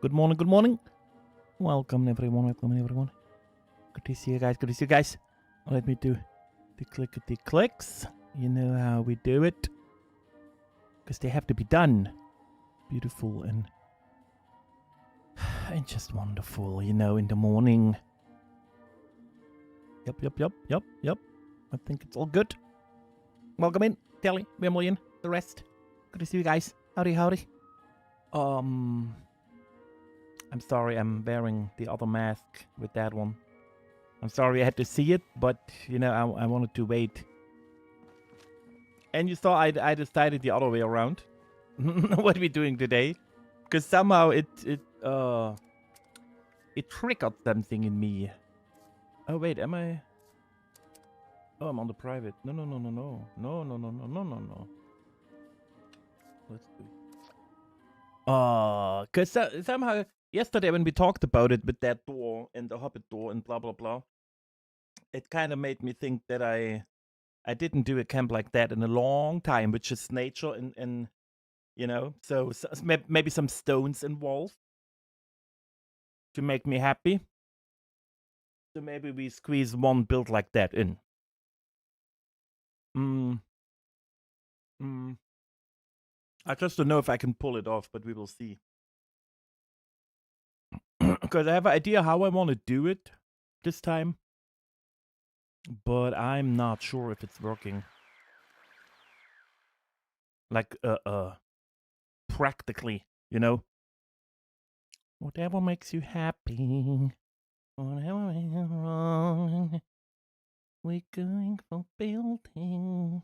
Good morning, good morning. Welcome everyone. Good to see you guys. Let me do the clickety clicks. You know how we do it. Because they have to be done. Beautiful and just wonderful, you know, in the morning. Yep. I think it's all good. Welcome in, Telly, Wimilian, the rest. Good to see you guys. Howdy. I'm sorry I'm wearing the other mask with that one. I'm sorry I had to see it, but, you know, I wanted to wait. And you saw I decided the other way around. What are we doing today? Because somehow it triggered something in me. Oh, wait, am I... Oh, I'm on the private. No. Let's do... Because somehow... Yesterday when we talked about it with that door and the Hobbit door and blah blah blah, it kind of made me think that I didn't do a camp like that in a long time, which is nature and you know, so maybe some stones involved to make me happy. So maybe we squeeze one build like that in. I just don't know if I can pull it off, but we will see. Because I have an idea how I want to do it this time, but I'm not sure if it's working. Like, practically, you know? Whatever makes you happy, whatever is wrong, we're going for building.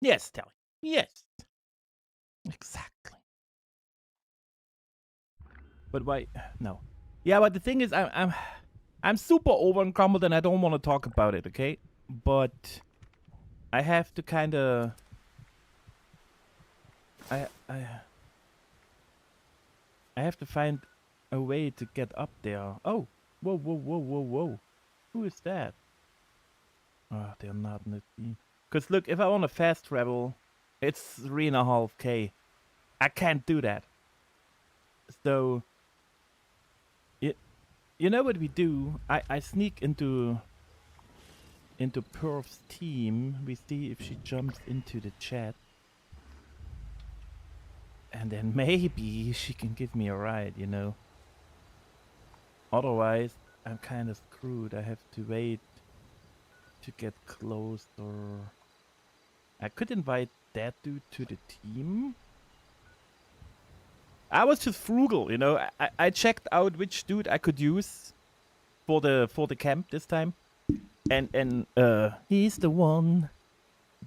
Yes, Telly. Yes. Exactly. But why? No. Yeah, but the thing is, I'm super over encumbered and I don't want to talk about it, okay? But I have to kind of... I have to find a way to get up there. Oh, whoa. Who is that? Oh, they're not in the team. Because look, if I want to fast travel, it's 3.5k. I can't do that. So, you know what we do? I sneak into Perf's team. We see if she jumps into the chat. And then maybe she can give me a ride, you know. Otherwise, I'm kind of screwed. I have to wait to get closer. I could invite that dude to the team. I was just frugal, you know. I checked out which dude I could use for the camp this time. And he's the one.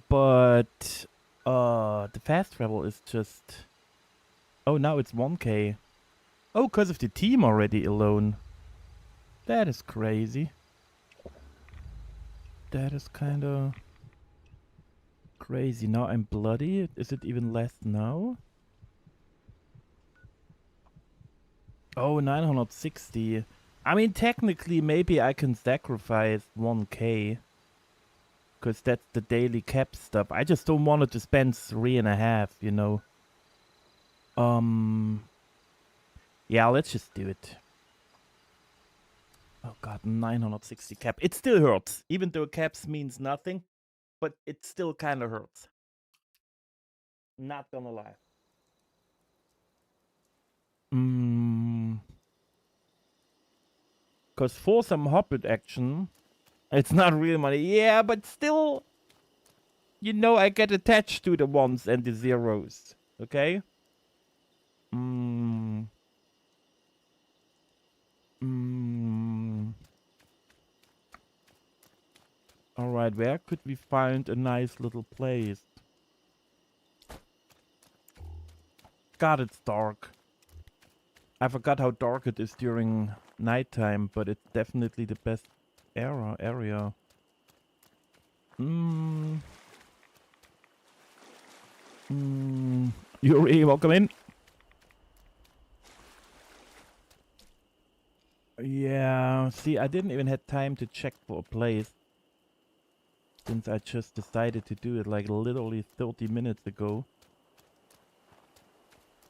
But the fast travel is just... Oh, now it's 1k. Oh, because of the team already alone. That is crazy. That is kind of crazy. Now I'm bloody. Is it even less now? Oh, 960. I mean, technically, maybe I can sacrifice 1k. Because that's the daily cap stuff. I just don't want to spend 3.5, you know. Yeah, let's just do it. Oh god, 960 cap. It still hurts. Even though caps means nothing. But it still kind of hurts. Not gonna lie. Because for some Hobbit action, it's not real money. Yeah, but still, you know, I get attached to the ones and the zeros. Okay? Alright, where could we find a nice little place? God, it's dark. I forgot how dark it is during nighttime, but it's definitely the best area. Yuri, welcome in. Yeah, see, I didn't even have time to check for a place. Since I just decided to do it like literally 30 minutes ago.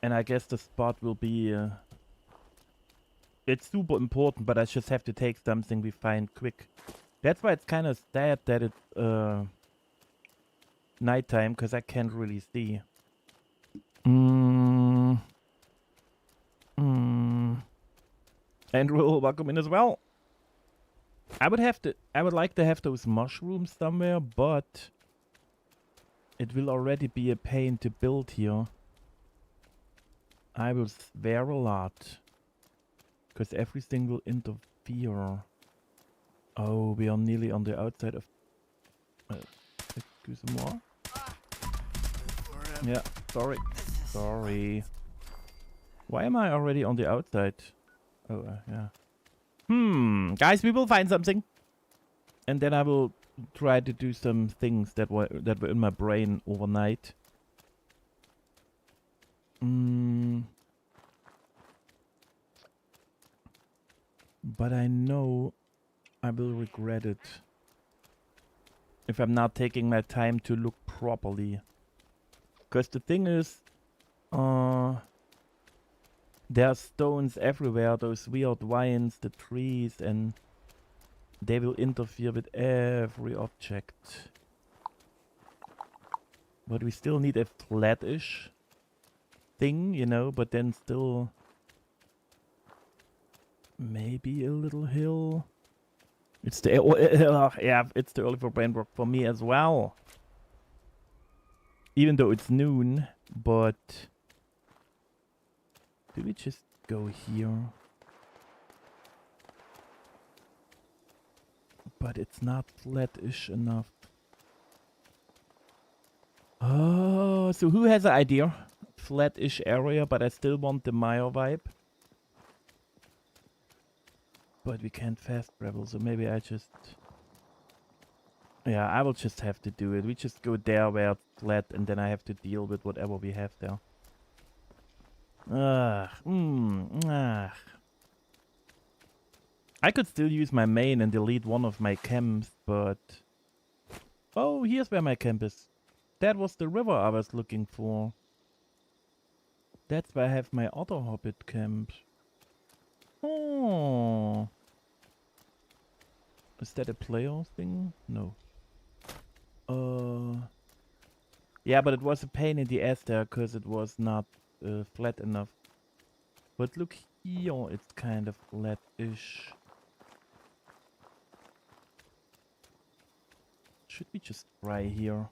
And I guess the spot will be It's super important, but I just have to take something we find quick. That's why it's kind of sad that it's nighttime, because I can't really see. Andrew, welcome in as well. I would like to have those mushrooms somewhere, but it will already be a pain to build here. I will swear a lot, because everything will interfere. Oh, we are nearly on the outside of... excuse me. Yeah, sorry. Sorry. Why am I already on the outside? Oh, yeah. Guys, we will find something. And then I will try to do some things that were in my brain overnight. But I know I will regret it if I'm not taking my time to look properly. Because the thing is, there are stones everywhere, those weird vines, the trees, and they will interfere with every object. But we still need a flat-ish thing, you know, but then still maybe a little hill. It's the yeah, it's the early for brain work for me as well. Even though it's noon, but do we just go here? But it's not flat-ish enough. Oh, so who has an idea? Flat-ish area, but I still want the Maya vibe. But we can't fast travel, so maybe I just... Yeah, I will just have to do it. We just go there where it's flat, and then I have to deal with whatever we have there. I could still use my main and delete one of my camps, but... Oh, here's where my camp is. That was the river I was looking for. That's where I have my other Hobbit camp. Oh. Is that a player thing? No. Yeah, but it was a pain in the ass there, because it was not flat enough. But look here, it's kind of flat-ish. Should we just try here?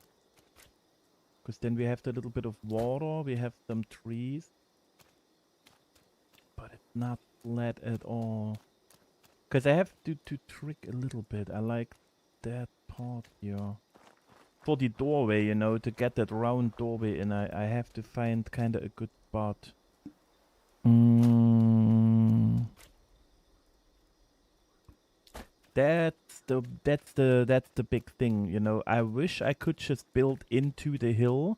Because then we have the little bit of water, we have some trees. But it's not flat at all. Because I have to trick a little bit. I like that part here. For the doorway, you know, to get that round doorway in, I have to find kind of a good spot. That's the big thing, you know. I wish I could just build into the hill,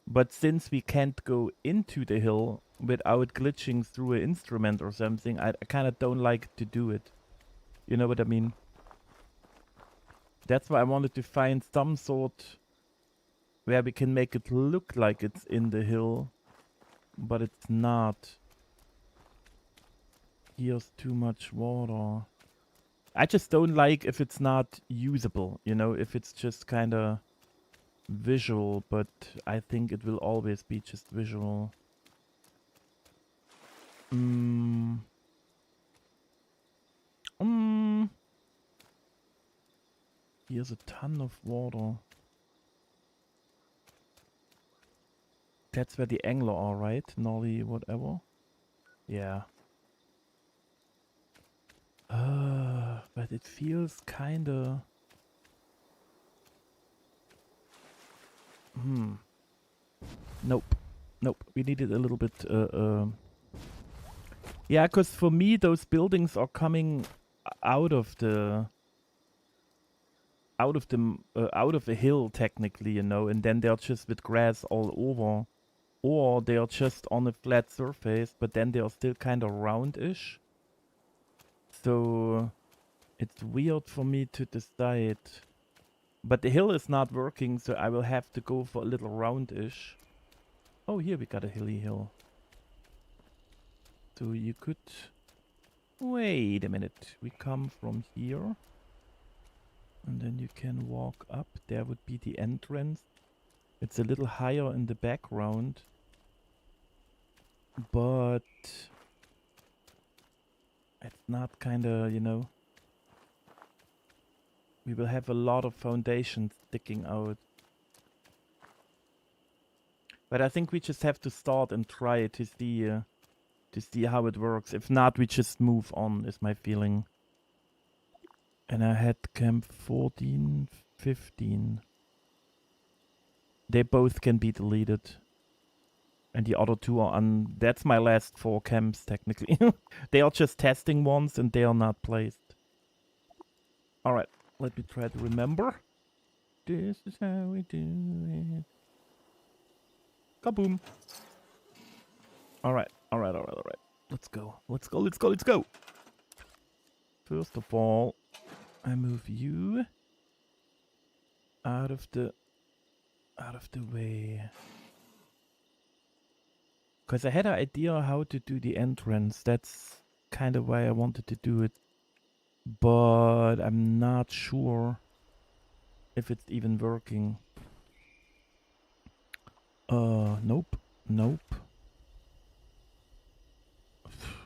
but since we can't go into the hill without glitching through an instrument or something, I kind of don't like to do it. You know what I mean? That's why I wanted to find some sort where we can make it look like it's in the hill, but it's not. Here's too much water. I just don't like if it's not usable, you know, if it's just kind of visual, but I think it will always be just visual. Here's a ton of water. That's where the angler are, right? Nolly, whatever. Yeah. But it feels kinda... Nope. Nope. We needed a little bit, Yeah, because for me, those buildings are coming out of the... out of a hill, technically, you know, and then they're just with grass all over. Or they are just on a flat surface, but then they are still kind of roundish. So it's weird for me to decide. But the hill is not working, so I will have to go for a little roundish. Oh, here we got a hilly hill. So you could Wait a minute. We come from here. And then you can walk up. There would be the entrance. It's a little higher in the background. But it's not kinda, you know. We will have a lot of foundations sticking out. But I think we just have to start and try it to see how it works. If not, we just move on, is my feeling. And I had camp 14, 15. They both can be deleted. And the other two are that's my last 4 camps, technically. They are just testing ones and they are not placed. Alright, let me try to remember. This is how we do it. Kaboom. Alright. Let's go. First of all, I move you out of the way. Because I had an idea how to do the entrance. That's kind of why I wanted to do it. But I'm not sure if it's even working. Nope.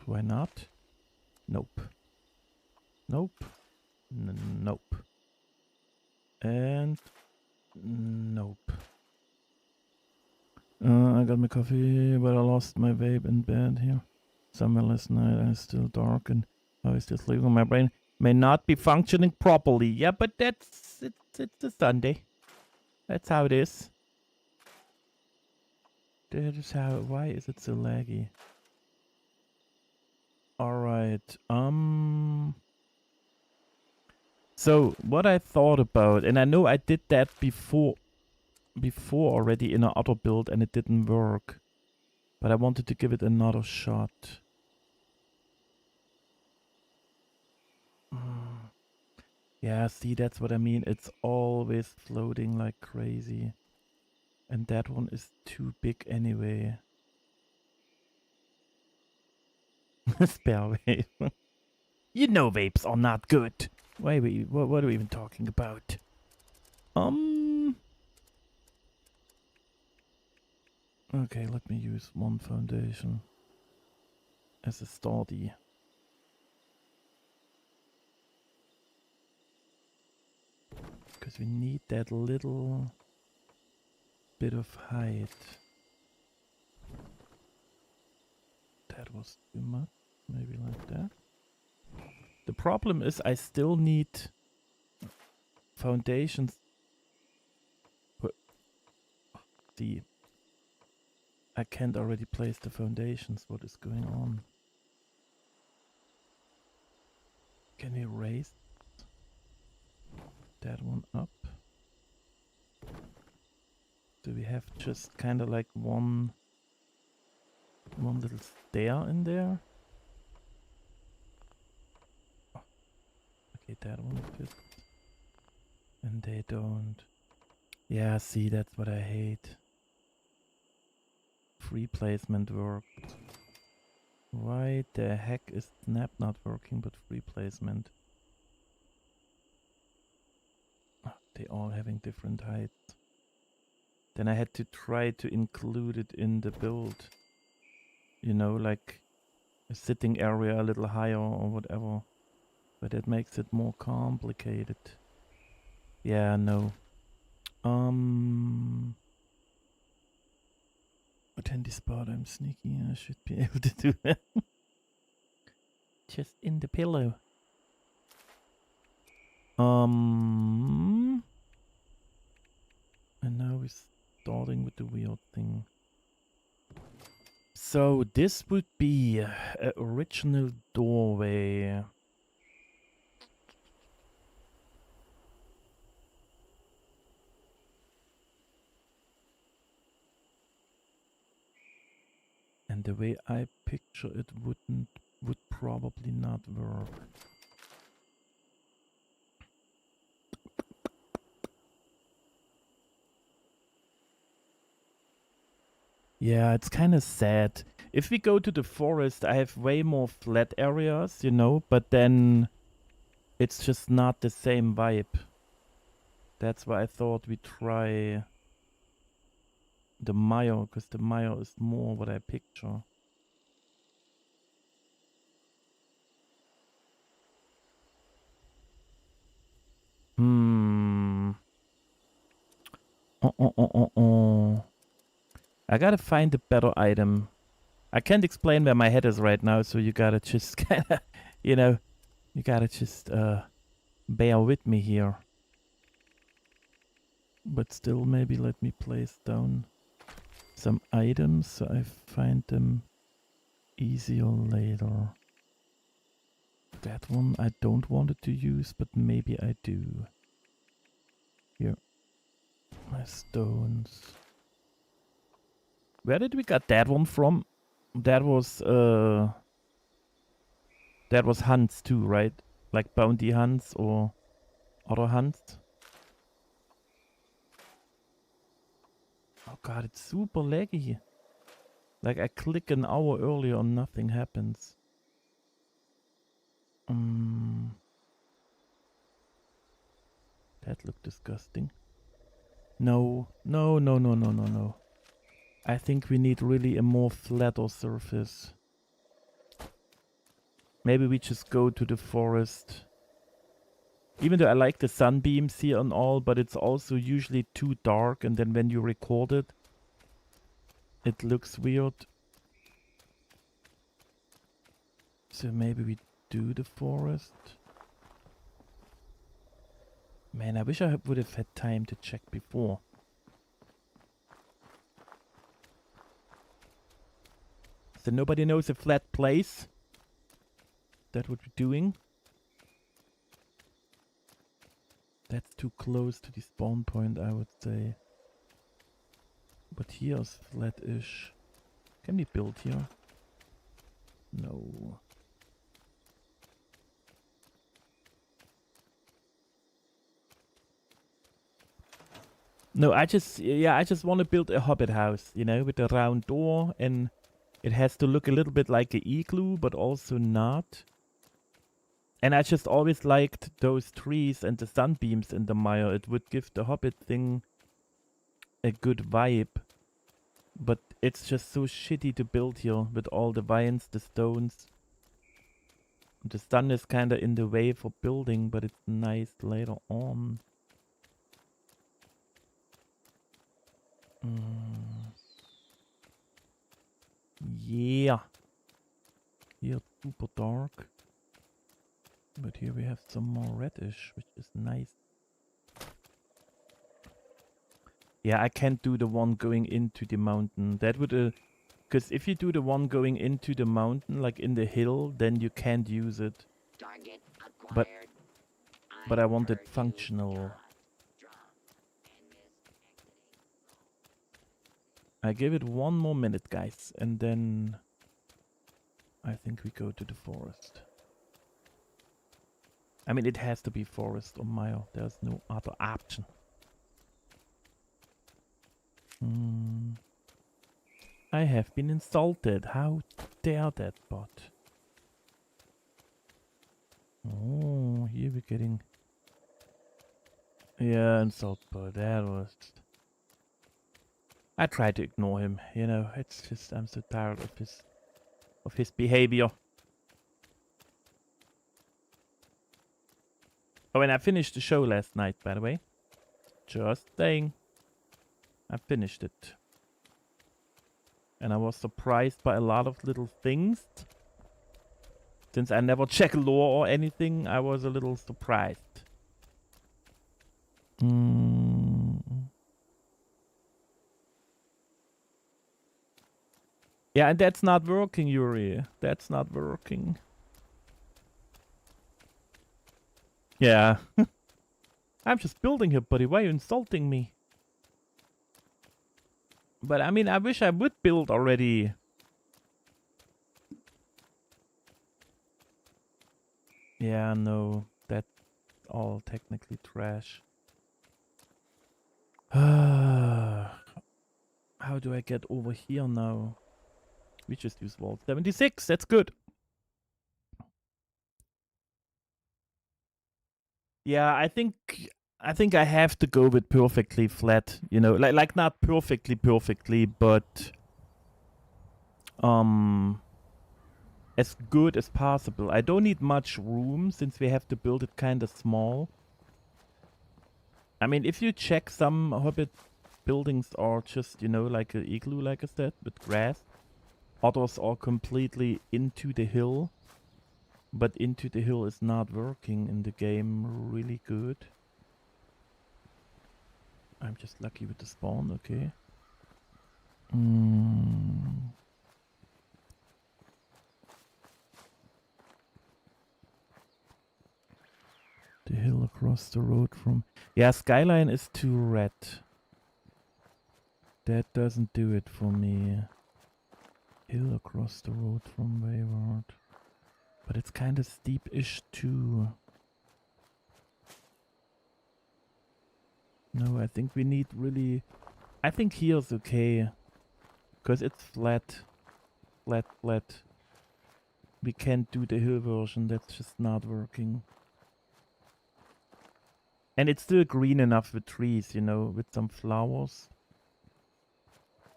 Why not? Nope. Nope. And nope. I got my coffee, but I lost my vape in bed here. Somewhere last night and it's still dark and I was still sleeping. My brain may not be functioning properly. Yeah, but it's a Sunday. That's how it is. That is how. Why is it so laggy? Alright. So what I thought about, and I know I did that before already in another build and it didn't work. But I wanted to give it another shot. Yeah, see, that's what I mean. It's always floating like crazy. And that one is too big anyway. Spare vape. You know vapes are not good. Why what are we even talking about? Okay, let me use one foundation as a sturdy. Because we need that little bit of height. That was too much. Maybe like that. The problem is I still need foundations. See, I can't already place the foundations. What is going on? Can we raise that one up? Do we have just kind of like one little stair in there? Oh. Okay, that one fits. And they don't. Yeah, see, that's what I hate. Free placement worked. Why the heck is snap not working but free placement? Oh, they all having different heights. Then I had to try to include it in the build. You know, like a sitting area a little higher or whatever. But it makes it more complicated. Yeah, no. Attend spot, I'm sneaky. I should be able to do that. Just in the pillow. And now we're starting with the weird thing. So this would be an original doorway. And the way I picture it would probably not work. Yeah, it's kind of sad. If we go to the forest, I have way more flat areas, you know, but then it's just not the same vibe. That's why I thought we'd try the Mire, because the Mire is more what I picture. I gotta find a better item. I can't explain where my head is right now, so you gotta just kinda, you know, you gotta just bear with me here. But still, maybe let me place down some items so I find them easier later. That one I don't want it to use, but maybe I do. Here. My stones. Where did we get that one from? That was hunts too, right? Like bounty hunts or other hunts. Oh god, it's super laggy. Like I click an hour earlier and nothing happens. That looked disgusting. No. I think we need really a more flatter surface. Maybe we just go to the forest. Even though I like the sunbeams here and all, but it's also usually too dark, and then when you record it, it looks weird. So maybe we do the forest. Man, I wish I would have had time to check before. So nobody knows a flat place. That what we're doing. That's too close to the spawn point, I would say. But here's flat-ish. Can we build here? No. No, I just want to build a Hobbit house, you know, with a round door, and it has to look a little bit like an igloo, but also not. And I just always liked those trees and the sunbeams in the mire. It would give the Hobbit thing a good vibe. But it's just so shitty to build here with all the vines, the stones. The sun is kinda in the way for building, but it's nice later on. Yeah. Here it's super dark. But here we have some more reddish, which is nice. Yeah, I can't do the one going into the mountain. That would... because if you do the one going into the mountain, like in the hill, then you can't use it. But I want it functional. I give it 1 more minute, guys, and then I think we go to the forest. I mean, it has to be forest or mile. There's no other option. I have been insulted. How dare that bot? Oh, here we're getting... Yeah, insult bot. That was... I try to ignore him, you know. It's just I'm so tired of his behavior. Oh, and I finished the show last night, by the way. Just saying. I finished it. And I was surprised by a lot of little things. Since I never check lore or anything, I was a little surprised. Yeah, and that's not working, Yuri. That's not working. Yeah. I'm just building here, buddy. Why are you insulting me? But I mean, I wish I would build already. Yeah, no. That's all technically trash. How do I get over here now? We just use Fallout76. That's good. Yeah, I think I have to go with perfectly flat. You know, like not perfectly, but as good as possible. I don't need much room since we have to build it kind of small. I mean, if you check, some Hobbit buildings are just, you know, like an igloo, like I said, with grass. Others are completely into the hill. But into the hill is not working in the game really good. I'm just lucky with the spawn, okay. The hill across the road from... Yeah, Skyline is too red. That doesn't do it for me. Hill across the road from Wayward. But it's kind of steep-ish too. No, I think we need really... I think here's okay. Because it's flat. Flat. We can't do the hill version, that's just not working. And it's still green enough with trees, you know, with some flowers.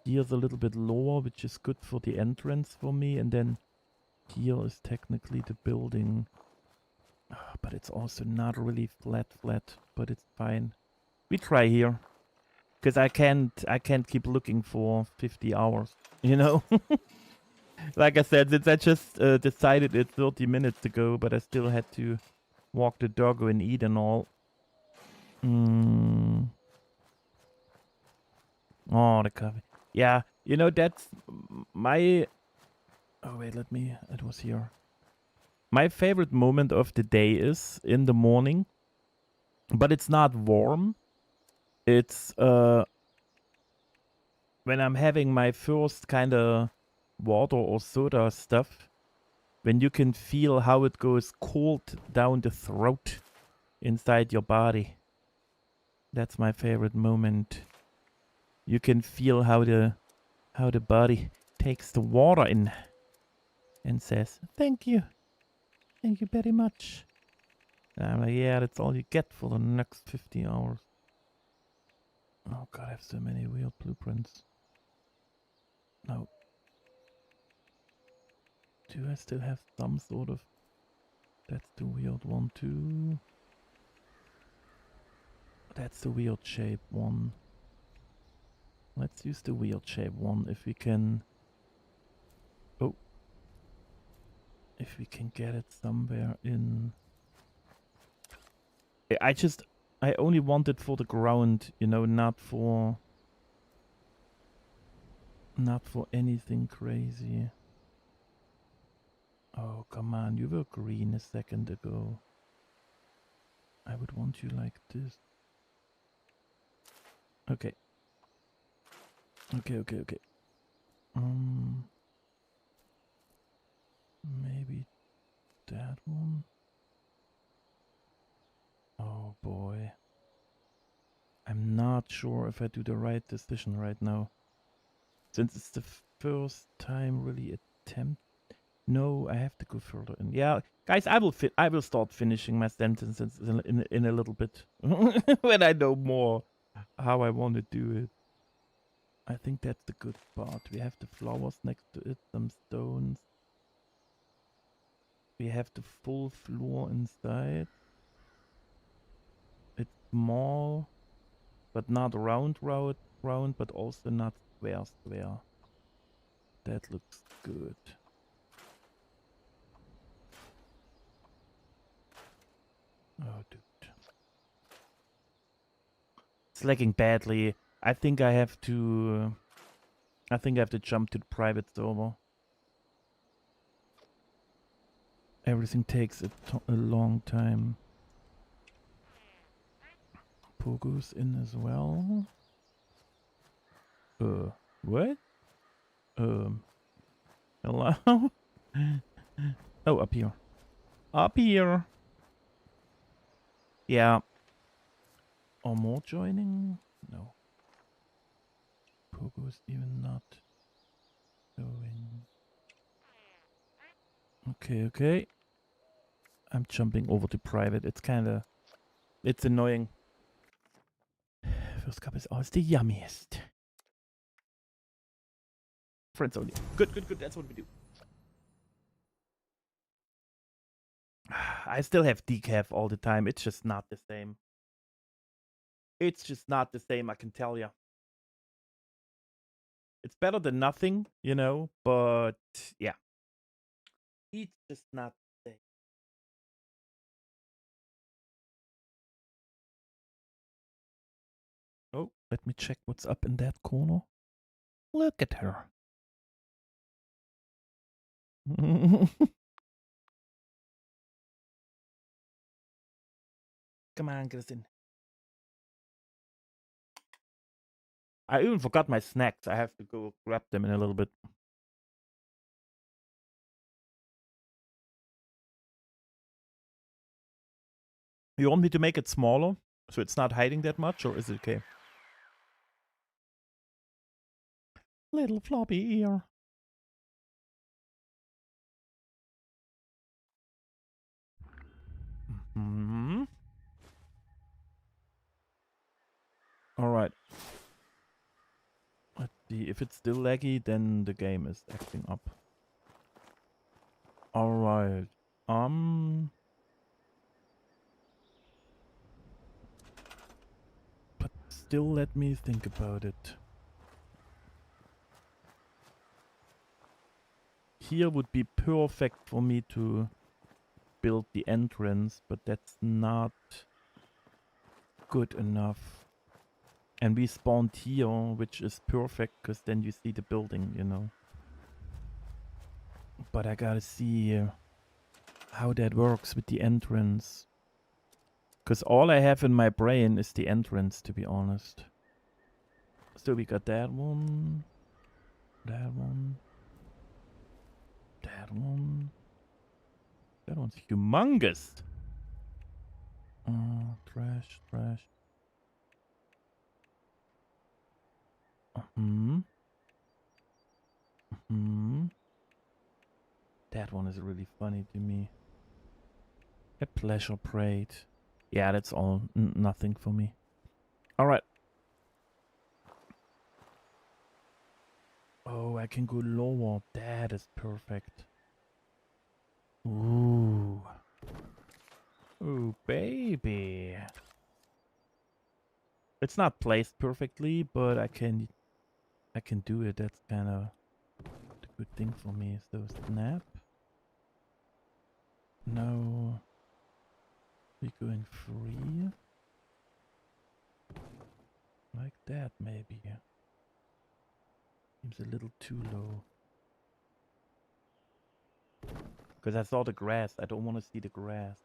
Here's a little bit lower, which is good for the entrance for me. And then here is technically the building. But it's also not really flat, but it's fine. We try here. Because I can't keep looking for 50 hours, you know? Like I said, since I just decided it 30 minutes ago, but I still had to walk the doggo and eat and all. Oh, the coffee. Yeah, you know, that's my... Oh, wait, it was here. My favorite moment of the day is in the morning, but it's not warm. It's when I'm having my first kind of water or soda stuff, when you can feel how it goes cold down the throat inside your body. That's my favorite moment. You can feel how the body takes the water in and says, "Thank you. Thank you very much." And I'm like, yeah, that's all you get for the next 50 hours. Oh god, I have so many weird blueprints. No. Do I still have some sort of... That's the weird one too. That's the weird shape one. Let's use the weird shape one if we can... Oh. If we can get it somewhere in... I only want it for the ground, you know, not for anything crazy. Oh, come on, you were green a second ago. I would want you like this. Okay. Okay. Maybe that one. Oh boy. I'm not sure if I do the right decision right now. Since it's the first time really attempt. No, I have to go further in. Yeah, guys, I will start finishing my sentences in a little bit when I know more how I want to do it. I think that's the good part. We have the flowers next to it, some stones. We have the full floor inside. It's small, but not round, but also not square. That looks good. Oh, dude. It's lagging badly. I think I have to jump to the private server. Everything takes a long time. Pogo's in as well. What? Hello? Oh, up here. Up here. Yeah. Or more joining? No. Pogo's even not going. Okay, okay. I'm jumping over to private. It's annoying. First cup is always the yummiest. Friends only. Good, good, good. That's what we do. I still have decaf all the time. It's just not the same. It's just not the same, I can tell you. It's better than nothing, you know, but yeah. It's just not the same. Oh, let me check what's up in that corner. Look at her. Come on, get us in. I even forgot my snacks. I have to go grab them in a little bit. You want me to make it smaller so it's not hiding that much, or is it okay? Little floppy ear. Mm-hmm. All right. Let's see. If it's still laggy, then the game is acting up. All right. But still, let me think about it. Here would be perfect for me to build the entrance, but that's not good enough. And we spawned here, which is perfect, because then you see the building, you know. But I gotta see how that works with the entrance. Because all I have in my brain is the entrance, to be honest. So we got that one, that one, that one. That one's humongous. Trash, trash. That one is really funny to me. A pleasure parade. Yeah, that's all. Nothing for me. All right. Oh, I can go lower. That is perfect. Ooh. Ooh, baby. It's not placed perfectly, but I can do it. That's kind of the good thing for me. So snap. No. We're going free. Like that, maybe. Seems a little too low. Because I saw the grass. I don't want to see the grass.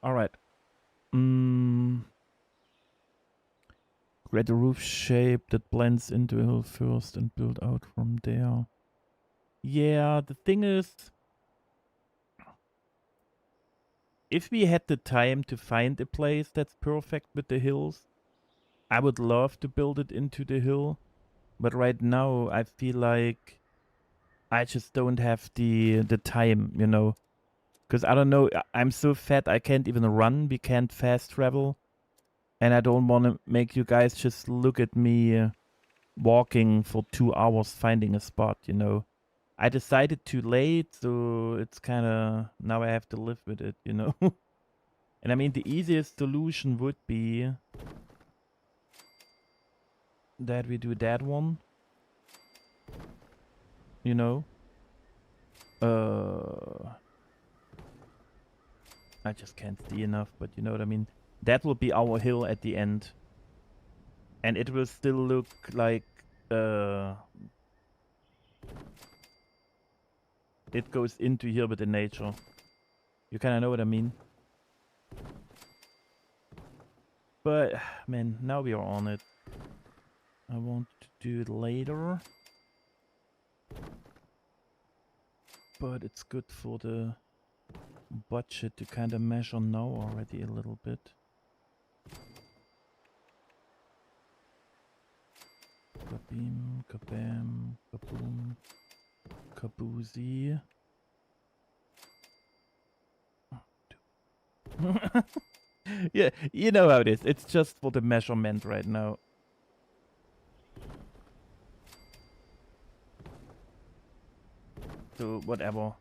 Alright. Create a roof shape that blends into a hill first and build out from there. Yeah, the thing is, if we had the time to find a place that's perfect with the hills, I would love to build it into the hill. But right now, I feel like I just don't have the time, you know. Because I don't know, I'm so fat I can't even run. We can't fast travel. And I don't want to make you guys just look at me walking for 2 hours finding a spot, you know. I decided too late, so it's kind of, now I have to live with it, you know. And I mean, the easiest solution would be that we do that one, you know. I just can't see enough, but you know what I mean. That will be our hill at the end. And it will still look like it goes into here with the nature. You kind of know what I mean. But, man, now we are on it. I want to do it later. But it's good for the budget to kind of measure now already a little bit. Kabeam, kabam, kaboom, kaboozy. Yeah, you know how it is. It's just for the measurement right now. So whatever.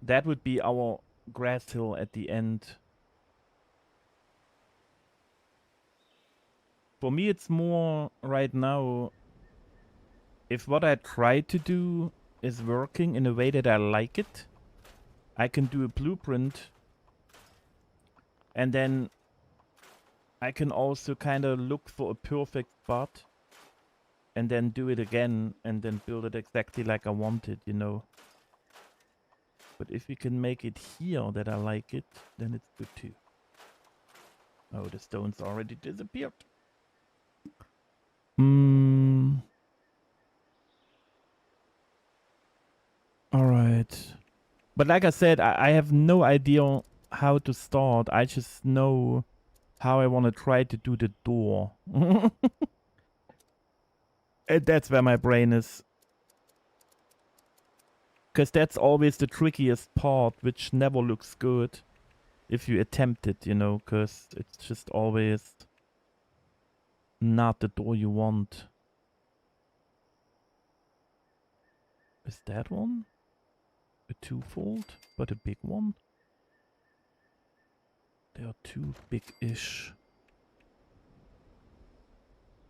That would be our grass hill at the end. For me, it's more right now, if what I try to do is working in a way that I like it, I can do a blueprint, and then I can also kind of look for a perfect spot and then do it again and then build it exactly like I want it, you know. But if we can make it here that I like it, then it's good too. Oh, the stones already disappeared. Alright. But like I said, I have no idea how to start. I just know how I want to try to do the door. And that's where my brain is. Because that's always the trickiest part, which never looks good if you attempt it, you know, because it's just always not the door you want. Is that one? A twofold, but a big one? They are too big-ish.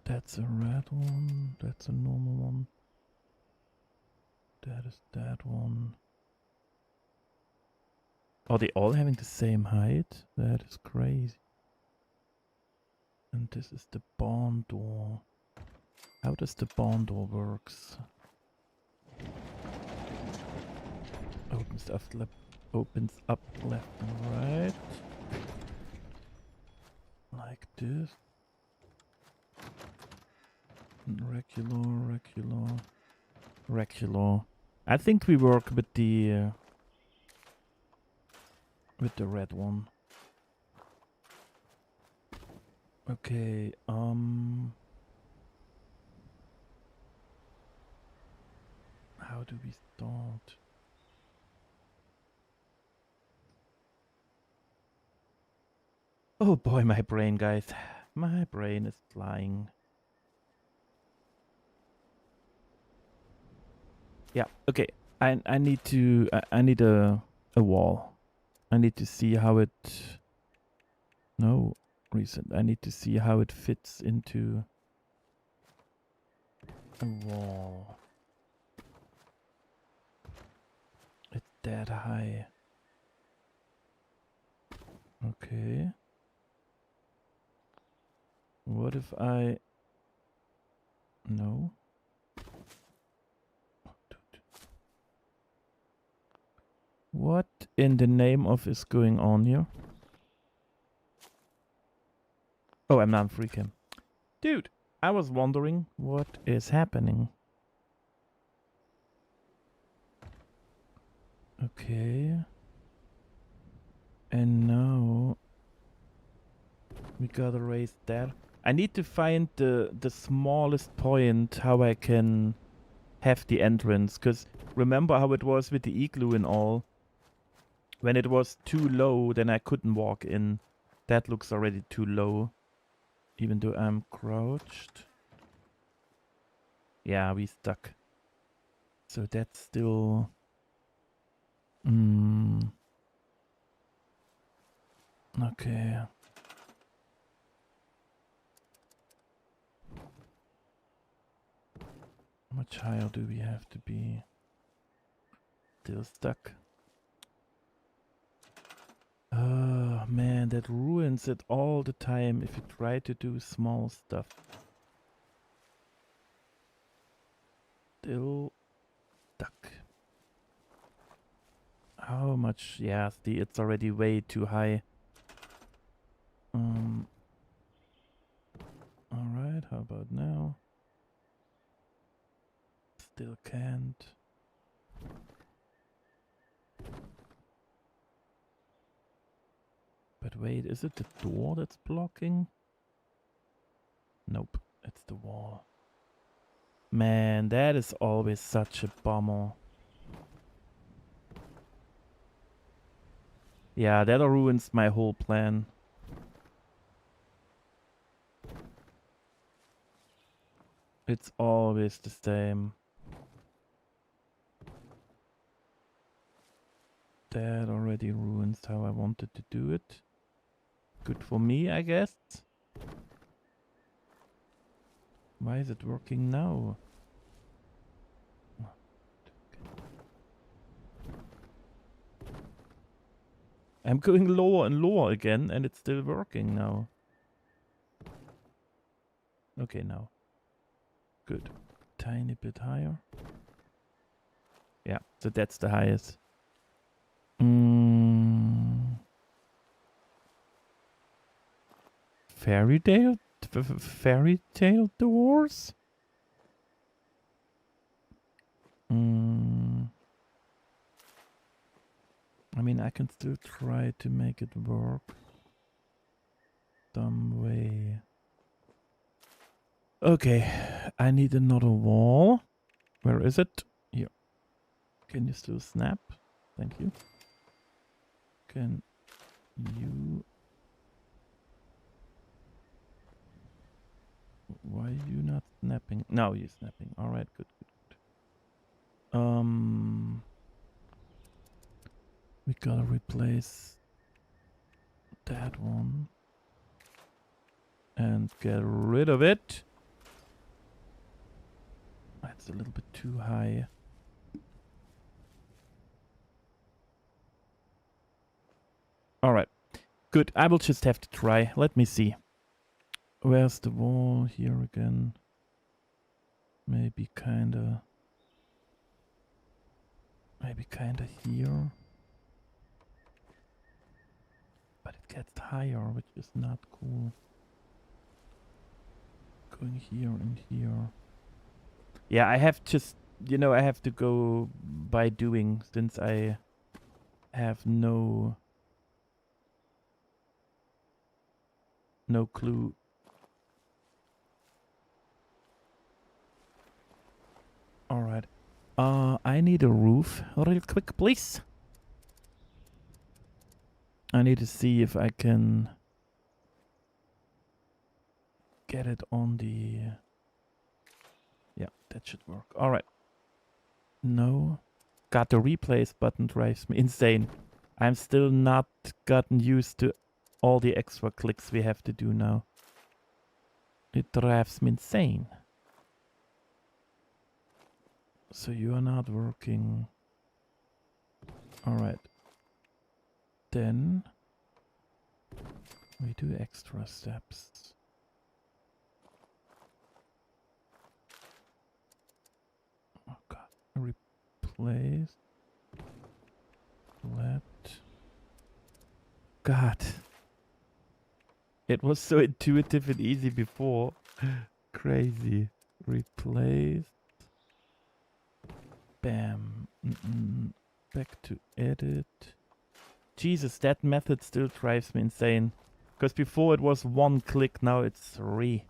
That's a red one, that's a normal one. That is that one. Are they all having the same height? That is crazy. And this is the barn door. How does the barn door works? Opens up left and right. Like this. Regular. I think we work with the red one. Okay, how do we start? Oh boy, my brain, guys. My brain is flying. Yeah, okay. I need to I need a wall. I need to see how it I need to see how it fits into a wall. It's that high. Okay. What if I... No. What in the name of is going on here? Oh, I'm not free cam. Dude, I was wondering what is happening. Okay. And now we gotta raise that. I need to find the smallest point how I can have the entrance, because remember how it was with the igloo and all? When it was too low, then I couldn't walk in. That looks already too low. Even though I'm crouched. Yeah, we stuck. So that's still... Okay. How much higher do we have to be? Still stuck. Oh man, that ruins it all the time if you try to do small stuff. Still stuck. How much? Yeah, see, it's already way too high. Alright, how about now? Still can't. But wait, is it the door that's blocking? Nope, it's the wall. Man, that is always such a bummer. Yeah, that ruins my whole plan. It's always the same. That already ruins how I wanted to do it. Good for me, I guess. Why is it working now? I'm going lower and lower again, and it's still working now. Okay, now. Good. Tiny bit higher. Yeah, so that's the highest. Fairy tale doors? I mean, I can still try to make it work some way. Okay, I need another wall. Where is it? Here. Can you still snap? Thank you. Can you... Why are you not snapping? No, you're snapping. Alright, good, good, good. We gotta replace that one. And get rid of it. That's a little bit too high. Alright. Good. I will just have to try. Let me see. Where's the wall? Here again. Maybe kinda... Maybe kinda here. But it gets higher, which is not cool. Going here and here. Yeah, I have just... You know, I have to go by doing, since I have no clue. Alright. I need a roof real quick, please. I need to see if I can get it on the... Yeah, that should work. Alright. No. God, the replace button drives me insane. I'm still not gotten used to all the extra clicks we have to do now. It drives me insane. So you are not working. Alright. Then we do extra steps. Oh god. Replace. Let. God. It was so intuitive and easy before. Crazy. Replace. Bam. Back to edit. Jesus, that method still drives me insane. Because before it was 1 click, now it's 3.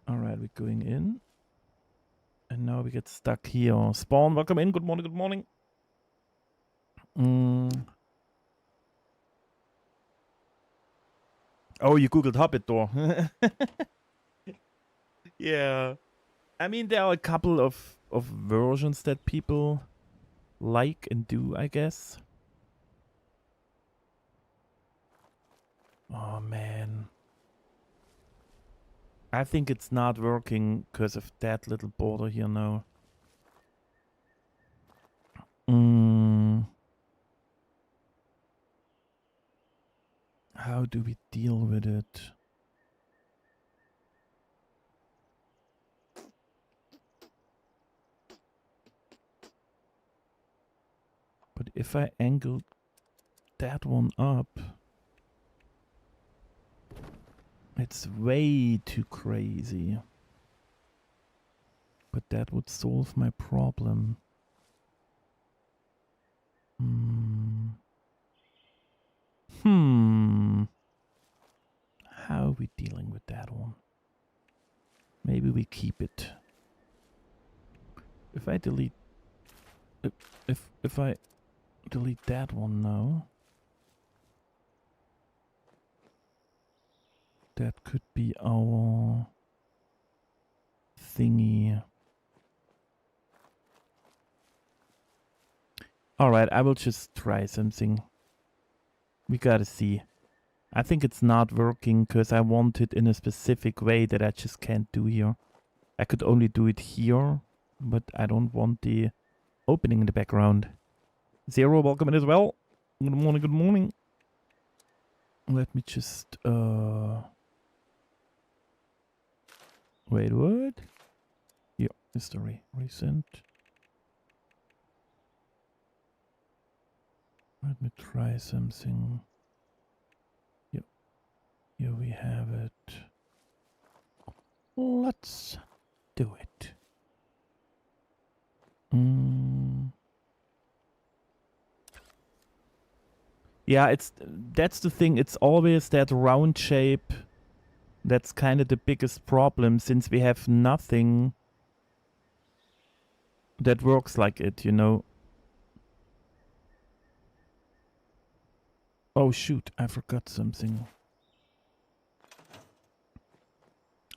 Alright, we're going in. And now we get stuck here. Spawn, welcome in. Good morning, good morning. Oh, you googled Hobbit door. Yeah. I mean, there are a couple of versions that people like and do, I guess. Oh, man. I think it's not working because of that little border here now. How do we deal with it? But if I angle that one up, it's way too crazy. But that would solve my problem. How are we dealing with that one? Maybe we keep it. If I delete... If I delete that one now... That could be our thingy. Alright, I will just try something. We gotta see. I think it's not working because I want it in a specific way that I just can't do here. I could only do it here, but I don't want the opening in the background. Zero, welcome in as well. Good morning, good morning. Let me just, wait, what? Yeah, history, recent. Let me try something. Yep, here we have it. Let's do it. Yeah, that's the thing. It's always that round shape. That's kind of the biggest problem, since we have nothing that works like it, you know. Oh shoot, I forgot something.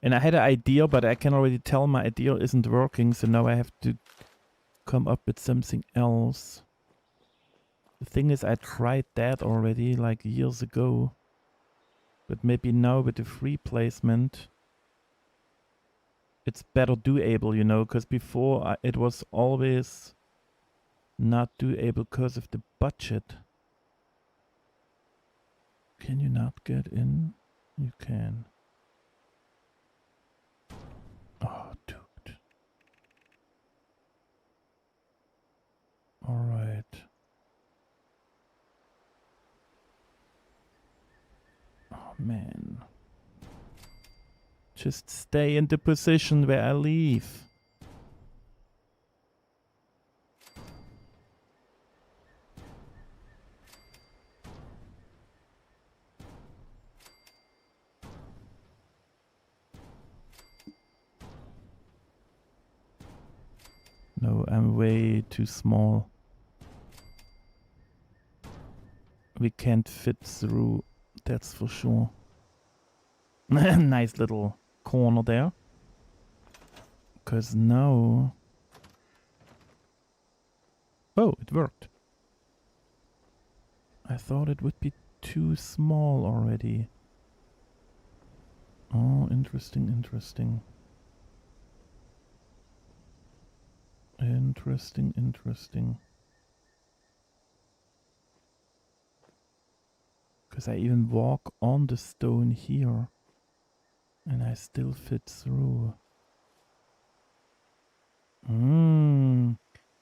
And I had an idea, but I can already tell my idea isn't working, so now I have to come up with something else. The thing is, I tried that already, like years ago. But maybe now with the free placement, it's better doable, you know, because before it was always not doable because of the budget. Can you not get in? You can. Oh, dude. Alright. Oh, man. Just stay in the position where I leave. No, I'm way too small. We can't fit through, that's for sure. Nice little corner there. Because now... Oh, it worked. I thought it would be too small already. Oh, interesting, interesting. Interesting, interesting. Because I even walk on the stone here. And I still fit through.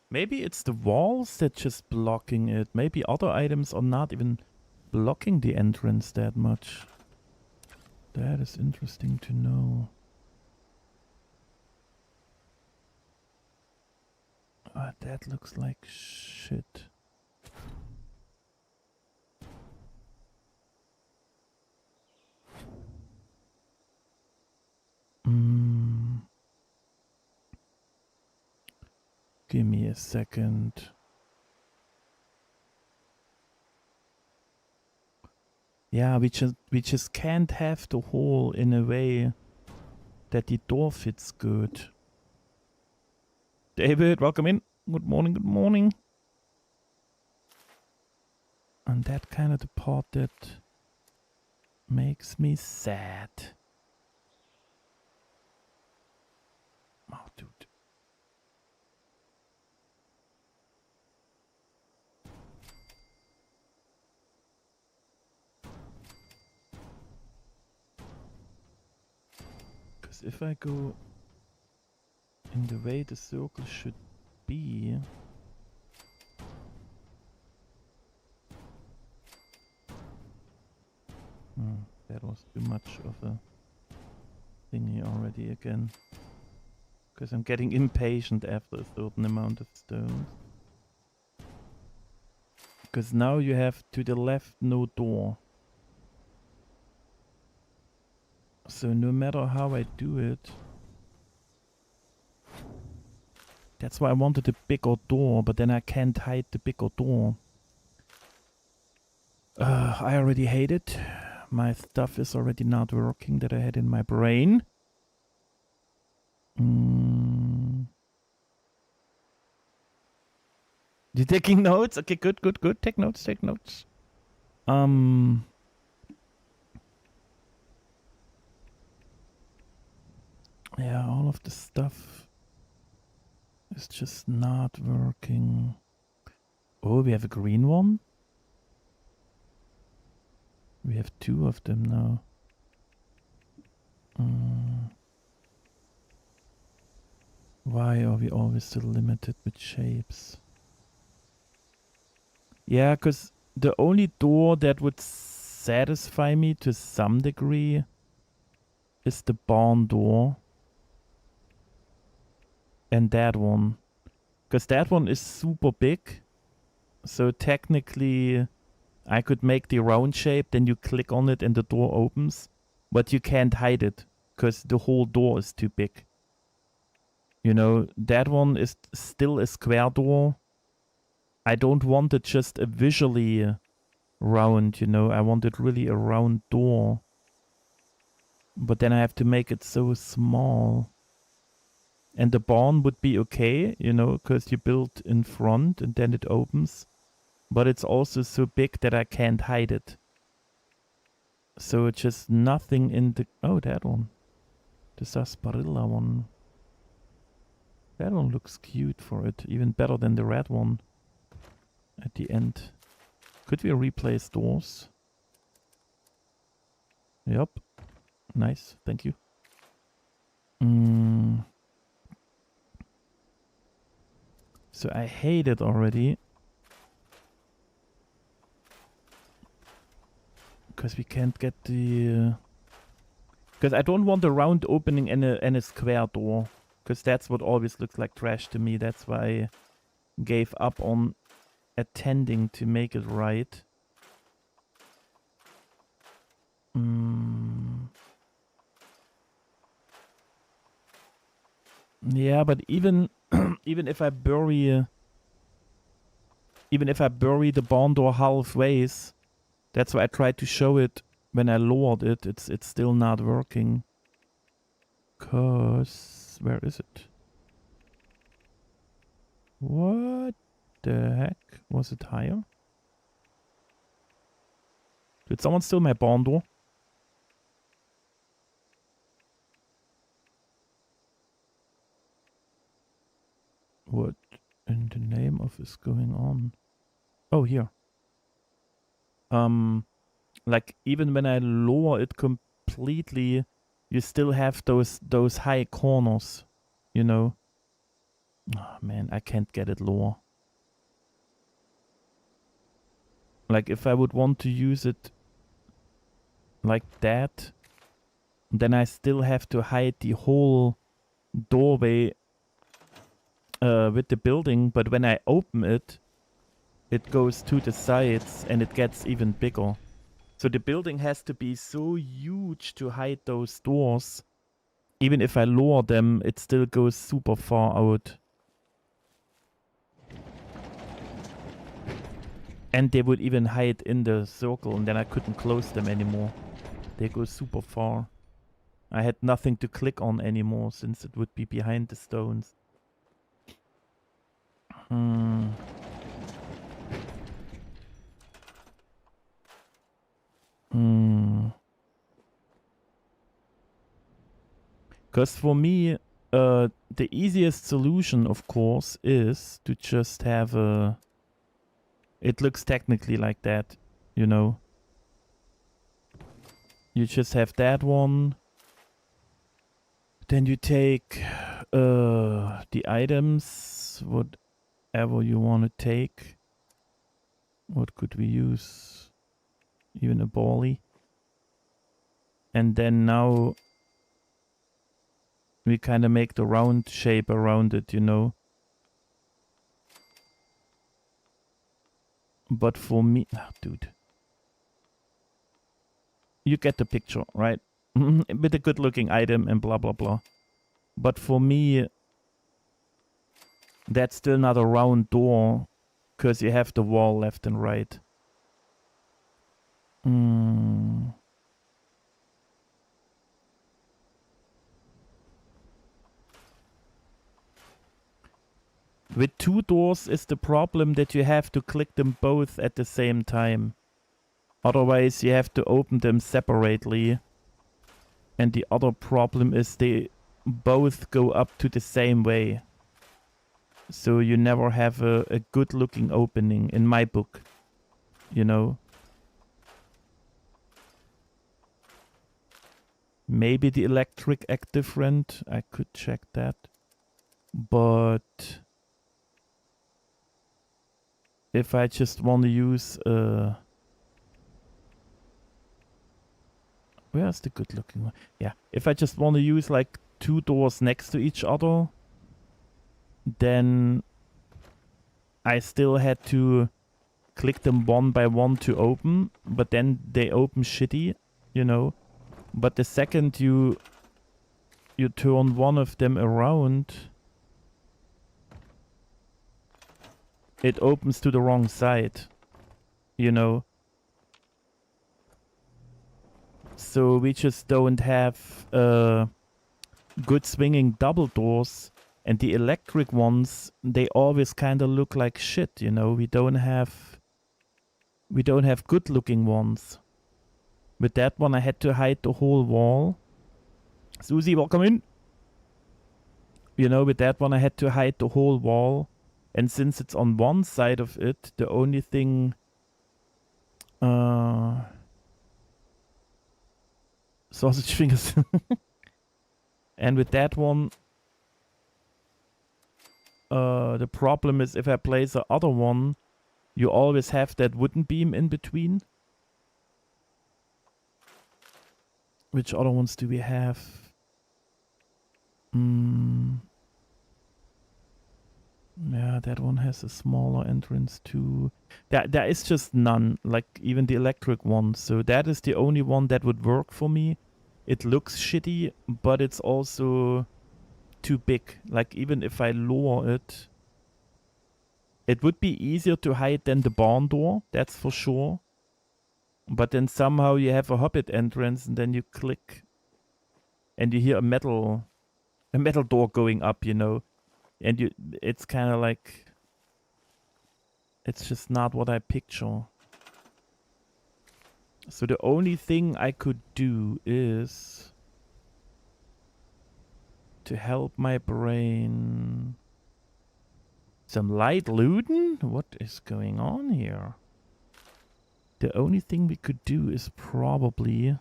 Maybe it's the walls that just blocking it. Maybe other items are not even blocking the entrance that much. That is interesting to know. Ah, that looks like shit. Give me a second. Yeah, we just can't have the hole in a way that the door fits good. David, welcome in. Good morning, good morning. And that kind of the part that makes me sad. Oh, dude. Because if I go in the way the circle should be... that was too much of a thingy already again. Because I'm getting impatient after a certain amount of stones. Because now you have to the left no door. So no matter how I do it... That's why I wanted a bigger door, but then I can't hide the bigger door. I already hate it. My stuff is already not working that I had in my brain. You taking notes? Okay, good. Take notes. Yeah, all of the stuff is just not working. Oh, we have a green one? We have 2 of them now. Why are we always so limited with shapes? Yeah, because the only door that would satisfy me to some degree is the barn door. And that one. Because that one is super big. So technically I could make the round shape, then you click on it and the door opens. But you can't hide it because the whole door is too big. You know, that one is still a square door. I don't want it just a visually round, you know. I want it really a round door. But then I have to make it so small. And the barn would be okay, you know, because you build in front and then it opens. But it's also so big that I can't hide it. So it's just nothing in the... Oh, that one. The sarsaparilla one. That one looks cute for it. Even better than the red one. At the end. Could we replace doors? Yep. Nice. Thank you. So I hate it already. Because we can't get the... Because I don't want a round opening and a square door. Because that's what always looks like trash to me. That's why I gave up on attending to make it right. Yeah, but even even if I bury the barn door halfway, that's why I tried to show it when I lowered it. It's still not working. Cause where is it? What the heck? Was it higher? Did someone steal my barn door? What in the name of is going on? Oh, here. Like even when I lower it completely, you still have those high corners, you know. Oh man, I can't get it lower. Like if I would want to use it like that, then I still have to hide the whole doorway with the building, but when I open it, it goes to the sides and it gets even bigger. So the building has to be so huge to hide those doors. Even if I lower them, it still goes super far out. And they would even hide in the circle and then I couldn't close them anymore. They go super far. I had nothing to click on anymore since it would be behind the stones. Because for me, the easiest solution, of course, is to just have a... It looks technically like that, you know. You just have that one. Then you take the items, whatever you want to take. What could we use? Even a barley. And then now we kind of make the round shape around it, you know. But for me... Oh, dude. You get the picture, right? With a good looking item and blah blah blah. But for me, that's still not a round door, because you have the wall left and right. With 2 doors is the problem that you have to click them both at the same time. Otherwise you have to open them separately. And the other problem is they both go up to the same way. So you never have a good looking opening in my book. You know? Maybe the electric act different. I could check that. But if I just want to use where's the good looking one? Yeah, if I just want to use like 2 doors next to each other, then I still had to click them one by one to open, but then they open shitty, you know. But the second you turn one of them around, it opens to the wrong side, you know. So we just don't have good swinging double doors, and the electric ones, they always kind of look like shit, you know. We don't have good looking ones. With that one I had to hide the whole wall. Susie, welcome in. You know, with that one I had to hide the whole wall, and since it's on one side of it, the only thing sausage fingers. And with that one, the problem is if I place the other one, you always have that wooden beam in between. Which other ones do we have? Yeah, that one has a smaller entrance too. There is just none, like even the electric one. So that is the only one that would work for me. It looks shitty, but it's also too big. Like even if I lower it, it would be easier to hide than the barn door, that's for sure. But then somehow you have a Hobbit entrance and then you click and you hear a metal door going up, you know. And it's kind of like, it's just not what I picture. So the only thing I could do is to help my brain. Some light looting? What is going on here? The only thing we could do is probably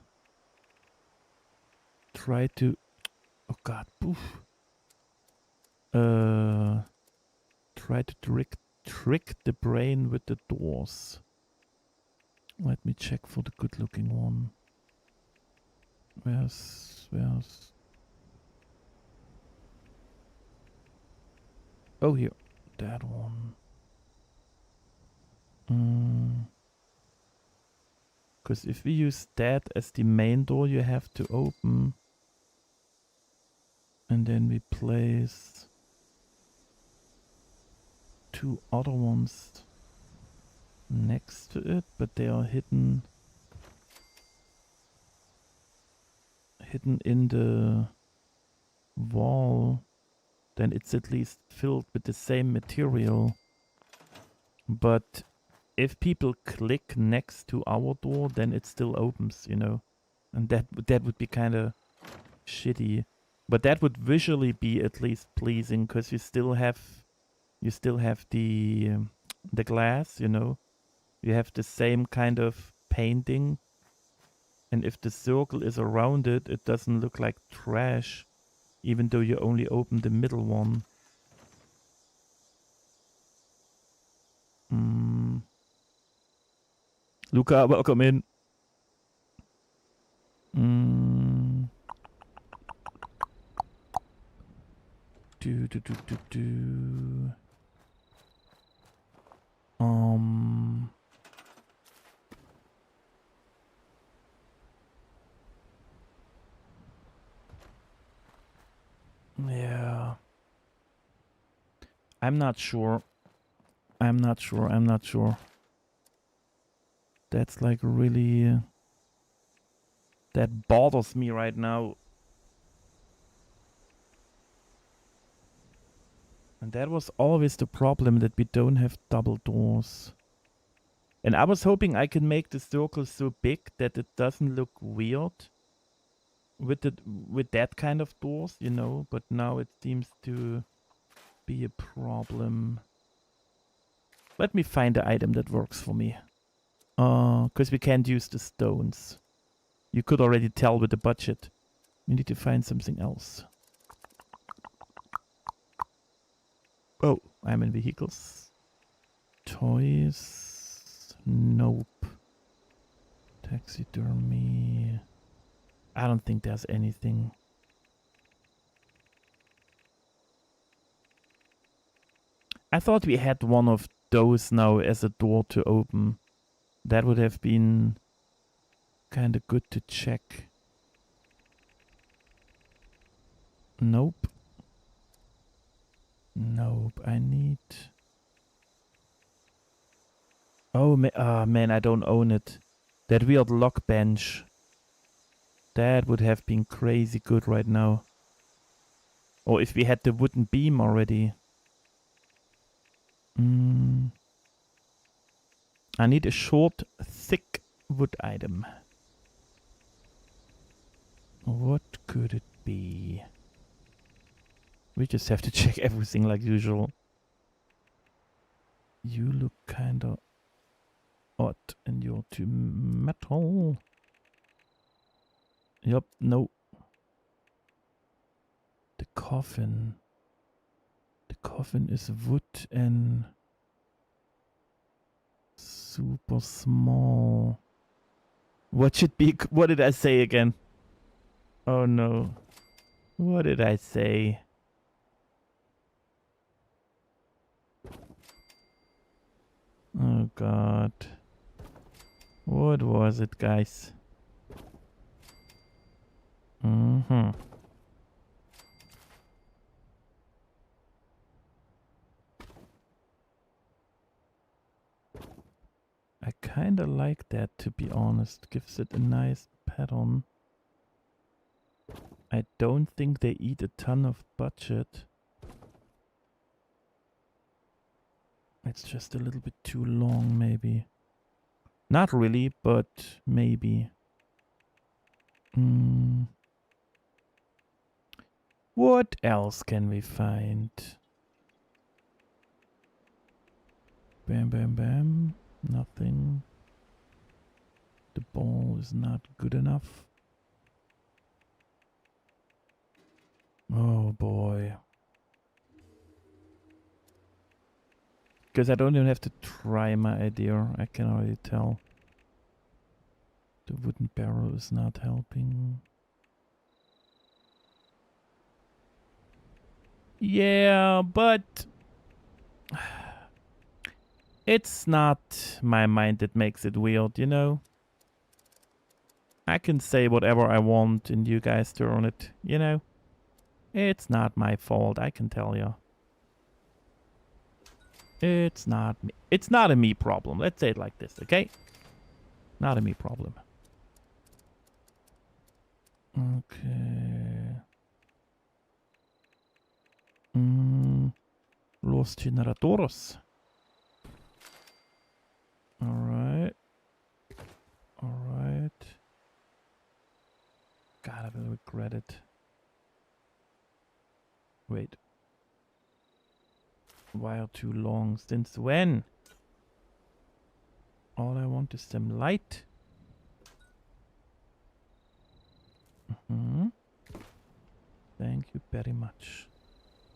try to... Oh god, poof. Try to trick the brain with the doors. Let me check for the good looking one. Where's... Oh, here. That one. Because if we use that as the main door you have to open, and then we place 2 other ones next to it, but they are hidden in the wall, then it's at least filled with the same material. But if people click next to our door, then it still opens, you know. And that would be kind of shitty. But that would visually be at least pleasing, because you still have the glass, you know. You have the same kind of painting. And if the circle is around it, it doesn't look like trash, even though you only open the middle one. Luca, welcome in. Yeah. I'm not sure. That's like really... that bothers me right now. And that was always the problem, that we don't have double doors. And I was hoping I can make the circle so big that it doesn't look weird with that kind of doors, you know, but now it seems to be a problem. Let me find the item that works for me. Because we can't use the stones. You could already tell with the budget. We need to find something else. Oh, I'm in vehicles. Toys. Nope. Taxidermy. I don't think there's anything. I thought we had one of those now as a door to open. That would have been kind of good to check. Nope. Nope, I need... Oh, man, I don't own it. That weird lock bench. That would have been crazy good right now. Or if we had the wooden beam already. I need a short, thick wood item. What could it be? We just have to check everything like usual. You look kinda odd and you're too metal. Yup, no. The coffin. The coffin is wood and super small. What should be... What did I say again? Oh no. What did I say? Oh god. What was it, guys? I kinda like that, to be honest. Gives it a nice pattern. I don't think they eat a ton of budget. It's just a little bit too long, maybe. Not really, but maybe. What else can we find? Bam, bam, bam. Nothing. The ball is not good enough. Oh boy. Because I don't even have to try my idea. I can already tell. The wooden barrel is not helping. Yeah, but it's not my mind that makes it weird, you know? I can say whatever I want and you guys turn it, you know? It's not my fault, I can tell you. It's not me. It's not a me problem. Let's say it like this, okay? Not a me problem. Okay. Los generadores. Alright. Alright. God, I will regret it. Wait. Wire too long. Since when? All I want is some light. Thank you very much.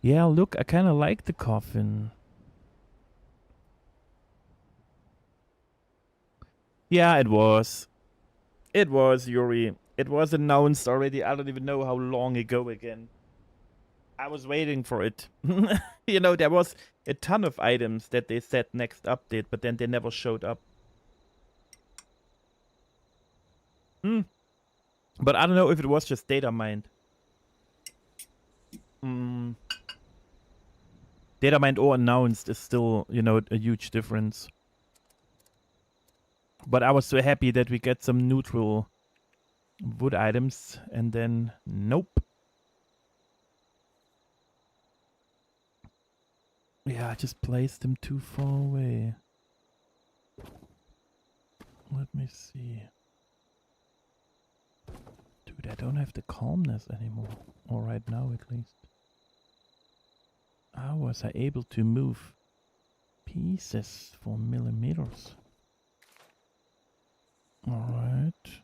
Yeah, look, I kind of like the coffin. Yeah, it was. It was, Yuri. It was announced already. I don't even know how long ago again. I was waiting for it. You know, there was a ton of items that they said next update, but then they never showed up. But I don't know if it was just data mined. Data mined or announced is still, you know, a huge difference. But I was so happy that we get some neutral wood items, and then nope. Yeah, I just placed them too far away. Let me see. Dude, I don't have the calmness anymore. Or right now, at least. How was I able to move pieces for millimeters? Alright.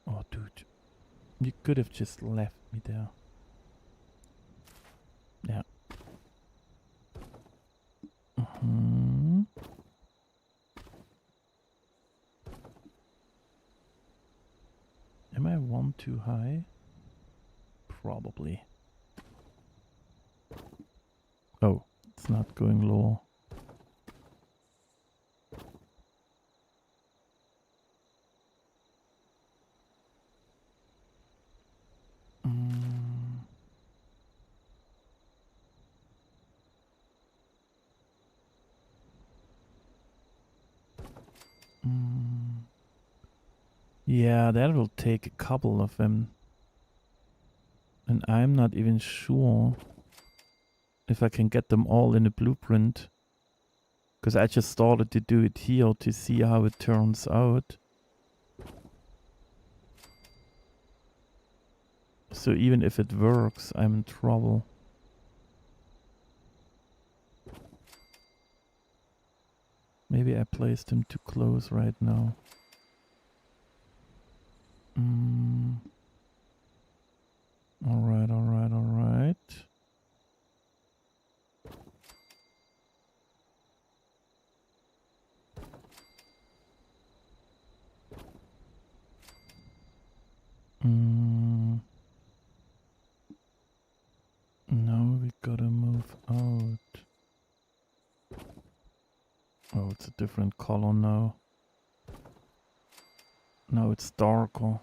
Oh, dude. You could have just left me there. Yeah. Am I one too high? Probably. Oh, it's not going low. Yeah, that will take a couple of them. And I'm not even sure if I can get them all in a blueprint. Because I just started to do it here to see how it turns out. So even if it works, I'm in trouble. Maybe I placed him too close right now. Alright, alright, alright. Now we gotta move out. Oh, it's a different color now. Now it's darker.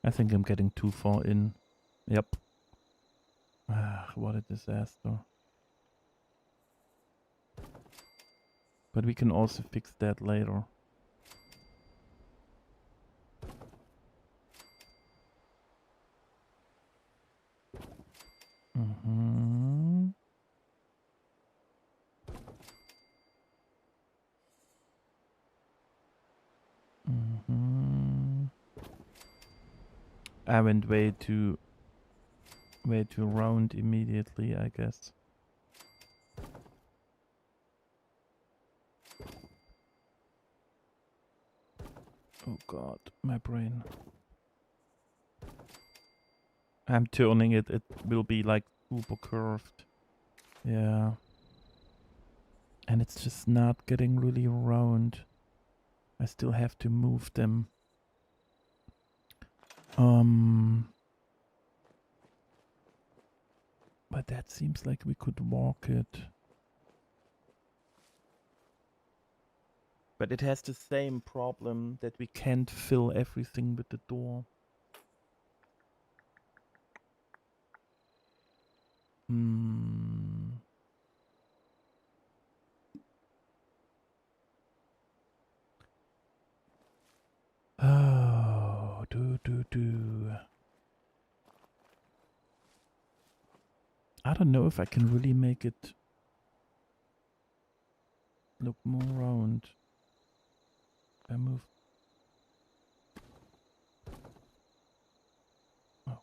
I think I'm getting too far in. Yep. Ah, what a disaster. But we can also fix that later. I went way too round immediately, I guess. Oh god, my brain. I'm turning it, it will be like super curved. Yeah. And it's just not getting really round. I still have to move them. But that seems like we could walk it. But it has the same problem that we can't fill everything with the door. Oh, I don't know if I can really make it look more round. I move. Oh.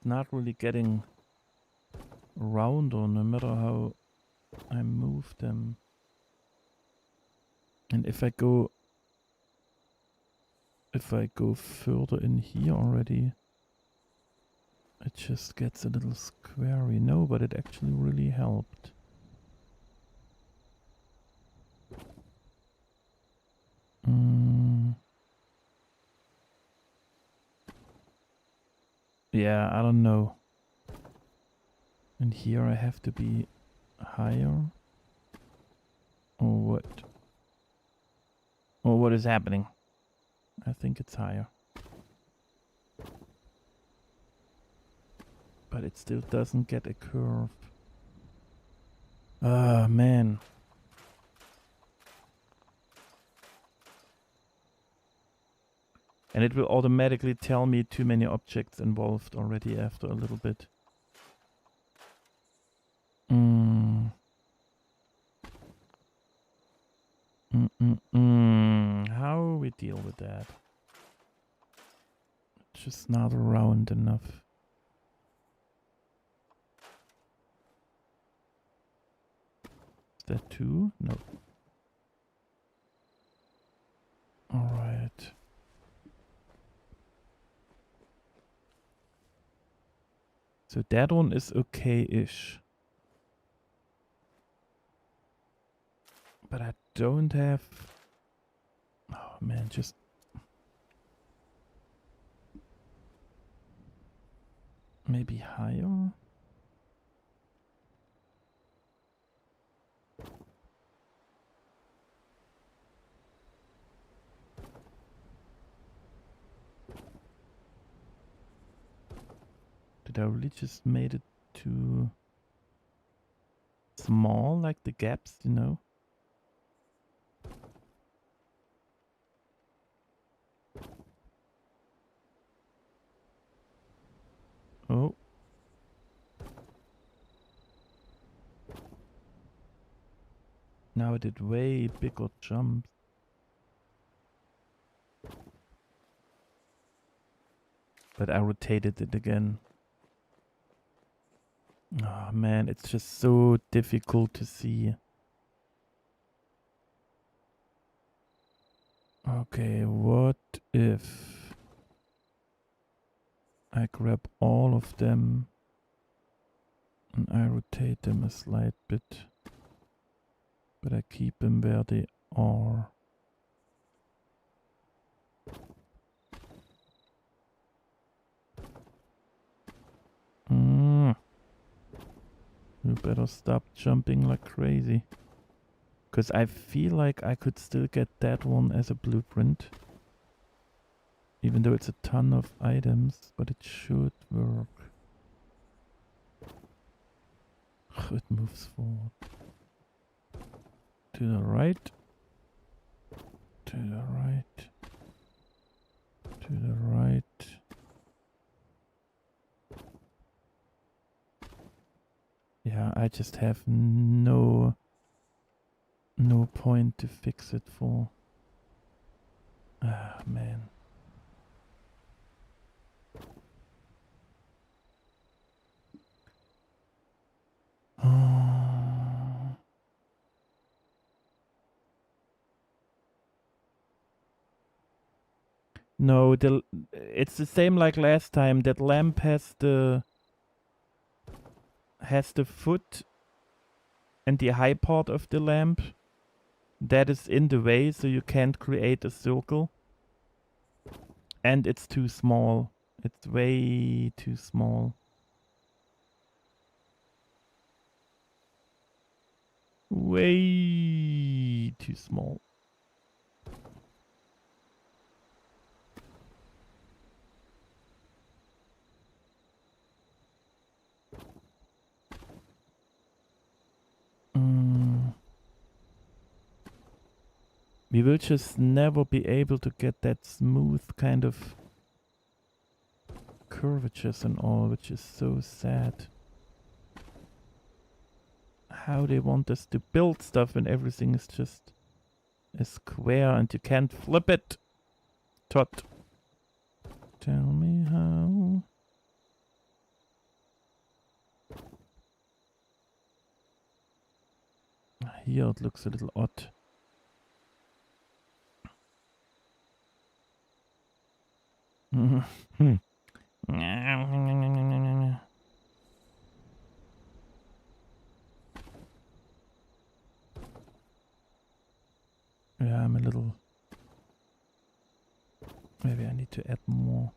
Not really getting rounder no matter how I move them. And if I go further in here already, it just gets a little squarey. No, but it actually really helped. Yeah, I don't know. And here I have to be higher? Or what? Or what is happening? I think it's higher. But it still doesn't get a curve. Ah, man. And it will automatically tell me too many objects involved already after a little bit. How we deal with that? Just not round enough. Is that 2? No. Alright. So that one is okay-ish. But I don't have... Oh man, just... Maybe higher? Did I really just made it too small, like the gaps, you know? Oh. Now I did way bigger jumps. But I rotated it again. Oh man, it's just so difficult to see. Okay, what if I grab all of them and I rotate them a slight bit, but I keep them where they are. You better stop jumping like crazy. Because I feel like I could still get that one as a blueprint. Even though it's a ton of items, but it should work. It moves forward. To the right. To the right. To the right. Yeah, I just have no point to fix it for. Ah, man. No, it's the same like last time. That lamp has the foot and the high part of the lamp that is in the way, so you can't create a circle. And it's too small. It's way too small. Way too small. We will just never be able to get that smooth kind of curvatures and all, which is so sad. How they want us to build stuff and everything is just a square and you can't flip it. Tot. Tell me how. Here it looks a little odd. Yeah, I'm a little... Maybe I need to add more.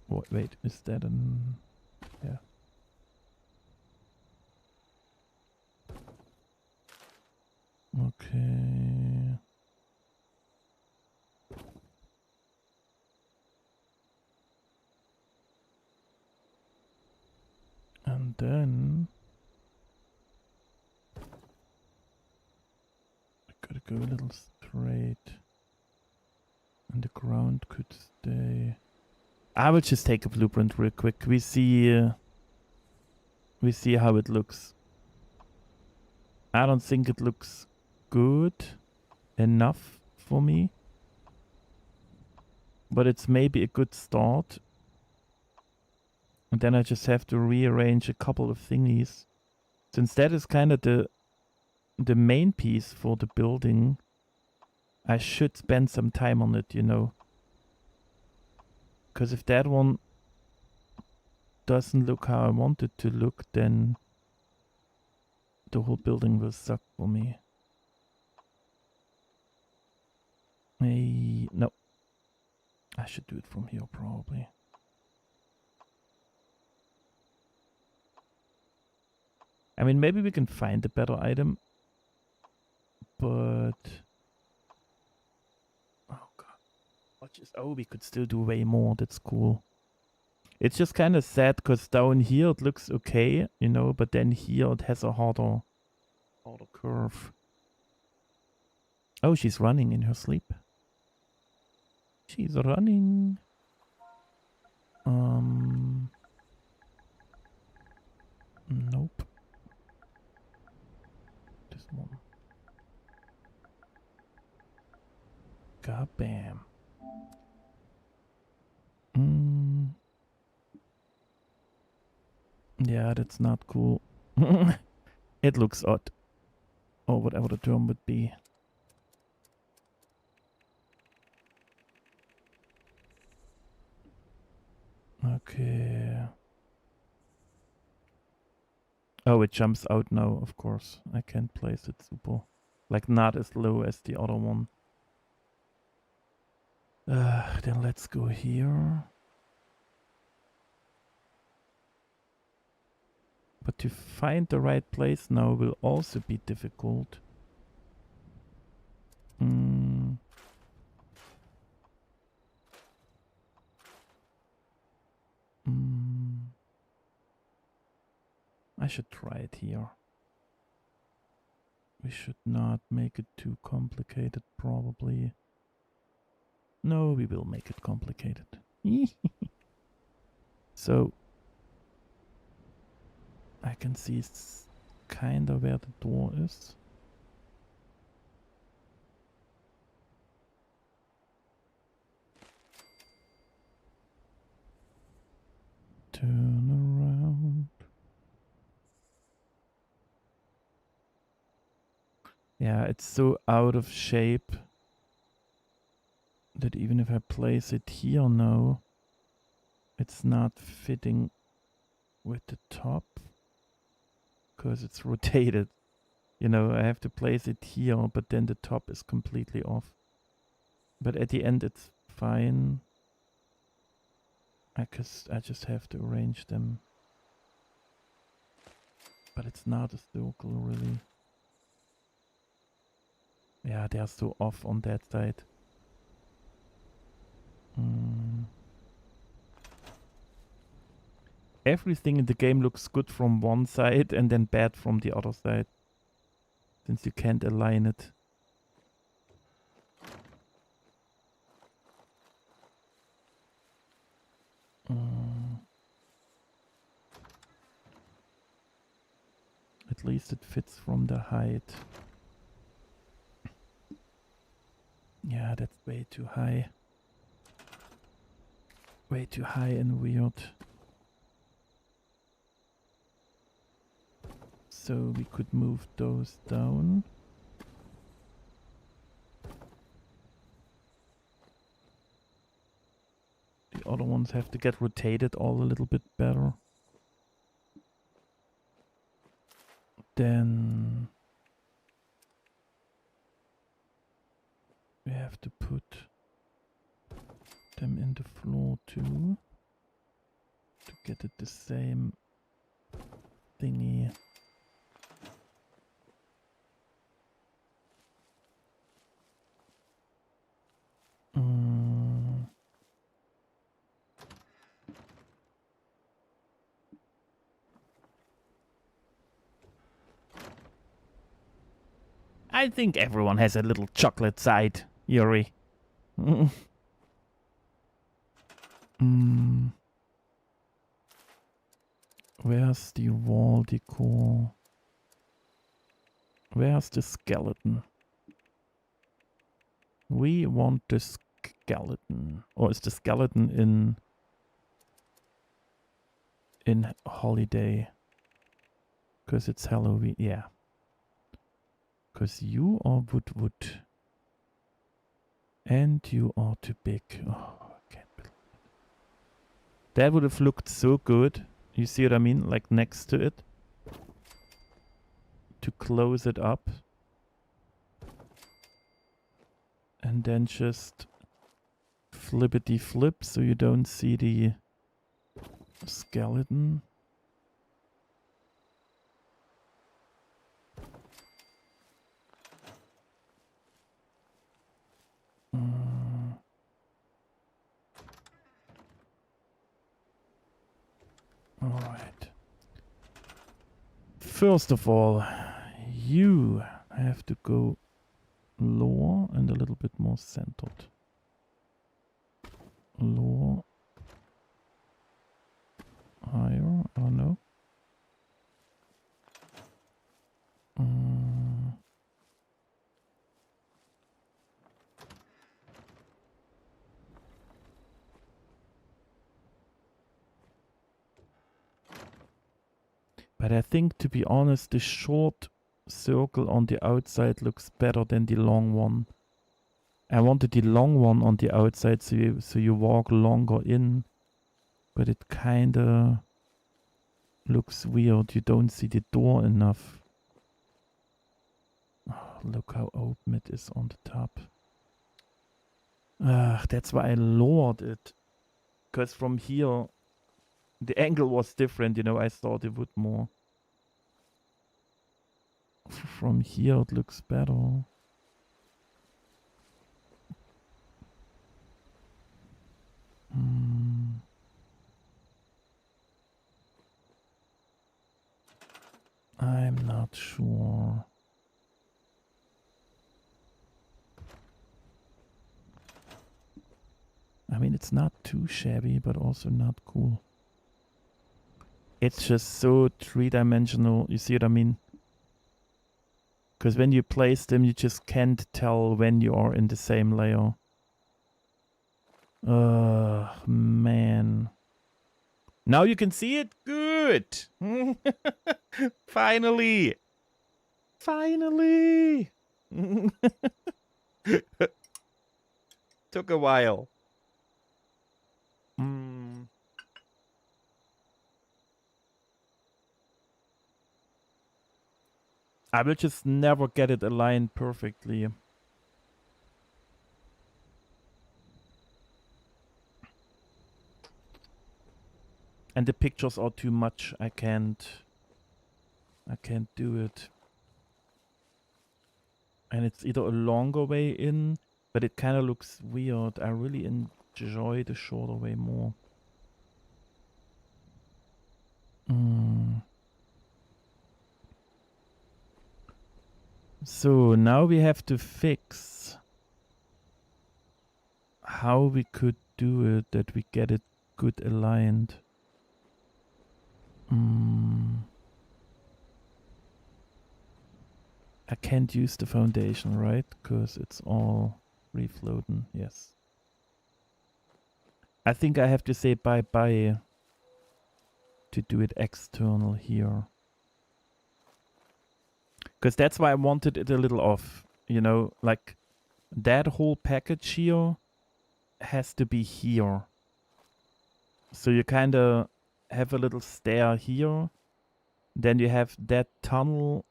Wait, is that an... Yeah. Okay. go a little straight. And the ground could stay. I will just take a blueprint real quick. We see how it looks. I don't think it looks good enough for me. But it's maybe a good start. And then I just have to rearrange a couple of thingies. Since that is kind of the main piece for the building, I should spend some time on it, you know. Because if that one doesn't look how I want it to look, then the whole building will suck for me. No. I should do it from here probably. I mean, maybe we can find a better item. But... oh god. Oh, we could still do way more. That's cool. It's just kind of sad because down here it looks okay, you know, but then here it has a harder curve. Oh, she's running in her sleep. She's running. Nope. This one. God bam. Yeah, that's not cool. It looks odd. Or whatever the term would be. Okay. Oh, it jumps out now, of course. I can't place it super. Like, not as low as the other one. Then let's go here. But to find the right place now will also be difficult. I should try it here. We should not make it too complicated, probably. No, we will make it complicated. So, I can see kind of where the door is. Turn around. Yeah, it's so out of shape that even if I place it here now, it's not fitting with the top because it's rotated. You know, I have to place it here, but then the top is completely off. But at the end it's fine. I just have to arrange them. But it's not a circle, really. Yeah, they're so off on that side. Everything in the game looks good from one side and then bad from the other side. Since you can't align it. At least it fits from the height. Yeah, that's way too high. Way too high and weird. So we could move those down. The other ones have to get rotated all a little bit better. Then we have to put them in the floor too. To get it the same thingy. I think everyone has a little chocolate side, Yuri. Where's the wall decor? Where's the skeleton? We want the skeleton. Or is the skeleton in holiday? Because it's Halloween. Yeah. Because you are wood. And you are too big. Oh, I can't believe it. That would have looked so good. You see what I mean? Like next to it. To close it up. And then just flippity flip so you don't see the skeleton. Alright. First of all, you have to go lower and a little bit more centered. Lower. Higher, I don't know. But I think, to be honest, the short circle on the outside looks better than the long one. I wanted the long one on the outside so you walk longer in. But it kinda looks weird. You don't see the door enough. Oh, look how open it is on the top. That's why I lowered it. Because from here, the angle was different, you know, I thought it would more. From here it looks better. I'm not sure. I mean, it's not too shabby, but also not cool. It's just so three-dimensional, you see what I mean? Because when you place them, you just can't tell when you are in the same layer. Man. Now you can see it? Good! Finally! Finally! Took a while. I will just never get it aligned perfectly. And the pictures are too much. I can't do it. And it's either a longer way in, but it kind of looks weird. I really enjoy the shorter way more. So now we have to fix how we could do it that we get it good aligned. I can't use the foundation, right? Because it's all refloating, yes. I think I have to say bye-bye to do it external here. Because that's why I wanted it a little off, you know, like that whole package here has to be here. So you kind of have a little stair here, then you have that tunnel,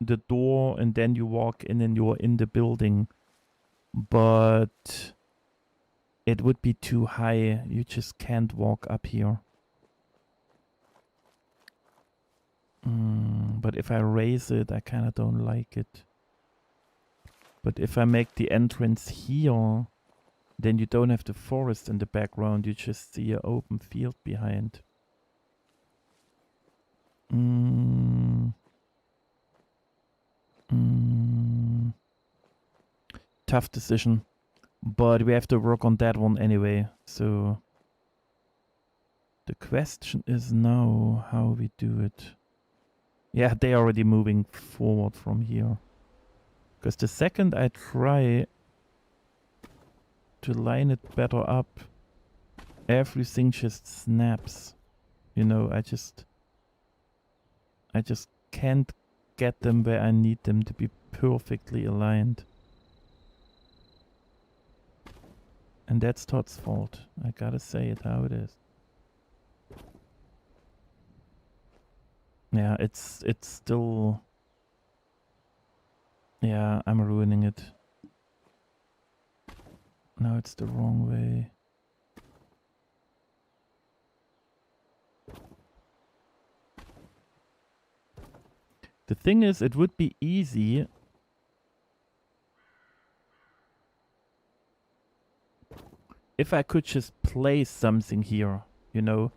the door, and then you walk in and you're in the building. But it would be too high. You just can't walk up here. But if I raise it, I kind of don't like it. But if I make the entrance here, then you don't have the forest in the background. You just see an open field behind. tough decision. But we have to work on that one anyway. So the question is now how we do it. Yeah, they're already moving forward from here. Because the second I try to line it better up, everything just snaps. You know, I just can't get them where I need them to be perfectly aligned. And that's Todd's fault. I gotta say it how it is. Yeah, it's still... Yeah, I'm ruining it. No, it's the wrong way. The thing is, it would be easy if I could just place something here, you know.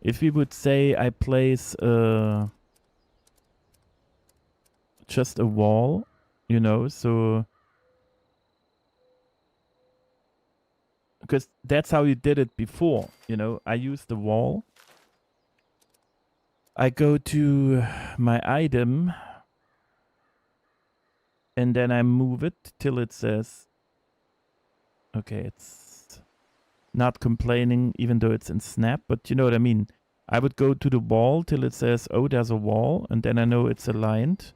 If we would say I place just a wall, you know, so... Because that's how you did it before, you know. I use the wall. I go to my item. And then I move it till it says... Okay, it's not complaining even though it's in snap, but you know what I mean. I would go to the wall till it says, oh, there's a wall, and then I know it's aligned.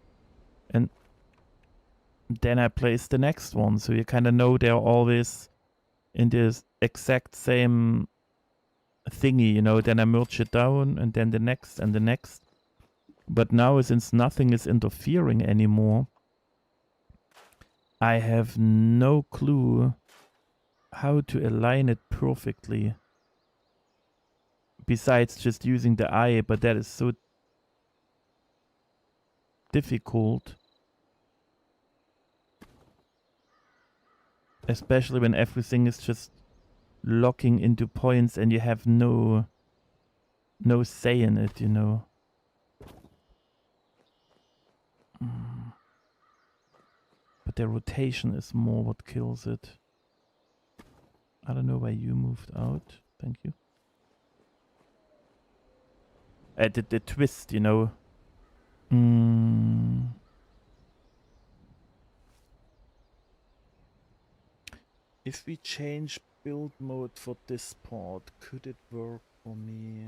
And then I place the next one, so you kind of know they're always in this exact same thingy, you know. Then I merge it down, and then the next and the next. But now, since nothing is interfering anymore, I have no clue how to align it perfectly. Besides just using the eye, but that is so difficult. Especially when everything is just locking into points and you have no say in it, you know. But the rotation is more what kills it. I don't know why you moved out. Thank you. The twist, you know. If we change build mode for this part, could it work for me?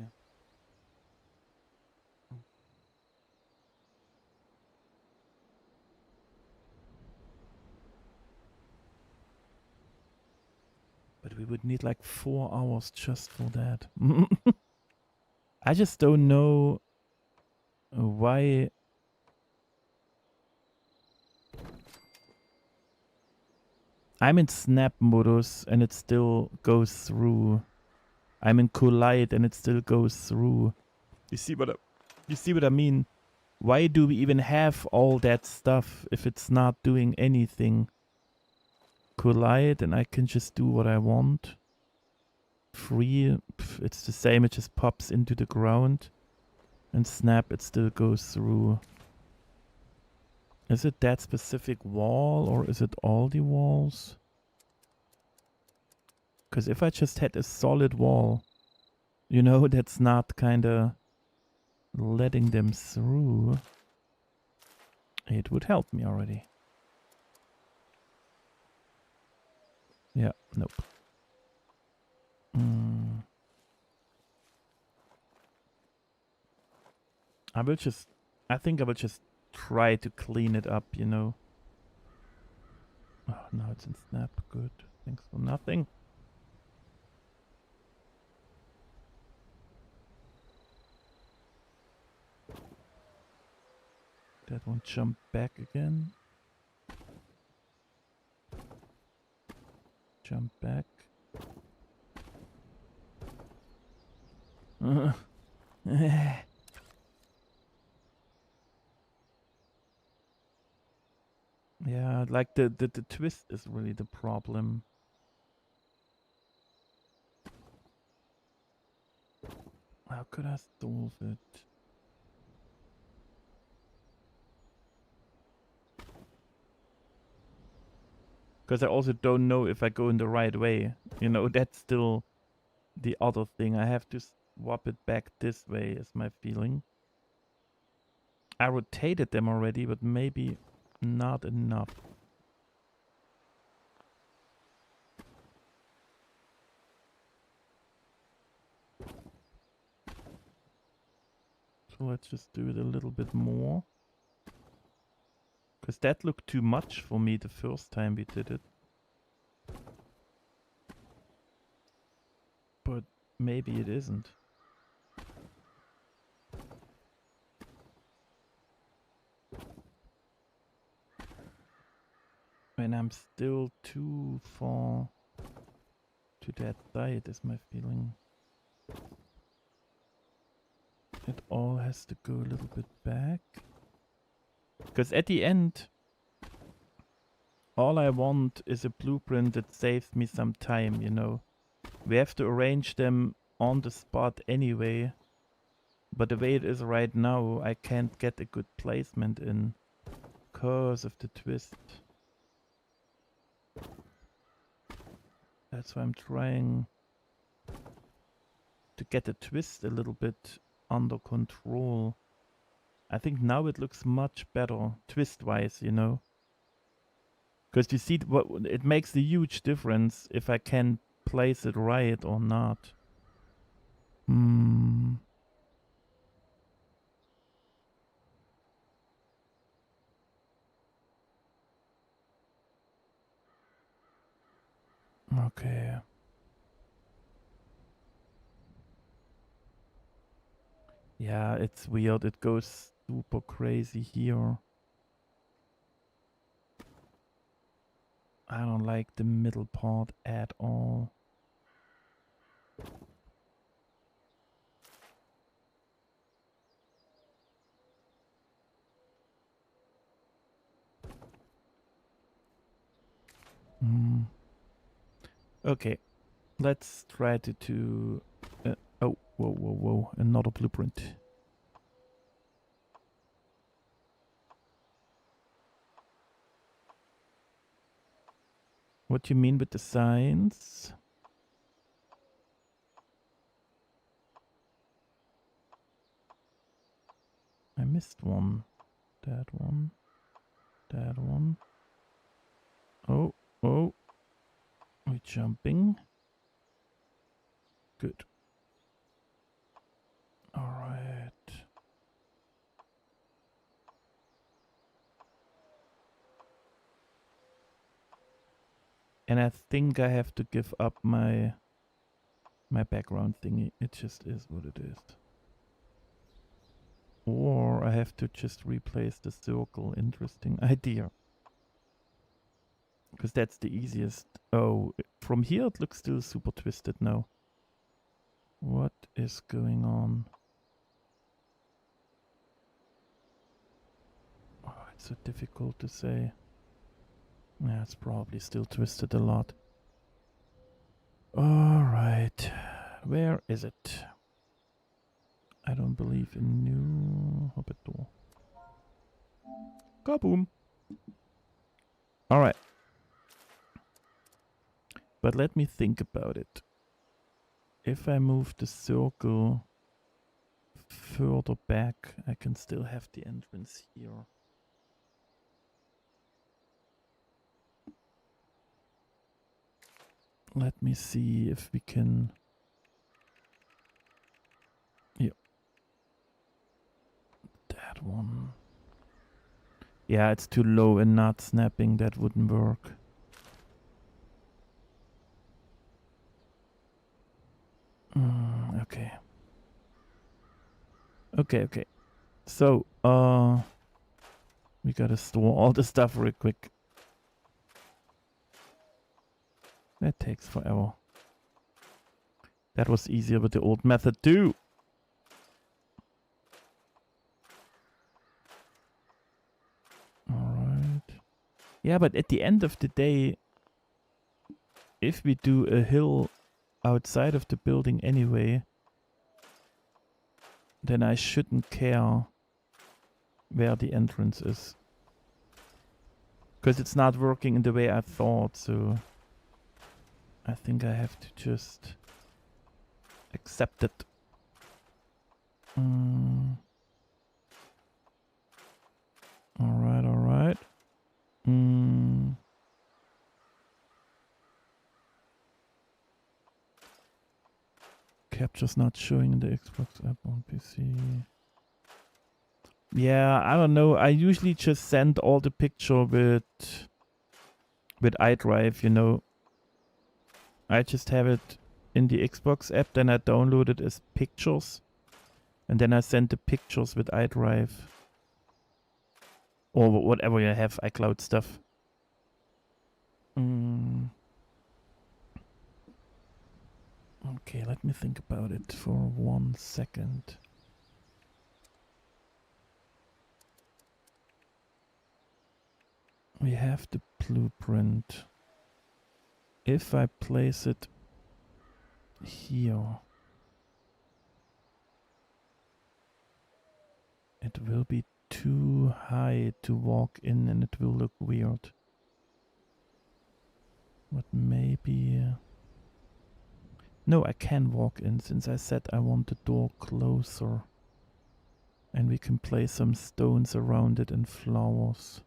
But we would need like 4 hours just for that. I just don't know why. I'm in snap modus and it still goes through. I'm in collide and it still goes through. You see what I mean? Why do we even have all that stuff if it's not doing anything? Collide and I can just do what I want. Free, it's the same, it just pops into the ground. And snap, it still goes through. Is it that specific wall or is it all the walls? Because if I just had a solid wall, you know, that's not kind of letting them through, it would help me already. Yeah, nope. I think I will just try to clean it up, you know. Oh, now it's in snap. Good. Thanks for nothing. That one jump back again. Jump back. Yeah, like the twist is really the problem. How could I solve it? Because I also don't know if I go in the right way. You know, that's still the other thing. I have to swap it back this way, is my feeling. I rotated them already, but maybe not enough. So let's just do it a little bit more. Because that looked too much for me the first time we did it. But maybe it isn't. And I'm still too far to that side, is my feeling. It all has to go a little bit back. Because at the end, all I want is a blueprint that saves me some time, you know. We have to arrange them on the spot anyway. But the way it is right now, I can't get a good placement in because of the twist. That's why I'm trying to get the twist a little bit under control. I think now it looks much better twist-wise, you know. Because you see, it makes a huge difference if I can place it right or not. Okay. Yeah, it's weird. It goes super crazy here. I don't like the middle part at all. Okay, let's try to oh, whoa, another blueprint. What do you mean with the signs? I missed one. That one. That one. Oh, oh. We're jumping. Good. Alright. And I think I have to give up my background thingy. It just is what it is. Or I have to just replace the circle. Interesting idea. Because that's the easiest. Oh, from here it looks still super twisted now. What is going on? Oh, it's so difficult to say. Yeah, it's probably still twisted a lot. Alright. Where is it? I don't believe in new Hobbit door. Kaboom! Alright. But let me think about it. If I move the circle further back, I can still have the entrance here. Let me see if we can... Yeah. That one. Yeah, it's too low and not snapping. That wouldn't work. Okay. Okay. So, we gotta store all the stuff real quick. That takes forever. That was easier with the old method too. Alright. Yeah, but at the end of the day, if we do a hill outside of the building anyway, then I shouldn't care where the entrance is. Because it's not working in the way I thought, so I think I have to just accept it. Alright, alright. Capture's not showing in the Xbox app on PC. Yeah, I don't know. I usually just send all the picture with iDrive, you know. I just have it in the Xbox app, then I download it as pictures, and then I send the pictures with iDrive. Or whatever you have, iCloud stuff. Okay, let me think about it for 1 second. We have the blueprint. If I place it here, it will be too high to walk in and it will look weird. But maybe... no, I can walk in since I said I want the door closer. And we can place some stones around it and flowers.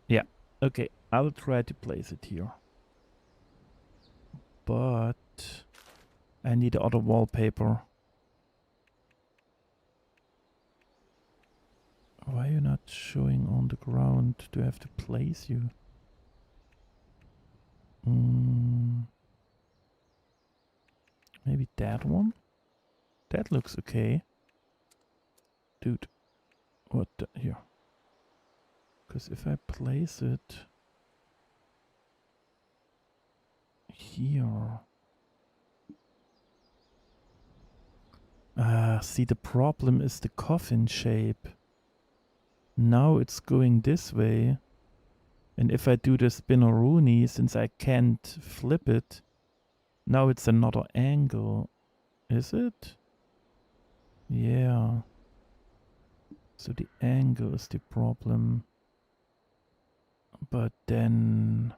Yeah, okay, I'll try to place it here. But I need other wallpaper. Why are you not showing on the ground? Do I have to place you? Maybe that one? That looks okay. Dude, what the... here. Because if I place it here... see, the problem is the coffin shape. Now it's going this way. And if I do the spinneroonie, since I can't flip it, now it's another angle. Is it? Yeah. So the angle is the problem. But then...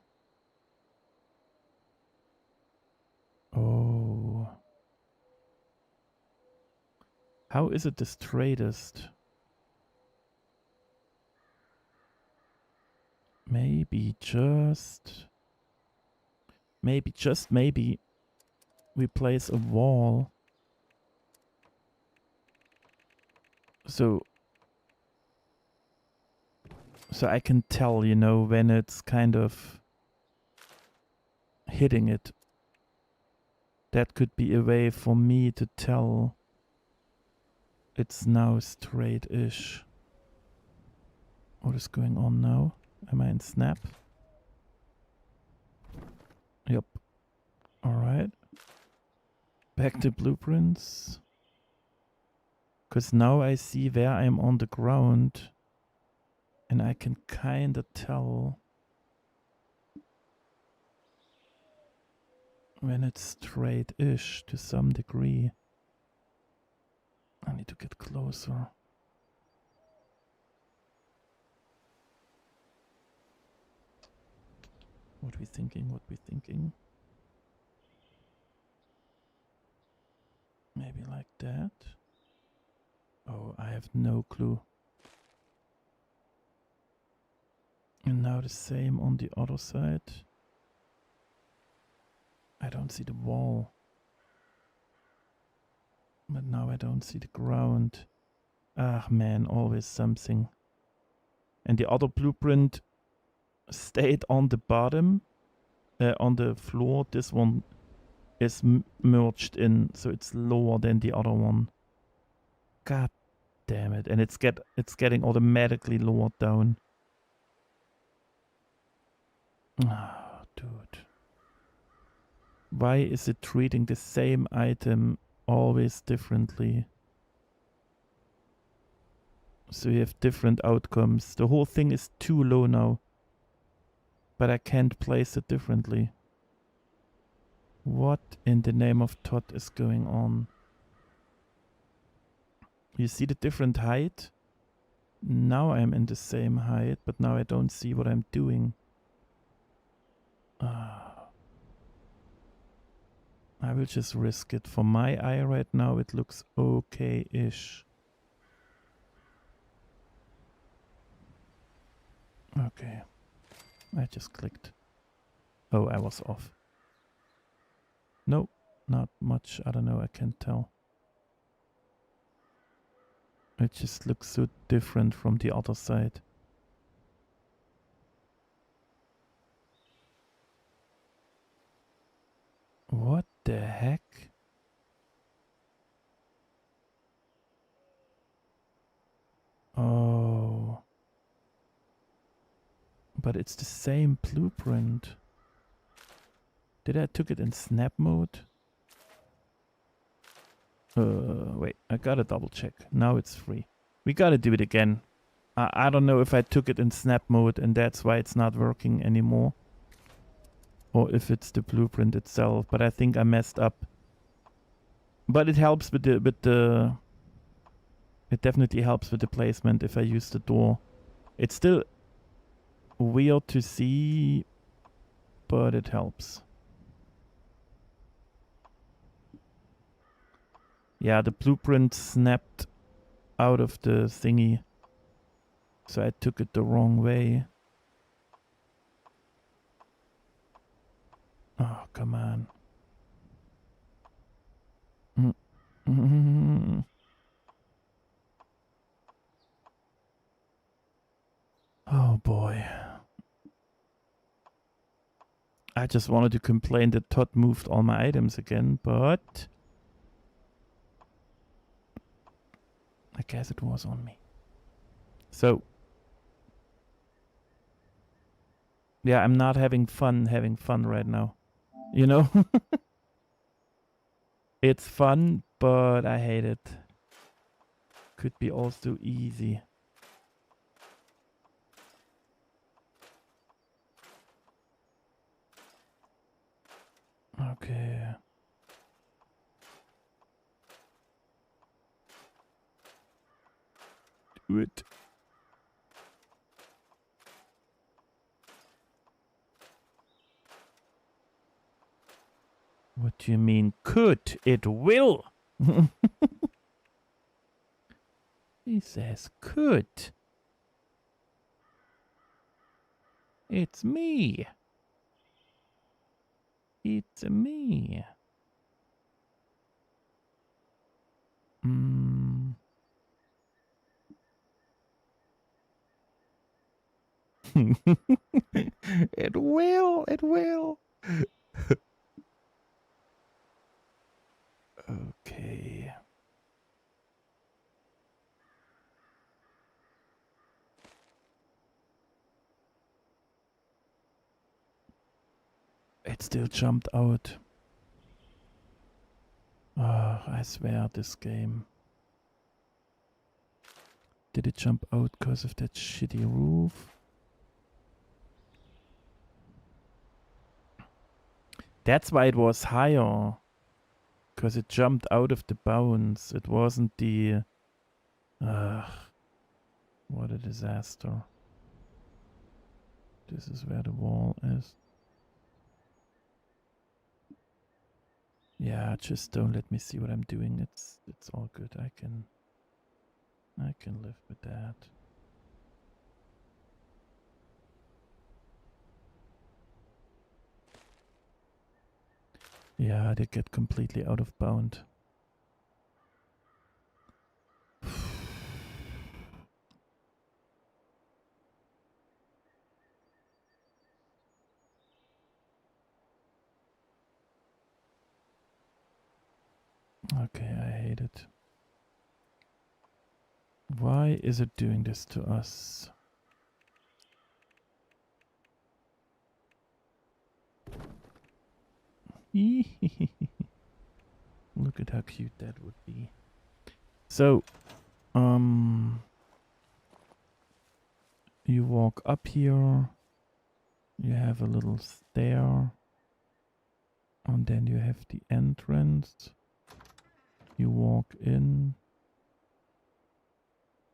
oh. How is it the straightest? Maybe just maybe we place a wall. So I can tell, you know, when it's kind of hitting it. That could be a way for me to tell it's now straight-ish. What is going on now? Am I in Snap? Yep. Alright. Back to blueprints. Because now I see where I'm on the ground. And I can kinda tell when it's straight-ish to some degree. I need to get closer. What we thinking? Maybe like that. Oh, I have no clue. And now the same on the other side. I don't see the wall. But now I don't see the ground. Ah man, always something. And the other blueprint stayed on the bottom, on the floor. This one is merged in, so it's lower than the other one. God damn it. And it's getting automatically lowered down. Ah, dude. Why is it treating the same item always differently? So you have different outcomes. The whole thing is too low now. But I can't place it differently. What in the name of Todd is going on? You see the different height? Now I'm in the same height, but now I don't see what I'm doing. I will just risk it. For my eye right now, it looks okay-ish. Okay. I just clicked. Oh, I was off. No, not much. I don't know. I can't tell. It just looks so different from the other side. What the heck? Oh. But it's the same blueprint. Did I took it in snap mode? Wait, I gotta double check. Now it's free. We gotta do it again. I don't know if I took it in snap mode and that's why it's not working anymore. Or if it's the blueprint itself, but I think I messed up. But it helps with the it definitely helps with the placement if I use the door. It's still weird to see, but it helps. Yeah, the blueprint snapped out of the thingy. So I took it the wrong way. Oh, come on. Oh boy. I just wanted to complain that Todd moved all my items again, but I guess it was on me. So yeah, I'm not having fun right now. You know? It's fun, but I hate it. Could be also easy. Okay. Do it. What do you mean could? It will. He says could. It's me. It's me. It will. It will. Okay. It still jumped out. Oh, I swear this game. Did it jump out because of that shitty roof? That's why it was higher. Because it jumped out of the bounds. It wasn't the... what a disaster. This is where the wall is. Yeah, just don't let me see what I'm doing. It's all good. I can live with that. Yeah, they get completely out of bound. Okay, I hate it. Why is it doing this to us? Look at how cute that would be. So, you walk up here, you have a little stair, and then you have the entrance. You walk in,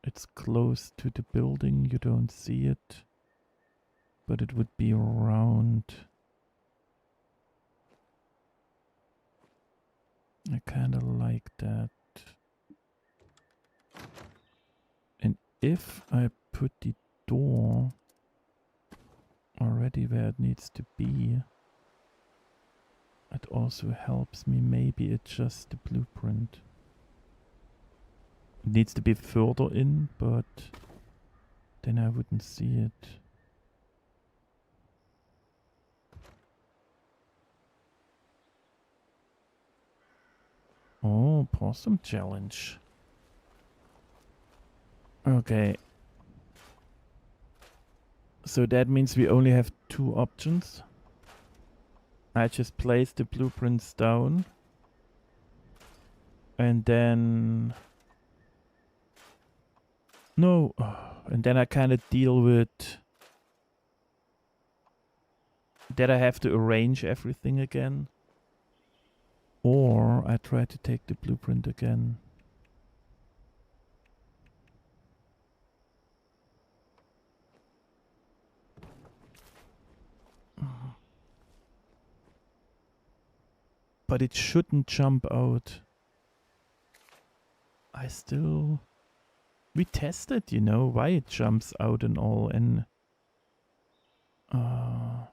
It's close to the building, you don't see it. But it would be around. I kinda like that. And if I put the door already where it needs to be, it also helps me maybe adjust the blueprint. It needs to be further in, but then I wouldn't see it. Oh, possum challenge. Okay. So that means we only have 2 options. I just place the blueprints down. And then... No. And then I kind of deal with... that I have to arrange everything again. Or I try to take the blueprint again. But it shouldn't jump out. I still... We tested, you know, why it jumps out and all, and... the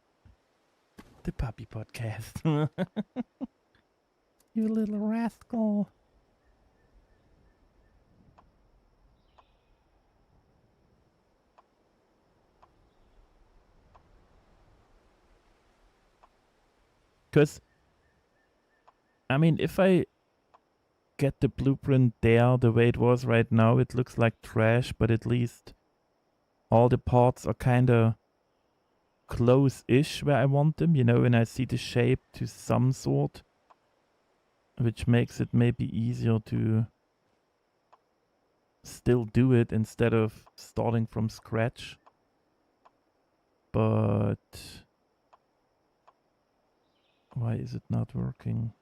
puppy podcast. You little rascal. Because, I mean, if I get the blueprint there the way it was right now, it looks like trash, but at least all the parts are kind of close-ish where I want them, you know, and I see the shape to some sort, which makes it maybe easier to still do it instead of starting from scratch. But why is it not working?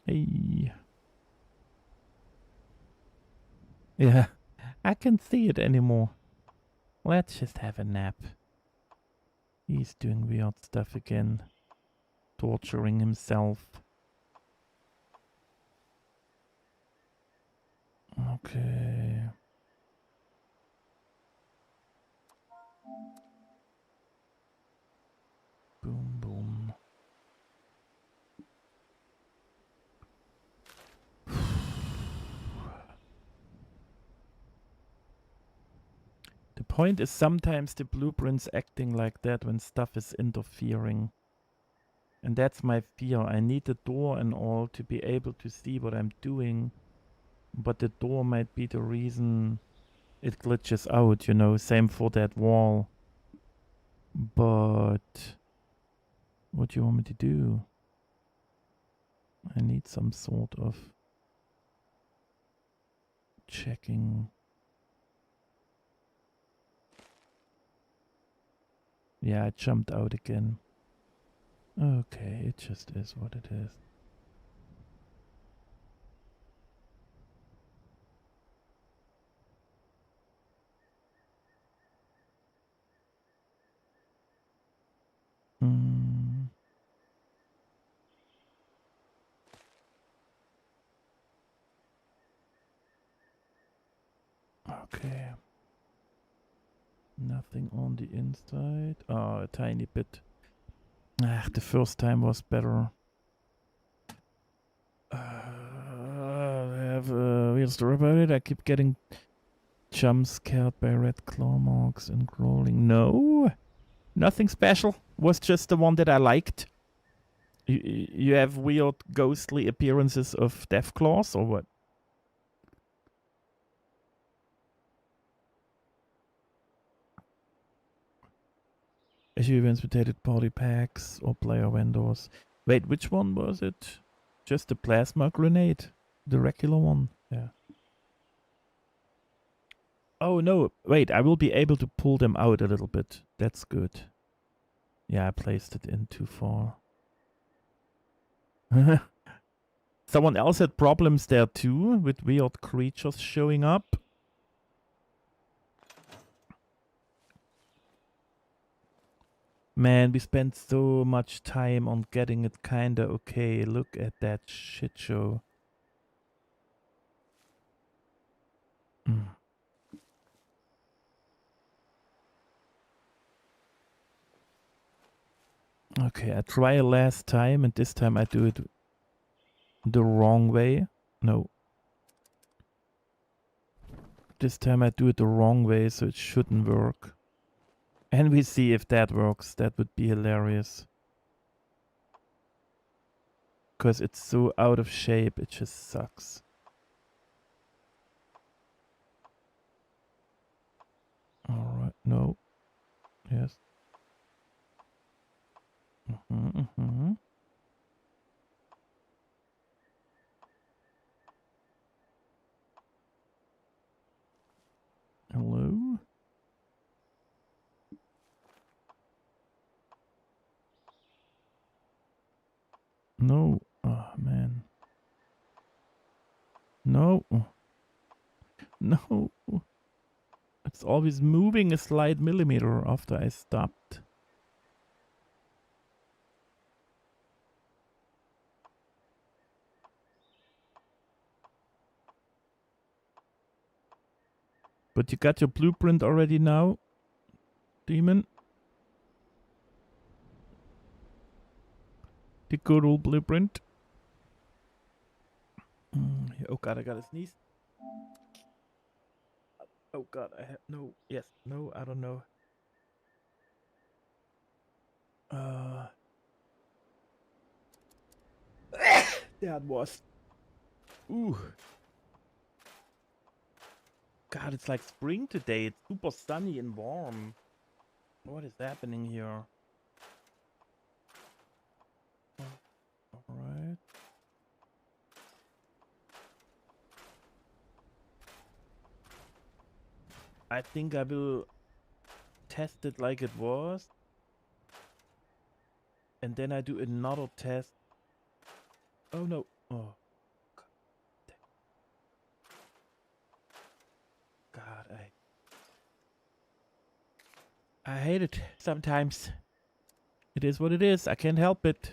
Hey. Yeah, I can't see it anymore. Let's just have a nap. He's doing weird stuff again. Torturing himself. Okay. Boom, boom. The point is sometimes the blueprint's acting like that when stuff is interfering. And that's my fear. I need the door and all to be able to see what I'm doing. But the door might be the reason it glitches out, you know. Same for that wall. But what do you want me to do? I need some sort of checking. Yeah, it jumped out again. Okay, it just is what it is. Okay. Nothing on the inside. Oh, a tiny bit. Ah, the first time was better. I have a weird story about it. I keep getting jump scared by red claw marks and crawling. No, nothing special. Was just the one that I liked. You have weird ghostly appearances of death claws or what? Issue events mutated party packs or player vendors. Wait, which one was it? Just the plasma grenade? The regular one? Yeah. Oh no, wait, I will be able to pull them out a little bit. That's good. Yeah, I placed it in too far. Someone else had problems there too, with weird creatures showing up. Man, we spent so much time on getting it kinda okay. Look at that shit show. Okay, I try last time, and this time I do it the wrong way. No. This time I do it the wrong way, so it shouldn't work. And we see if that works. That would be hilarious. Because it's so out of shape, it just sucks. Alright, no. Yes. Hello? No. Oh, man. No. No. It's always moving a slight millimeter after I stopped. But you got your blueprint already now, demon? The good old blueprint. Oh god, I gotta sneeze. Oh god, I have no. Yes, no, I don't know. That was. Ooh. God, it's like spring today. It's super sunny and warm. What is happening here? Alright. I think I will test it like it was. And then I do another test. Oh no. Oh. God, I hate it sometimes. It is what it is. I can't help it.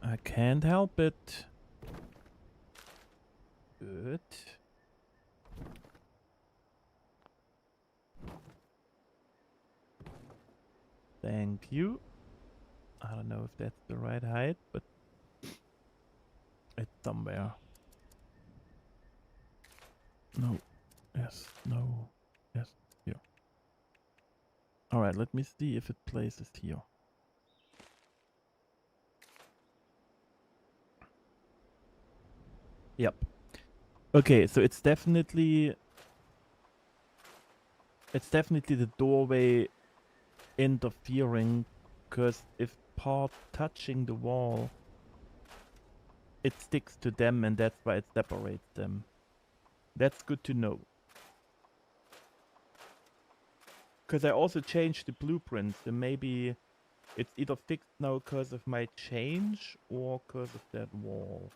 I can't help it. Good. Thank you. I don't know if that's the right height, but it's somewhere. No. Yes. No. Yes. Here. Alright, let me see if it places here. Yep. Okay, so it's definitely the doorway interfering, because if part touching the wall, it sticks to them, and that's why it separates them. That's good to know. Because I also changed the blueprint, so maybe it's either fixed now because of my change or because of that wall.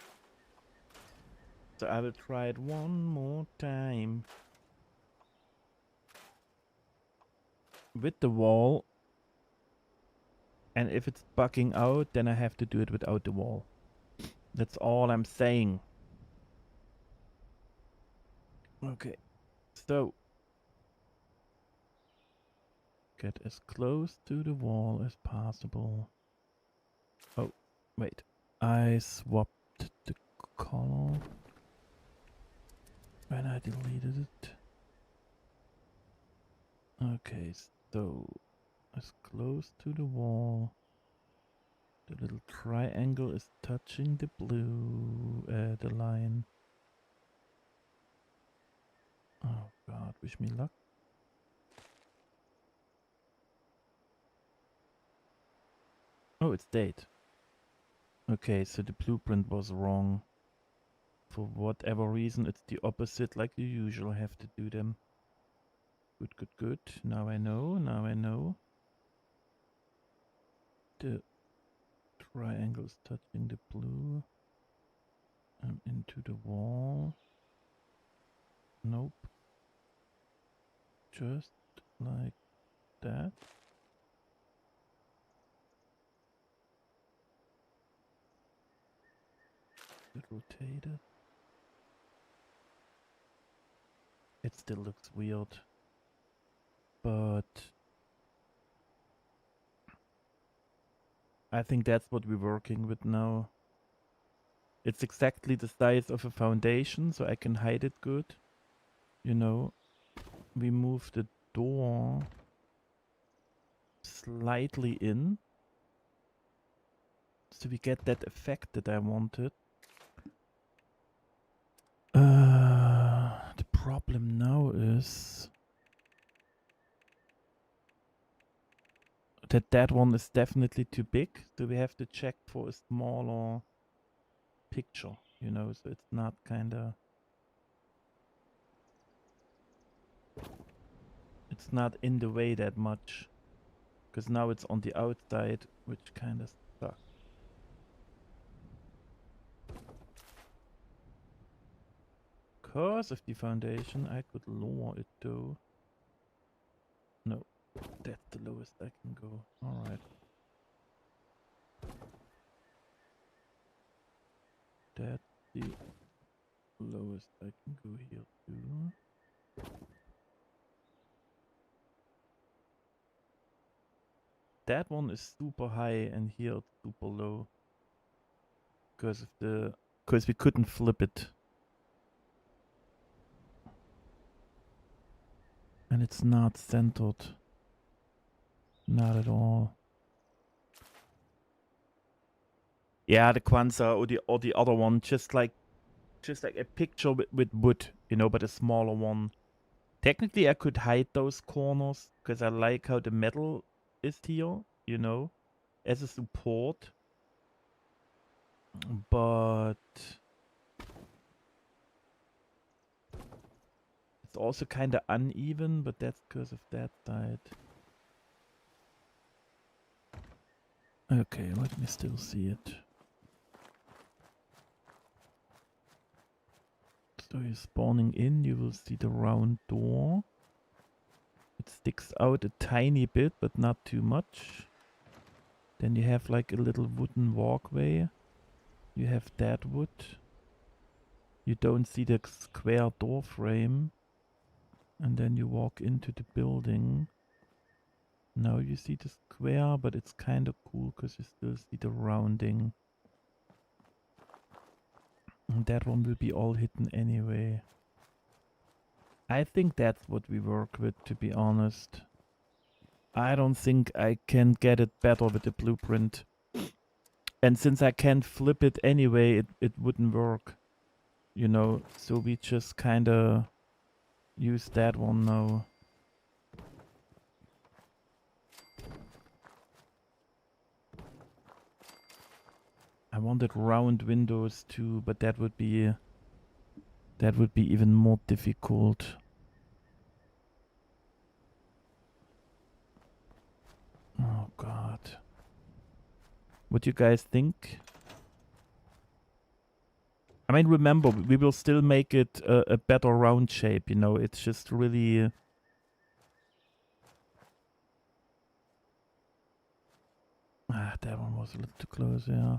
So I will try it one more time. With the wall. And if it's bugging out, then I have to do it without the wall. That's all I'm saying. Okay. So. Get as close to the wall as possible. Oh, wait. I swapped the color when I deleted it. Okay, so as close to the wall. The little triangle is touching the blue, the line. Oh god, wish me luck. Oh, it's date. Okay, so the blueprint was wrong. For whatever reason, it's the opposite, like you usually have to do them. Good, good, good. Now I know, now I know. Triangles touching the blue. And into the wall. Nope. Just like that. Rotate it. It still looks weird. But I think that's what we're working with now. It's exactly the size of a foundation, so I can hide it good. You know, we move the door slightly in. So we get that effect that I wanted. The problem now is that that one is definitely too big. So we have to check for a smaller picture, you know, so it's not kinda... It's not in the way that much. Because now it's on the outside, which kinda sucks. Because of the foundation, I could lower it though. No, that's the lowest I can go. Alright. That's the lowest I can go here too. That one is super high and here it's super low. Because we couldn't flip it. And it's not centered. Not at all. Yeah, the Kwanzaa or the other one, just like a picture with wood, you know, but a smaller one. Technically, I could hide those corners because I like how the metal is here, you know, as a support. But it's also kind of uneven, but that's because of that side. Okay, let me still see it. So you're spawning in, you will see the round door. It sticks out a tiny bit, but not too much. Then you have like a little wooden walkway. You have that wood. You don't see the square door frame. And then you walk into the building. Now you see the square, but it's kind of cool because you still see the rounding. And that one will be all hidden anyway. I think that's what we work with, to be honest. I don't think I can get it better with the blueprint. And since I can't flip it anyway, it wouldn't work. You know, so we just kind of use that one now. I wanted round windows too, but that would be even more difficult. Oh god. What do you guys think? I mean, remember, we will still make it a better round shape, you know, it's just really... that one was a little too close, yeah.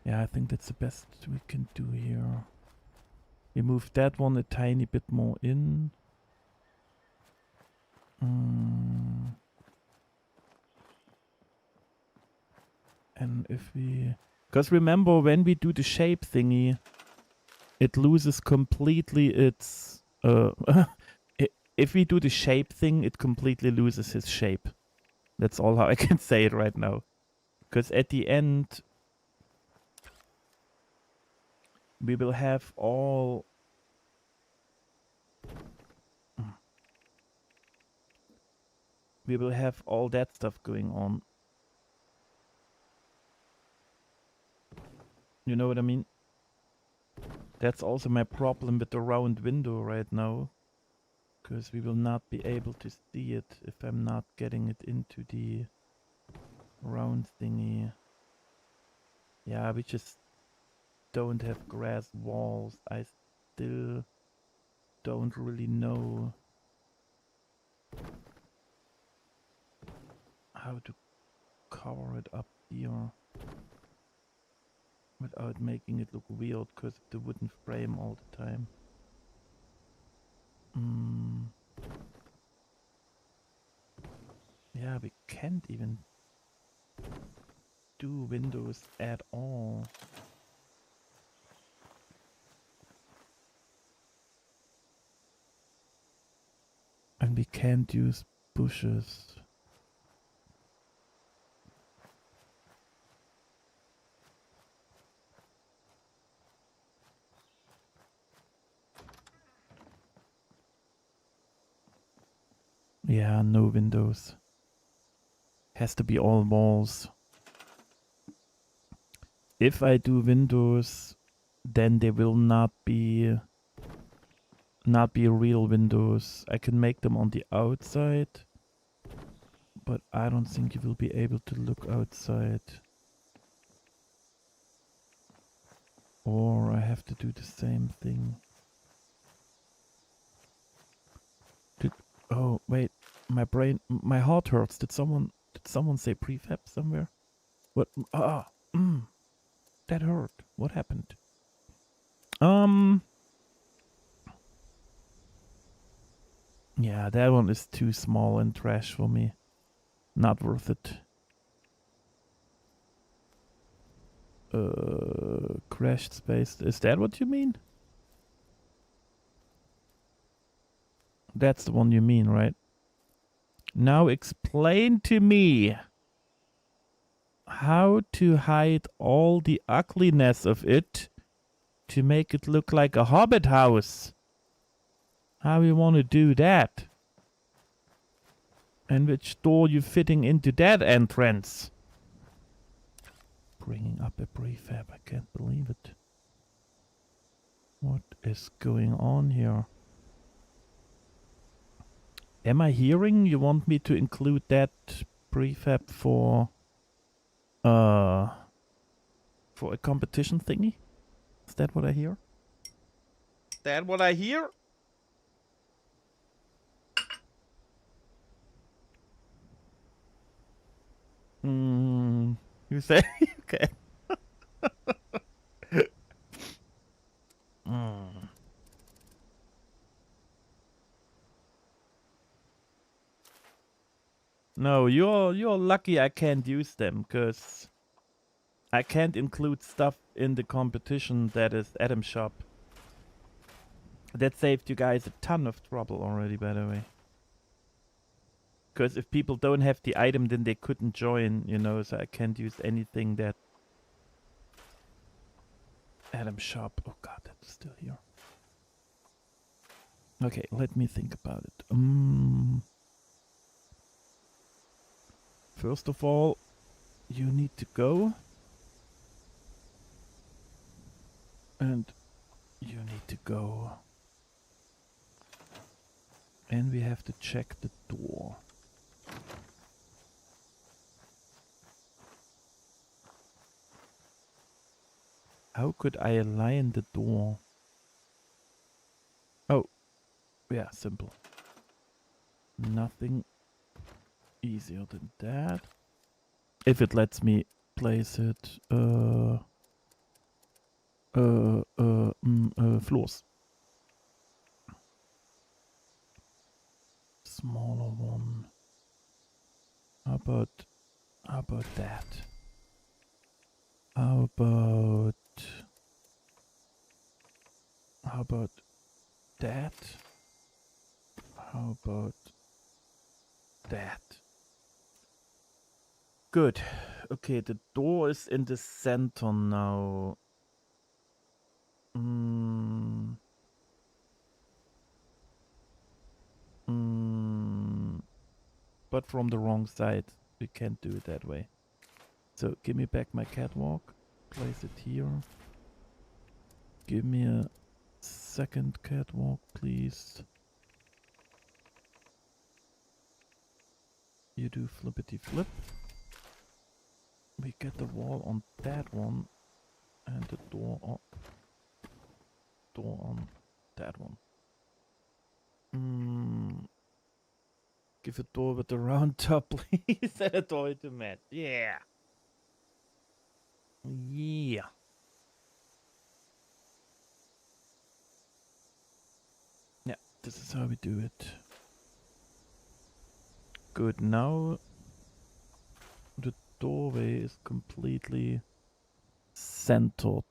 Yeah, I think that's the best we can do here. We move that one a tiny bit more in. And if we... Because remember, when we do the shape thingy, it loses completely its... if we do the shape thing, it completely loses its shape. That's all how I can say it right now. Because at the end, we will have all... We will have all that stuff going on. You know what I mean? That's also my problem with the round window right now. Because we will not be able to see it if I'm not getting it into the round thingy. Yeah, we just don't have grass walls. I still don't really know how to cover it up here without making it look weird because of the wooden frame all the time. Yeah, we can't even do windows at all. And we can't use bushes. Yeah, no windows. Has to be all walls. If I do windows, then they will not be real windows. I can make them on the outside, but I don't think you will be able to look outside. Or I have to do the same thing. Oh wait, my heart hurts. Did someone say prefab somewhere? What? That hurt. What happened? Yeah, that one is too small and trash for me. Not worth it. Crashed space. Is that what you mean? That's the one you mean, right? Now explain to me how to hide all the ugliness of it to make it look like a Hobbit house. How you want to do that? And which door you fitting into that entrance? Bringing up a prefab, I can't believe it. What is going on here? Am I hearing you want me to include that prefab for a competition thingy? Is that what I hear? That what I hear? You say? Okay. No, you're lucky I can't use them, cause I can't include stuff in the competition that is Adam Shop. That saved you guys a ton of trouble already, by the way. Because if people don't have the item, then they couldn't join, you know, so I can't use anything that... Adam Shop. Oh god, that's still here. Okay, let me think about it. First of all, you need to go. And you need to go. And we have to check the door. How could I align the door? Oh, yeah, simple. Nothing easier than that. If it lets me place it, floors. Smaller one. How about that? How about that? How about that? Good. Okay, the door is in the center now. But from the wrong side. We can't do it that way. So give me back my catwalk. Place it here. Give me a second catwalk, please. You do flippity flip. We get the wall on that one and the door on that one. Give a door with a round top, please, and a door to match. Yeah. Yeah. Yeah, this is how we do it. Good, now the doorway is completely centered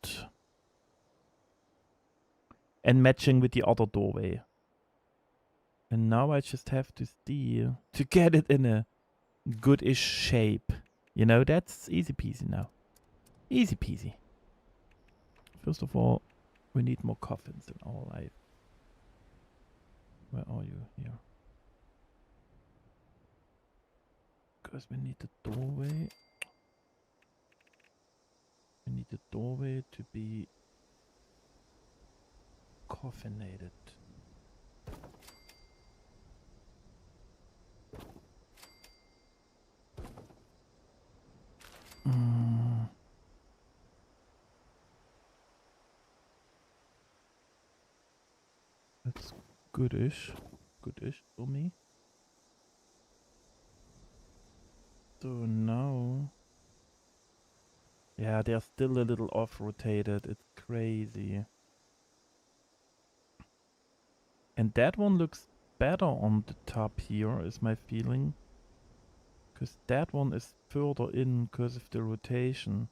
and matching with the other doorway. And now I just have to see to get it in a goodish shape. You know, that's easy peasy now. Easy peasy. First of all, we need more coffins in our life. Where are you? Here. Because we need the doorway. We need the doorway to be coffinated. That's goodish. Goodish for me. So now... Yeah, they're still a little off-rotated. It's crazy. And that one looks better on the top here, is my feeling. Because that one is further in because of the rotation.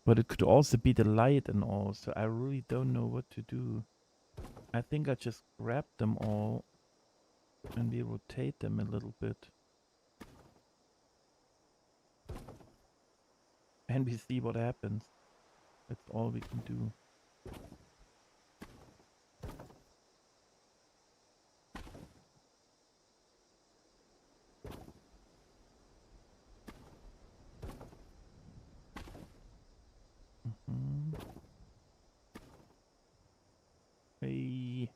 But it could also be the light and all, so I really don't know what to do. I think I just grab them all and we rotate them a little bit. And we see what happens. That's all we can do. Hey.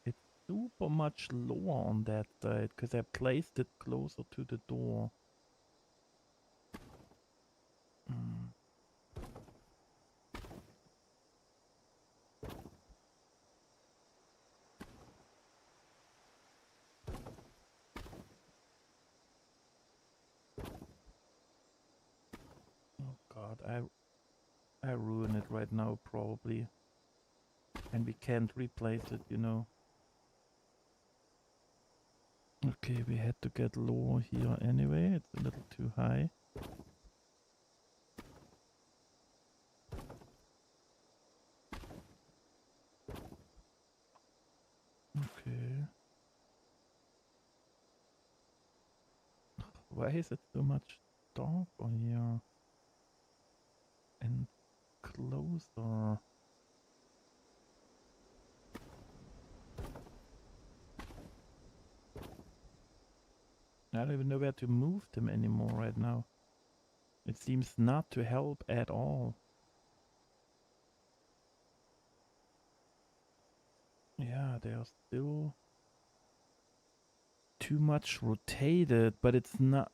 It's super much lower on that side because I placed it closer to the door. Oh god, I ruin it right now probably. And we can't replace it, you know. Okay, we had to get lower here anyway. It's a little too high. Okay. Why is it so much darker here? And closer. I don't even know where to move them anymore right now. It seems not to help at all. Yeah, they are still too much rotated, but it's not...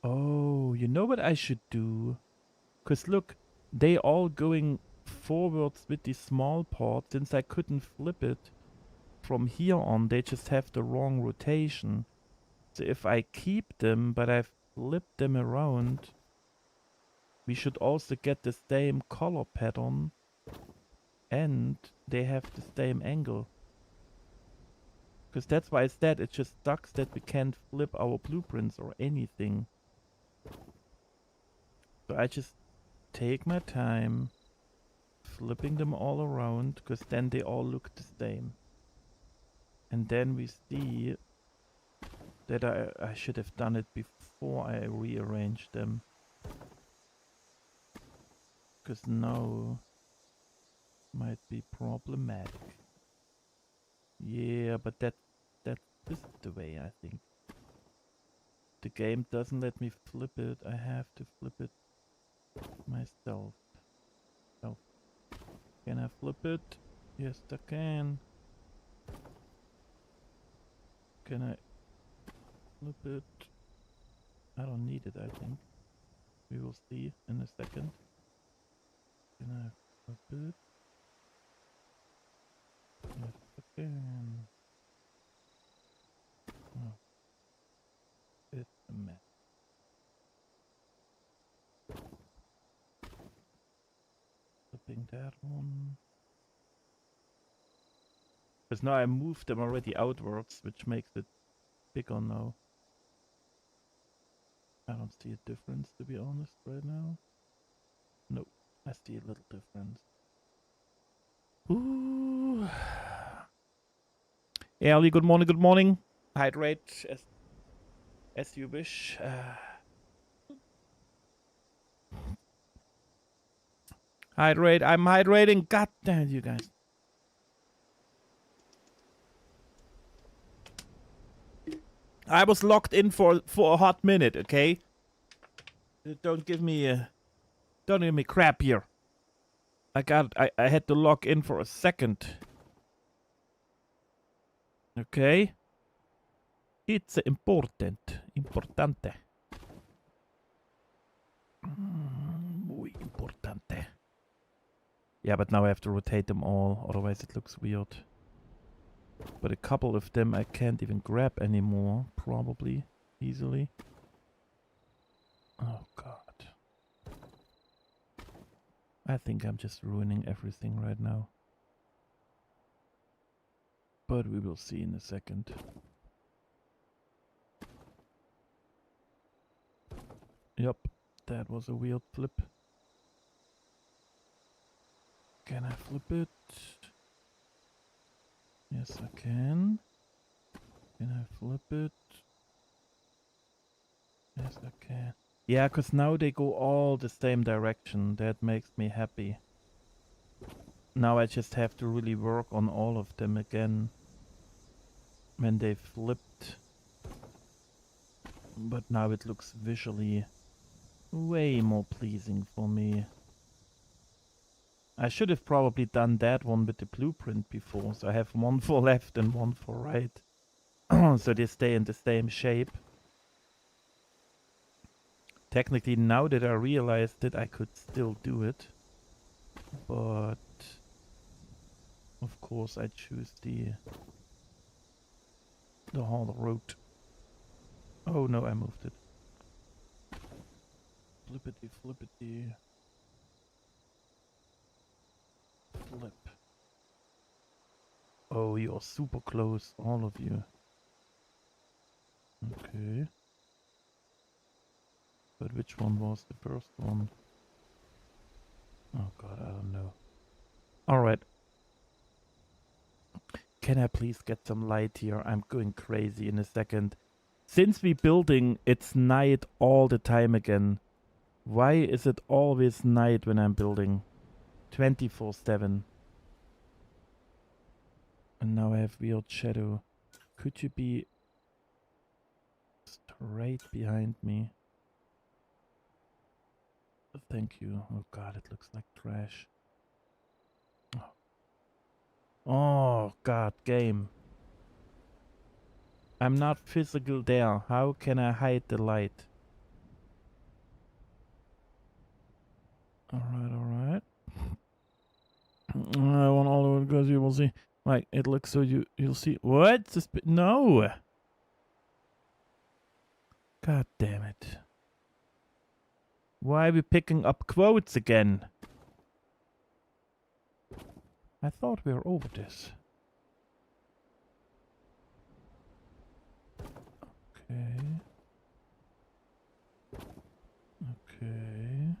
Oh, you know what I should do? Because look, they all going forwards with the small part. Since I couldn't flip it from here on, they just have the wrong rotation. So if I keep them, but I flip them around, we should also get the same color pattern and they have the same angle. Because that's why I said it just sucks that we can't flip our blueprints or anything. So I just take my time flipping them all around, because then they all look the same. And then we see that I should have done it before I rearranged them. Because now might be problematic. Yeah, but this is the way, I think. The game doesn't let me flip it. I have to flip it myself. Oh. Can I flip it? Yes, I can. Can I flip it? I don't need it, I think. We will see in a second. Can I flip it? Yes, I can. Oh, it's a mess. Flipping that one. Because now I moved them already outwards, which makes it bigger now. I don't see a difference, to be honest, right now. No, I see a little difference. Ooh. Ellie, good morning, good morning. Hydrate as you wish. Hydrate, I'm hydrating. God damn you guys. I was locked in for a hot minute, okay? Don't give me crap here. I had to log in for a second. Okay. It's importante. Muy importante. Yeah, but now I have to rotate them all, otherwise it looks weird. But a couple of them I can't even grab anymore, probably, easily. Oh god. I think I'm just ruining everything right now. But we will see in a second. Yup, that was a weird flip. Can I flip it? Yes, I can. Can I flip it? Yes, I can. Yeah, because now they go all the same direction. That makes me happy. Now I just have to really work on all of them again. When they flipped. But now it looks visually way more pleasing for me. I should have probably done that one with the blueprint before. So I have one for left and one for right. So they stay in the same shape. Technically, now that I realized it, I could still do it. But of course I choose the harder route. Oh no, I moved it. Flippity flippity. Flip. Oh, you're super close, all of you. Okay. But which one was the first one? Oh god, I don't know. Alright. Can I please get some light here? I'm going crazy in a second. Since we're building, it's night all the time again. Why is it always night when I'm building? 24/7. And now I have weird shadow. Could you be straight behind me? Thank you. Oh god, it looks like trash. Oh god, game. I'm not physical there. How can I hide the light? Alright, alright. I want all of it because you will see. Like, it looks so you'll see. What? No! God damn it. Why are we picking up quotes again? I thought we were over this. Okay. Okay.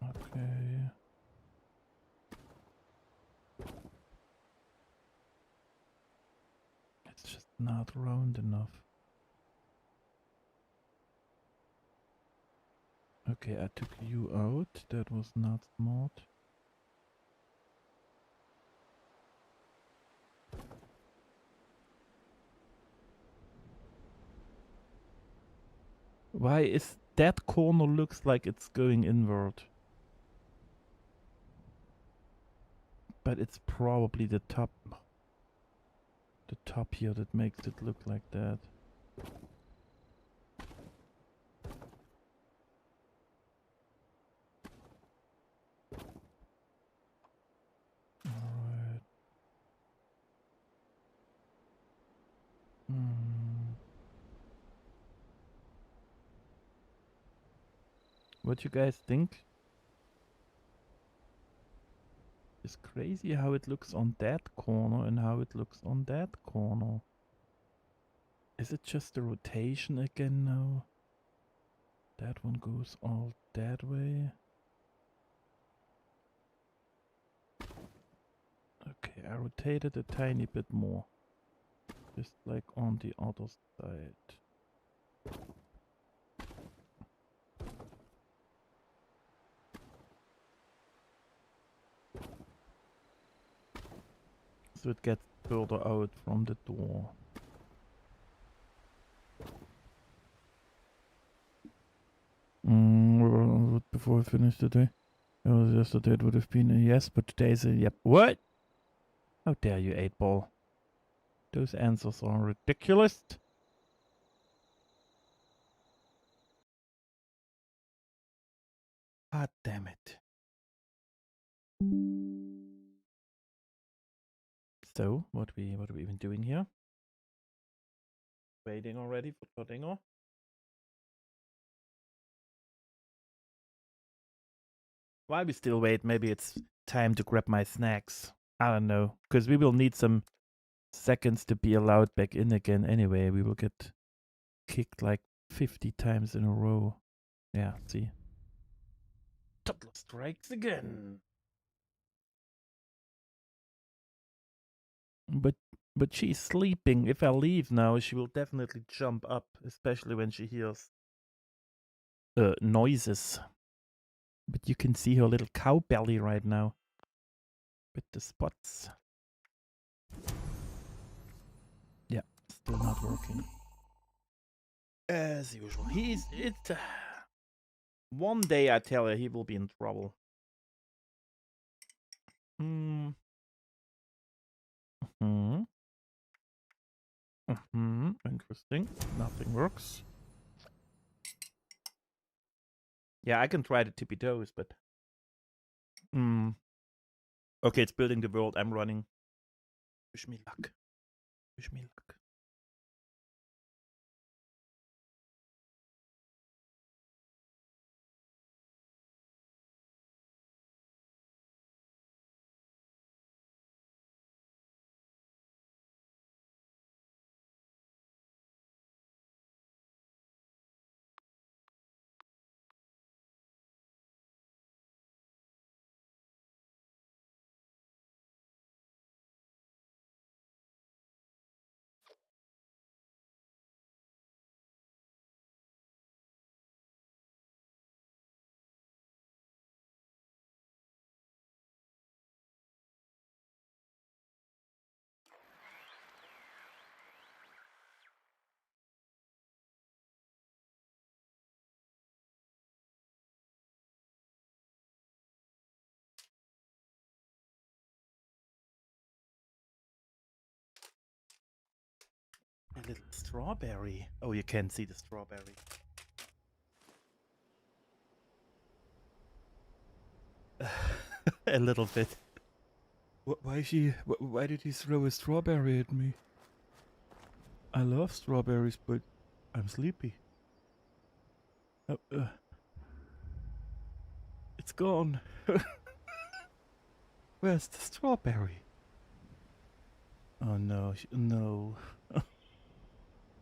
Okay. It's just not round enough. Okay, I took you out. That was not smart. Why is that corner looks like it's going inward? But it's probably the top here that makes it look like that. Alright. What you guys think? It's crazy how it looks on that corner and how it looks on that corner. Is it just the rotation again now? That one goes all that way. Okay, I rotated a tiny bit more. Just like on the other side. So it gets further out from the door. Before I finish the day. Yesterday it would have been a yes, but today's a yep. What? How dare you, 8-ball? Those answers are ridiculous. God damn it. So, what are we even doing here? Waiting already for Todinger? While we still wait, maybe it's time to grab my snacks. I don't know, because we will need some seconds to be allowed back in again anyway. We will get kicked like 50 times in a row. Yeah, see. Toddler strikes again. But she's sleeping. If I leave now, she will definitely jump up, especially when she hears noises. But you can see her little cow belly right now with the spots. Yeah, still not working. As usual. One day I tell her he will be in trouble. Interesting. Nothing works. Yeah, I can try the tippy toes, but okay, it's building the world. I'm running. Wish me luck. Wish me luck. A little strawberry. Oh, you can't see the strawberry. A little bit. Why did he throw a strawberry at me? I love strawberries, but I'm sleepy. It's gone. Where's the strawberry? Oh no, no.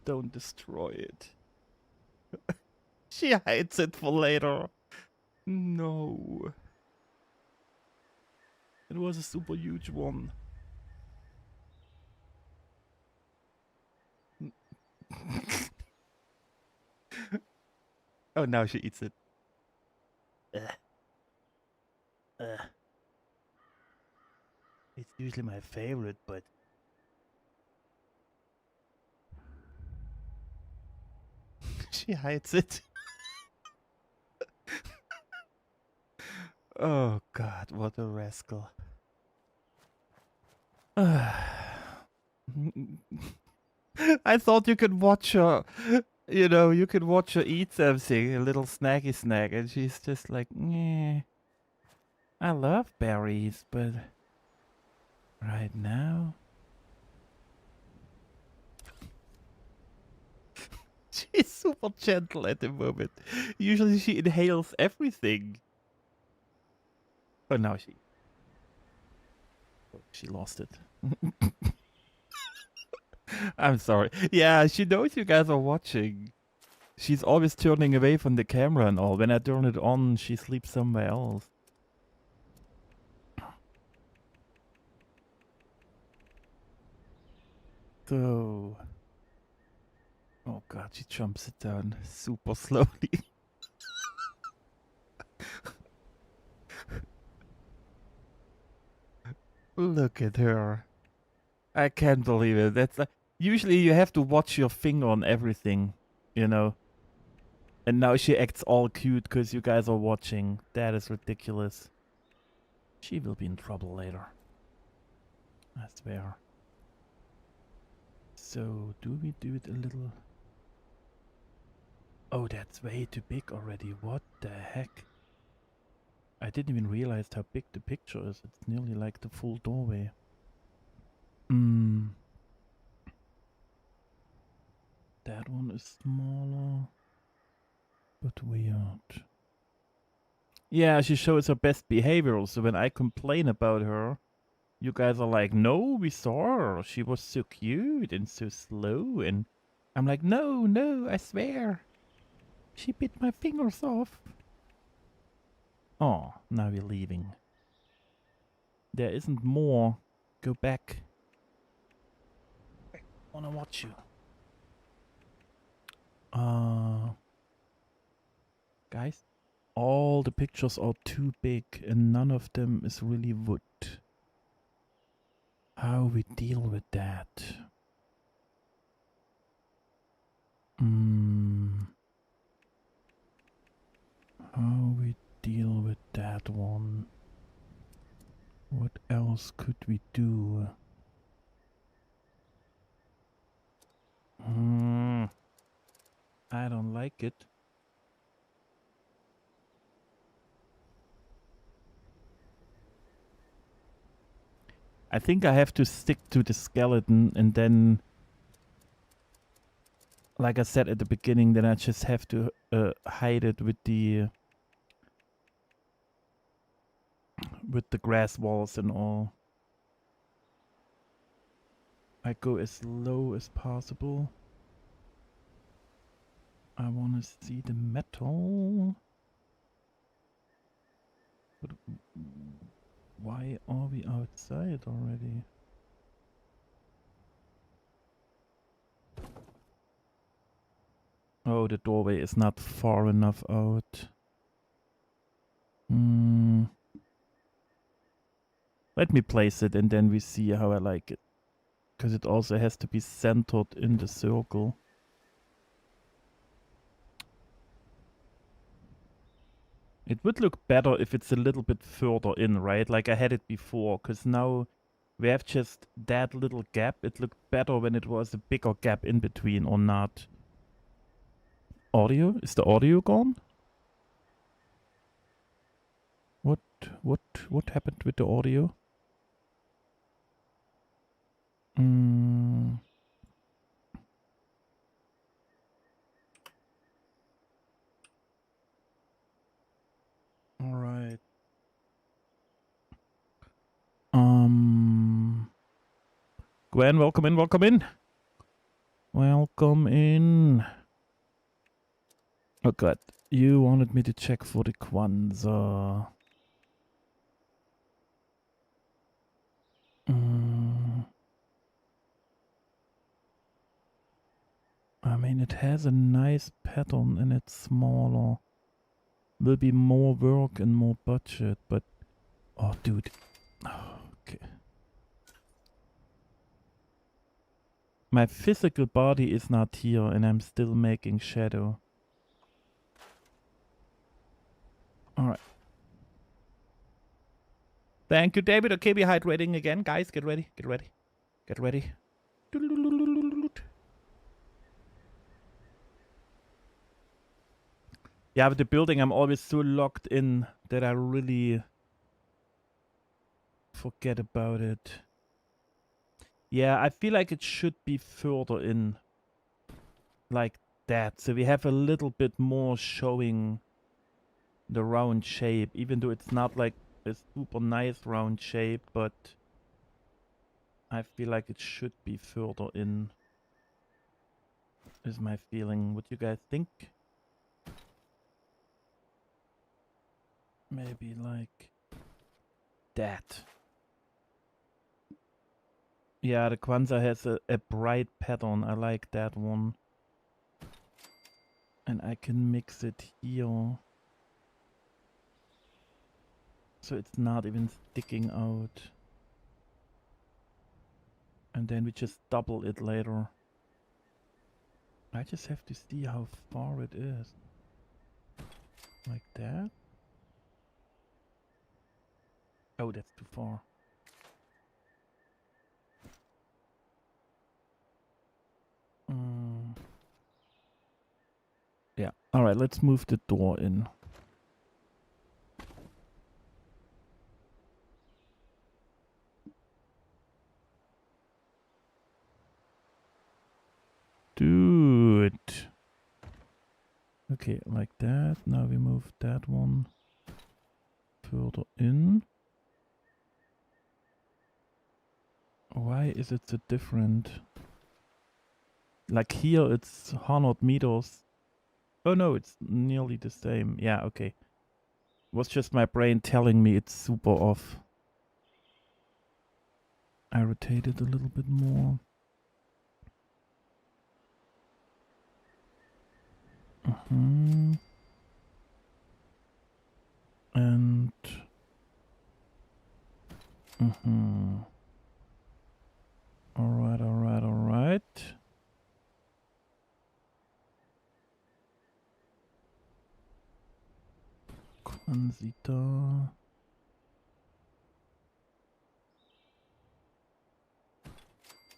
Don't destroy it. She hides it for later. No. It was a super huge one. Oh, now she eats it. It's usually my favorite, but she hides it. Oh God, what a rascal. I thought you could watch her, you know, you could watch her eat something, a little snacky snack, and she's just like, yeah, I love berries, but right now, she's super gentle at the moment. Usually she inhales everything. But now she lost it. I'm sorry. Yeah, she knows you guys are watching. She's always turning away from the camera and all. When I turn it on, she sleeps somewhere else. So... Oh God, she jumps it down super slowly. Look at her. I can't believe it. That's usually you have to watch your finger on everything, you know. And now she acts all cute because you guys are watching. That is ridiculous. She will be in trouble later. I swear. So, do we do it a little... Oh, that's way too big already. What the heck? I didn't even realize how big the picture is. It's nearly like the full doorway. That one is smaller, but weird. Yeah, she shows her best behavior, so when I complain about her, you guys are like, no, we saw her. She was so cute and so slow, and I'm like, no, no, I swear. She bit my fingers off. Oh, now we're leaving. There isn't more. Go back. I wanna watch you. Guys, all the pictures are too big and none of them is really wood. How we deal with that? How we deal with that one? What else could we do? I don't like it. I think I have to stick to the skeleton and then, like I said at the beginning, then I just have to hide it with the grass walls and all. I go as low as possible. I want to see the metal. But why are we outside already? Oh, the doorway is not far enough out. Let me place it and then we see how I like it. Because it also has to be centered in the circle. It would look better if it's a little bit further in, right? Like I had it before, because now we have just that little gap. It looked better when it was a bigger gap in between or not. Audio? Is the audio gone? What happened with the audio? All right. Gwen, welcome in, welcome in. Welcome in. Oh god, you wanted me to check for the Kwanzaa. I mean, it has a nice pattern and it's smaller. Will be more work and more budget, but... Oh, dude. Oh, okay. My physical body is not here and I'm still making shadow. Alright. Thank you, David. Okay, we're hydrating again. Guys, get ready. Get ready. Get ready. Yeah, with the building, I'm always so locked in that I really forget about it. Yeah, I feel like it should be further in. Like that. So we have a little bit more showing the round shape, even though it's not like a super nice round shape, but I feel like it should be further in, is my feeling. What you guys think? Maybe like that. Yeah, the Kwanzaa has a bright pattern. I like that one. And I can mix it here. So it's not even sticking out. And then we just double it later. I just have to see how far it is. Like that. Oh, that's too far. Yeah. All right, let's move the door in. Dude. Okay, like that. Now we move that one further in. Why is it so different? Like here it's 100 meters. Oh no, it's nearly the same. Yeah, okay. It was just my brain telling me it's super off. I rotate it a little bit more. And Alright, alright, alright. Quansita.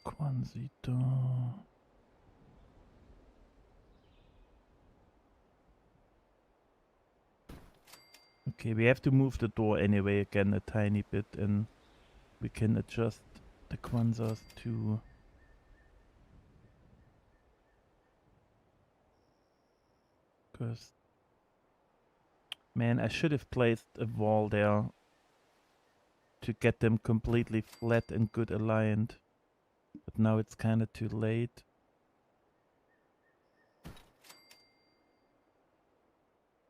Quansita. Okay, we have to move the door anyway again a tiny bit, and we can adjust the Kwanzas too. Because, man, I should have placed a wall there to get them completely flat and good aligned. But now it's kind of too late.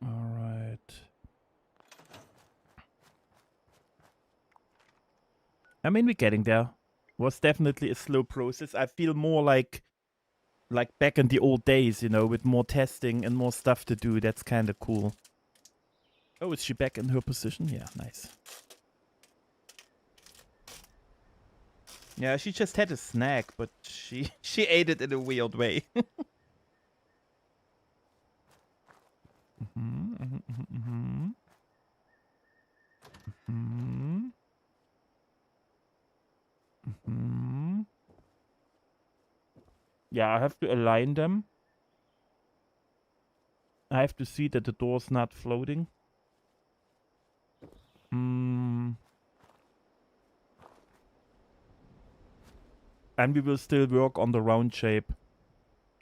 Alright. I mean, we're getting there. Was definitely a slow process. I feel more like back in the old days, you know, with more testing and more stuff to do. That's kind of cool. Oh, is she back in her position? Yeah, nice. Yeah, she just had a snack, but she ate it in a weird way. Yeah, I have to align them. I have to see that the door's not floating. And we will still work on the round shape.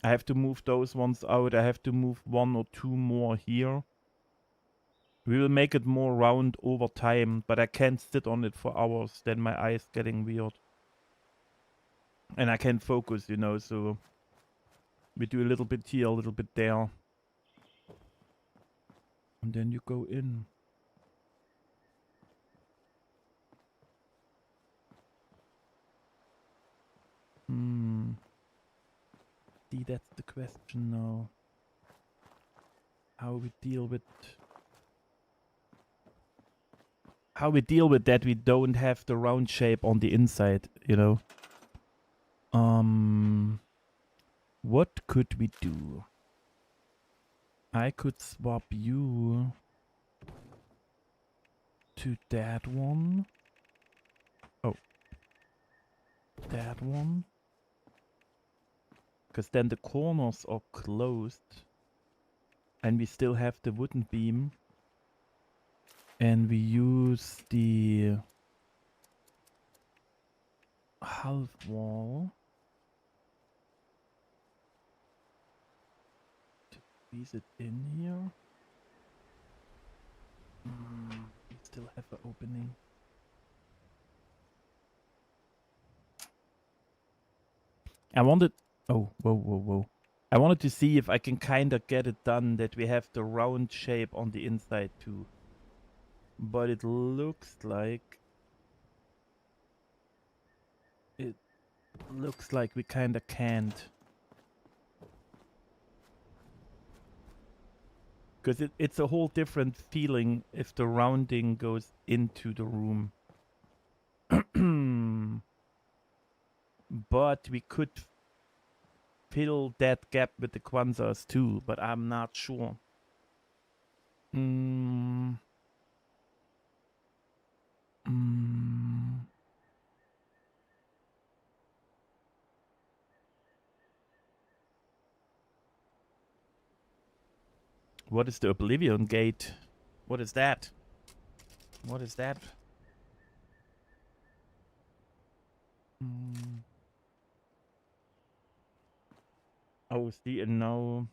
I have to move those ones out. I have to move 1 or 2 more here. We will make it more round over time, but I can't sit on it for hours. Then my eyes getting weird. And I can't focus, you know, so we do a little bit here, a little bit there. And then you go in. See, that's the question now. How we deal with that we don't have the round shape on the inside, you know. What could we do? I could swap you to that one. that one. Because then the corners are closed. And we still have the wooden beam. And we use the half wall to squeeze it in here. We still have an opening. I wanted... Oh, whoa. I wanted to see if I can kind of get it done that we have the round shape on the inside too. But it looks like... It looks like we kind of can't. Because it's a whole different feeling if the rounding goes into the room. But we could fill that gap with the Kwanzas too, but I'm not sure. What is the Oblivion Gate? What is that? What is that? Oh, see, and now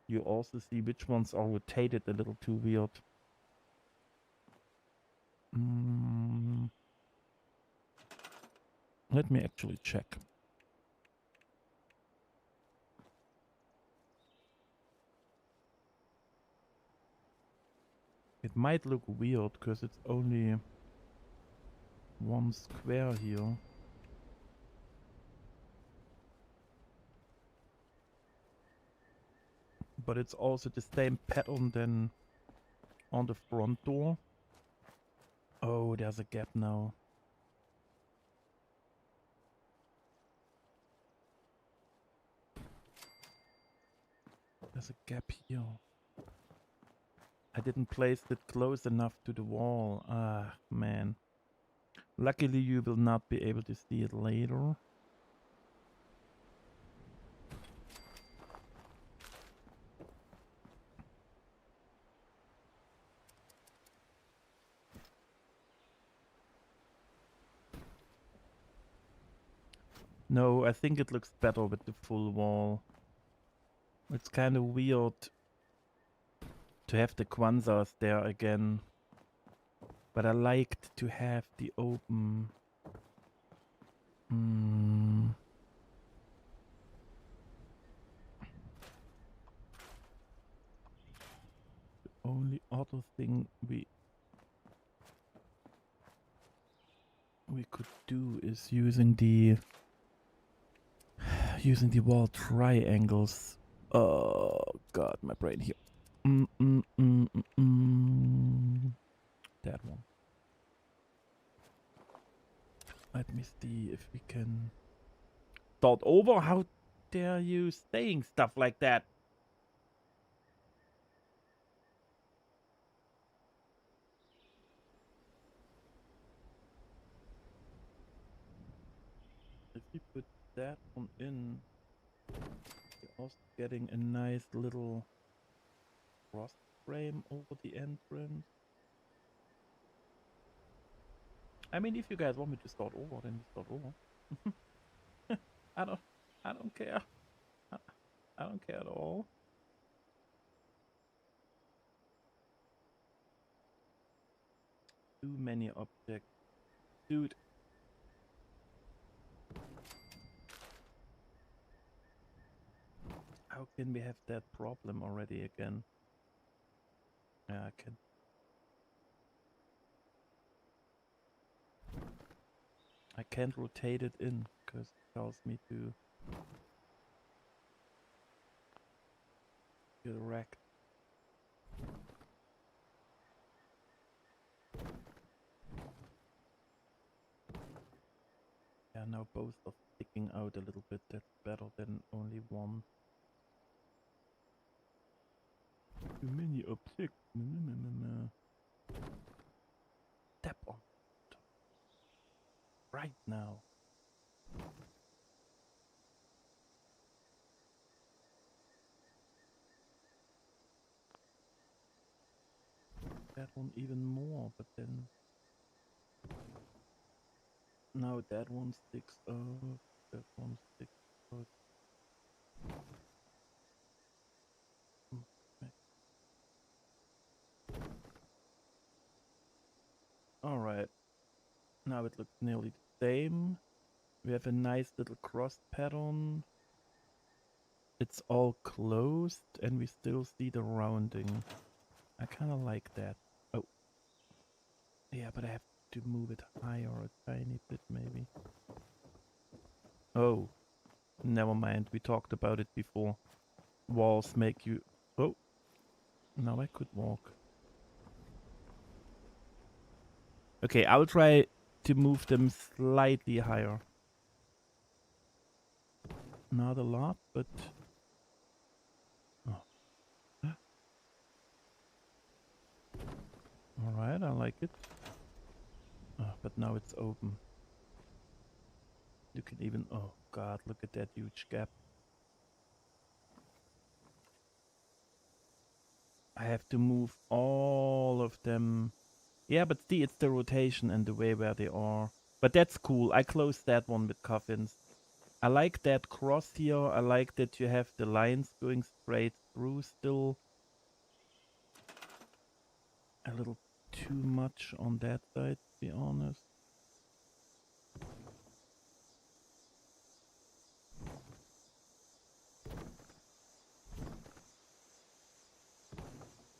you also see which ones are rotated a little too weird. Let me actually check. It might look weird because it's only one square here. But it's also the same pattern than on the front door. Oh, there's a gap now. There's a gap here. I didn't place it close enough to the wall. Ah, man. Luckily, you will not be able to see it later. No, I think it looks better with the full wall. It's kind of weird to have the Kwanzas there again. But I liked to have the open. The only other thing we could do is using the wall triangles. Oh god, my brain here. That one. Let me see if we can start over. How dare you saying stuff like that? If we put that one in, we're also getting a nice little cross frame over the entrance. I mean, if you guys want me to start over, then we start over. I don't care. I don't care at all. Too many objects. Dude. How can we have that problem already again? Yeah, I can. I can't rotate it in because it tells me to get wrecked. Yeah, now both are sticking out a little bit. That's better than only one. Too many objects. No. Tap on. Right now. that one even more, but then now that one sticks out, that one sticks out. Okay. Alright, now it looks nearly the same. We have a nice little cross pattern. It's all closed and we still see the rounding. I kind of like that. Oh, yeah, but I have to move it higher a tiny bit maybe. Oh, never mind. We talked about it before. Walls make you... Oh, now I could walk. Okay, I'll try to move them slightly higher. Not a lot, but... Oh. Alright, I like it. Oh, but now it's open. You can even... Oh god, look at that huge gap. I have to move all of them. Yeah, but see, it's the rotation and the way where they are. But that's cool. I closed that one with coffins. I like that cross here. I like that you have the lines going straight through still. A little too much on that side, to be honest.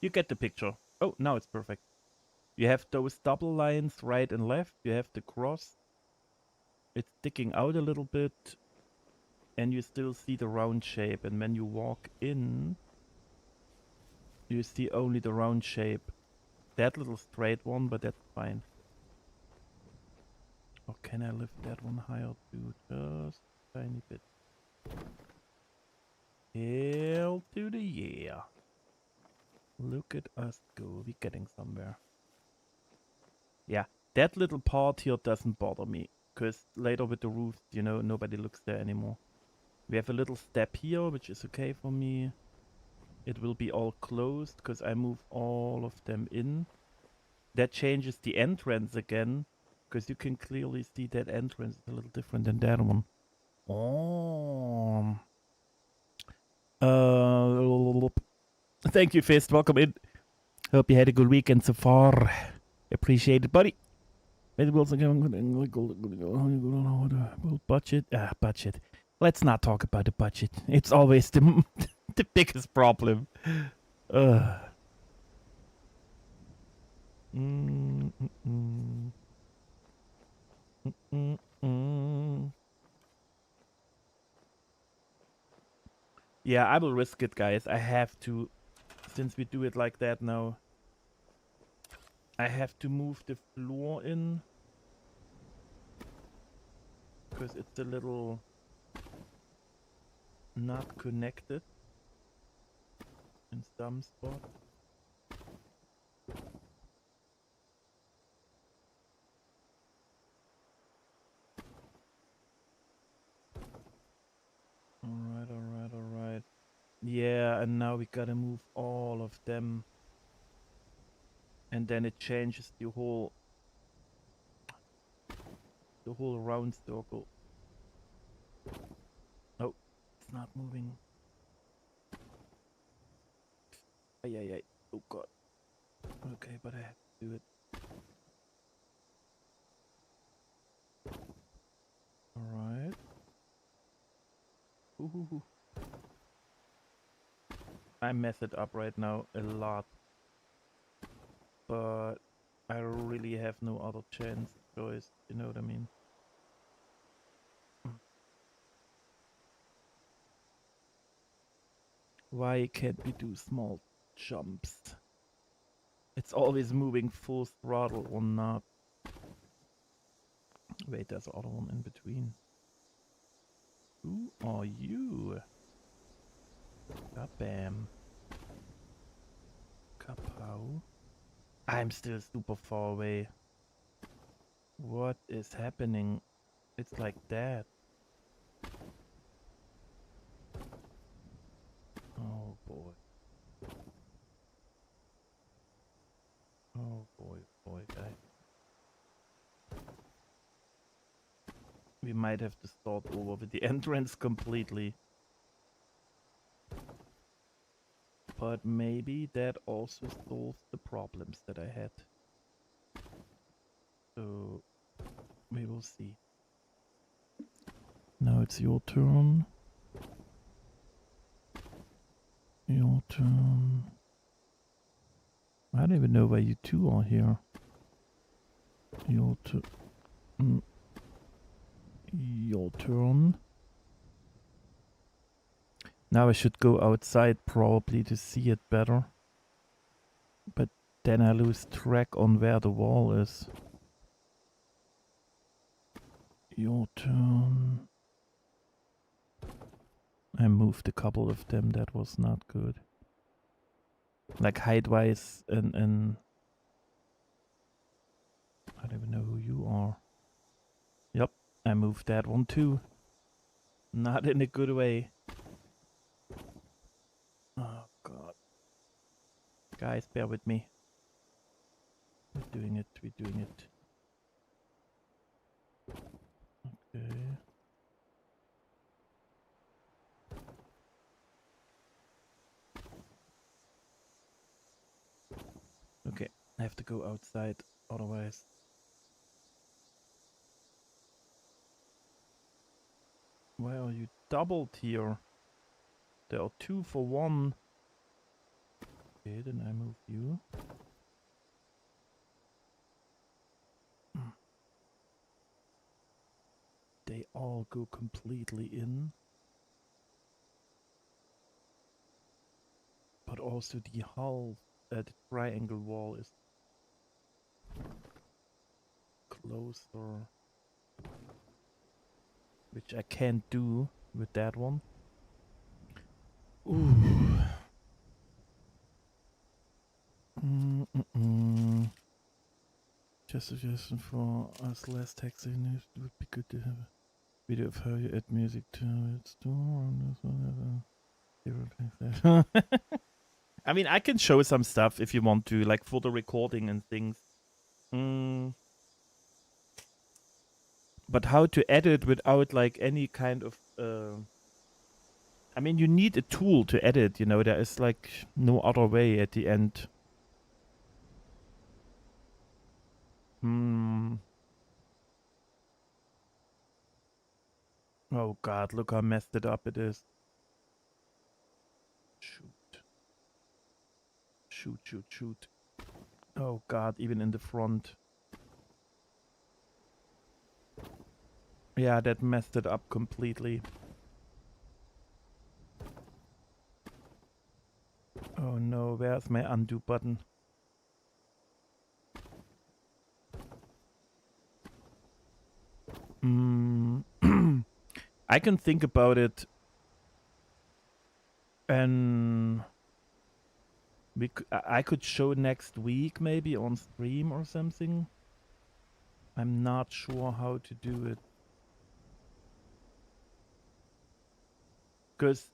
You get the picture. Oh, now it's perfect. You have those double lines right and left. You have the cross. It's sticking out a little bit. And you still see the round shape. And when you walk in, you see only the round shape. That little straight one, but that's fine. Or can I lift that one higher too? Just a tiny bit. Hell to the yeah. Look at us go. We're getting somewhere. Yeah, that little part here doesn't bother me. Because later with the roof, you know, nobody looks there anymore. We have a little step here, which is okay for me. It will be all closed because I move all of them in. That changes the entrance again. Because you can clearly see that entrance is a little different than that one. Oh. Thank you, Fist. Welcome in. Hope you had a good weekend so far. Appreciate it, buddy. Budget. Budget. Let's not talk about the budget. It's always the the biggest problem. Yeah, I will risk it, guys. I have to, since we do it like that now. I have to move the floor in. Because it's a little not connected in some spots. Alright. Yeah, and now we gotta move all of them. And then it changes the whole round circle. Oh, it's not moving. Ay. Oh god. Okay, but I have to do it. Alright. I mess it up right now a lot. But I really have no other choice, you know what I mean? Why can't we do small jumps? It's always moving full throttle or not. Wait, there's another one in between. Who are you? Kabam. Kapow. I'm still super far away. What is happening? It's like that. Oh boy. We might have to start over with the entrance completely. But maybe that also solves the problems that I had. So we will see. Now it's your turn. Your turn. I don't even know why you two are here. Your turn. Your turn. Now I should go outside probably to see it better. But then I lose track on where the wall is. Your turn. I moved a couple of them, that was not good. Like height-wise and I don't even know who you are. Yep, I moved that one too. Not in a good way. Oh god. Guys, bear with me. We're doing it, we're doing it. Okay. Okay, I have to go outside, otherwise. Why are you doubled here? There are 2 for 1. Okay, then I move you. They all go completely in. But also the hull, the triangle wall is closer. Which I can't do with that one. Ooh. Just a suggestion for us less taxing, it would be good to have a video of how you add music to its store. I mean, I can show some stuff if you want to, like for the recording and things. But how to edit without like any kind of I mean, you need a tool to edit, you know, there is like no other way at the end. Oh god, look how messed it up it is. Shoot. Shoot, shoot, shoot. Oh god, even in the front. Yeah, that messed it up completely. Oh no, where's my undo button? I can think about it, and I could show next week maybe on stream or something. I'm not sure how to do it. Because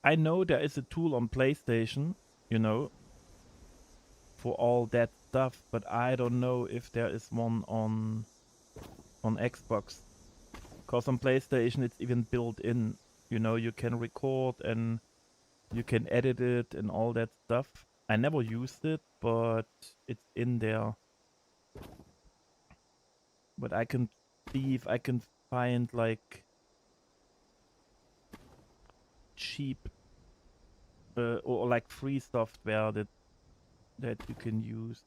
I know there is a tool on PlayStation, you know, for all that stuff, but I don't know if there is one on Xbox. Because on PlayStation it's even built in, you know, you can record and you can edit it and all that stuff. I never used it, but it's in there. But I can see if I can find like cheap or like free software that you can use.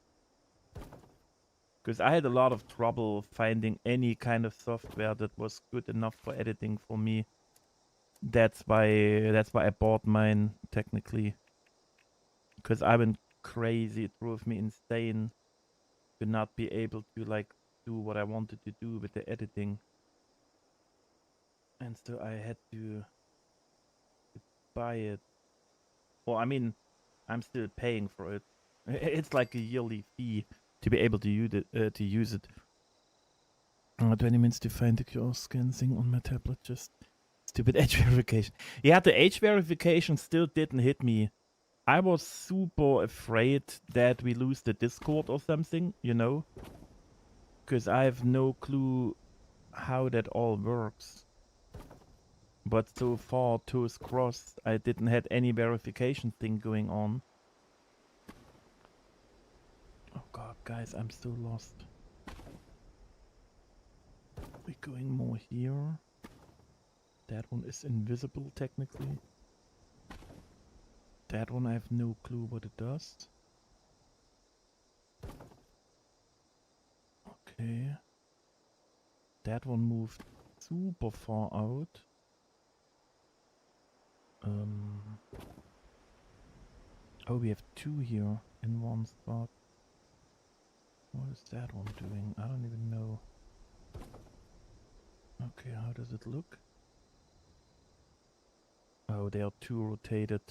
Because I had a lot of trouble finding any kind of software that was good enough for editing for me. That's why I bought mine, technically. Because I went crazy, it drove me insane to not be able to like do what I wanted to do with the editing. And so I had to buy it. Well, I mean, I'm still paying for it. It's like a yearly fee to be able to use it. 20 minutes to find the QR scan thing on my tablet. Just stupid age verification. Yeah, the age verification still didn't hit me. I was super afraid that we lose the Discord or something, you know? Because I have no clue how that all works. But so far, toes crossed, I didn't had any verification thing going on. Oh god, guys, I'm so lost. We're going more here. That one is invisible, technically. That one, I have no clue what it does. Okay. That one moved super far out. Oh, we have two here in one spot. What is that one doing? I don't even know. Okay, how does it look? Oh, they are two rotated.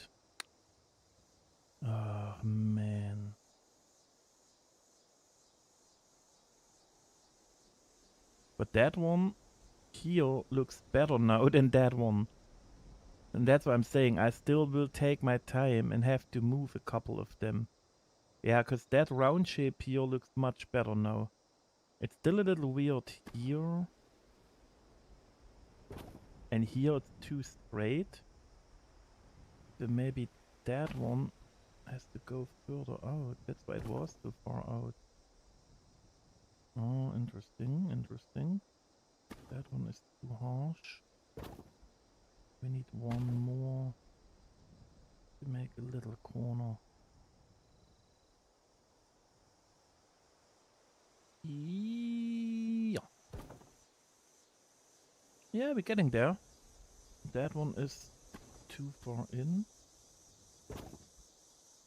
Oh, man. But that one here looks better now than that one. And that's what I'm saying. I still will take my time and have to move a couple of them. Yeah, because that round shape here looks much better now. It's still a little weird here. And here it's too straight. So maybe that one has to go further out. That's why it was so far out. Oh, interesting, interesting. That one is too harsh. We need one more to make a little corner. Yeah. Yeah, we're getting there. That one is too far in.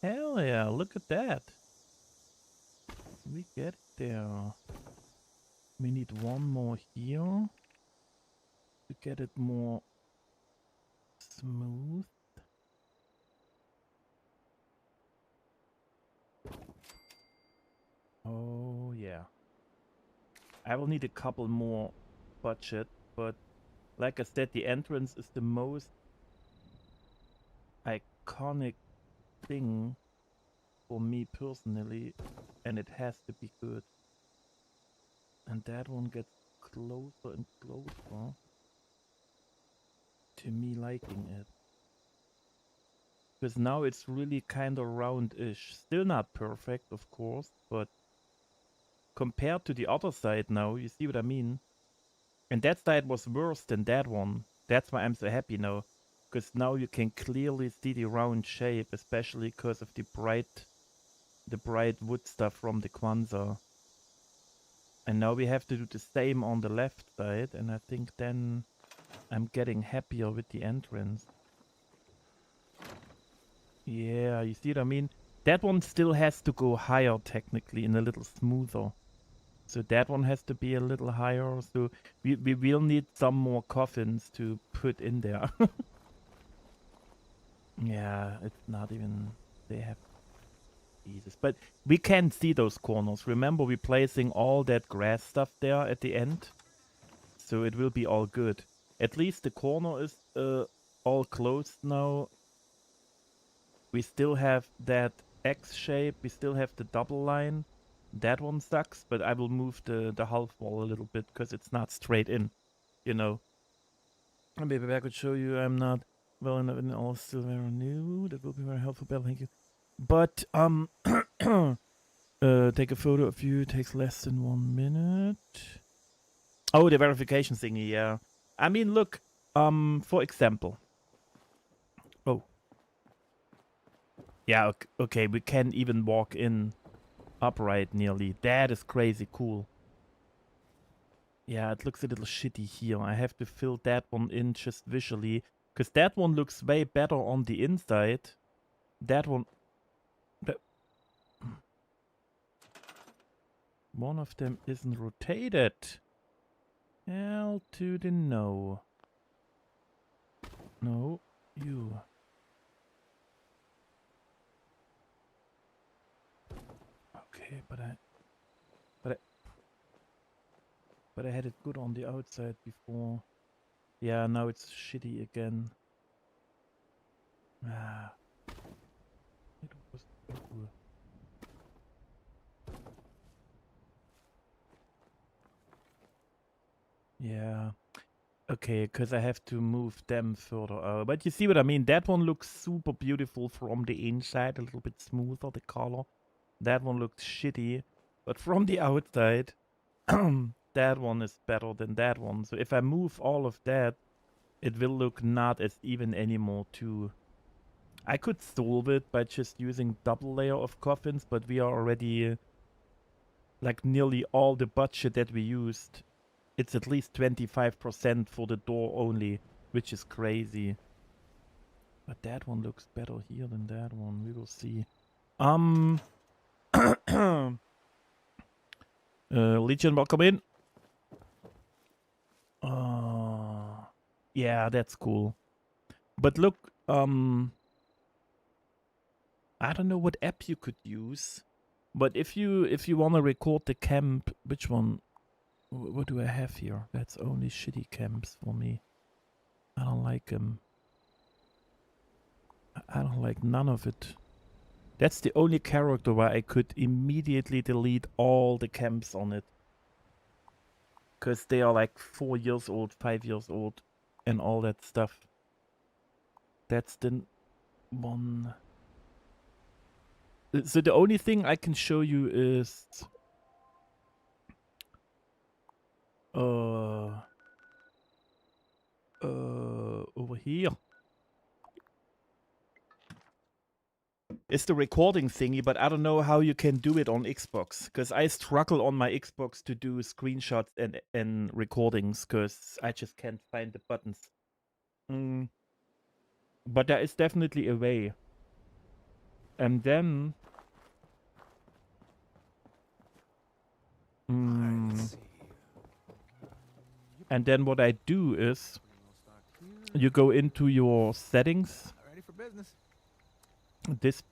Hell yeah, look at that. We get there. We need one more here to get it more smooth. Oh yeah. I will need a couple more budget, but like I said, the entrance is the most iconic thing for me personally, and it has to be good. And that one gets closer and closer to me liking it. Because now it's really kind of roundish. Still not perfect, of course, but compared to the other side now, you see what I mean? And that side was worse than that one. That's why I'm so happy now. Because now you can clearly see the round shape, especially because of the bright wood stuff from the Kwanzaa. And now we have to do the same on the left side, and I think then I'm getting happier with the entrance. Yeah, you see what I mean? That one still has to go higher technically and a little smoother. So that one has to be a little higher. So we will need some more coffins to put in there. Yeah, it's not even... They have... Jesus. But we can see those corners. Remember, we're placing all that grass stuff there at the end. So it will be all good. At least the corner is all closed now. We still have that X shape. We still have the double line. That one sucks, but I will move the half wall a little bit because it's not straight in, you know. And maybe I could show you I'm not well enough and all still very new. That will be very helpful, Bell. Thank you. But take a photo of you takes less than 1 minute. Oh, the verification thingy, yeah. I mean, look, for example. Oh. Yeah, okay, we can even walk in upright nearly. That is crazy cool. Yeah, it looks a little shitty here. I have to fill that one in just visually. Because that one looks way better on the inside. That one... One of them isn't rotated. Hell to the no. No, you. Okay, but I had it good on the outside before. Yeah, now it's shitty again. Ah. It was cool. Yeah. Okay, because I have to move them further out. But you see what I mean? That one looks super beautiful from the inside, a little bit smoother, the color. That one looks shitty. But from the outside, that one is better than that one. So if I move all of that, it will look not as even anymore too. I could solve it by just using double layer of coffins, but we are already like nearly all the budget that we used. It's at least 25% for the door only, which is crazy. But that one looks better here than that one. We will see. Legion, welcome in. Yeah, that's cool. But look, I don't know what app you could use. But if you want to record the camp, which one? What do I have here? That's only shitty camps for me. I don't like them. I don't like none of it. That's the only character where I could immediately delete all the camps on it. Because they are like 4 years old, 5 years old, and all that stuff. That's the one. So the only thing I can show you is... over here. It's the recording thingy, but I don't know how you can do it on Xbox. Because I struggle on my Xbox to do screenshots and recordings, because I just can't find the buttons. But there is definitely a way. And then... and then what I do is... you go into your settings. Ready for business. This...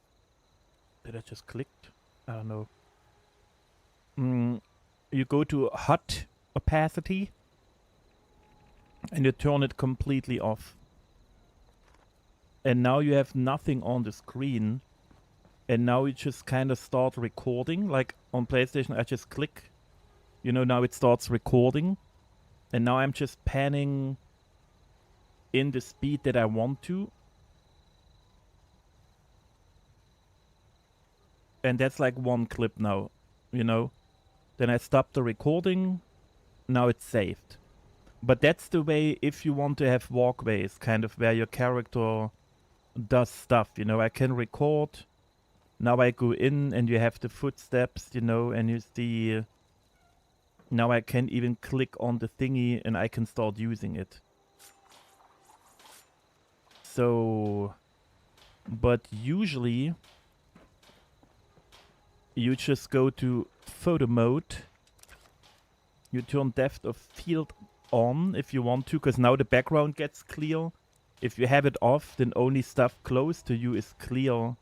did I just click? I don't know. You go to HUD opacity. And you turn it completely off. And now you have nothing on the screen. And now you just kind of start recording. Like on PlayStation, I just click. You know, now it starts recording. And now I'm just panning in the speed that I want to. And that's like one clip now, you know. Then I stop the recording. Now it's saved. But that's the way if you want to have walkways, kind of where your character does stuff, you know. I can record. Now I go in and you have the footsteps, you know, and you see... now I can even click on the thingy and I can start using it. So... but usually... you just go to photo mode. You turn depth of field on if you want to, because now the background gets clear. If you have it off, then only stuff close to you is clear.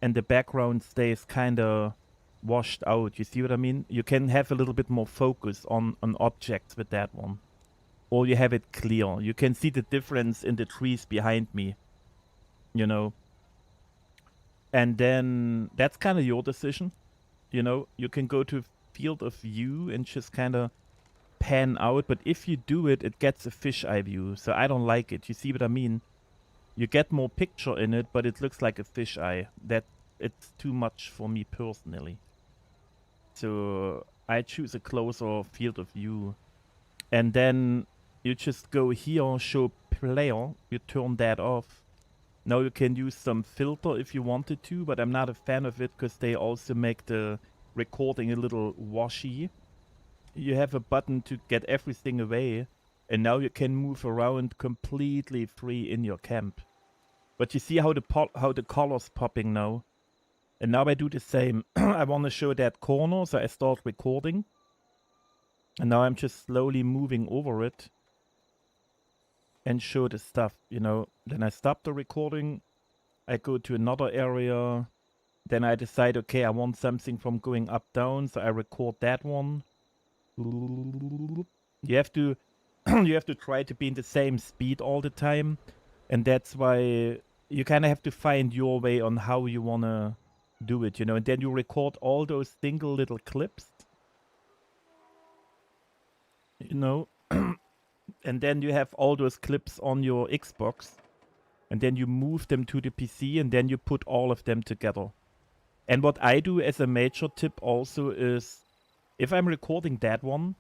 And the background stays kind of washed out. You see what I mean? You can have a little bit more focus on objects with that one. Or you have it clear. You can see the difference in the trees behind me. You know? And then that's kind of your decision. You know, you can go to field of view and just kind of pan out. But if you do it, it gets a fisheye view. So I don't like it. You see what I mean? You get more picture in it, but it looks like a fisheye. That it's too much for me personally. So I choose a closer field of view. And then you just go here, show player. You turn that off. Now you can use some filter if you wanted to, but I'm not a fan of it because they also make the recording a little washy. You have a button to get everything away, and now you can move around completely free in your camp. But you see how the colors popping now. And now I do the same. I want to show that corner, so I start recording. And now I'm just slowly moving over it. And show the stuff, you know. Then I stop the recording. I go to another area. Then I decide, okay, I want something from going up, down. So I record that one. You have to you have to try to be in the same speed all the time. And that's why you kind of have to find your way on how you want to do it, you know. And then you record all those single little clips. You know. and then you have all those clips on your Xbox, and then you move them to the PC, and then you put all of them together. And what I do as a major tip also is, if I'm recording that one,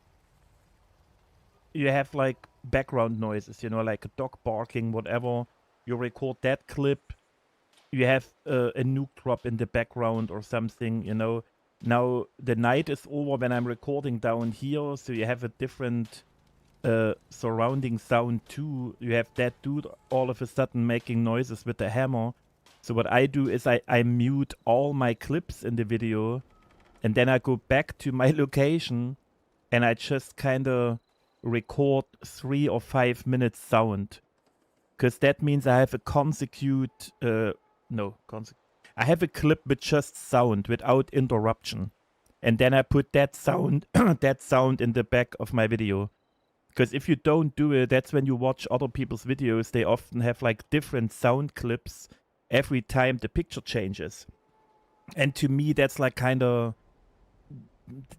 you have like background noises, you know, like a dog barking, whatever. You record that clip, you have a nuke drop in the background or something, you know. Now the night is over when I'm recording down here, so you have a different surrounding sound too. You have that dude all of a sudden making noises with the hammer. So what I do is I mute all my clips in the video, and then I go back to my location and I just kind of record 3 or 5 minutes sound. Because that means I have a I have a clip with just sound without interruption. And then I put that sound that sound in the back of my video. Because if you don't do it, that's when you watch other people's videos, they often have like different sound clips every time the picture changes. And to me, that's like kind of,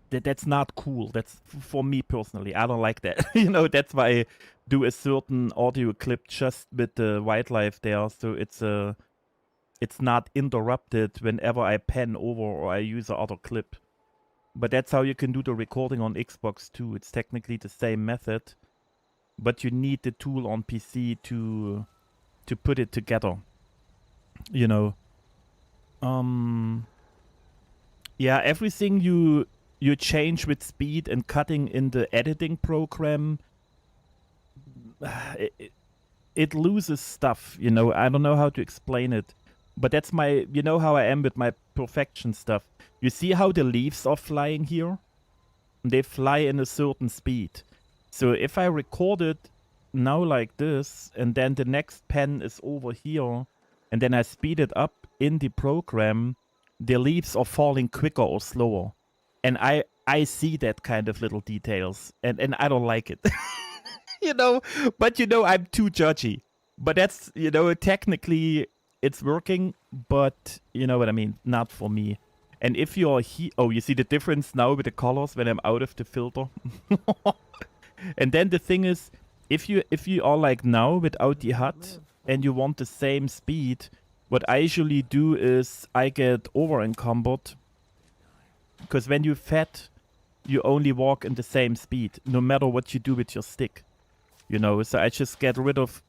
that's not cool. That's for me personally. I don't like that. You know, that's why I do a certain audio clip just with the wildlife there, so it's not interrupted whenever I pan over or I use another clip. But that's how you can do the recording on Xbox too. It's technically the same method, but you need the tool on PC to put it together. You know. Yeah, everything you change with speed and cutting in the editing program, it loses stuff, you know. I don't know how to explain it, but that's my, you know how I am with my perfection stuff. You see how the leaves are flying here? They fly in a certain speed. So if I record it now like this, and then the next pen is over here, and then I speed it up in the program, the leaves are falling quicker or slower. And I see that kind of little details, and I don't like it. You know, but you know, I'm too judgy. But that's, you know, technically it's working, but you know what I mean, not for me. And if you're oh, you see the difference now with the colors when I'm out of the filter. And then the thing is, if you are like now without the HUD and you want the same speed, what I usually do is I get over encumbered, because when you fat, you only walk in the same speed, no matter what you do with your stick. You know, so I just get rid of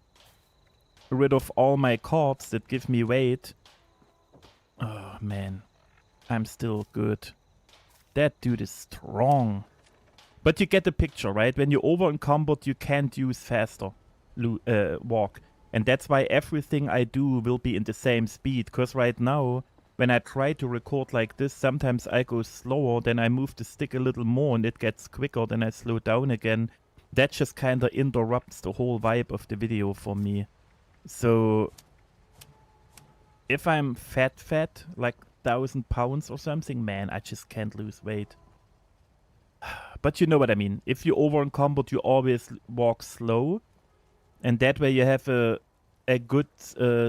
all my cards that give me weight. Oh man, I'm still good. That dude is strong. But you get the picture, right? When you're over encumbered, you can't use faster walk. And that's why everything I do will be in the same speed. Because right now, when I try to record like this, sometimes I go slower, then I move the stick a little more and it gets quicker, then I slow down again. That just kind of interrupts the whole vibe of the video for me. So if I'm fat, like 1,000 pounds or something, man, I just can't lose weight. But you know what I mean. If you over encumbered, you always walk slow. And that way you have a good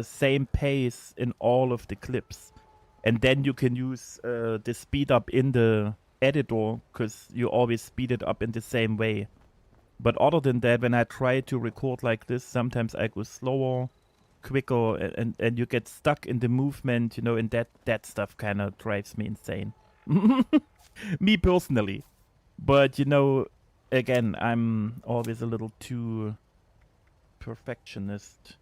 same pace in all of the clips. And then you can use the speed up in the editor, because you always speed it up in the same way. But other than that, when I try to record like this, sometimes I go slower, quicker, and you get stuck in the movement, you know, and that stuff kind of drives me insane. Me personally. But, you know, again, I'm always a little too perfectionist.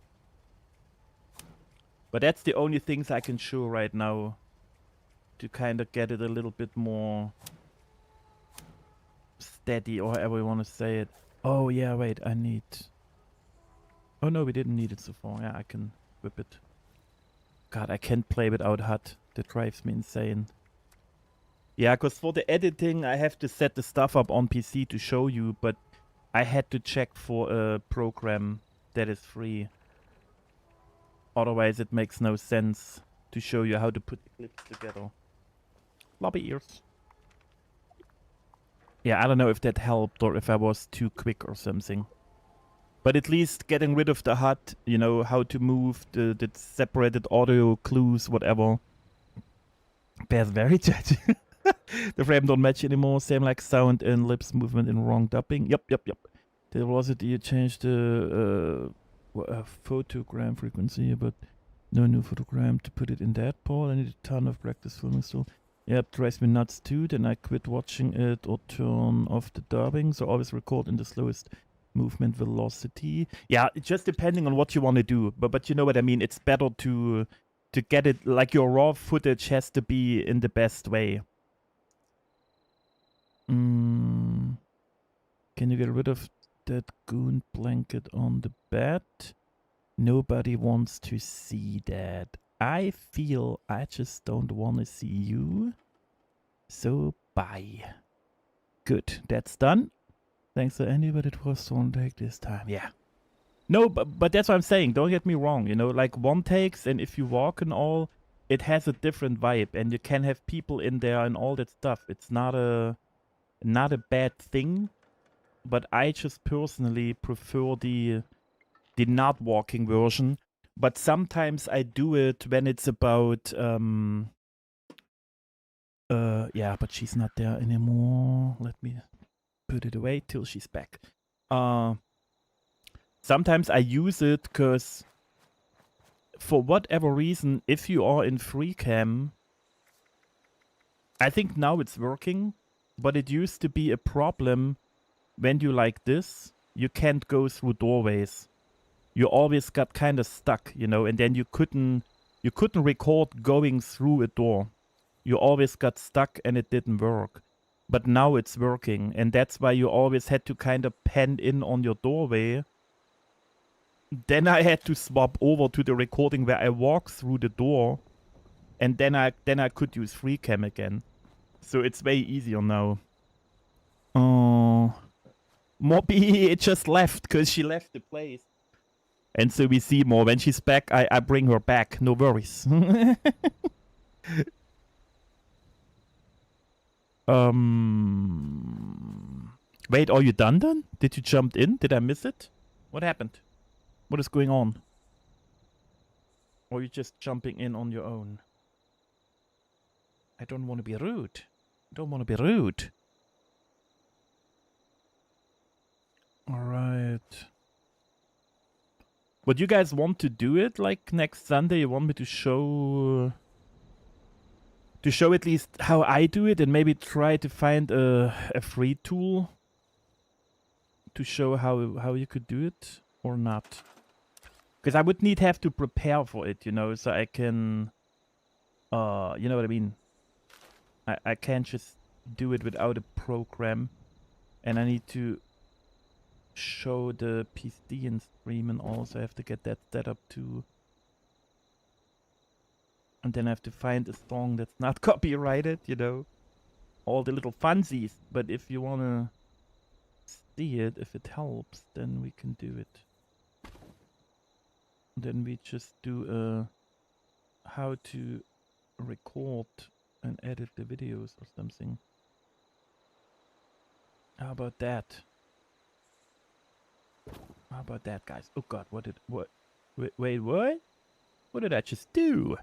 But that's the only things I can show right now to kind of get it a little bit more steady, or however you want to say it. Oh yeah, wait, I need... Oh no, we didn't need it so far. Yeah, I can whip it. God, I can't play without HUD. That drives me insane. Yeah, because for the editing, I have to set the stuff up on PC to show you, but I had to check for a program that is free. Otherwise, it makes no sense to show you how to put the clips together. Lobby ears. Yeah, I don't know if that helped or if I was too quick or something. But at least getting rid of the HUD, you know, how to move, the separated audio clues, whatever. Bear's very judgy. The frame don't match anymore. Same like sound and lips movement in wrong dubbing. Yep. The velocity, you changed the photogram frequency, but no new photogram to put it in that pole. I need a ton of practice filming still. Yeah, it drives me nuts too. Then I quit watching it or turn off the dubbing. So always record in the slowest movement velocity. Yeah, it's just depending on what you want to do. But you know what I mean. It's better to get it, like, your raw footage has to be in the best way. Can you get rid of that goon blanket on the bed? Nobody wants to see that. I feel I just don't want to see you. So bye. Good, that's done. Thanks to anybody, it was one take this time. Yeah. No, but that's what I'm saying. Don't get me wrong. You know, like, one takes, and if you walk and all, it has a different vibe, and you can have people in there and all that stuff. It's not a bad thing, but I just personally prefer the not walking version. But sometimes I do it when it's about yeah, but she's not there anymore. Let me put it away till she's back. Sometimes I use it because for whatever reason, if you are in free cam, I think now it's working, but it used to be a problem when you like this, you can't go through doorways. You always got kind of stuck, you know, and then you couldn't record going through a door. You always got stuck and it didn't work. But now it's working, and that's why you always had to kind of pen in on your doorway. Then I had to swap over to the recording where I walk through the door, and then I could use free cam again. So it's way easier now. Oh, Mobby, it just left because she left the place. And so we see more. When she's back, I bring her back. No worries. Wait, are you done then? Did you jump in? Did I miss it? What happened? What is going on? Or are you just jumping in on your own? I don't want to be rude. I don't want to be rude. Alright. Would you guys want to do it like next Sunday? You want me to show at least how I do it, and maybe try to find a free tool to show how you could do it or not? Because I would have to prepare for it, you know, so I can, you know what I mean? I can't just do it without a program, and I need to show the PC and stream, and also I have to get that set up too. And then I have to find a song that's not copyrighted, you know. All the little funsies. But if you wanna see it, if it helps, then we can do it. Then we just do how to record and edit the videos or something. How about that? How about that, guys? Oh god, what? Wait, what? What did I just do?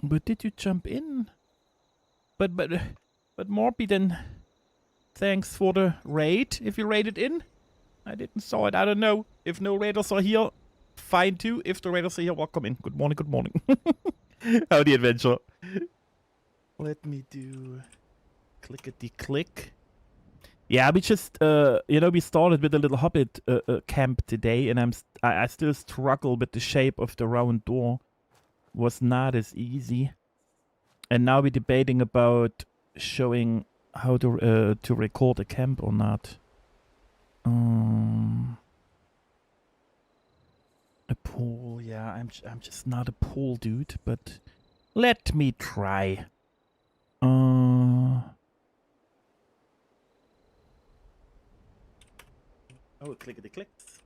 But did you jump in? But Morby, then thanks for the raid. If you raided in, I didn't saw it. I don't know. If no raiders are here, fine too. If the raiders are here, welcome in. Good morning, good morning. Howdy, adventure. Let me do clickety-click. Yeah, we just, you know, we started with a little Hobbit camp today, and I still struggle with the shape of the round door. Was not as easy. And now we're debating about showing how to record a camp or not. A pool, yeah, I'm just not a pool dude, but let me try. Oh, clickety clicks.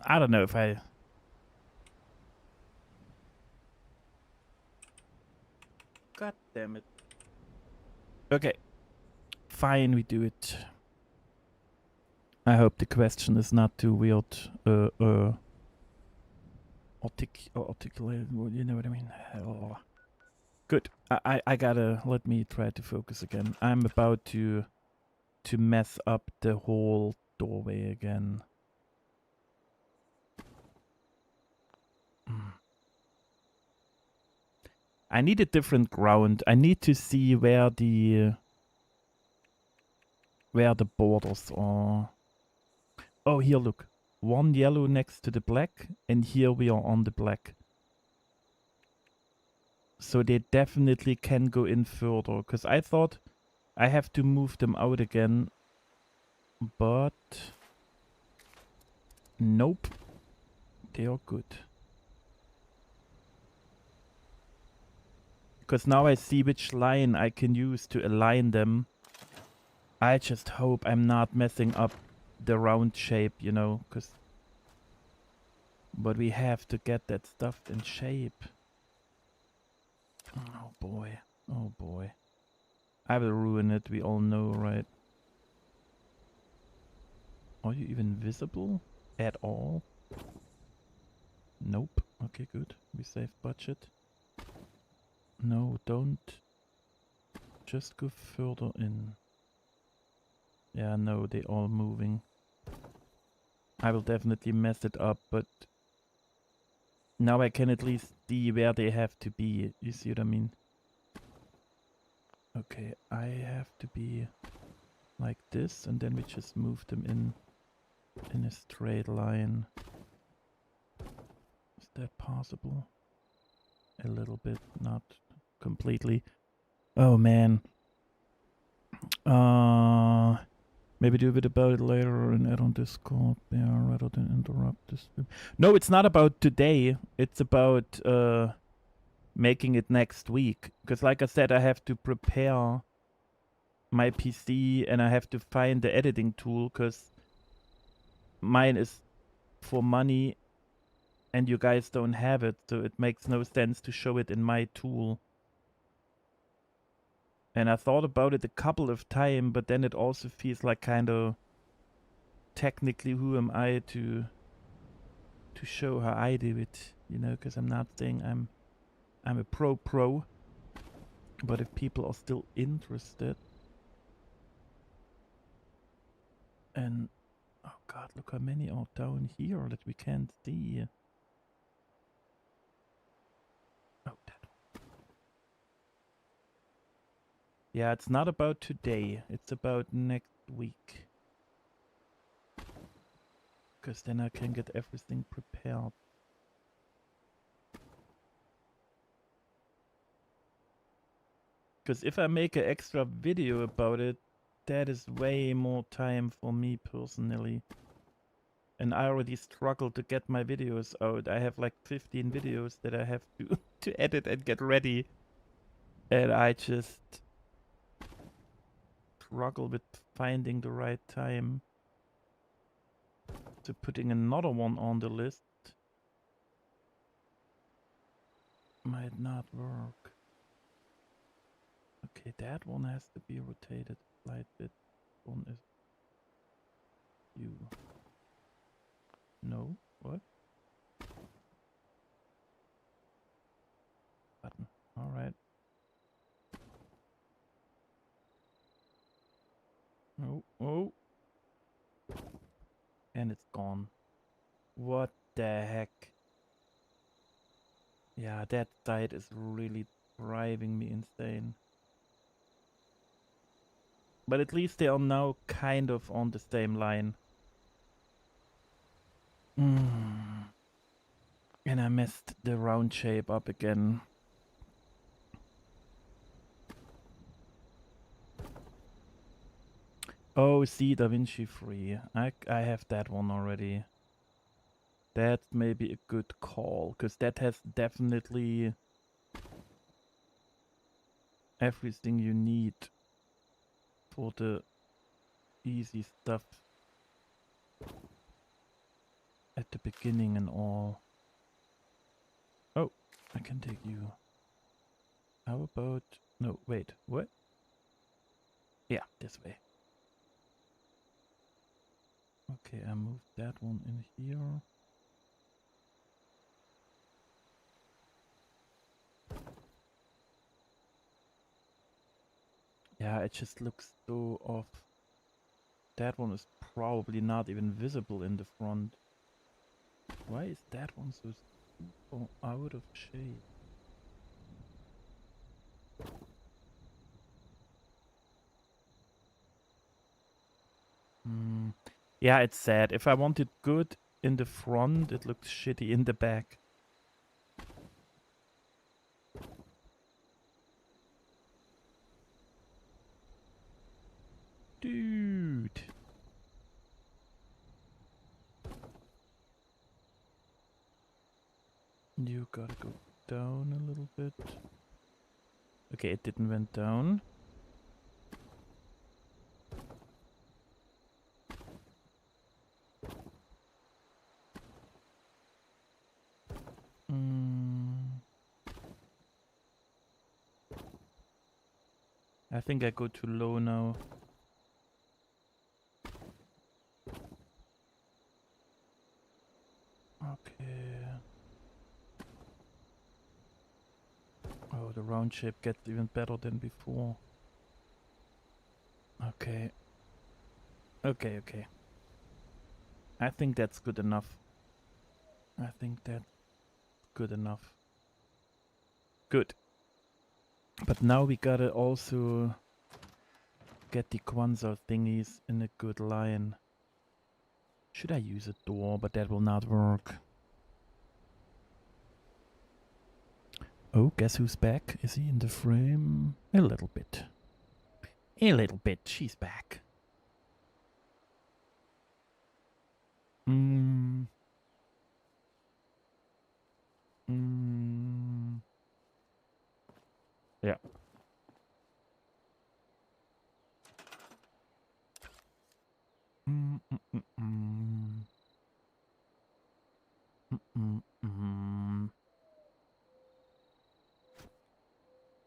I don't know if I... God damn it. Okay. Fine, we do it. I hope the question is not too weird. Articulate, you know what I mean? Good. I gotta, let me try to focus again. I'm about to mess up the whole doorway again. I need a different ground. I need to see where the borders are. Oh, here, look. One yellow next to the black, and here we are on the black. So they definitely can go in further, because I thought I have to move them out again. But nope. They are good. Because now I see which line I can use to align them. I just hope I'm not messing up the round shape, you know, because... But we have to get that stuff in shape. Oh boy. Oh boy. I will ruin it, we all know, right? Are you even visible at all? Nope. Okay, good. We saved budget. No, don't. Just go further in. Yeah, no, they all moving. I will definitely mess it up, but now I can at least see where they have to be. You see what I mean? Okay, I have to be like this, and then we just move them in a straight line. Is that possible? A little bit, not completely. Oh man. Maybe do a bit about it later and add on Discord. Yeah, rather than interrupt this. No, it's not about today. It's about making it next week. Because like I said, I have to prepare my PC and I have to find the editing tool because mine is for money and you guys don't have it. So it makes no sense to show it in my tool. And I thought about it a couple of times, but then it also feels like kind of technically who am I to show how I do it, you know, because I'm not saying I'm a pro, but if people are still interested, and oh god, look how many are down here that we can't see. Oh, that one. Yeah, it's not about today, it's about next week. Because then I can get everything prepared. Because if I make an extra video about it, that is way more time for me personally. And I already struggle to get my videos out. I have like 15 videos that I have to edit and get ready. And I just struggle with finding the right time to putting another one on the list. Might not work. Okay, that one has to be rotated a slight bit. One is you. No, what? Button. Alright. Oh, oh. And it's gone. What the heck? Yeah, that side is really driving me insane. But at least they are now kind of on the same line. And I messed the round shape up again. Oh, see, DaVinci Free. I have that one already. That may be a good call, because that has definitely everything you need for the easy stuff at the beginning and all. Oh, I can take you. How about... No, wait, what? Yeah, this way. Okay, I moved that one in here. Yeah, it just looks so off. That one is probably not even visible in the front. Why is that one so super out of shape? Yeah, it's sad. If I want it good in the front, it looks shitty in the back. Dude. You gotta go down a little bit. Okay, it didn't went down. I think I go too low now. Okay. Oh, the round shape gets even better than before. Okay. Okay. I think that's good enough. I think that's good enough. Good. But now we gotta also get the Kwanzaa thingies in a good line. Should I use a door? But that will not work. Oh, guess who's back? Is he in the frame? A little bit. A little bit. She's back. Yeah.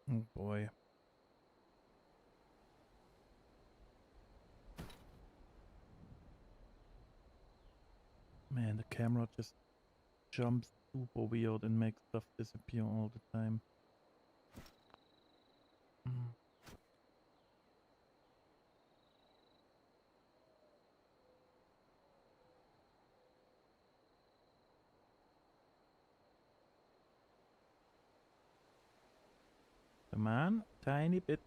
Oh boy. Man, the camera just jumps super weird and makes stuff disappear all the time. Come on, tiny bit.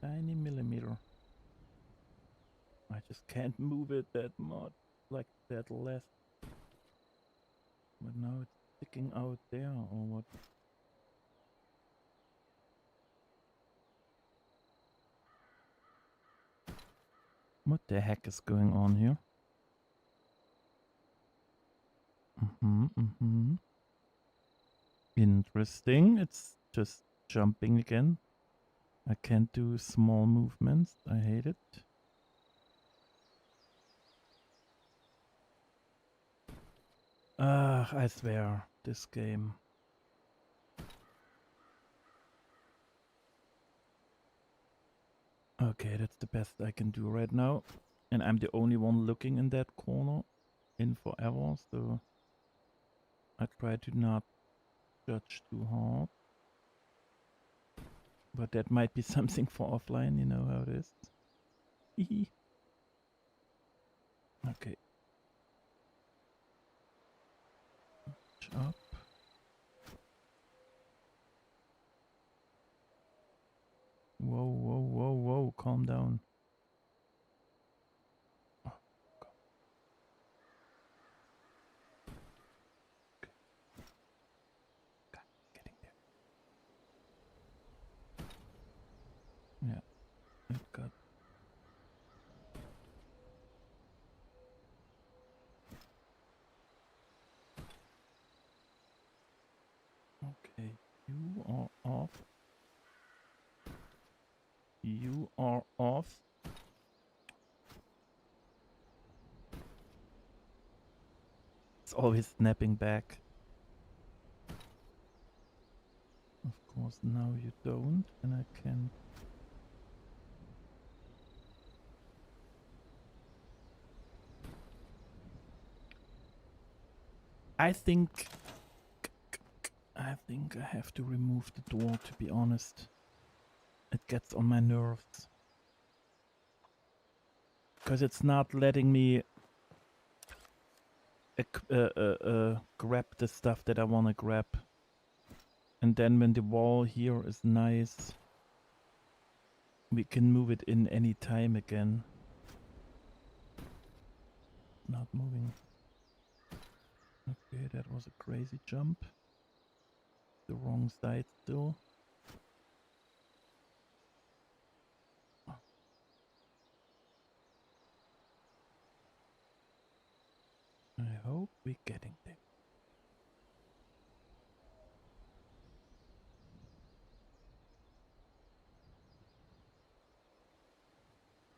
Tiny millimeter. I just can't move it that much, like that less. But now it's sticking out there, or what? What the heck is going on here? Interesting. It's just jumping again. I can't do small movements. I hate it. I swear, this game. Okay, that's the best I can do right now. And I'm the only one looking in that corner in forever, so I try to not judge too hard. But that might be something for offline, you know how it is. Okay. Up. Whoa, calm down. Oh, God. Okay. God, getting there. Yeah, it got. Okay, you are off. You are off. It's always snapping back. Was now you don't, and I can. I think I have to remove the door, to be honest. It gets on my nerves. Because it's not letting me grab the stuff that I want to grab. And then when the wall here is nice, we can move it in any time again. Not moving. Okay, that was a crazy jump. The wrong side still. I hope we're getting there.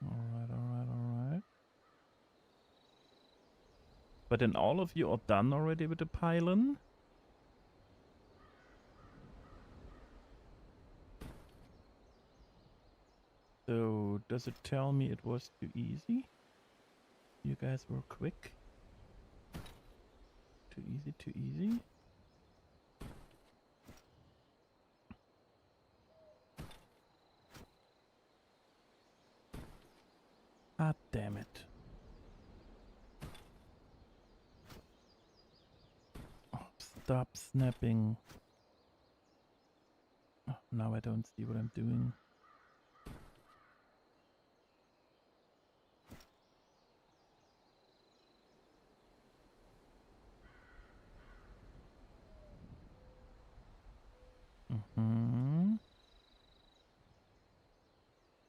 Alright. But then all of you are done already with the pylon? So, does it tell me it was too easy? You guys were quick? Too easy, too easy? Ah, damn it. Oh, stop snapping. Oh, now I don't see what I'm doing.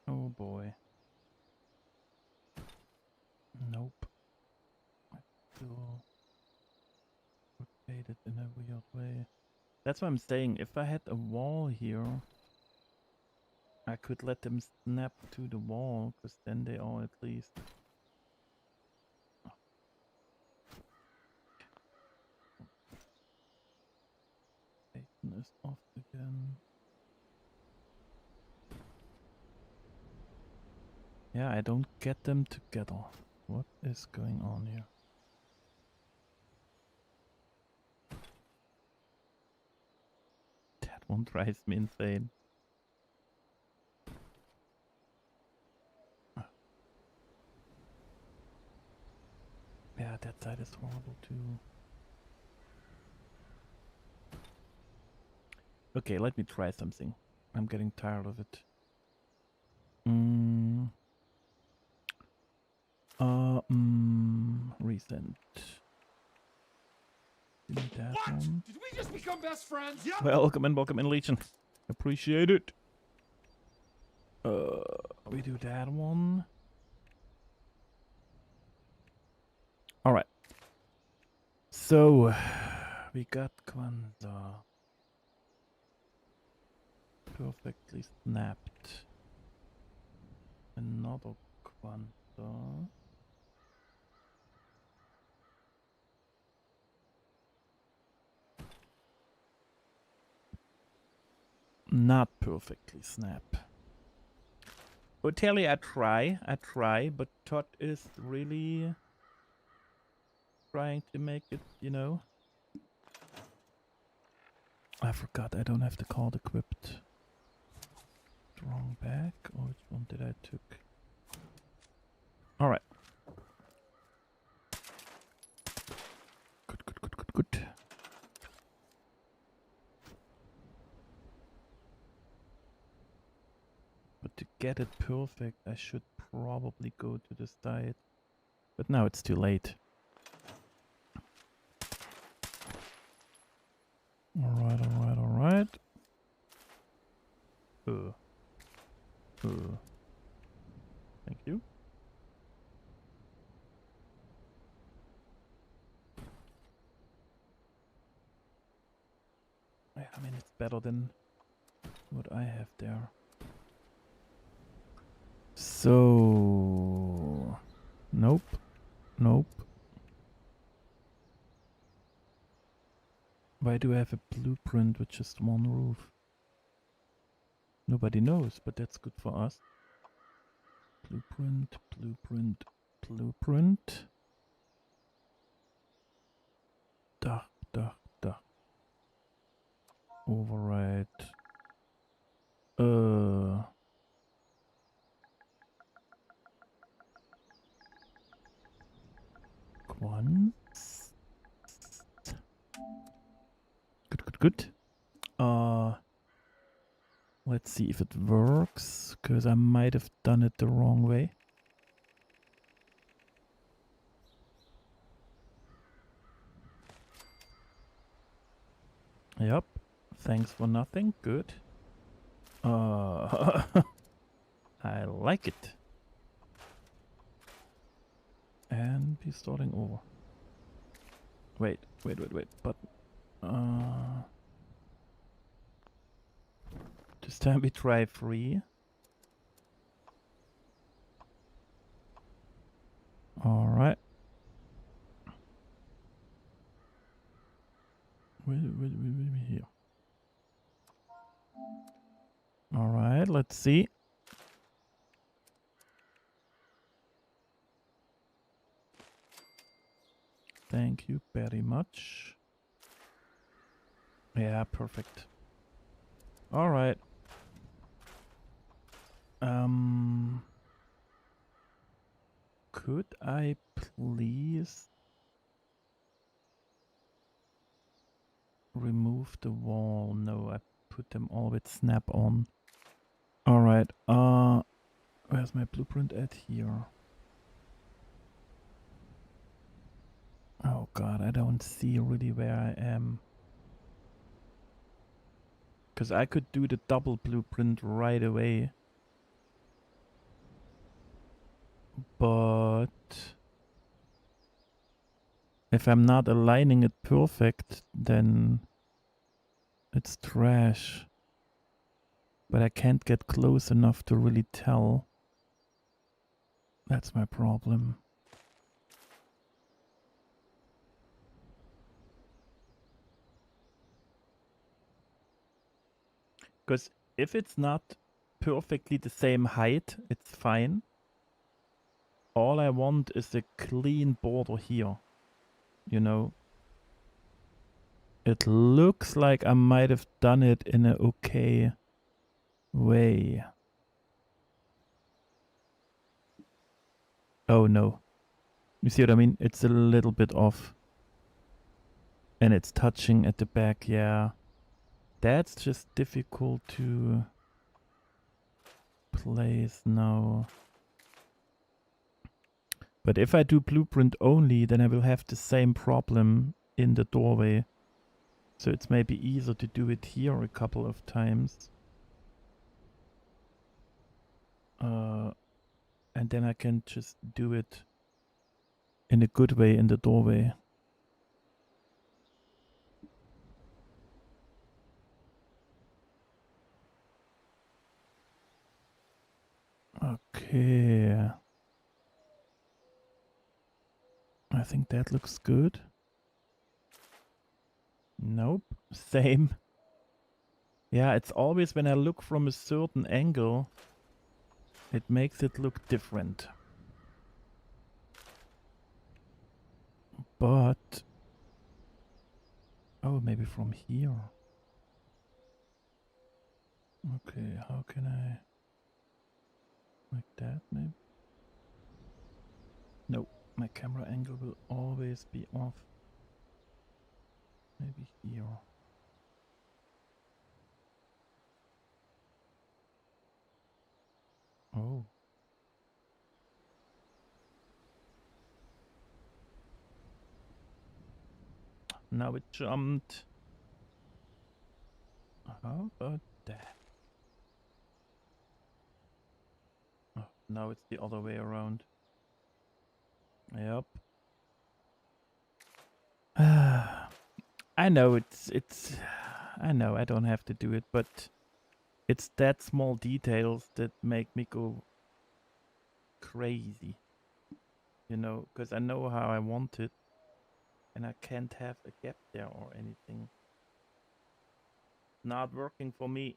Oh boy. Nope. I still rotate it in a weird way. That's what I'm saying. If I had a wall here, I could let them snap to the wall, because then they are at least... Satan is off again. Yeah, I don't get them together. What is going on here? That one drives me insane. Yeah, that side is horrible too. Okay, let me try something. I'm getting tired of it. Resend. That what? One. Did we just become best friends? Yep. Welcome in, Legion. Appreciate it. We do that one. All right. So we got Kwanzaa perfectly snapped. Another Kwanzaa. Not perfectly snap. Hotelli, I try, but Todd is really trying to make it, you know. I forgot I don't have the card equipped. Wrong bag, or which one did I took? Alright. Good. But to get it perfect, I should probably go to the side. But now it's too late. Alright. Thank you. Yeah, I mean, it's better than what I have there. So... Nope. Why do I have a blueprint with just one roof? Nobody knows, but that's good for us. Blueprint, blueprint, blueprint. Dach, dach, dach. Override. Quants. Good. Let's see if it works, because I might have done it the wrong way. Yep. Thanks for nothing. Good. I like it. And be starting over. Wait. But this time we try 3. All right. Wait here. All right. Let's see. Thank you very much. Yeah, perfect. All right. Could I please remove the wall? No, I put them all with snap on. All right. Where's my blueprint at here? Oh god, I don't see really where I am. Because I could do the double blueprint right away. But if I'm not aligning it perfect, then it's trash. But I can't get close enough to really tell. That's my problem. Because if it's not perfectly the same height, it's fine. All I want is a clean border here. You know? It looks like I might have done it in an okay way. Oh no. You see what I mean? It's a little bit off. And it's touching at the back, yeah. That's just difficult to place now. But if I do blueprint only, then I will have the same problem in the doorway. So it's maybe easier to do it here a couple of times. And then I can just do it in a good way in the doorway. Okay. I think that looks good. Nope. Same. Yeah, it's always when I look from a certain angle, it makes it look different. But... oh, maybe from here. Okay, how can I... like that, maybe? No, my camera angle will always be off. Maybe here. Oh. Now it jumped. How about that? Oh, now it's the other way around. Yep. I know it's I know I don't have to do it, but it's that small details that make me go crazy. You know, because I know how I want it and I can't have a gap there or anything. Not working for me.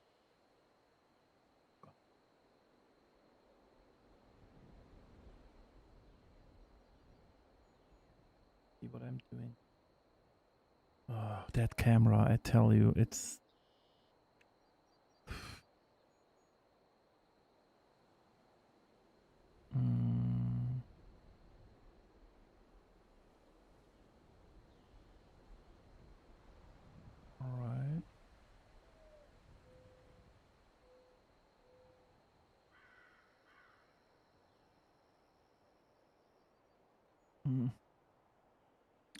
what I'm doing. Oh, that camera, I tell you, it's... Alright.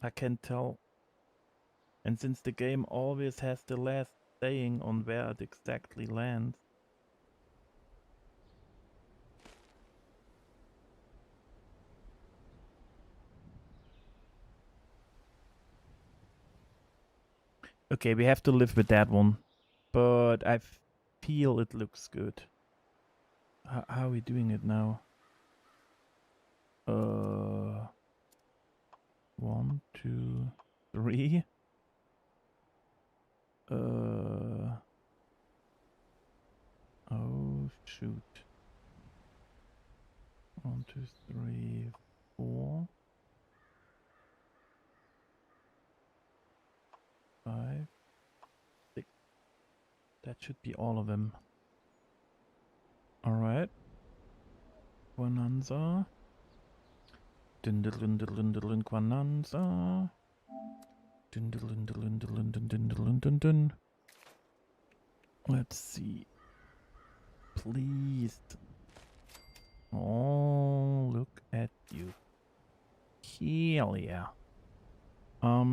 I can tell. And since the game always has the last saying on where it exactly lands. Okay, we have to live with that one. But I feel it looks good. How are we doing it now? 1, 2, 3. Oh shoot. 1, 2, 3, 4, 5, 6. That should be all of them. Alright. Bonanza. Dun dun dun dun dun dun Bonanza. Dun dun dun dun dun dun dun dun dun dun. Let's see. Please. Oh, look at you. Hell yeah. Yeah.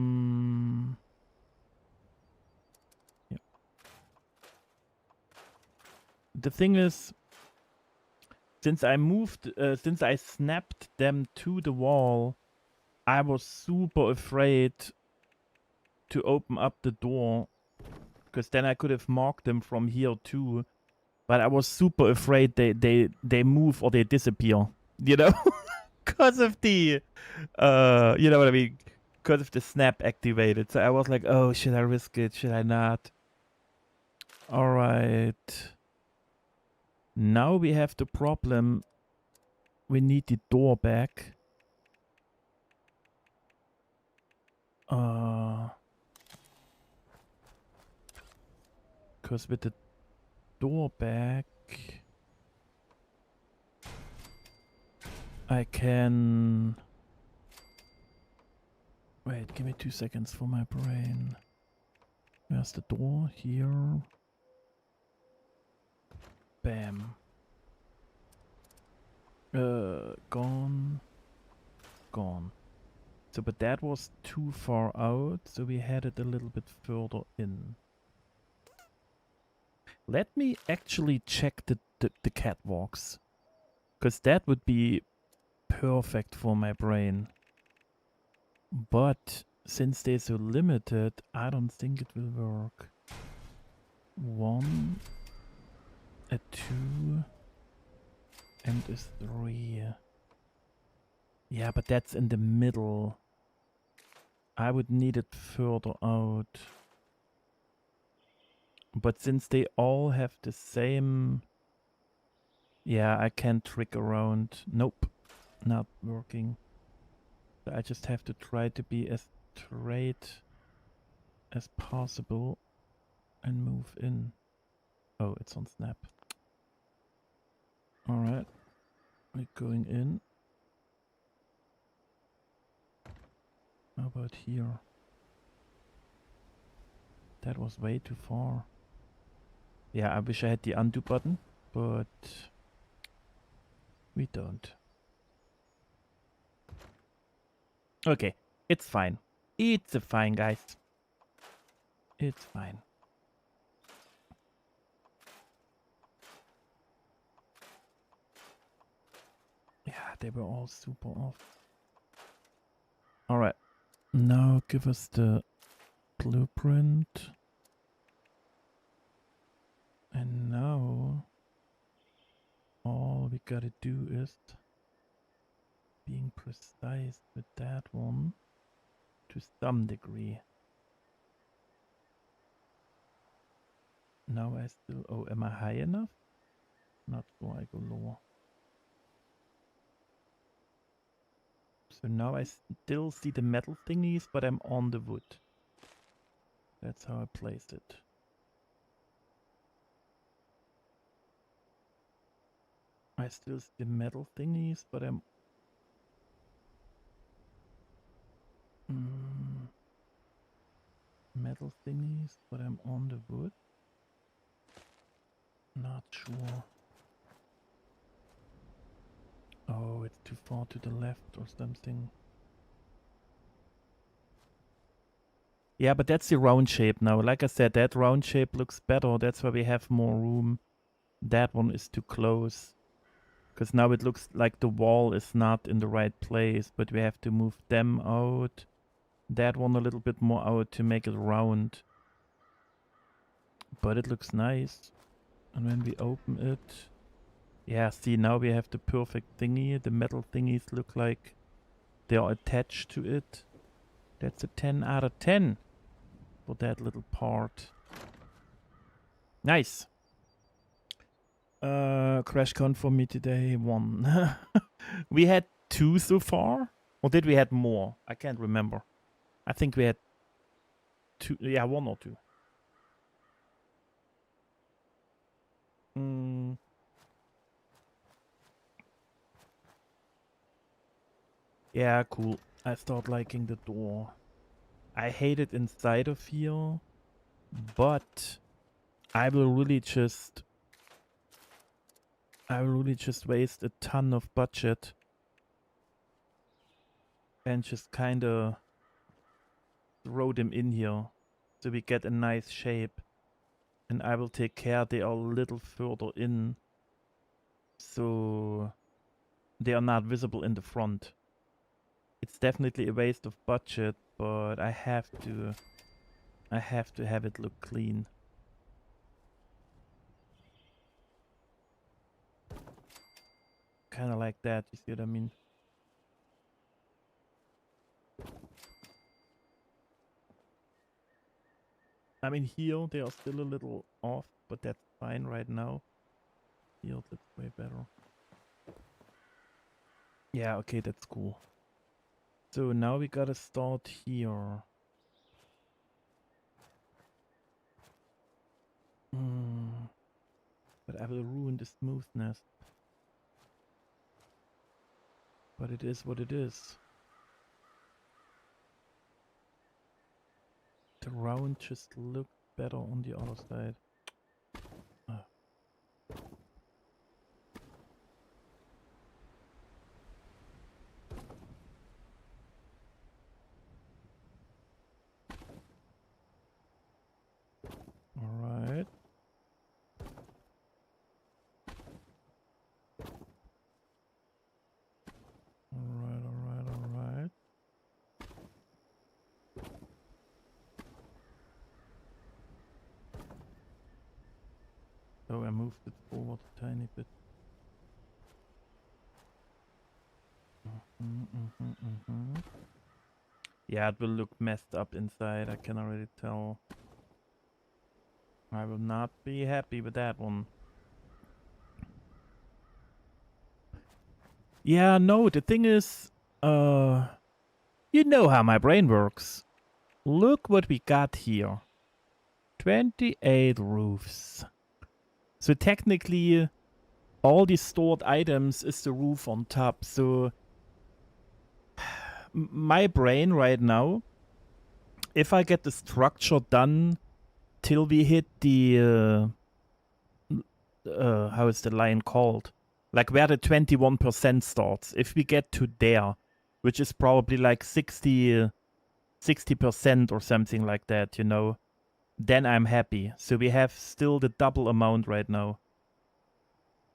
The thing is, since I snapped them to the wall, I was super afraid to open up the door, because then I could have marked them from here too. But I was super afraid they move or they disappear, you know, because of the, you know what I mean, because of the snap activated. So I was like, oh, should I risk it? Should I not? All right. Now we have the problem. We need the door back. Because with the door back, I can... Wait, give me 2 seconds for my brain. Where's the door? Here. Bam. Gone. Gone. So, but that was too far out, so we had it a little bit further in. Let me actually check the catwalks. Because that would be perfect for my brain. But since they're so limited, I don't think it will work. 1, a 2, and a 3. Yeah, but that's in the middle. I would need it further out. But since they all have the same... Yeah, I can't trick around. Nope, not working. So I just have to try to be as straight as possible and move in. Oh, it's on snap. Alright, we're going in. How about here? That was way too far. Yeah, I wish I had the undo button, but we don't. Okay, it's fine. It's fine, guys. It's fine. Yeah, they were all super off. Alright, now give us the blueprint. And now all we gotta do is being precise with that one to some degree. Now I still... Oh, am I high enough? Not so I go lower. So now I still see the metal thingies, but I'm on the wood. That's how I placed it. I still see the metal thingies, but I'm... metal thingies, but I'm on the wood. Not sure. Oh, it's too far to the left or something. Yeah, but that's the round shape now. Like I said, that round shape looks better. That's why we have more room. That one is too close. Because now it looks like the wall is not in the right place, but we have to move them out. That one a little bit more out to make it round. But it looks nice. And when we open it... Yeah, see, now we have the perfect thingy. The metal thingies look like they are attached to it. That's a 10 out of 10 for that little part. Nice. Crash count for me today, 1. We had 2 so far? Or did we had more? I can't remember. I think we had 2. Yeah, 1 or 2. Yeah, cool. I start liking the door. I hate it inside of here, but I will really just waste a ton of budget and just kinda throw them in here so we get a nice shape. And I will take care they are a little further in so they are not visible in the front. It's definitely a waste of budget, but I have to have it look clean. Kind of like that, you see what I mean? I mean, here they are still a little off, but that's fine right now. Here, that's way better. Yeah, okay, that's cool. So now we gotta start here. But I will ruin the smoothness. But it is what it is. The round just looked better on the other side. Alright. Alright. So I moved it forward a tiny bit. Yeah, it will look messed up inside, I can already tell. I will not be happy with that one. Yeah, no, the thing is, you know how my brain works. Look what we got here. 28 roofs. So technically, all the stored items is the roof on top. So my brain right now, if I get the structure done till we hit the how is the line called? Like where the 21% starts. If we get to there, which is probably like 60% or something like that, you know, then I'm happy. So we have still the double amount right now.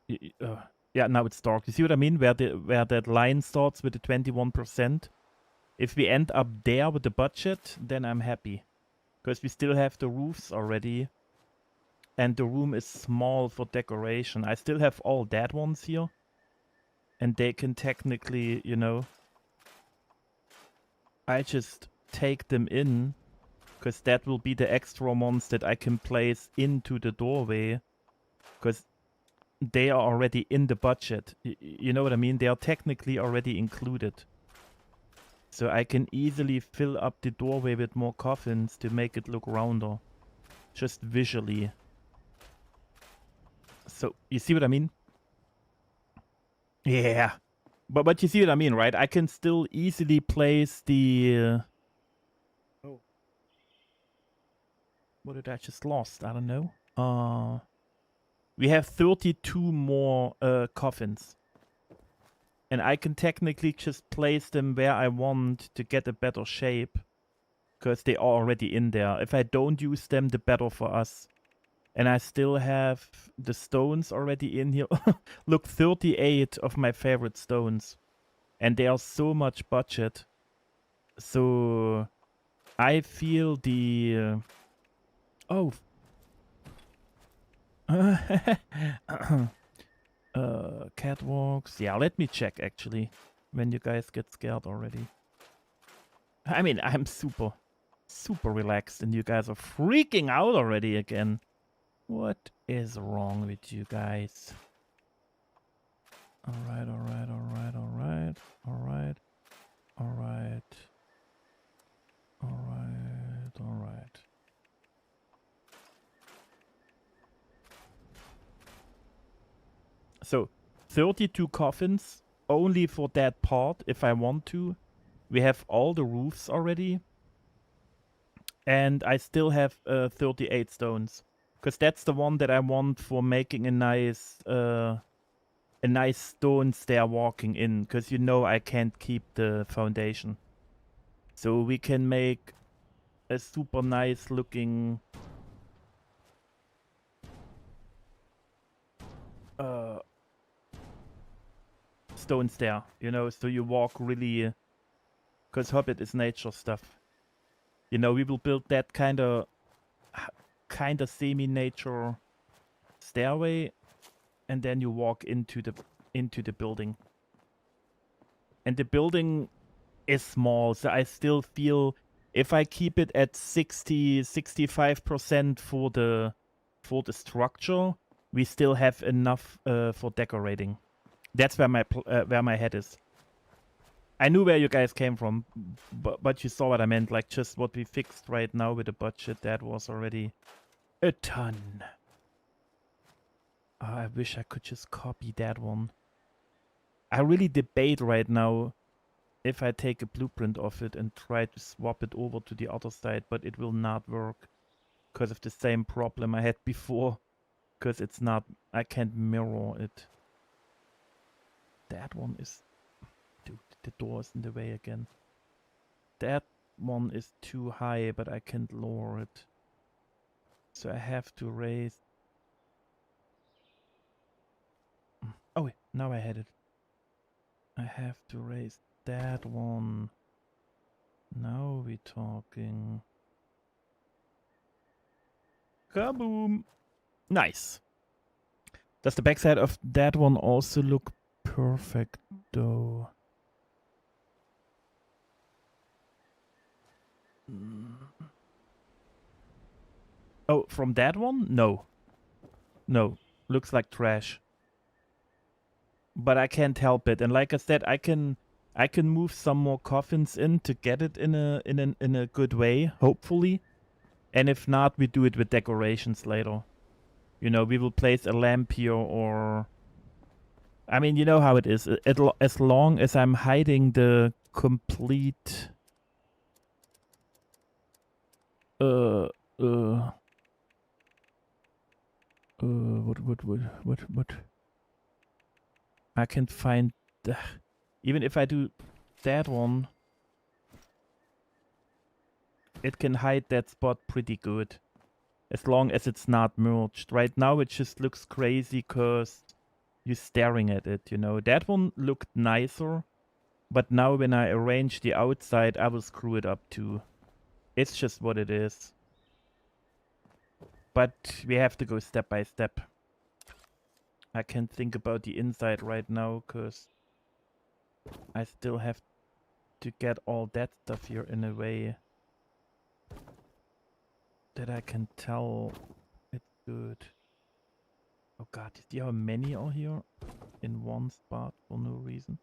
Yeah, now it's dark. You see what I mean? Where that line starts with the 21%. If we end up there with the budget, then I'm happy. Because we still have the roofs already. And the room is small for decoration. I still have all that ones here. And they can technically, you know... I just take them in. Because that will be the extra ones that I can place into the doorway. Because they are already in the budget. You know what I mean? They are technically already included. So I can easily fill up the doorway with more coffins to make it look rounder. Just visually. So, you see what I mean? Yeah. But you see what I mean, right? I can still easily place the... Oh. What did I just lost? I don't know. We have 32 more coffins. And I can technically just place them where I want to get a better shape. Because they are already in there. If I don't use them, the better for us. And I still have the stones already in here. Look, 38 of my favorite stones. And they are so much budget. So I feel the... Oh. Catwalks. Yeah, let me check actually. When you guys get scared already. I mean, I'm super relaxed and you guys are freaking out already again. What is wrong with you guys? Alright, alright, alright, alright, alright, alright, alright, alright. So, 32 coffins, only for that part, if I want to. We have all the roofs already. And I still have 38 stones. Because that's the one that I want for making a nice stone stair walking in. Because you know I can't keep the foundation. So we can make a super nice looking stone stair, you know, so you walk really, because Hobbit is nature stuff. You know, we will build that kind of semi-nature stairway, and then you walk into the building. And the building is small, so I still feel if I keep it at 65% for the structure, we still have enough for decorating. That's where my head is. I knew where you guys came from, but you saw what I meant. Like, just what we fixed right now with the budget, that was already a ton. Oh, I wish I could just copy that one. I really debate right now if I take a blueprint of it and try to swap it over to the other side, but it will not work because of the same problem I had before. Because it's not, I can't mirror it. That one is... Dude, the door is in the way again. That one is too high, but I can't lower it. So I have to raise... Oh wait, now I had it. I have to raise that one. Now we're talking. Kaboom! Nice. Does the backside of that one also look perfect though? Oh, from that one? No. No. Looks like trash. But I can't help it. And like I said, I can move some more coffins in to get it in a good way, hopefully. And if not, we do it with decorations later. You know, we will place a lamp here or... I mean, you know how it is. As long as I'm hiding the complete... What? I can find... even if I do that one... It can hide that spot pretty good. As long as it's not merged. Right now it just looks crazy because you're staring at it, you know. That one looked nicer. But now when I arrange the outside, I will screw it up too. It's just what it is. But we have to go step by step. I can't think about the inside right now because I still have to get all that stuff here in a way that I can tell it's good. Oh god, do you see how many are here in one spot for no reason?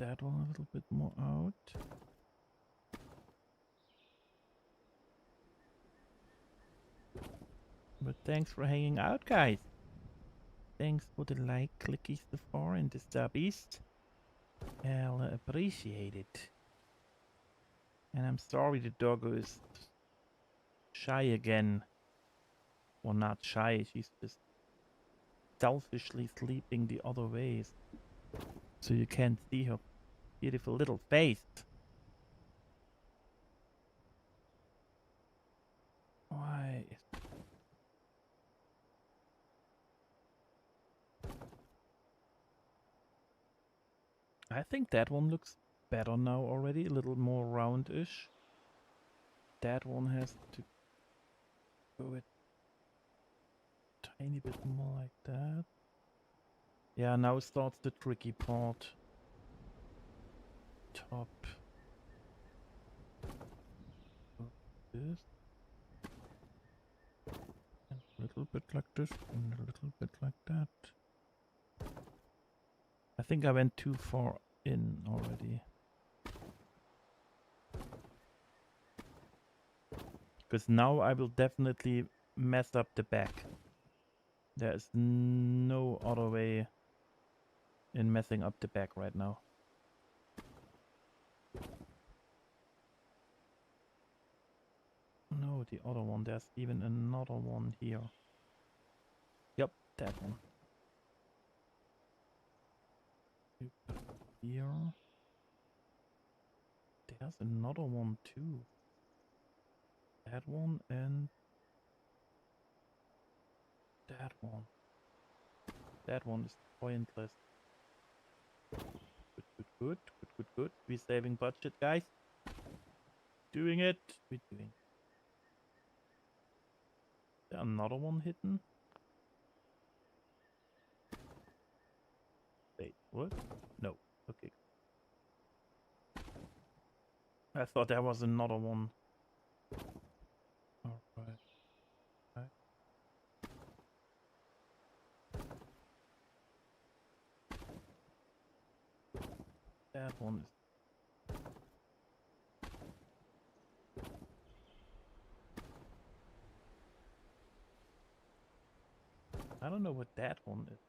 that one a little bit more out. But thanks for hanging out, guys. Thanks for the like, clickies so far, and the subbies. I'll appreciate it. And I'm sorry the doggo is shy again. Well, not shy, she's just selfishly sleeping the other ways. So you can't see her beautiful little face. Why? I think that one looks better now already, a little more roundish. That one has to go a tiny bit more like that. Yeah, now starts the tricky part. Top. This. And a little bit like this, and a little bit like that. I think I went too far in already. Because now I will definitely mess up the back. There's no other way in messing up the back right now. No, the other one. There's even another one here. Yep, that one. Here. There's another one too. That one and that one. That one is pointless. Good. We're saving budget, guys. Doing it. We're doing. Is there another one hidden? Wait, what? No. Okay. I thought there was another one. Alright. Right. That one is. I don't know what that one is.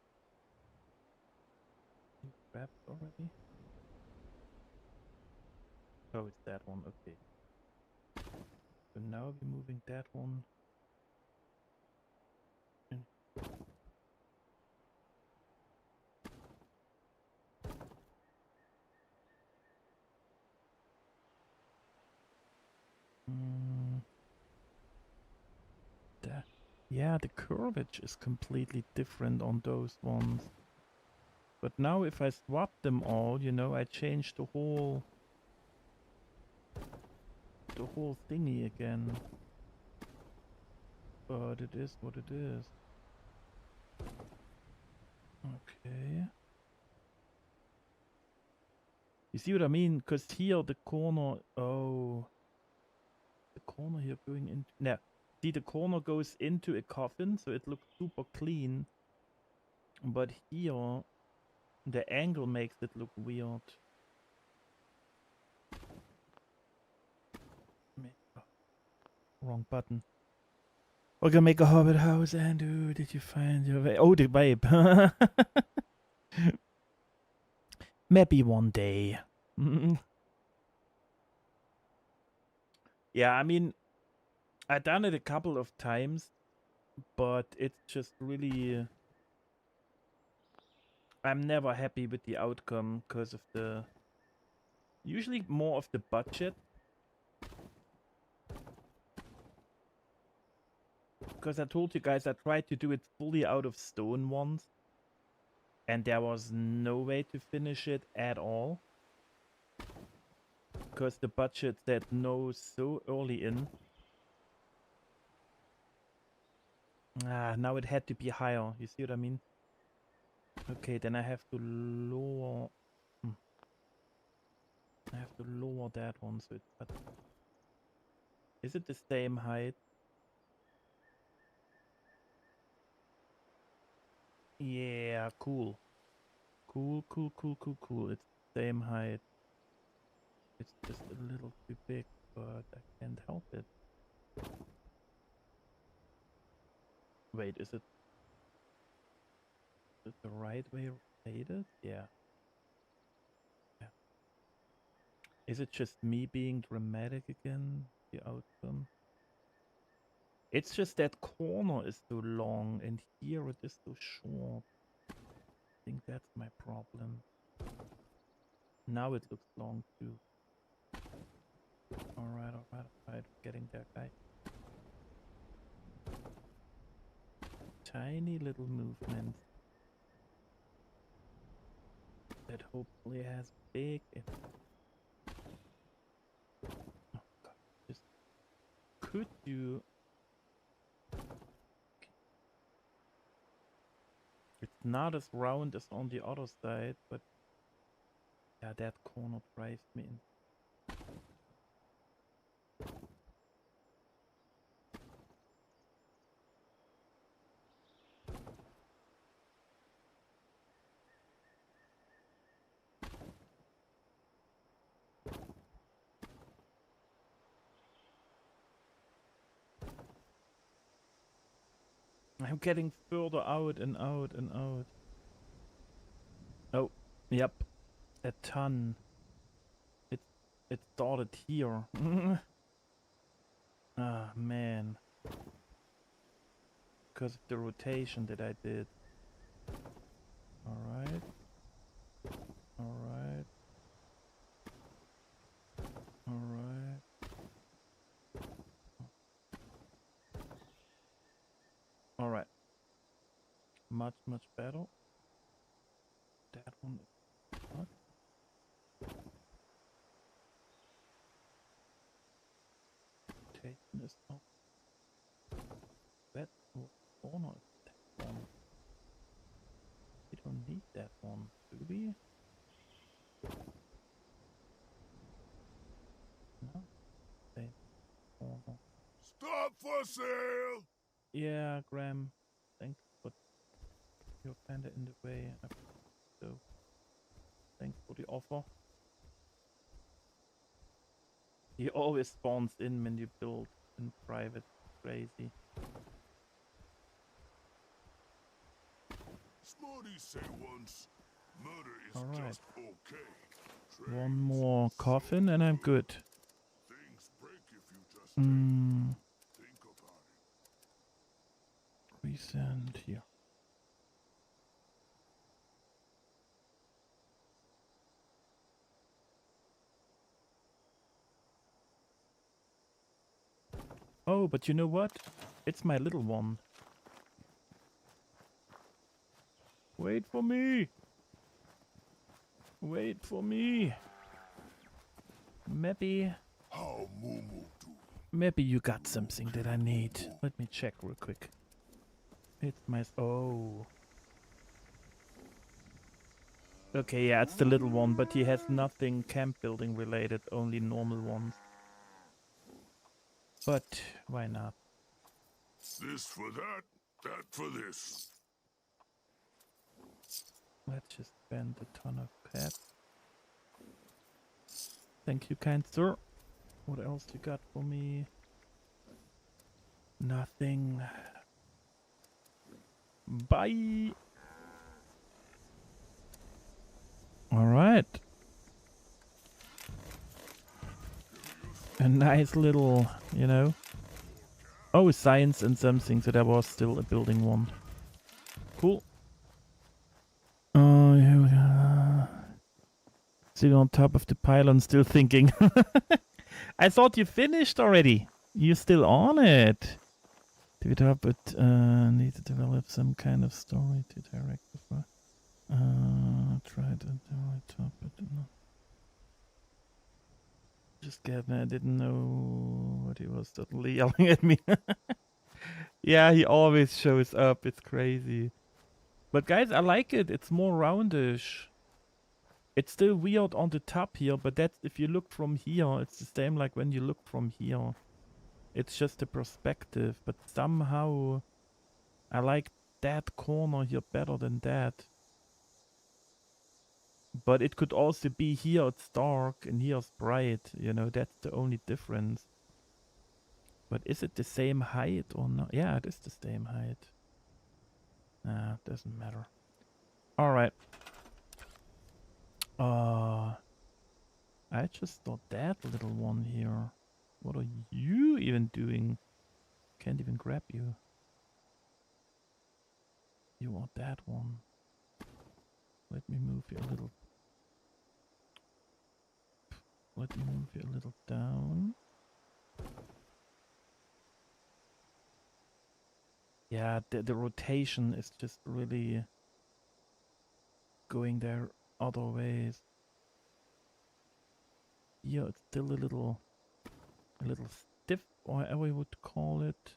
You grabbed already? Oh, it's that one. Okay. So now we're moving that one. Yeah, the curvature is completely different on those ones. But now if I swap them all, you know, I change the whole thingy again. But it is what it is. Okay. You see what I mean? Because here the corner... Oh. The corner here going into... No. See, the corner goes into a coffin, so it looks super clean. But here, the angle makes it look weird. Wrong button. We're gonna make a Hobbit house, Andrew. Did you find your way? Oh, the babe. Maybe one day. Yeah, I mean, I've done it a couple of times, but it's just really... I'm never happy with the outcome because of the... Usually more of the budget. Because I told you guys I tried to do it fully out of stone once. And there was no way to finish it at all. Because the budget said no so early in. Ah, now it had to be higher. You see what I mean? Okay, then I have to lower... I have to lower that one so it's... But is it the same height? Yeah, cool. Cool. It's same height. It's just a little too big, but I can't help it. Wait, is it the right way rotated? Yeah. Yeah. Is it just me being dramatic again? The outcome? It's just that corner is too long and here it is too short. I think that's my problem. Now it looks long too. Alright. Getting there, guys. Tiny little movements that hopefully has big impact. Oh god, just could you... It's not as round as on the other side, but yeah, that corner drives me in. I'm getting further out and out and out. Oh, yep. A ton. It started here. Ah, man. Because of the rotation that I did. Alright. Alright. Alright. Alright. Much better. That one is not. Rotation is not. That corner is that one. We don't need that one, do we? No. Same corner. Stop for sale! Yeah, Graham. Thanks, but you're kinda in the way. So, thanks for the offer. He always spawns in when you build in private. Crazy. Smarty say once, murder is Alright. just okay. One more coffin and I'm good. Things break if you just think about it. Resend here. Oh, but you know what? It's my little one. Wait for me! Wait for me! Maybe How Mumu do? Maybe you got something that I need. Let me check real quick. It's my... Oh. Okay, yeah, it's the little one, but he has nothing camp building related, only normal ones. But why not? This for that, that for this. Let's just spend a ton of cap. Thank you, kind sir. What else you got for me? Nothing. Bye. All right. A nice little, you know. Oh, science and something. So there was still a building one. Cool. Oh, here we go. Sitting on top of the pylon, still thinking. I thought you finished already. You're still on it. To it up, but need to develop some kind of story to direct before. Tried to top, but no. Just kidding. I didn't know what he was totally yelling at me. Yeah, he always shows up. It's crazy. But guys, I like it. It's more roundish. It's still weird on the top here, but that's if you look from here, it's the same like when you look from here. It's just a perspective, but somehow I like that corner here better than that. But it could also be here it's dark and here it's bright. You know, that's the only difference. But is it the same height or not? Yeah, it is the same height. Nah, doesn't matter. All right. I just saw that little one here. What are you even doing? Can't even grab you. You are that one. Let me move you a little. Let me move you a little down. Yeah, the rotation is just really going there other ways. Yeah, it's still a little stiff, or however you would call it.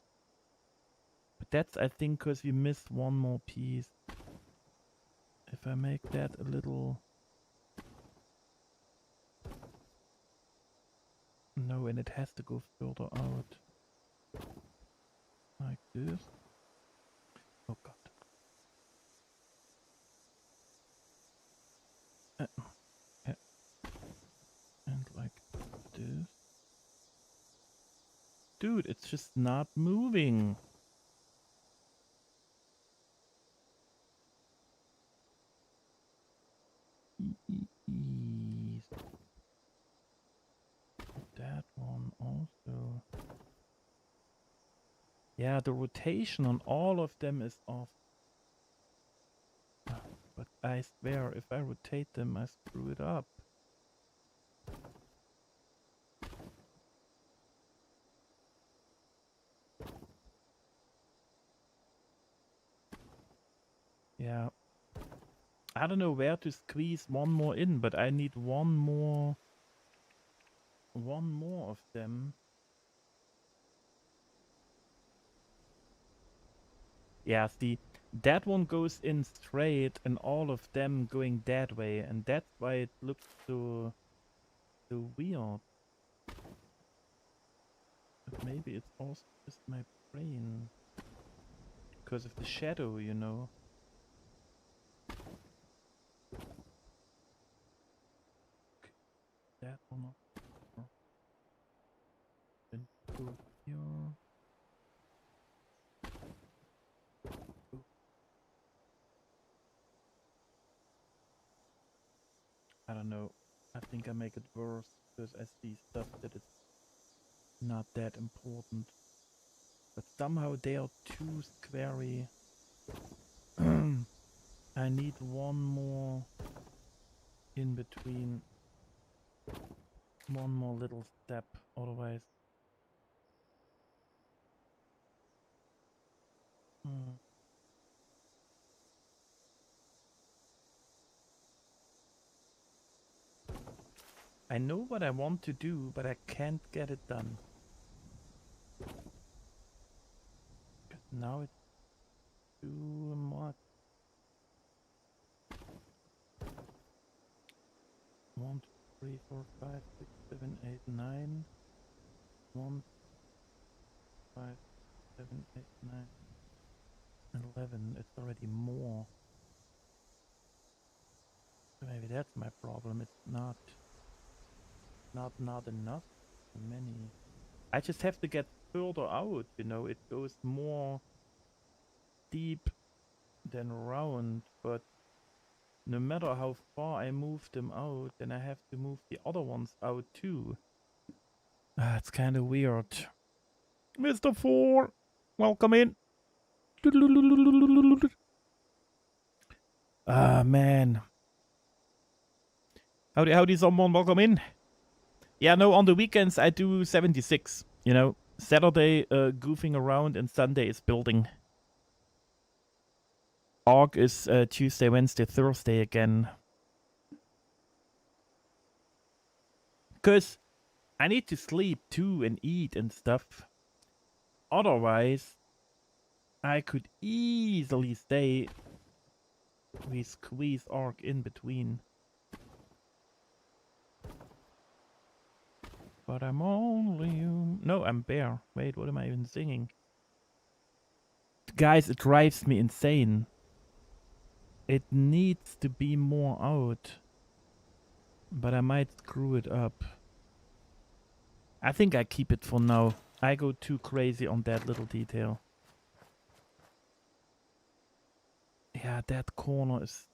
But that's, I think, because we missed one more piece. If I make that a little... No, and it has to go further out. Like this. Oh god. Yeah. And like this. Dude, it's just not moving. That one also. Yeah, the rotation on all of them is off. But I swear, if I rotate them, I screw it up. Yeah. I don't know where to squeeze one more in, but I need one more of them. Yeah, see, that one goes in straight and all of them going that way, and that's why it looks so weird. But maybe it's also just my brain. Because of the shadow, you know. Okay, that one up. Then go here. Go. I don't know. I think I make it worse because I see stuff that is not that important. But somehow they are too squarey. I need one more in between. One more little step, otherwise. I know what I want to do, but I can't get it done. Now it's too much. 1, 2, 3, 4, 5, 6, 7, 8, 9. 1, 5, 7, 8, 9, 11. It's already more. Maybe that's my problem. It's not enough. Many. I just have to get further out, you know. It goes more deep than round, but no matter how far I move them out, then I have to move the other ones out too. It's kind of weird. Mr. 4, welcome in. Ah, man. Howdy, someone, welcome in. Yeah, no, on the weekends I do 76, you know. Saturday goofing around and Sunday is building. Arc is Tuesday, Wednesday, Thursday again. Because I need to sleep too and eat and stuff. Otherwise, I could easily say we squeeze Arc in between. But I'm only human. No, I'm Bear. Wait, what am I even singing? Guys, it drives me insane. It needs to be more out. But I might screw it up. I think I keep it for now. I go too crazy on that little detail. Yeah, that corner is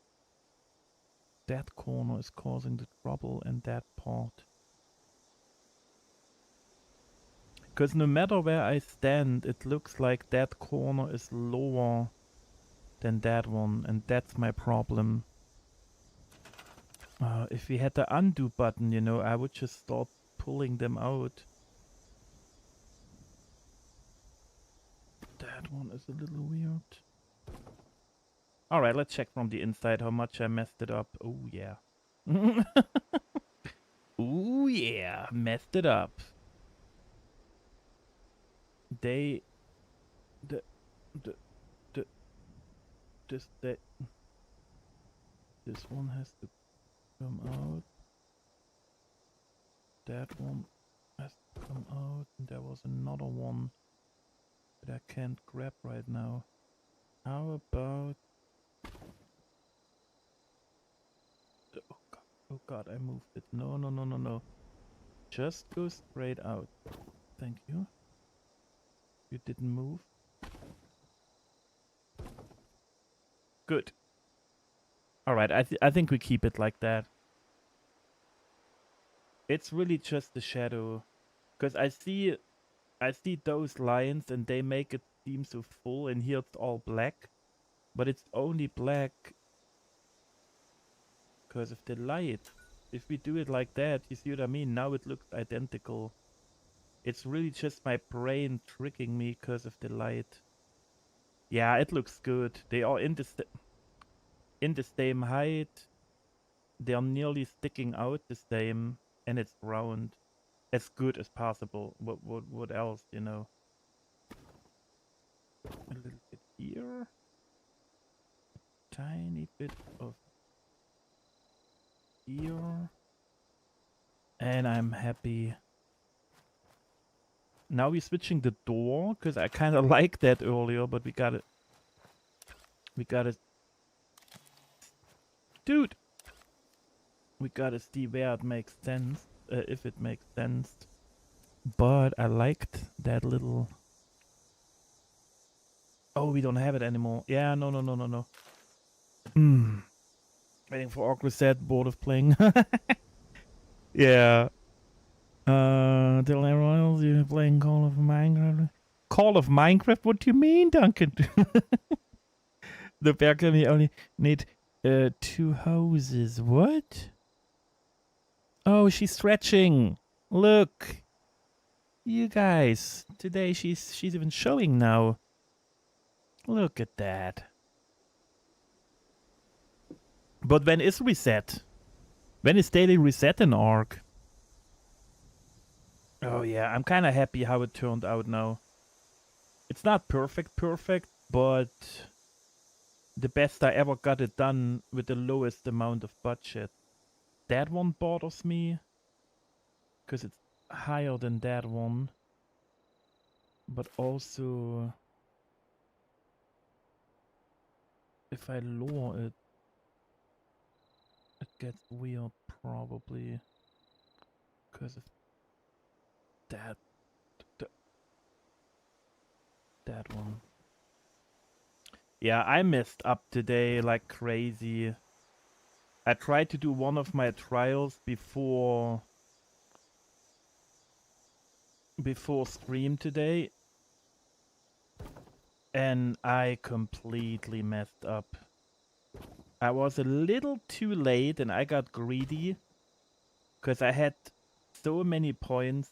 causing the trouble, and that part. Because no matter where I stand, it looks like that corner is lower than that one, and that's my problem. If we had the undo button, you know, I would just start pulling them out. That one is a little weird. Alright, let's check from the inside how much I messed it up. Oh, yeah. Ooh, yeah. Messed it up. They... The... This one has to come out. That one has to come out. And there was another one that I can't grab right now. How about... Oh god, I moved it. No. Just go straight out. Thank you. You didn't move. Good. Alright, I think we keep it like that. It's really just the shadow. Because I see those lines and they make it seem so full, and here it's all black. But it's only black because of the light. If we do it like that, you see what I mean? Now it looks identical. It's really just my brain tricking me because of the light. Yeah, it looks good. They are in the same height. They are nearly sticking out the same, and it's round. As good as possible. What else, you know? A little bit here. Tiny bit of here. And I'm happy. Now we're switching the door, because I kind of liked that earlier, but we got it. Dude! We gotta see where it makes sense, if it makes sense. But I liked that little... Oh, we don't have it anymore. Yeah, no. Waiting for Orc Reset, bored of playing. Yeah. Tell everyone else you're playing Call of Minecraft. Call of Minecraft? What do you mean, Duncan? The bear can only need 2 houses. What? Oh, she's stretching. Look. You guys. Today she's even showing now. Look at that. But when is reset? When is daily reset in Ark? Oh yeah, I'm kind of happy how it turned out now. It's not perfect, but the best I ever got it done with the lowest amount of budget. That one bothers me, because it's higher than that one. But also, if I lower it, it gets weird probably, because of that one. Yeah, I messed up today like crazy. I tried to do one of my trials before stream today, and I completely messed up. I was a little too late and I got greedy because I had so many points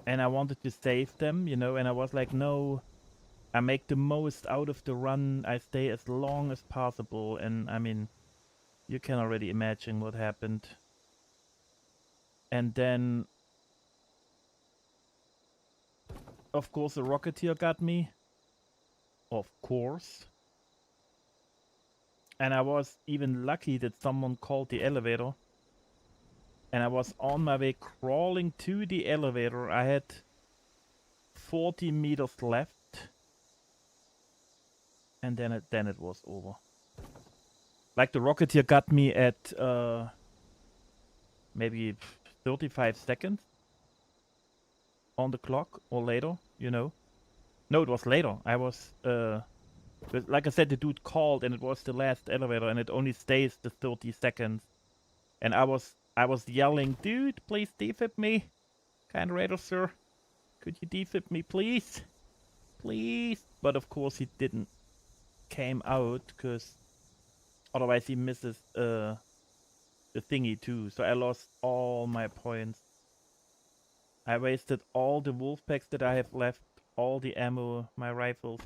and I wanted to save them, you know, and I was like, no, I make the most out of the run. I stay as long as possible, and I mean, you can already imagine what happened. And then, of course, the Rocketeer got me. Of course. And I was even lucky that someone called the elevator. And I was on my way crawling to the elevator. I had 40 meters left. And then it was over. Like the Rocketeer got me at maybe 35 seconds on the clock or later, you know. No, it was later. I was, but like I said, the dude called and it was the last elevator and it only stays the 30 seconds. And I was yelling, dude, please defib me. Kind Raider, sir. Could you defib me, please? Please. But of course he didn't came out because otherwise he misses the thingy too. So I lost all my points. I wasted all the wolf packs that I have left, all the ammo, my rifles,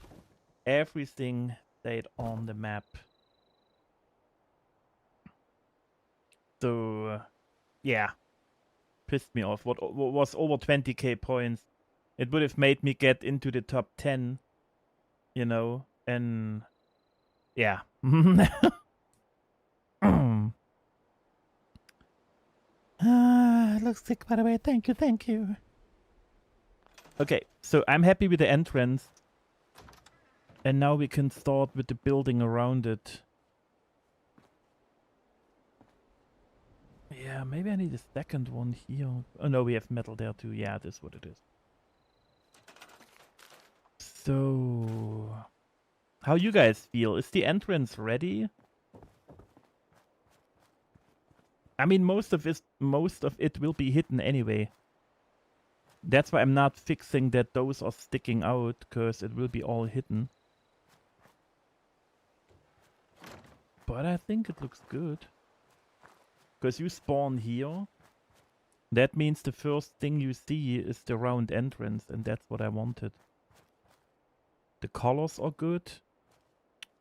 everything stayed on the map. So yeah, pissed me off. What was over 20k points? It would have made me get into the top 10, you know, and yeah. Looks sick, by the way. Thank you, thank you. Okay, so I'm happy with the entrance. And now we can start with the building around it. Yeah, maybe I need a second one here. Oh no, we have metal there too. Yeah, that's what it is. So, how you guys feel? Is the entrance ready? I mean, most of it will be hidden anyway. That's why I'm not fixing that those are sticking out, because it will be all hidden. But I think it looks good. Because you spawn here. That means the first thing you see is the round entrance, and that's what I wanted. The colors are good.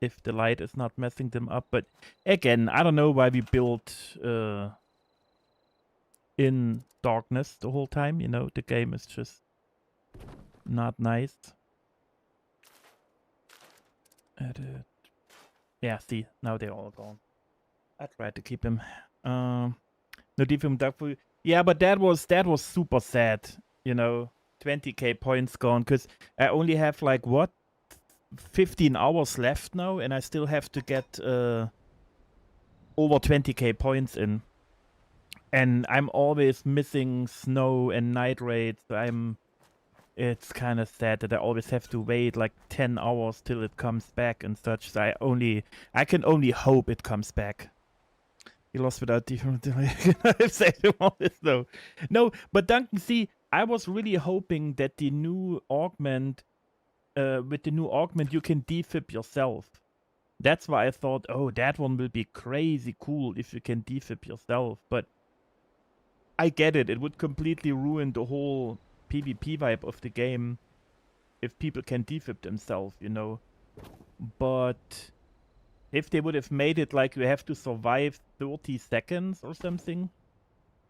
If the light is not messing them up. But again, I don't know why we built in darkness the whole time. You know, the game is just not nice. Edit. Yeah, see, now they're all gone. I tried to keep him. No defim duck for you. Yeah, but that was super sad. You know, 20k points gone because I only have like what 15 hours left now, and I still have to get over 20k points in. And I'm always missing snow and night raids. It's kind of sad that I always have to wait like 10 hours till it comes back and such. So I can only hope it comes back. He lost without different. I've said him all this though. No, but Duncan, see, I was really hoping that the new augment, with the new augment, you can defib yourself. That's why I thought, oh, that one will be crazy cool if you can defib yourself. But I get it. It would completely ruin the whole PvP vibe of the game if people can defib themselves, you know. But if they would have made it like you have to survive 30 seconds or something,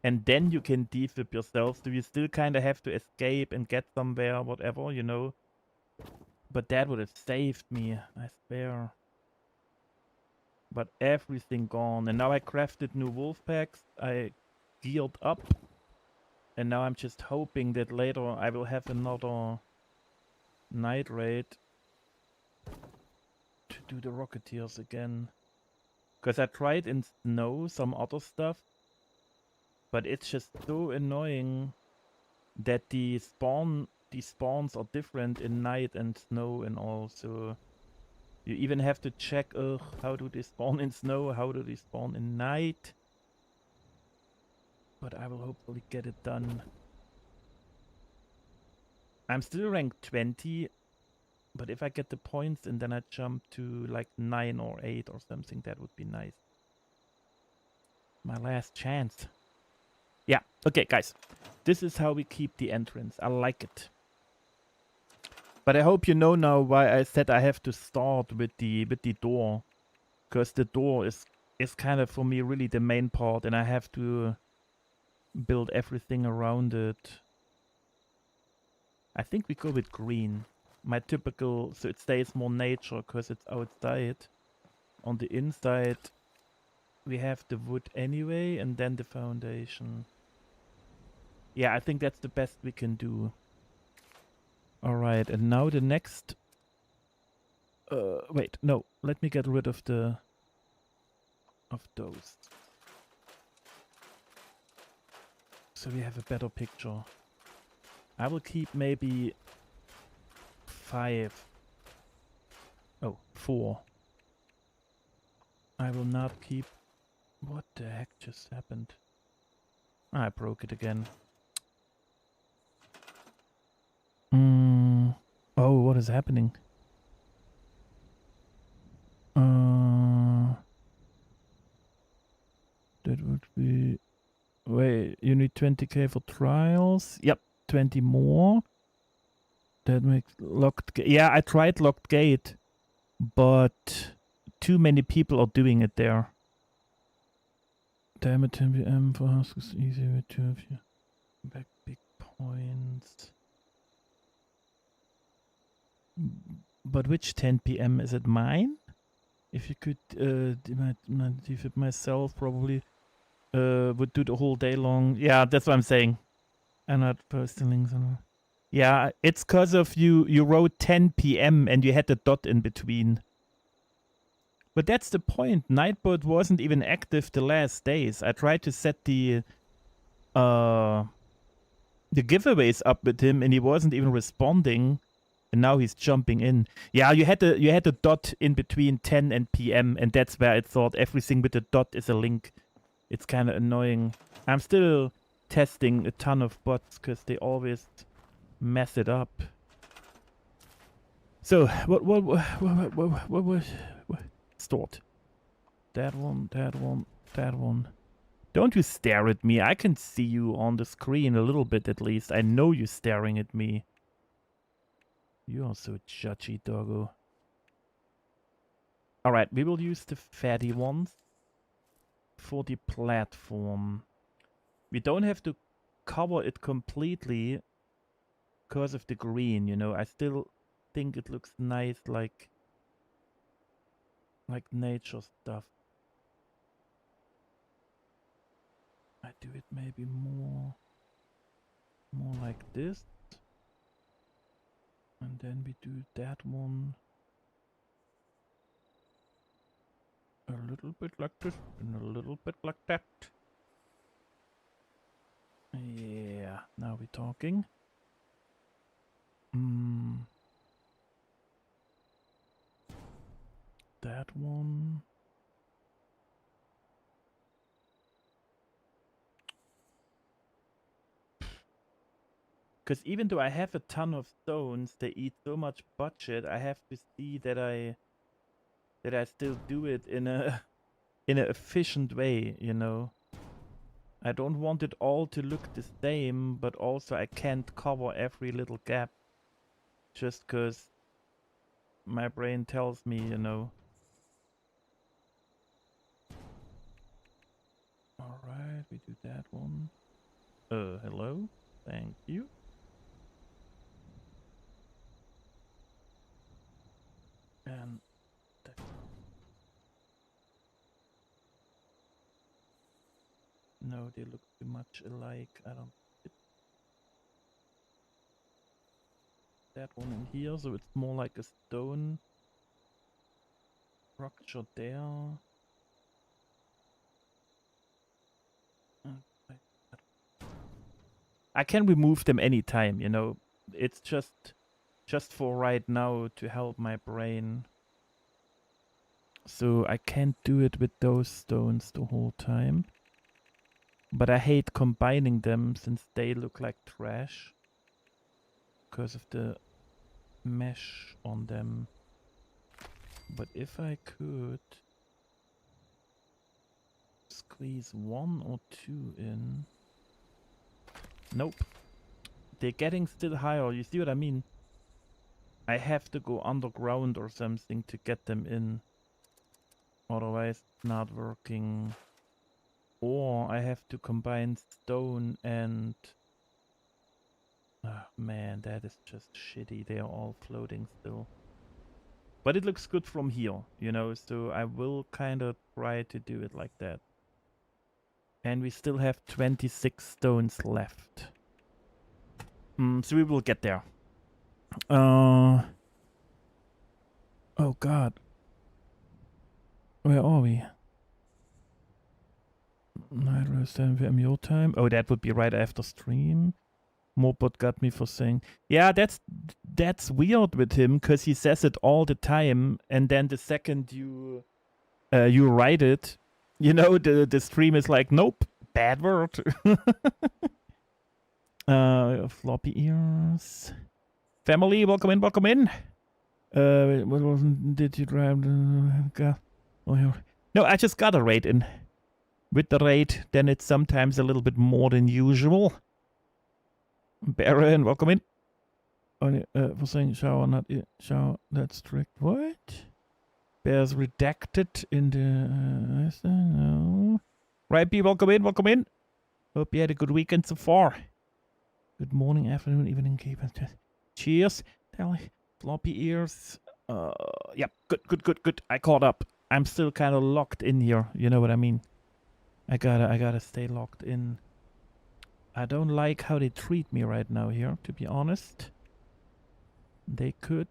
and then you can defib yourself, so you still kind of have to escape and get somewhere, whatever, you know. But that would have saved me, I swear. But everything gone. And now I crafted new wolf packs. I geared up. And now I'm just hoping that later I will have another night raid to do the Rocketeers again. Because I tried in snow some other stuff. But it's just so annoying that the spawns are different in night and snow and all. So you even have to check, how do they spawn in snow? How do they spawn in night? But I will hopefully get it done. I'm still ranked 20, but if I get the points and then I jump to like 9 or 8 or something, that would be nice. My last chance. Yeah, okay, guys. This is how we keep the entrance. I like it. But I hope you know now why I said I have to start with the door. Because the door is kind of, for me, really the main part, and I have to build everything around it. I think we go with green. My typical, so it stays more nature because it's outside. On the inside, we have the wood anyway, and then the foundation. Yeah, I think that's the best we can do. Alright, and now the next... wait, no. Let me get rid of the... of those. so we have a better picture. I will keep maybe 5. Oh, 4. I will not keep... What the heck just happened? I broke it again. Oh, what is happening? That would be... Wait, you need 20k for trials? Yep, 20 more. That makes locked... Yeah, I tried locked gate, but too many people are doing it there. Damn it, 10 PM for Husk is easy with 2 of you. Back big points. But which 10 PM? Is it mine? If you could if it myself probably would do the whole day long. Yeah, that's what I'm saying. I'm not posting links on. Yeah, it's cause of you wrote 10 PM and you had the dot in between. But that's the point. Nightbot wasn't even active the last days. I tried to set the giveaways up with him and he wasn't even responding. And now he's jumping in. Yeah, you had the dot in between 10 and PM, and that's where I thought everything with the dot is a link. It's kind of annoying. I'm still testing a ton of bots because they always mess it up. So what stored? That one. Don't you stare at me. I can see you on the screen a little bit at least. I know you're staring at me. You are so judgy, doggo. Alright, we will use the fatty ones for the platform. We don't have to cover it completely because of the green, you know. I still think it looks nice like nature stuff. I do it maybe more like this. And then we do that one a little bit like this and a little bit like that. Yeah, now we're talking. That one. Because even though I have a ton of stones, they eat so much budget. I have to see that I still do it in a efficient way, you know. I don't want it all to look the same, but also I can't cover every little gap just because my brain tells me, you know. Alright, we do that one. Hello? Thank you. And that. No, they look too much alike. I don't. That one in here, so it's more like a stone structure there. I can remove them anytime, you know. It's just for right now to help my brain. So I can't do it with those stones the whole time. But I hate combining them since they look like trash. Because of the mesh on them. But if I could squeeze 1 or 2 in. Nope. They're getting still higher. You see what I mean? I have to go underground or something to get them in. Otherwise it's not working. Or I have to combine stone and... Oh man, that is just shitty. They are all floating still. But it looks good from here, you know, so I will kind of try to do it like that. And we still have 26 stones left. So we will get there. Oh god. Where are we? Raideres 10 PM your time. Oh, that would be right after stream. Mopod got me for saying, yeah, that's weird with him because he says it all the time, and then the second you write it, you know, the stream is like, nope, bad word. Floppy ears. Family, welcome in, welcome in. What wasn't? Did you drive? Oh, here. No, I just got a raid in. With the raid, then it's sometimes a little bit more than usual. Baron, welcome in. For saying shower, not shower, that's strict. What? Bears redacted in the... no. Right, B, welcome in, welcome in. Hope you had a good weekend so far. Good morning, afternoon, evening, keep it. Cheers. Floppy ears. Yep, good. I caught up. I'm still kind of locked in here. You know what I mean? I gotta stay locked in. I don't like how they treat me right now here, to be honest. I could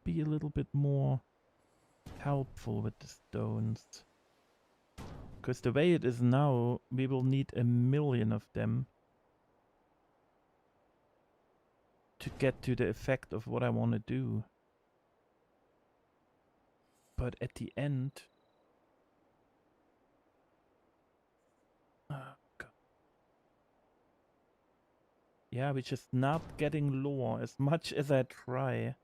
be a little bit more helpful with the stones. Because the way it is now, we will need 1 million of them to get to the effect of what I want to do. But at the end... oh, God. Yeah, we're just not getting lower as much as I try.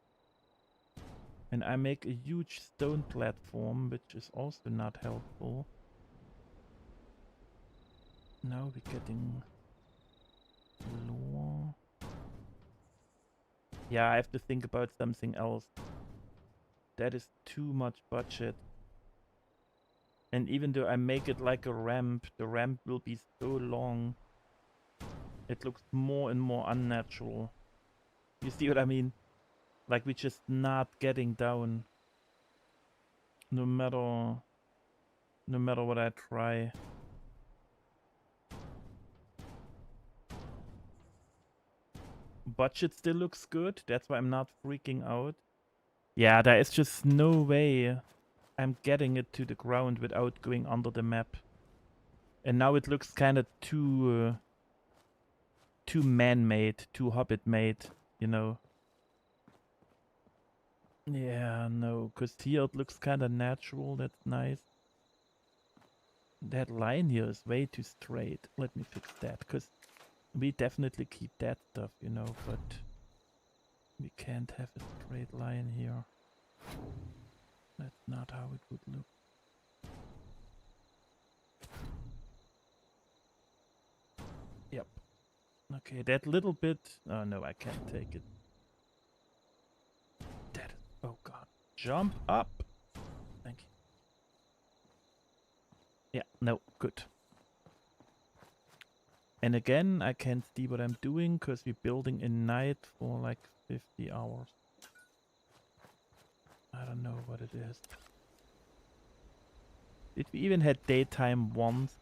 And I make a huge stone platform, which is also not helpful. Now we're getting lower. Yeah, I have to think about something else. That is too much budget. And even though I make it like a ramp, the ramp will be so long. It looks more and more unnatural. You see what I mean? Like we're just not getting down. No matter what I try. Budget still looks good. That's why I'm not freaking out. Yeah, there is just no way I'm getting it to the ground without going under the map. And now it looks kind of too man-made, too Hobbit-made, you know. Yeah, no, because here it looks kind of natural. That's nice. That line here is way too straight. Let me fix that, because we definitely keep that stuff, you know, but we can't have a straight line here. That's not how it would look. Yep. Okay, that little bit... oh no, I can't take it. That... oh god. Jump up! Thank you. Yeah, no, good. And again, I can't see what I'm doing because we're building in night for like 50 hours. I don't know what it is. Did we even had daytime once?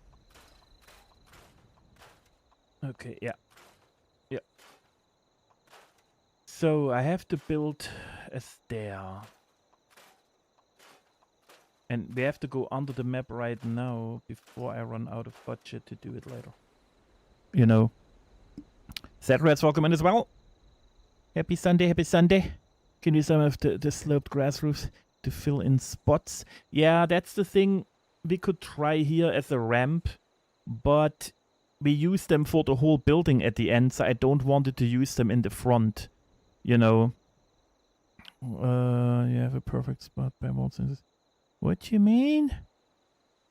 Okay, yeah. Yeah. So I have to build a stair. And we have to go under the map right now before I run out of budget to do it later. You know. Raideres, welcome in as well. Happy Sunday, happy Sunday. Can use some of the sloped grass roofs to fill in spots. Yeah, that's the thing we could try here as a ramp, but we use them for the whole building at the end, so I don't want it to use them in the front, you know. You have a perfect spot by Watson's. What do you mean?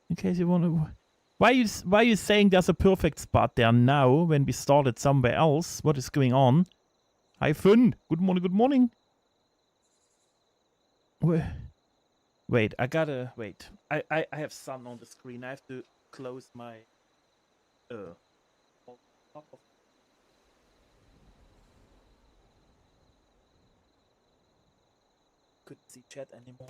In case you want to... Why are you saying there's a perfect spot there now when we started somewhere else? What is going on? Hi, Fun. Good morning, good morning. Wait, I gotta... wait. I have sun on the screen. I have to close my... couldn't see chat anymore.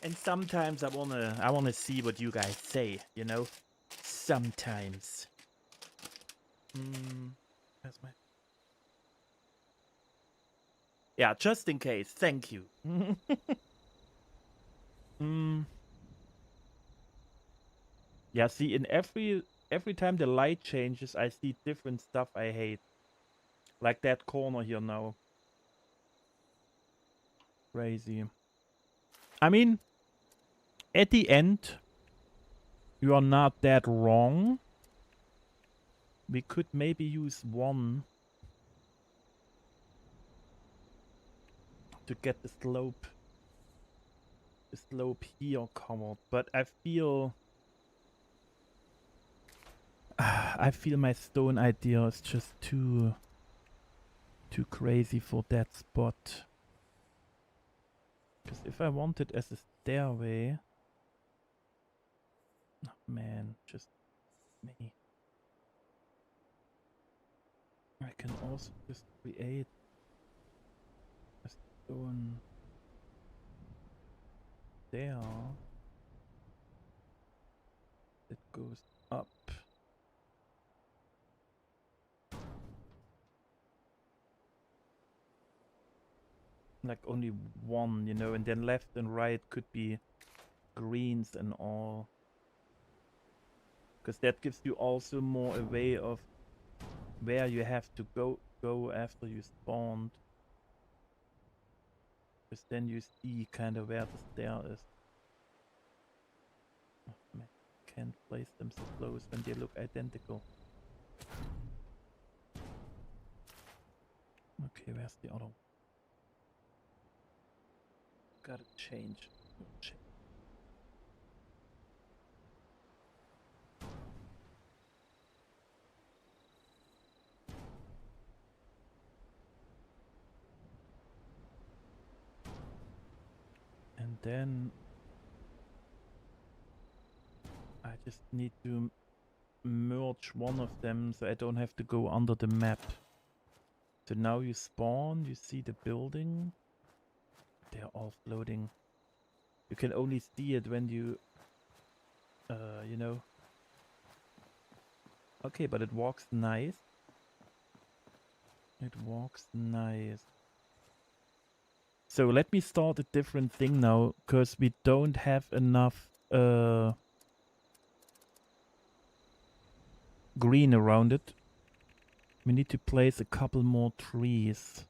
And sometimes I wanna see what you guys say, you know? Sometimes. That's my... yeah, just in case. Thank you. Yeah, see, in every time the light changes, I see different stuff I hate. Like that corner here now. Crazy. I mean, at the end, you are not that wrong. We could maybe use one to get the slope here covered, but I feel I feel my stone idea is just too crazy for that spot. Because if I want it as a stairway, oh man, just me. I can also just create a stone there that goes up. Like only one, you know, and then left and right could be greens and all. Because that gives you also more a way of where you have to go after you spawned. Because then you see kind of where the stair is. Oh, man, can't place them so close when they look identical. Okay, where's the other one? Gotta change. And then I just need to merge one of them so I don't have to go under the map. So now you spawn, you see the building. They're all floating. You can only see it when you know. Okay, but it walks nice. It walks nice. So let me start a different thing now, because we don't have enough green around it. We need to place a couple more trees.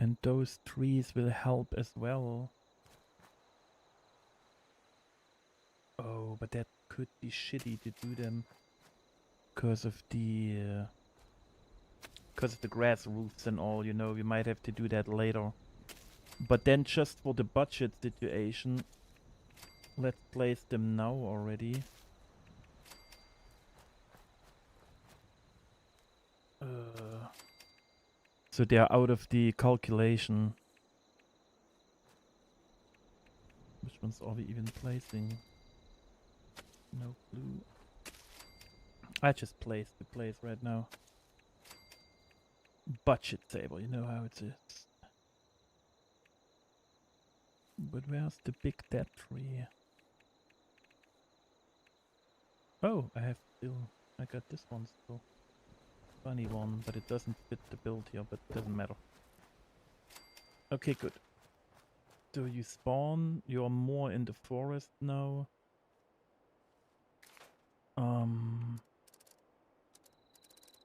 And those trees will help as well. Oh, but that could be shitty to do them because of the grass roofs and all, you know. We might have to do that later. But then just for the budget situation, let's place them now already. So they're out of the calculation. Which ones are we even placing? No clue. I just placed the place right now. Budget table, you know how it is. But where's the big dead tree? Oh, I got this one still. Funny one, but it doesn't fit the build here, but it doesn't matter. Okay, good. So you spawn, you're more in the forest now.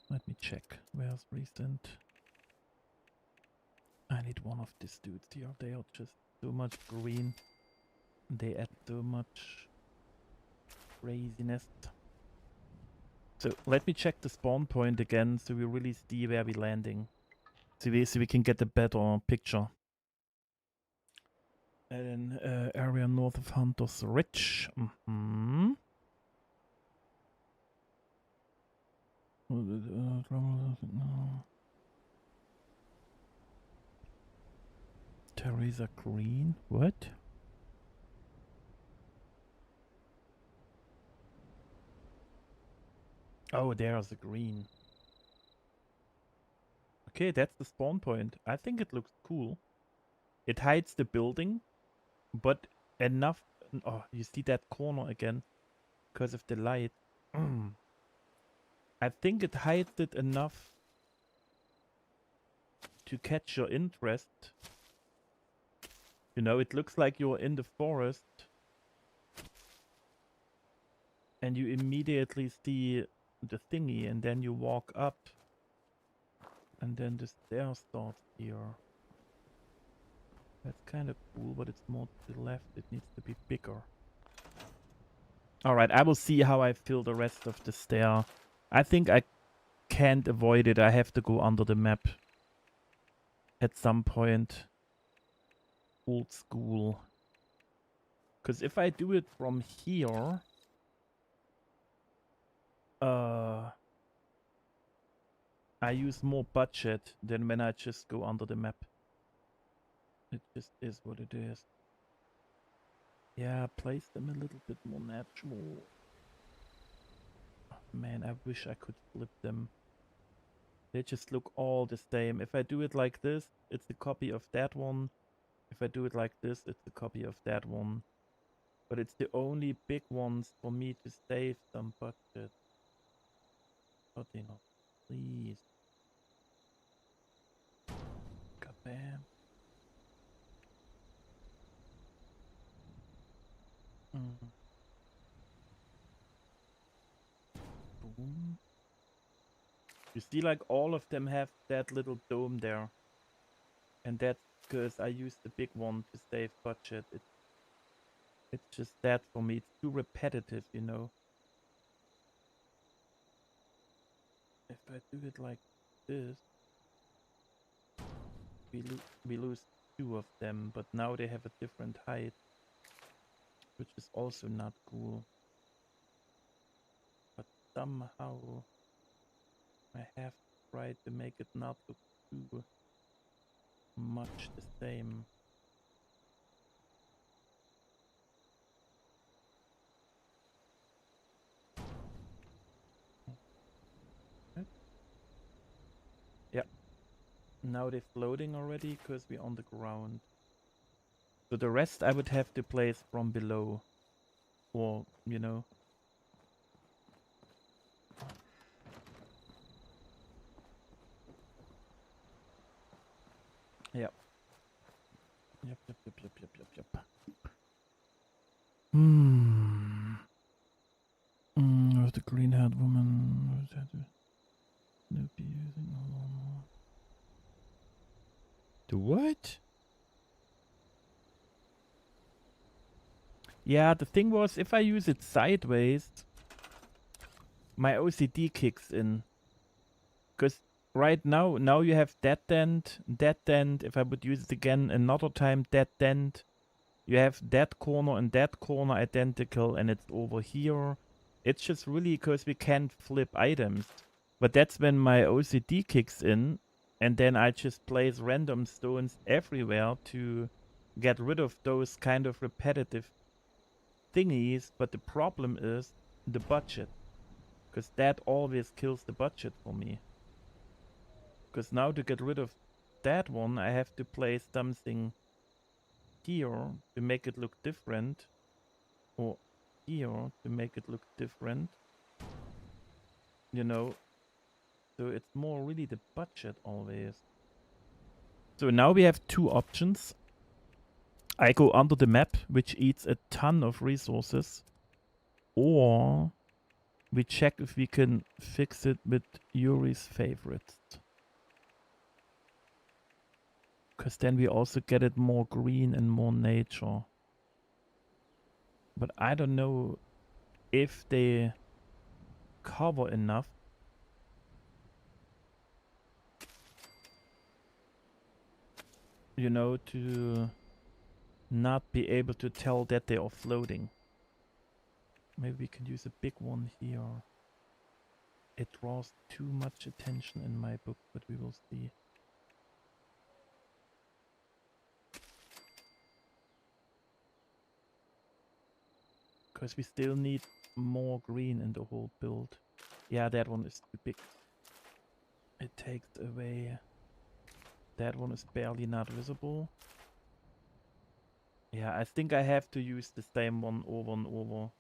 Let me check. Where's recent? I need one of these dudes here. They are just too much green. They add too much craziness. So let me check the spawn point again, so we really see where we're landing. So we can get a better picture. An area north of Hunter's Ridge. Teresa Green? What? Oh, there's a green. Okay, that's the spawn point. I think it looks cool. It hides the building, but enough... Oh, you see that corner again because of the light. I think it hides it enough to catch your interest. You know, it looks like you're in the forest. and you immediately see the thingy, and then you walk up, and then the stair starts here. That's kind of cool, but it's more to the left. It needs to be bigger. All right, I will see how I fill the rest of the stair. I think I can't avoid it. I have to go under the map at some point. Old school. Because if I do it from here, I use more budget than when I just go under the map. It just is what it is. Yeah, place them a little bit more natural. Oh, man, I wish I could flip them. They just look all the same. If I do it like this, it's a copy of that one. If I do it like this, it's a copy of that one. But it's the only big ones for me to save some budget. Continue, please. Kabam. Boom. You see, like, all of them have that little dome there. And that's because I used the big one to save budget. It's just that for me. It's too repetitive, you know. If I do it like this, we lose 2 of them, but now they have a different height, which is also not cool. But somehow I have to try to make it not look too much the same. Yeah. Now they're floating already because we're on the ground. So the rest I would have to place from below. Or, you know. Yep. Yep. Where's the green-haired woman? The what? Yeah, the thing was, if I use it sideways, my OCD kicks in. Because right now you have dead end. If I would use it again another time, dead end. You have that corner and that corner identical, and it's over here. It's just really because we can't flip items. But that's when my OCD kicks in, and then I just place random stones everywhere to get rid of those kind of repetitive thingies. But the problem is the budget, because that always kills the budget for me. Because now to get rid of that one, I have to place something here to make it look different, or here to make it look different, you know. So it's more really the budget always. So now we have 2 options. I go under the map, which eats a ton of resources, or we check if we can fix it with Yuri's favorites. Because then we also get it more green and more nature. But I don't know if they cover enough. You know, to not be able to tell that they are floating. Maybe we can use a big one here. It draws too much attention in my book, but we will see. Because we still need more green in the whole build. Yeah, that one is too big. It takes away. That one is barely not visible. Yeah, I think I have to use the same one over and over.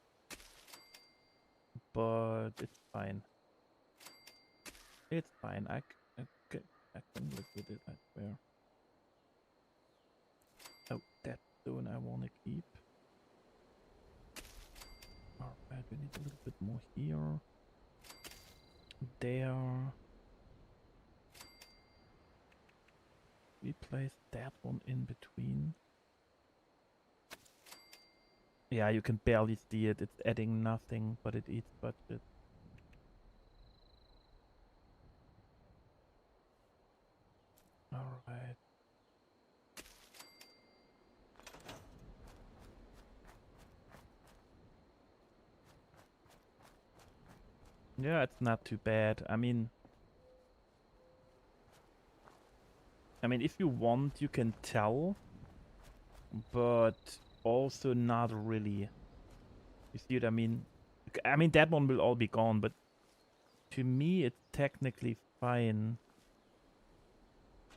But it's fine. It's fine. I can live with it, I swear. Oh, that stone I want to keep. Alright, we need a little bit more here. There. We place that one in between. Yeah, you can barely see it. It's adding nothing, but it eats budget. Alright. Yeah, it's not too bad. I mean, if you want, you can tell, but also not really. You see what I mean? I mean, that one will all be gone, but to me, it's technically fine.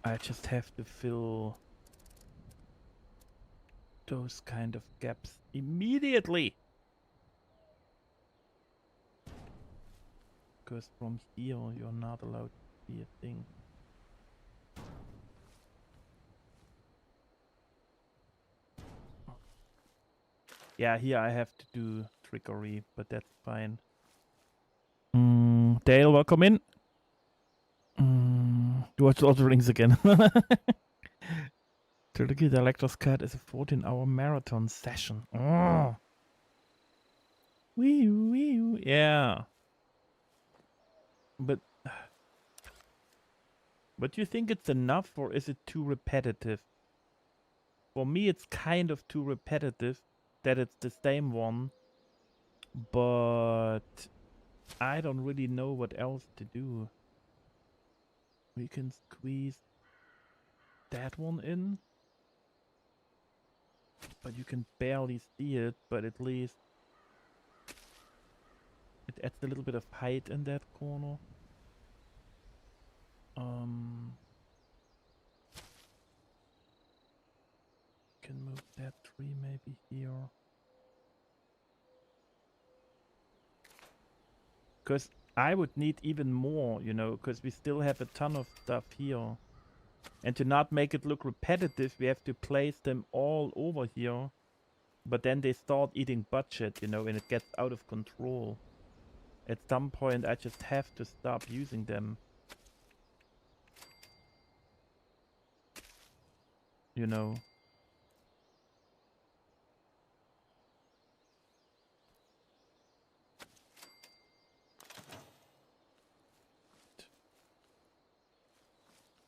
I just have to fill those kind of gaps immediately. Because from here, you're not allowed to see a thing. Yeah, here I have to do trickery, but that's fine. Dale, welcome in. To watch Lord of the Rings again. Trilogy Director's Cut is a 14-hour marathon session. Oh. Wee. Yeah. But do you think it's enough, or is it too repetitive? For me, it's kind of too repetitive that it's the same one, but I don't really know what else to do. We can squeeze that one in, but you can barely see it, but at least it adds a little bit of height in that corner. Can move that tree maybe here. Because I would need even more, you know, because we still have a ton of stuff here. And to not make it look repetitive, we have to place them all over here. But then they start eating budget, you know, and it gets out of control. At some point, I just have to stop using them. You know.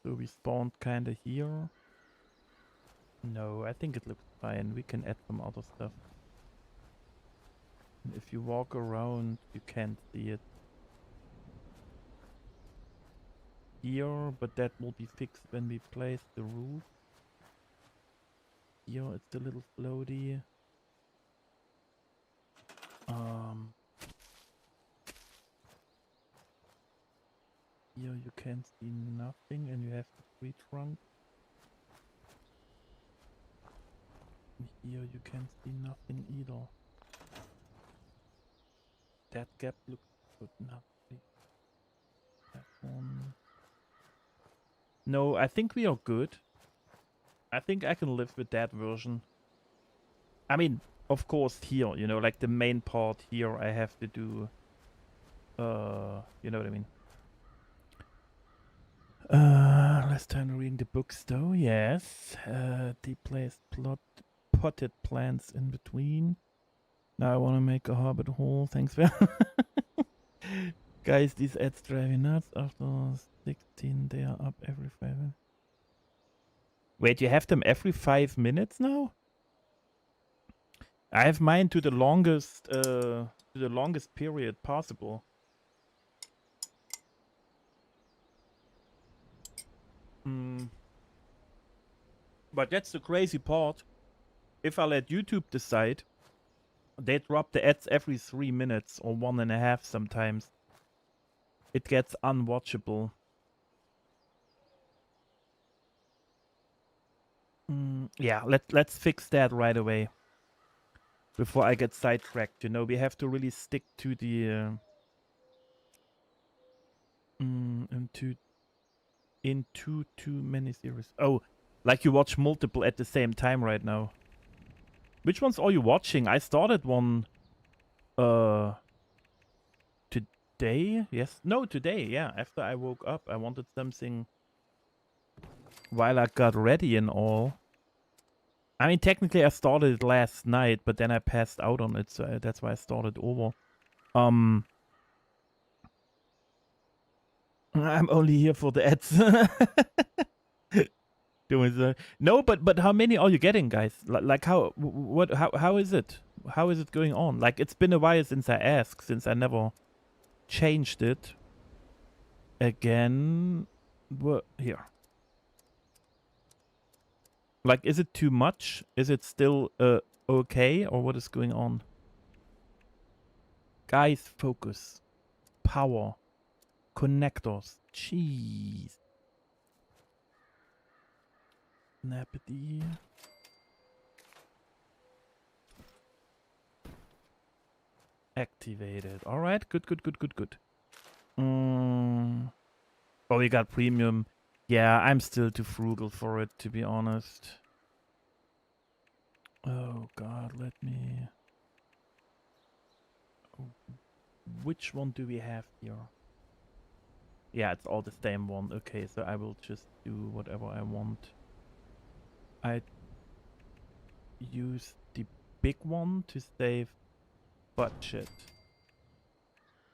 So we spawned kinda here. No, I think it looks fine. We can add some other stuff. And if you walk around, you can't see it here, but that will be fixed when we place the roof. Here it's a little floaty. Here you can see nothing and you have the tree trunk. Here you can see nothing either. That gap looks good. Not really. That one. No, I think we are good. I think I can live with that version. I mean, of course here, you know, like the main part here I have to do, you know what I mean. Less time reading the books though, yes. Deep placed potted plants in between. Now I want to make a Hobbit hole, thanks for... Guys, these ads drive me nuts. After 16, they are up every 5 minutes. Wait, you have them every 5 minutes now? I have mine to the longest period possible. But that's the crazy part. If I let YouTube decide, they drop the ads every 3 minutes or 1.5 sometimes. It gets unwatchable. Yeah, let's fix that right away. Before I get sidetracked, you know, we have to really stick to the into too many series. Oh, like you watch multiple at the same time right now. Which ones are you watching? I started one today? Yes. No, today. Yeah. After I woke up, I wanted something while I got ready and all. I mean, technically, I started it last night, but then I passed out on it, so that's why I started over. I'm only here for the ads. No, but how many are you getting, guys? Like how is it? How is it going on? Like, it's been a while since I asked, since I never changed it. Again, what here? Like, is it too much? Is it still okay, or what is going on? Guys, focus, power, connectors. Jeez. Snappity. Activated. All right. Good. Oh, we got premium. Yeah, I'm still too frugal for it, to be honest. Oh God, let me. Which one do we have here? Yeah, it's all the same one. Okay, so I will just do whatever I want. I use the big one to save budget.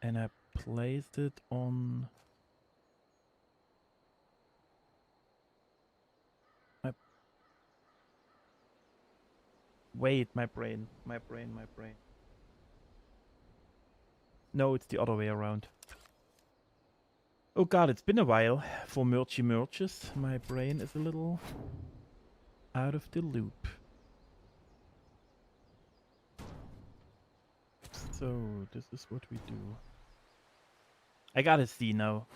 And I placed it on... Wait, my brain. No, it's the other way around. Oh God, it's been a while for merches. My brain is a little out of the loop. So, this is what we do. I gotta see now.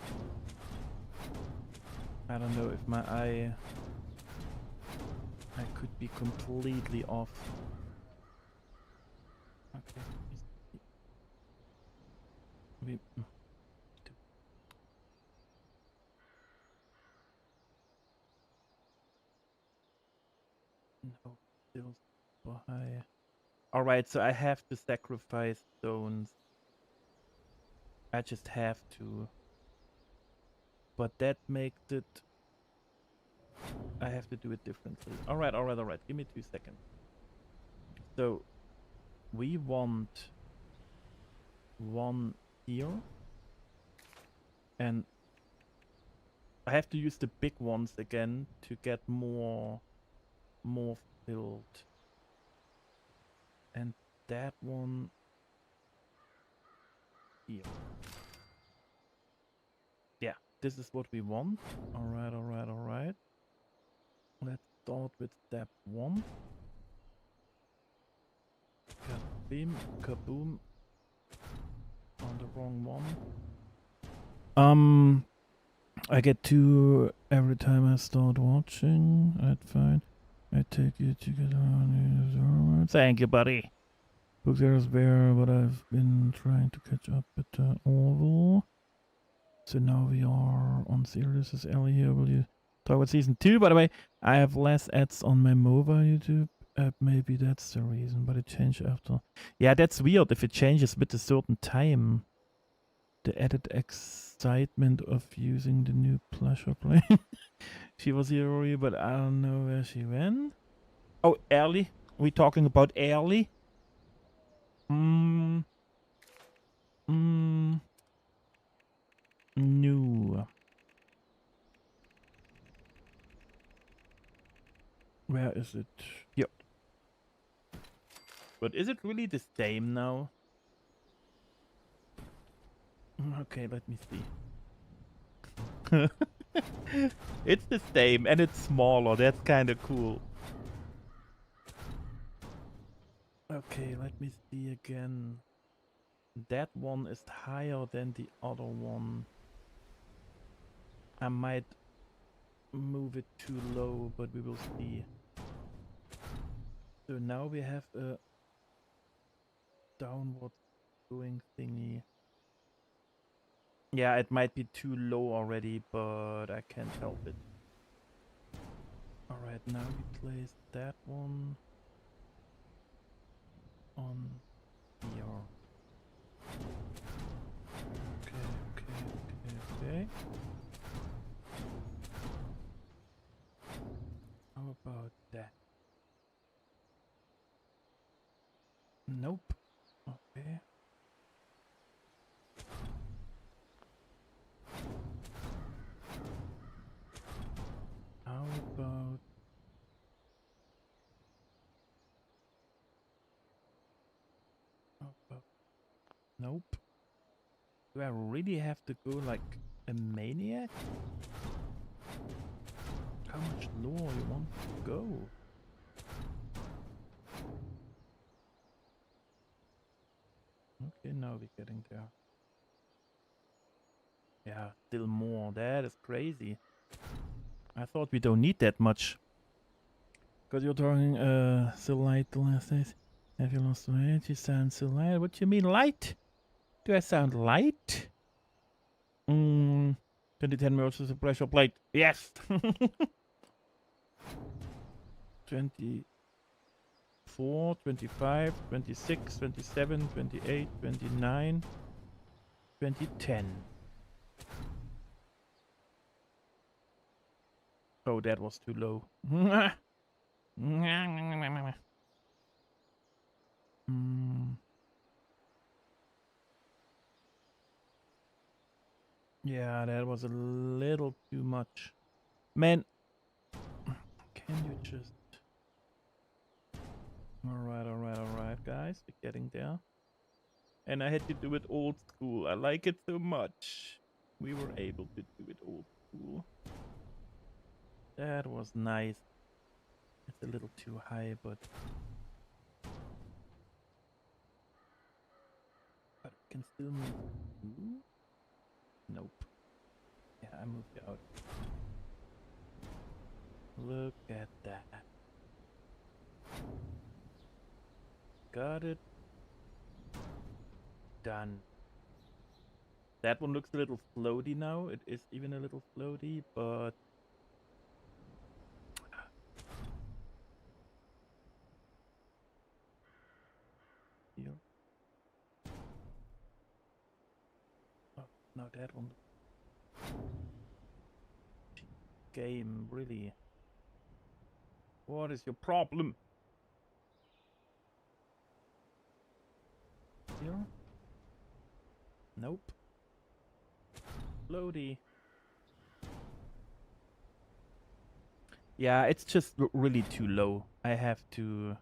I don't know if my eye... I could be completely off. Okay. No, still super high. Alright, so I have to sacrifice stones. I just have to. But that makes it... I have to do it differently. Alright. Give me 2 seconds. So, we want one here. And I have to use the big ones again to get more filled. And that one here. Yeah, this is what we want. Alright. Let's start with step 1. Kaboom, kaboom. On the wrong one. I get 2 every time I start watching. That's fine. I take you to get on. Thank you, buddy. Book there is bare, but I've been trying to catch up with the Orville. So now we are on series. This is Ellie here. Will you talk about season 2? By the way, I have less ads on my mobile YouTube app. Maybe that's the reason, but it changed after. Yeah, that's weird if it changes with a certain time. The added excitement of using the new pleasure plane. She was here already, but I don't know where she went. Oh, Ellie? We talking about Ellie? No. Where is it? Yep. But is it really the same now? Okay, let me see. It's the same and it's smaller. That's kind of cool. Okay, let me see again. That one is higher than the other one. I might move it too low, but we will see. So now we have a downward going thingy. Yeah, it might be too low already, but I can't help it. Alright, now we place that one on here. How about that? Nope. Okay. How about... Nope. Do I really have to go like a maniac? How much lower you want to go? Okay, now we're getting there. Yeah, still more. That is crazy. I thought we don't need that much. Because you're talking so light the last days. Have you lost weight? You sound so light. What do you mean light? Do I sound light? 2010 versus a pressure plate. Yes. 24, 25, 26, 27, 28, 29, 2010. Oh, that was too low. Yeah, that was a little too much. Man, can you just... Alright, guys. We're getting there. And I had to do it old school. I like it so much. We were able to do it old school. That was nice. It's a little too high, but we can still move. Nope. Yeah, I moved out. Look at that. Got it. Done. That one looks a little floaty now. It is even a little floaty, but here. Oh, no, that one. Game, really. What is your problem? Here? Nope. Floaty. Yeah, it's just really too low. I have to...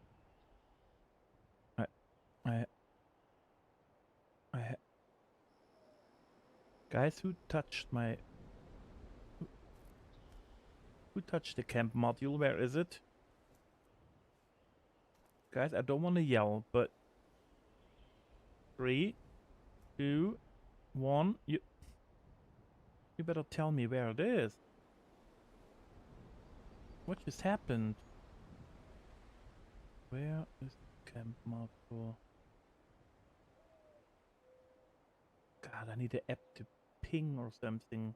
Guys, who touched my... Who touched the camp module? Where is it? Guys, I don't want to yell, but... 3, 2, 1... You better tell me where it is. What just happened? Where is the camp module? God, I need an app to ping or something.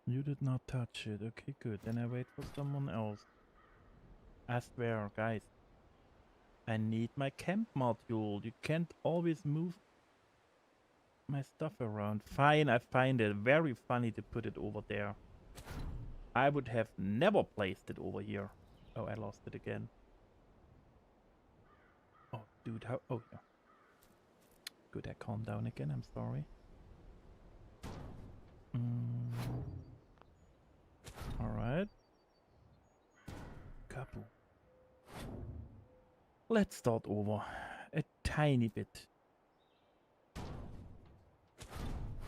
You did not touch it. Okay, good. Then I wait for someone else. I swear, guys. I need my camp module. You can't always move my stuff around. Fine, I find it very funny to put it over there. I would have never placed it over here. Oh, I lost it again. Oh, dude, how... Oh, yeah. Good, I calmed down again. I'm sorry. Alright. Couple. Let's start over. A tiny bit.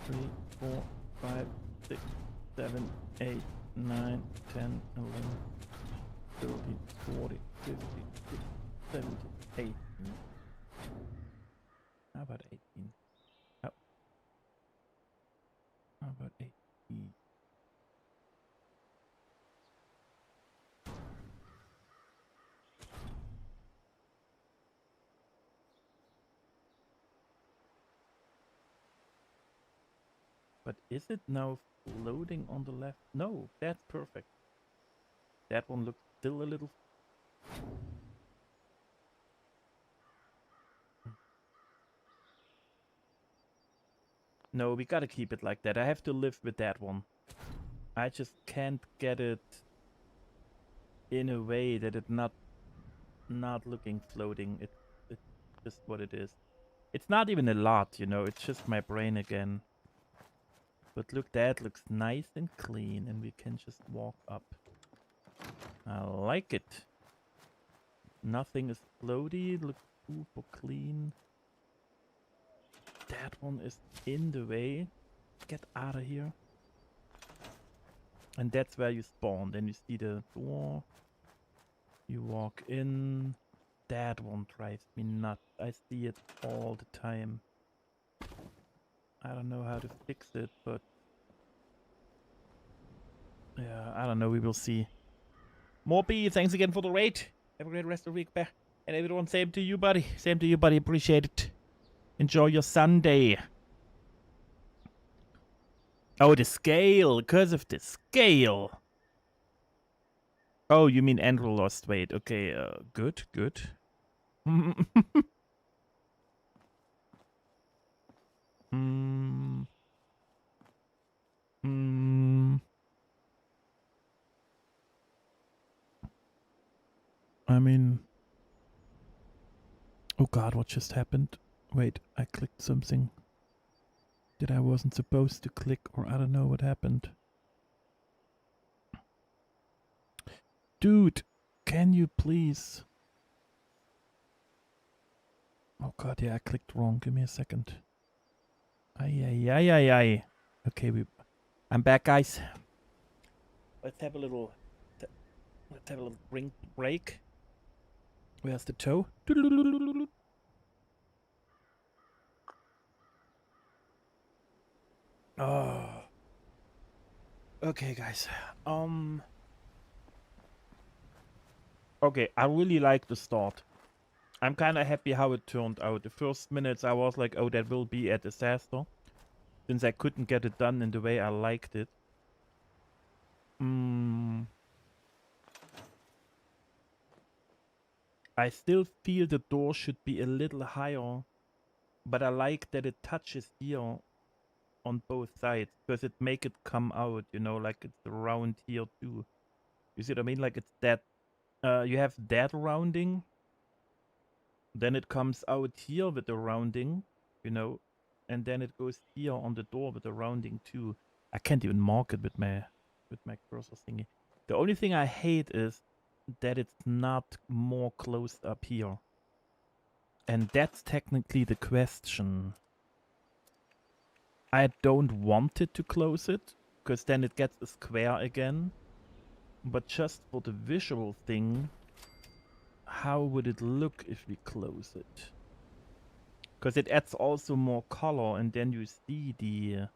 3, 4, 5, 6, 7, 8, 9, 10, 11, 13, 40, 50, 60, 70, 18. How about 18? Oh. How about 18? But is it now floating on the left? No, that's perfect. That one looks still a little... No, we gotta keep it like that. I have to live with that one. I just can't get it in a way that it not looking floating. It's just what it is. It's not even a lot, you know. It's just my brain again. But look, that looks nice and clean, and we can just walk up. I like it. Nothing is floaty. Looks super clean. That one is in the way. Get out of here. And that's where you spawn. Then you see the door. You walk in. That one drives me nuts. I see it all the time. I don't know how to fix it, but yeah, I don't know. We will see. Morby, thanks again for the raid. Have a great rest of the week, Bear. And everyone, same to you, buddy. Same to you, buddy. Appreciate it. Enjoy your Sunday. Oh, the scale. Because of the scale. Oh, you mean Andrew lost weight. Okay, good, good. I mean... Oh god, what just happened? Wait, I clicked something that I wasn't supposed to click, or I don't know what happened. Dude, can you please... Oh god, yeah, I clicked wrong. Give me a second. Ay. Okay, I'm back, guys. Let's have a little break. Where's the toe? Oh. Okay, guys. Okay, I really like the start. I'm kind of happy how it turned out. The first minutes I was like, oh, that will be a disaster. Since I couldn't get it done in the way I liked it. I still feel the door should be a little higher. But I like that it touches here on both sides. Because it make it come out, you know, like it's round here too. You see what I mean? Like it's that, you have that rounding. Then it comes out here with the rounding, you know. And then it goes here on the door with the rounding too. I can't even mark it with my cursor thingy. The only thing I hate is that it's not more closed up here. And that's technically the question. I don't want it to close it, because then it gets a square again. But just for the visual thing, how would it look if we close it? Because it adds also more color, and then you see the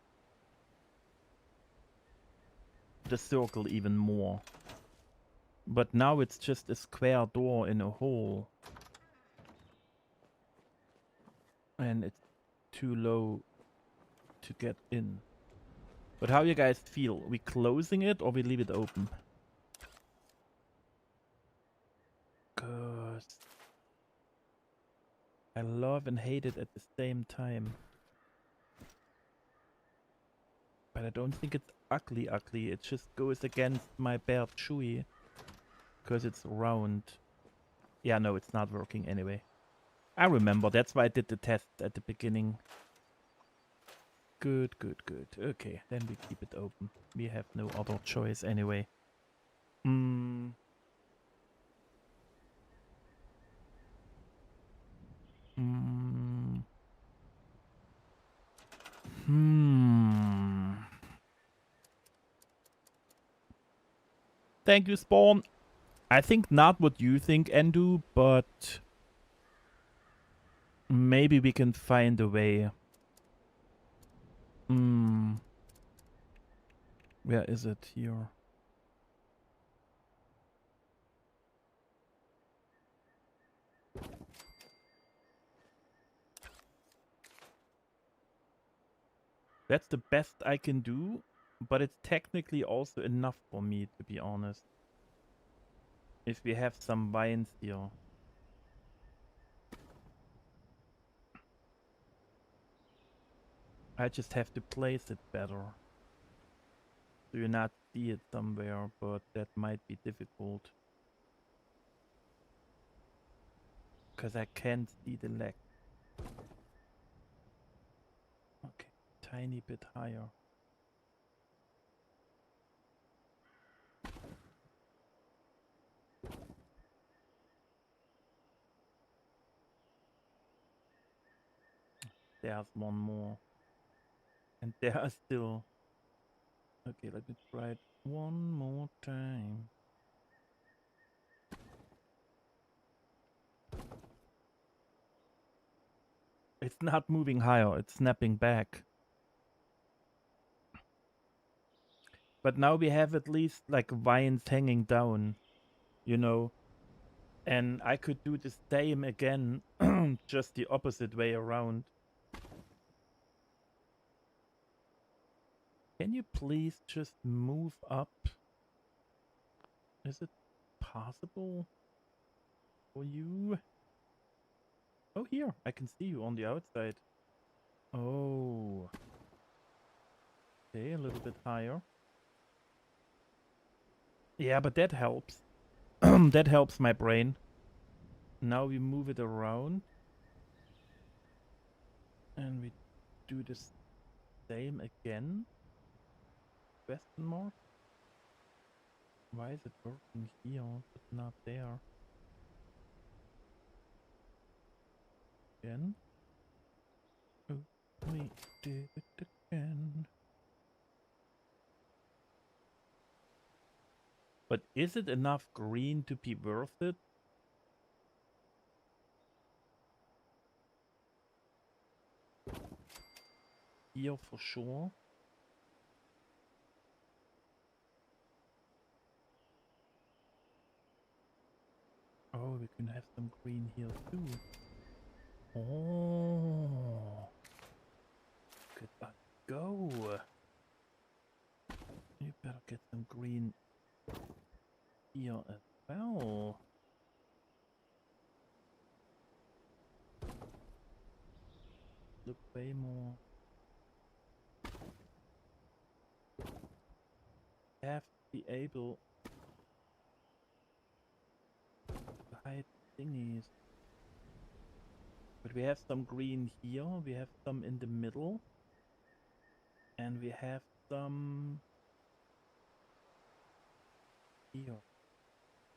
circle even more. But now it's just a square door in a hole. And it's too low to get in. But how you guys feel? We closing it or we leave it open? Cause I love and hate it at the same time. But I don't think it's ugly. It just goes against my bear chewy. Because it's round. Yeah, no, it's not working anyway. I remember, that's why I did the test at the beginning. Good. Okay, then we keep it open. We have no other choice anyway. Thank you, Spawn. I think not what you think, Endu, but maybe we can find a way. Where is it here? That's the best I can do, but it's technically also enough for me, to be honest. If we have some vines here. I just have to place it better. So you not see it somewhere, but that might be difficult. Because I can't see the leg. Okay, tiny bit higher. There's one more. And there are still... Okay, let me try it one more time. It's not moving higher, it's snapping back. But now we have at least like vines hanging down, you know. And I could do the same again, just the opposite way around. Can you please just move up? Is it possible for you? Oh, here, I can see you on the outside. Oh. Okay, a little bit higher. Yeah, but that helps. That helps my brain. Now we move it around. And we do the same again. Question mark? Why is it working here, but not there? Again. Oh, we did it again. But is it enough green to be worth it? Here for sure. Oh, we can have some green here too. Oh. Look at that go. You better get some green here as well. Look way more. Have to be able to hide thingies. But we have some green here, we have some in the middle. And we have some here.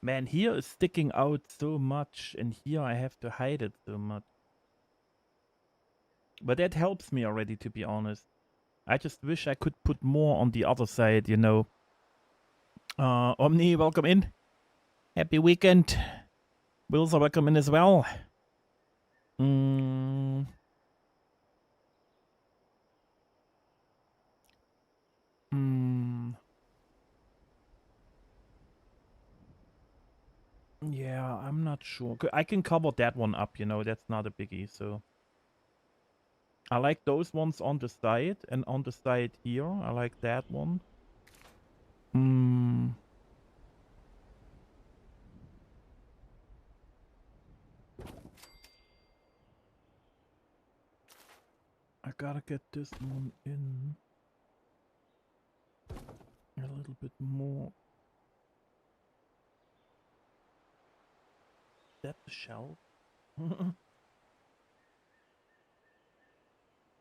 Man, here is sticking out so much, and here I have to hide it so much. But that helps me already, to be honest. I just wish I could put more on the other side, you know. Omni, welcome in. Happy weekend. Wills are welcome in as well. Yeah, I'm not sure. I can cover that one up, you know, that's not a biggie, so. I like those ones on the side, and on the side here, I like that one. I gotta get this one in a little bit more. Is that the shell?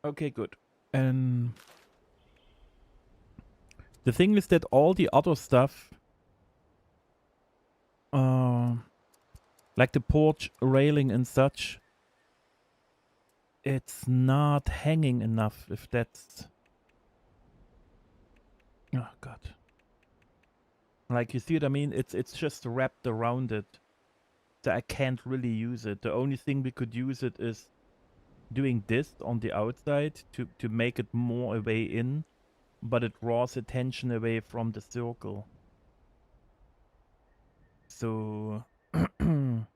Okay, good. And the thing is that all the other stuff, like the porch railing and such, it's not hanging enough, if that's... Oh, God. Like, you see what I mean? It's just wrapped around it. So I can't really use it. The only thing we could use it is doing this on the outside to make it more a way in, but it draws attention away from the circle. So the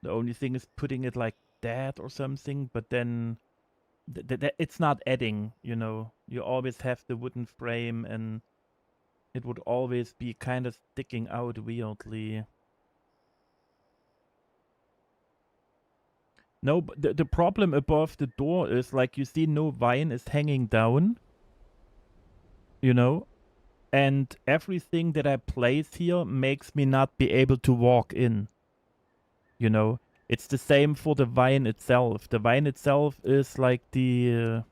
only thing is putting it like that or something, but then it's not adding, you know. You always have the wooden frame and it would always be kind of sticking out weirdly. No, but the problem above the door is, like, you see no vine is hanging down, you know? And everything that I place here makes me not be able to walk in, you know? It's the same for the vine itself. The vine itself is like the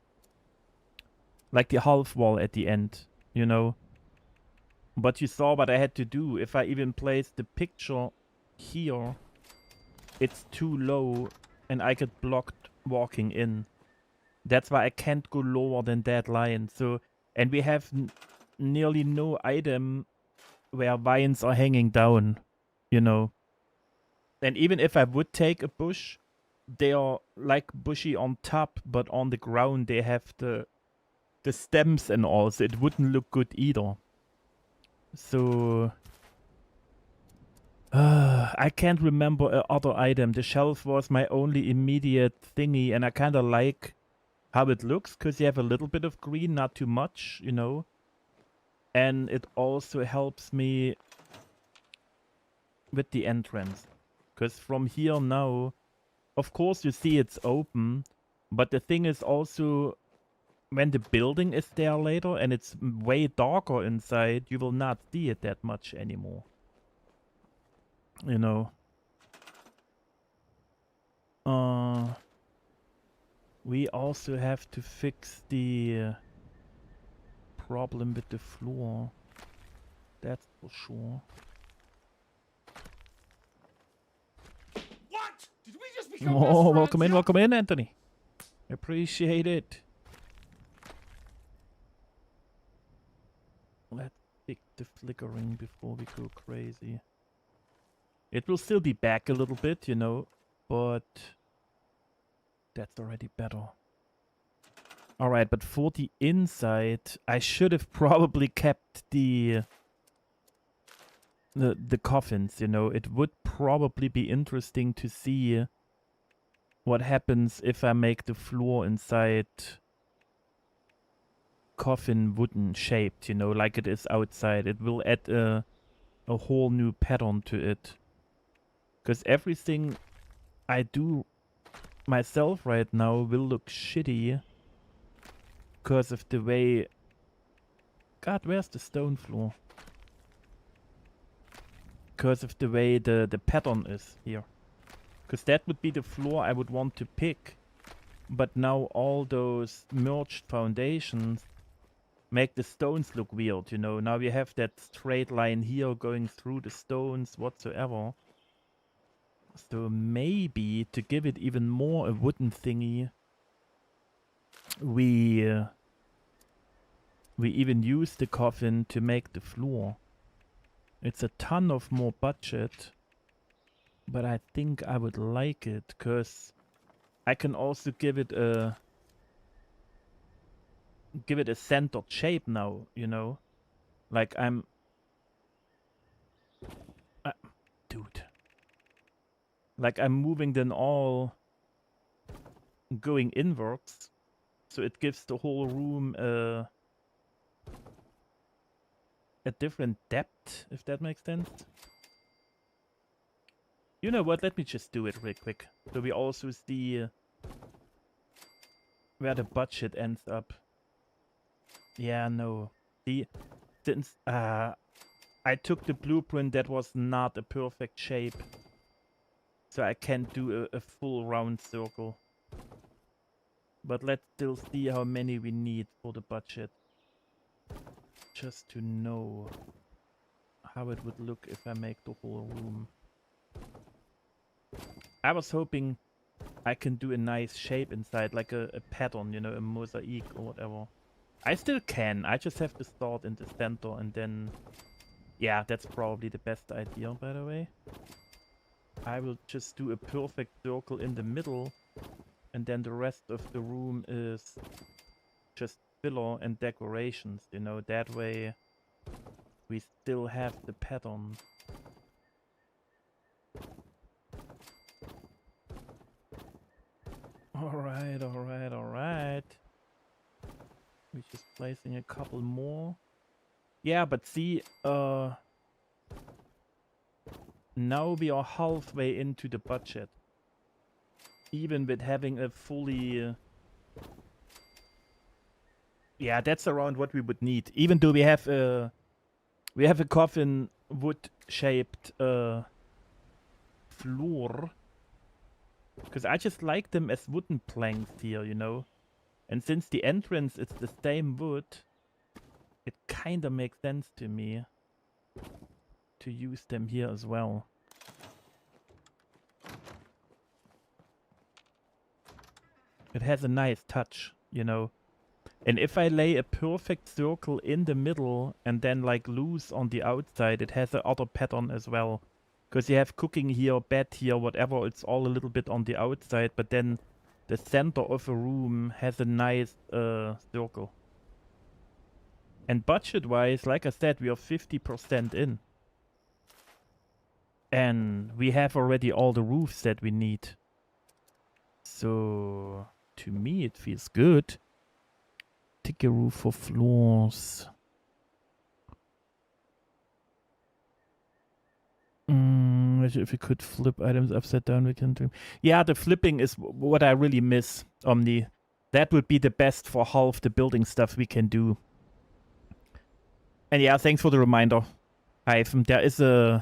half wall at the end, you know? But you saw what I had to do. If I even place the picture here, it's too low and I get blocked walking in. That's why I can't go lower than that line. So, and we have nearly no item where vines are hanging down, you know. And even if I would take a bush, they are like bushy on top, but on the ground they have the stems and all, so it wouldn't look good either. So I can't remember a other item. The shelf was my only immediate thingy, and I kind of like how it looks because you have a little bit of green, not too much, you know. And it also helps me with the entrance, because from here now, of course you see it's open, but the thing is also, when the building is there later and it's way darker inside, you will not see it that much anymore, you know. We also have to fix the problem with the floor, that's for sure. What? Did we just become best friends? Welcome in, Anthony. Appreciate it. Let's fix the flickering before we go crazy. It will still be back a little bit, you know, but that's already better. Alright, but for the inside, I should have probably kept the coffins, you know. It would probably be interesting to see what happens if I make the floor inside coffin wooden shaped, you know, like it is outside. It will add a whole new pattern to it. Because everything I do myself right now will look shitty because of the way... God, where's the stone floor? Because of the way the pattern is here. Because that would be the floor I would want to pick. But now all those merged foundations make the stones look weird, you know. Now we have that straight line here going through the stones whatsoever. So maybe to give it even more a wooden thingy, we even use the coffin to make the floor. It's a ton of more budget, but I think I would like it because I can also give it a centered shape now, you know. Like dude. Like I'm moving them all going inwards, so it gives the whole room a different depth, if that makes sense. You know what, let me just do it real quick, so we also see where the budget ends up. Yeah, no. See, since I took the blueprint that was not a perfect shape, so I can't do a full round circle. But let's still see how many we need for the budget. Just to know how it would look if I make the whole room. I was hoping I can do a nice shape inside, like a pattern, you know, a mosaic or whatever. I still can, I just have to start in the center and then... Yeah, that's probably the best idea, by the way. I will just do a perfect circle in the middle, and then the rest of the room is just filler and decorations, you know, that way we still have the pattern. Alright, alright, alright. We're just placing a couple more. Yeah, but see, now we are halfway into the budget. Even with having a fully... yeah, that's around what we would need. Even though we have a coffin wood-shaped floor. Because I just like them as wooden planks here, you know? And since the entrance is the same wood, it kind of makes sense to me to use them here as well. It has a nice touch, you know? And if I lay a perfect circle in the middle and then like loose on the outside, it has a other pattern as well. Because you have cooking here, bed here, whatever, it's all a little bit on the outside, but then the center of a room has a nice circle. And budget-wise, like I said, we are 50% in. And we have already all the roofs that we need. So, to me, it feels good. Take a roof for floors. If we could flip items upside down, we can do. Yeah, the flipping is what I really miss, Omni. That would be the best for half the building stuff we can do. And yeah, thanks for the reminder, Hyphen. There is a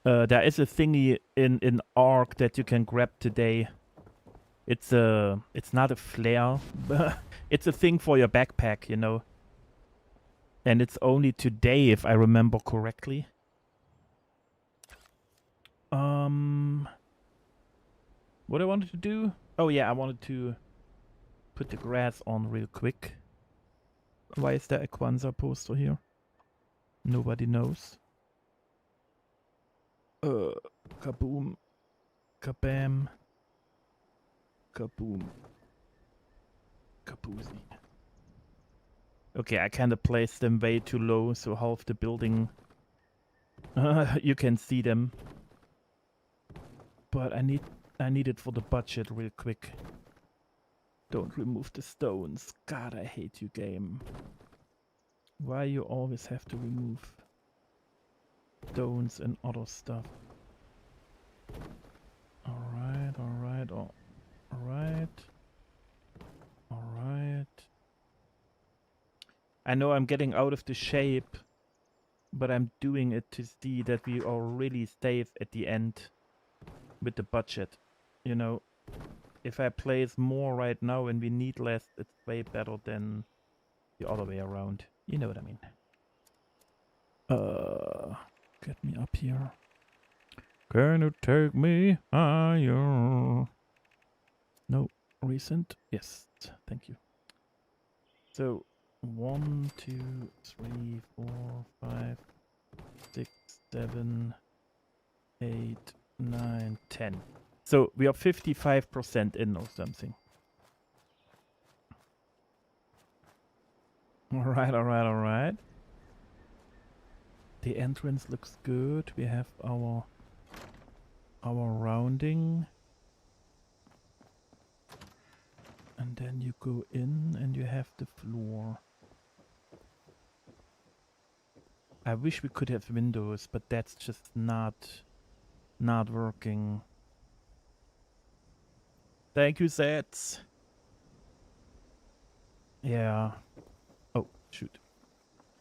thingy in Ark that you can grab today. It's not a flare, but it's a thing for your backpack, you know. And it's only today, if I remember correctly. What I wanted to do? Oh yeah, I wanted to put the grass on real quick. Why is there a Kwanzaa poster here? Nobody knows. Kaboom. Kabam. Kaboom. Kaboozy. Okay, I kind of placed them way too low, so half the building you can see them. But I need it for the budget real quick. Don't remove the stones. God, I hate you, game. Why you always have to remove stones and other stuff. Alright, alright, alright. Alright. I know I'm getting out of the shape, but I'm doing it to see that we are really safe at the end with the budget. You know, if I place more right now and we need less, it's way better than the other way around. You know what I mean. Get me up here. Can you take me higher? No, recent? Yes, thank you. So, 1, 2, 3, 4, 5, 6, 7, 8, 9, 10. So we are 55% in or something. Alright, alright, alright. The entrance looks good. We have our rounding. And then you go in and you have the floor. I wish we could have windows, but that's just not working. Thank you, Sets. Yeah. Oh, shoot.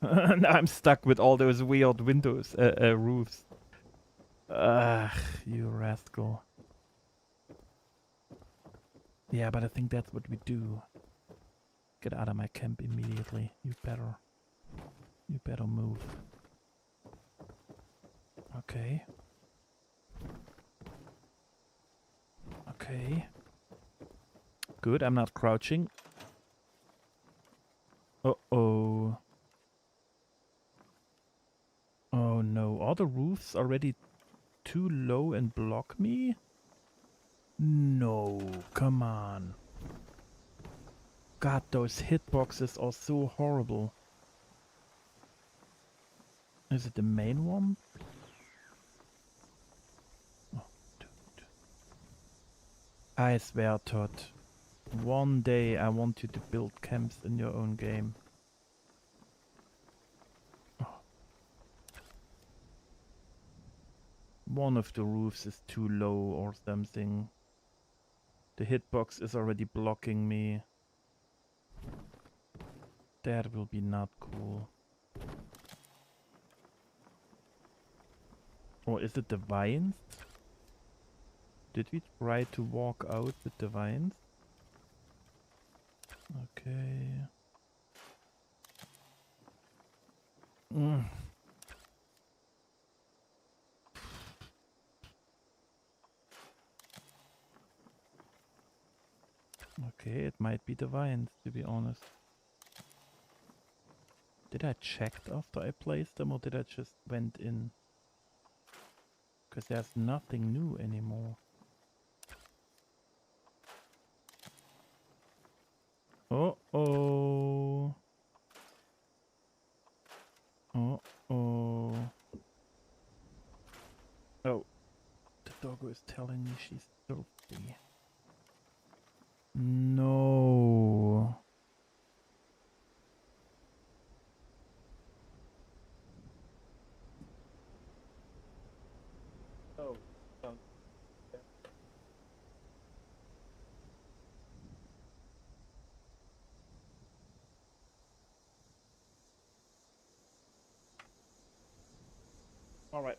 Now I'm stuck with all those weird windows, roofs. Ugh, you rascal. Yeah, but I think that's what we do. Get out of my camp immediately. You better move. Okay. Okay. Good, I'm not crouching. Uh-oh. Oh no, are the roofs already too low and block me? No, come on. God, those hitboxes are so horrible. Is it the main one? Oh, dude. I swear, Todd. One day I want you to build camps in your own game. Oh. One of the roofs is too low or something. The hitbox is already blocking me. That will be not cool. Or is it the vines? Did we try to walk out with the vines? Okay. Mm. Okay, it might be the vines, to be honest. Did I check after I placed them, or did I just went in? Because there's nothing new anymore. Uh-oh. Uh-oh. Oh, the doggo is telling me she's thirsty. No. Oh, sounds bad. All right.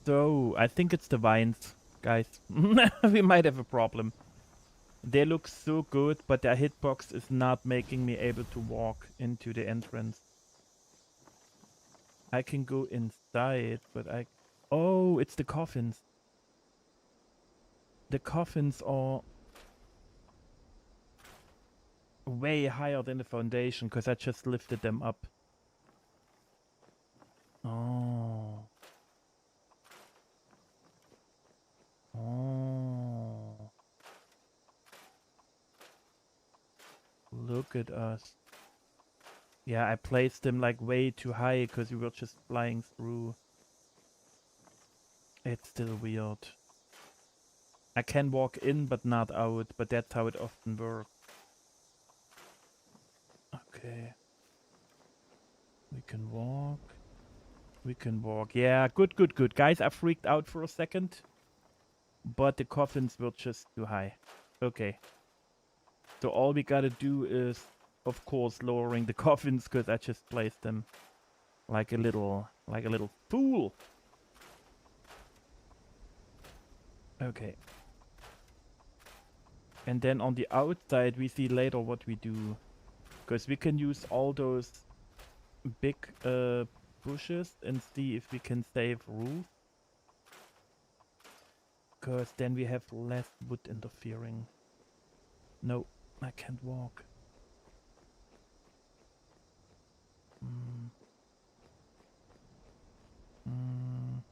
So, I think it's the vines, guys. We might have a problem. They look so good, but their hitbox is not making me able to walk into the entrance. I can go inside, but I... Oh, it's the coffins. The coffins are way higher than the foundation, because I just lifted them up. Oh. Oh. Look at us. Yeah, I placed them like way too high because we were just flying through. It's still weird. I can walk in but not out, but that's how it often works. Okay. We can walk. We can walk. Yeah, good, good, good. Guys, I freaked out for a second. But the coffins were just too high. Okay. So all we gotta do is, of course, lowering the coffins, because I just placed them like a little fool. Okay. And then on the outside, we see later what we do. Because we can use all those big bushes and see if we can save roof. Because then we have less wood interfering. No, I can't walk. Mm. Mm.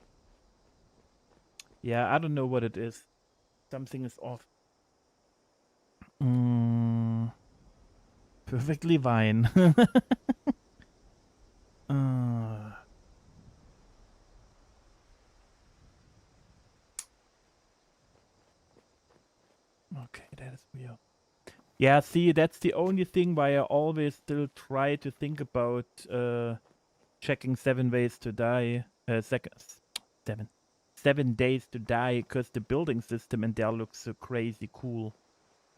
Yeah, I don't know what it is. Something is off. Mm. Perfectly fine. Okay, that is weird. Yeah, see, that's the only thing why I always still try to think about checking 7 ways to die. 7 days to die, because the building system in there looks so crazy cool.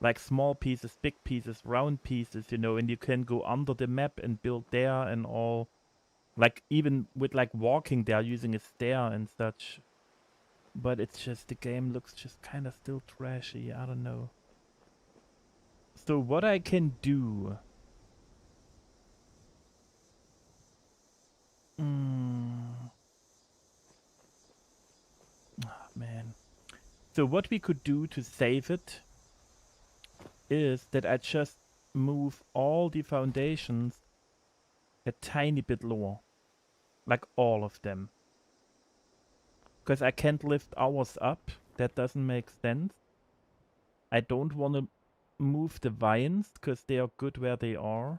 Like small pieces, big pieces, round pieces, you know, and you can go under the map and build there and all. Like even with like walking there using a stair and such. But it's just, the game looks just kind of still trashy, I don't know. So what I can do... Oh, man. So what we could do to save it is that I just move all the foundations a tiny bit lower. Like all of them. Because I can't lift ours up. That doesn't make sense. I don't want to move the vines because they are good where they are.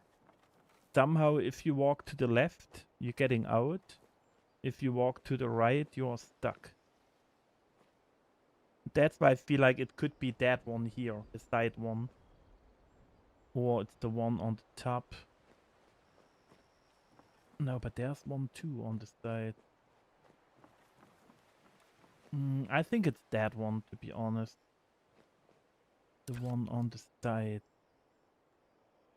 Somehow if you walk to the left, you're getting out. If you walk to the right, you're stuck. That's why I feel like it could be that one here, the side one. Or it's the one on the top. No, but there's one too on the side. I think it's that one, to be honest. The one on the side.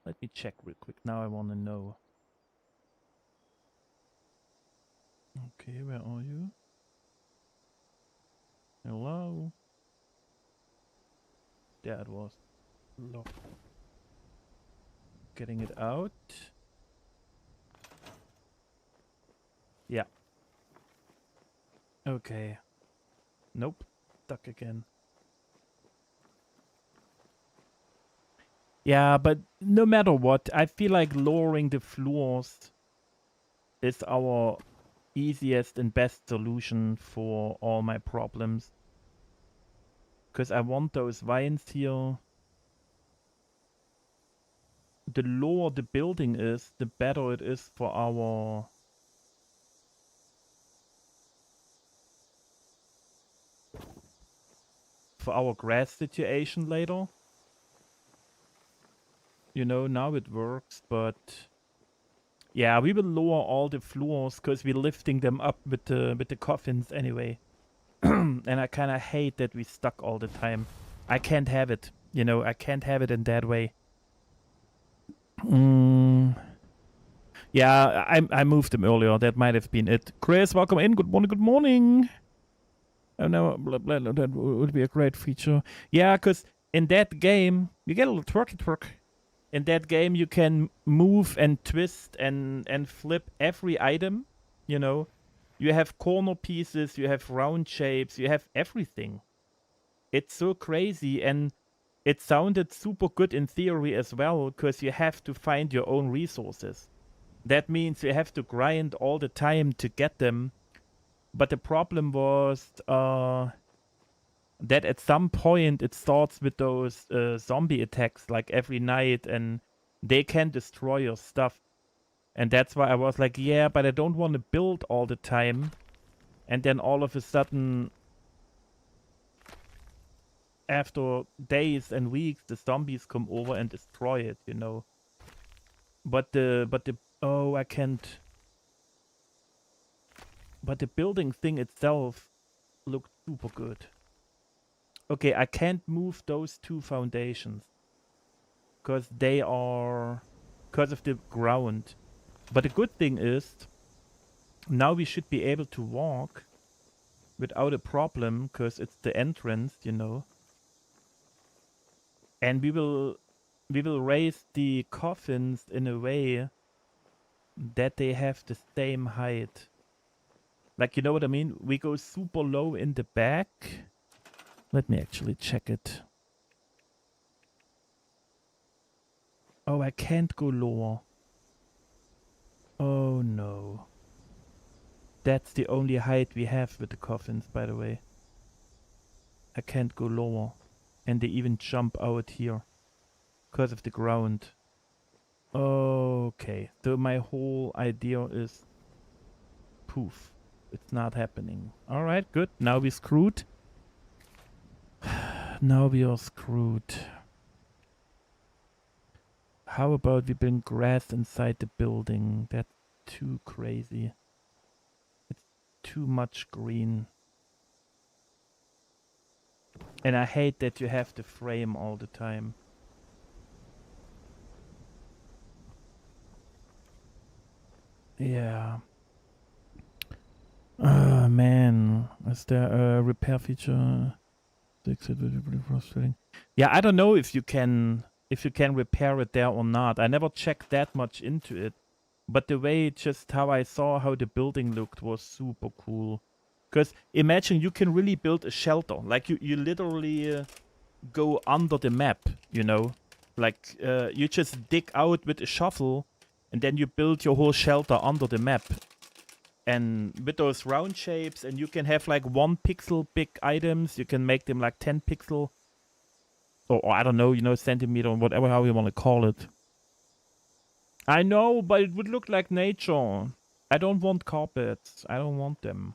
Let me check real quick. Now I want to know. Okay, where are you? Hello? There it was. Lock. Getting it out. Yeah. Okay. Nope. Stuck again. Yeah, but no matter what, I feel like lowering the floors is our easiest and best solution for all my problems. Because I want those vines here. The lower the building is, the better it is for our grass situation later. You know, now it works, but yeah, we will lower all the floors because we're lifting them up with the coffins anyway. And I kind of hate that we stuck all the time. I can't have it. You know, I can't have it in that way. Yeah, I moved them earlier. That might have been it. Chris, welcome in. Good morning. Good morning. Oh no, blah, blah, blah, that would be a great feature. Yeah, because in that game you get a little twerk. In that game you can move and twist and flip every item. You know, you have corner pieces, you have round shapes, you have everything. It's so crazy, and it sounded super good in theory as well, because you have to find your own resources. That means you have to grind all the time to get them. But the problem was that at some point it starts with those zombie attacks like every night, and they can destroy your stuff. And that's why I was like, yeah, but I don't want to build all the time. And then all of a sudden, after days and weeks, the zombies come over and destroy it, you know. But the oh, I can't. But the building thing itself looked super good. Okay, I can't move those two foundations because they are because of the ground. But the good thing is now we should be able to walk without a problem because it's the entrance, you know. And we will raise the coffins in a way that they have the same height. Like, you know what I mean? We go super low in the back. Let me actually check it. Oh, I can't go lower. Oh no. That's the only height we have with the coffins, by the way. I can't go lower. And they even jump out here because of the ground. Okay, so my whole idea is poof. It's not happening. Alright, good. Now we're screwed. Now we are screwed. How about we bring grass inside the building? That's too crazy. It's too much green. And I hate that you have to frame all the time. Yeah. Man. Is there a repair feature? It would be pretty frustrating. Yeah, I don't know if you can repair it there or not. I never checked that much into it. But the way just how I saw how the building looked was super cool. Because imagine you can really build a shelter. Like you literally go under the map, you know. Like you just dig out with a shovel and then you build your whole shelter under the map. And with those round shapes, and you can have like 1 pixel big items, you can make them like 10 pixel. Or I don't know, you know, centimeter or whatever, how you want to call it. I know, but it would look like nature. I don't want carpets. I don't want them.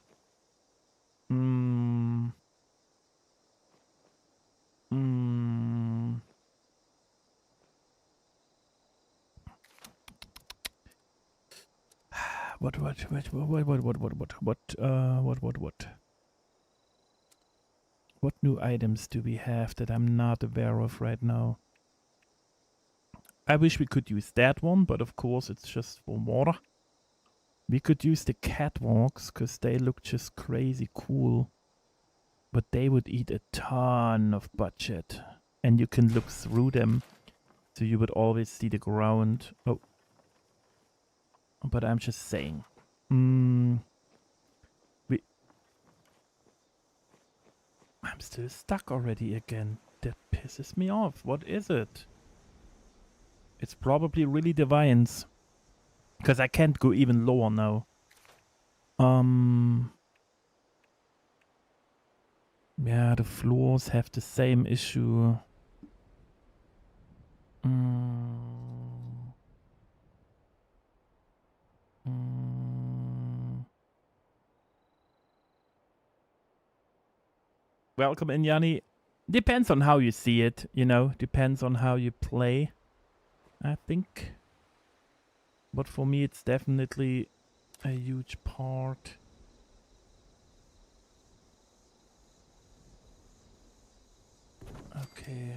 What? What new items do we have that I'm not aware of right now? I wish we could use that one, but of course it's just for water. We could use the catwalks, because they look just crazy cool. But they would eat a ton of budget. And you can look through them, so you would always see the ground. Oh. But I'm just saying. I'm still stuck already again. That pisses me off. What is it? It's probably really the vines. Because I can't go even lower now. Yeah, the floors have the same issue. Welcome in, Yanni. Depends on how you see it, you know. Depends on how you play, I think. But for me, it's definitely a huge part. Okay.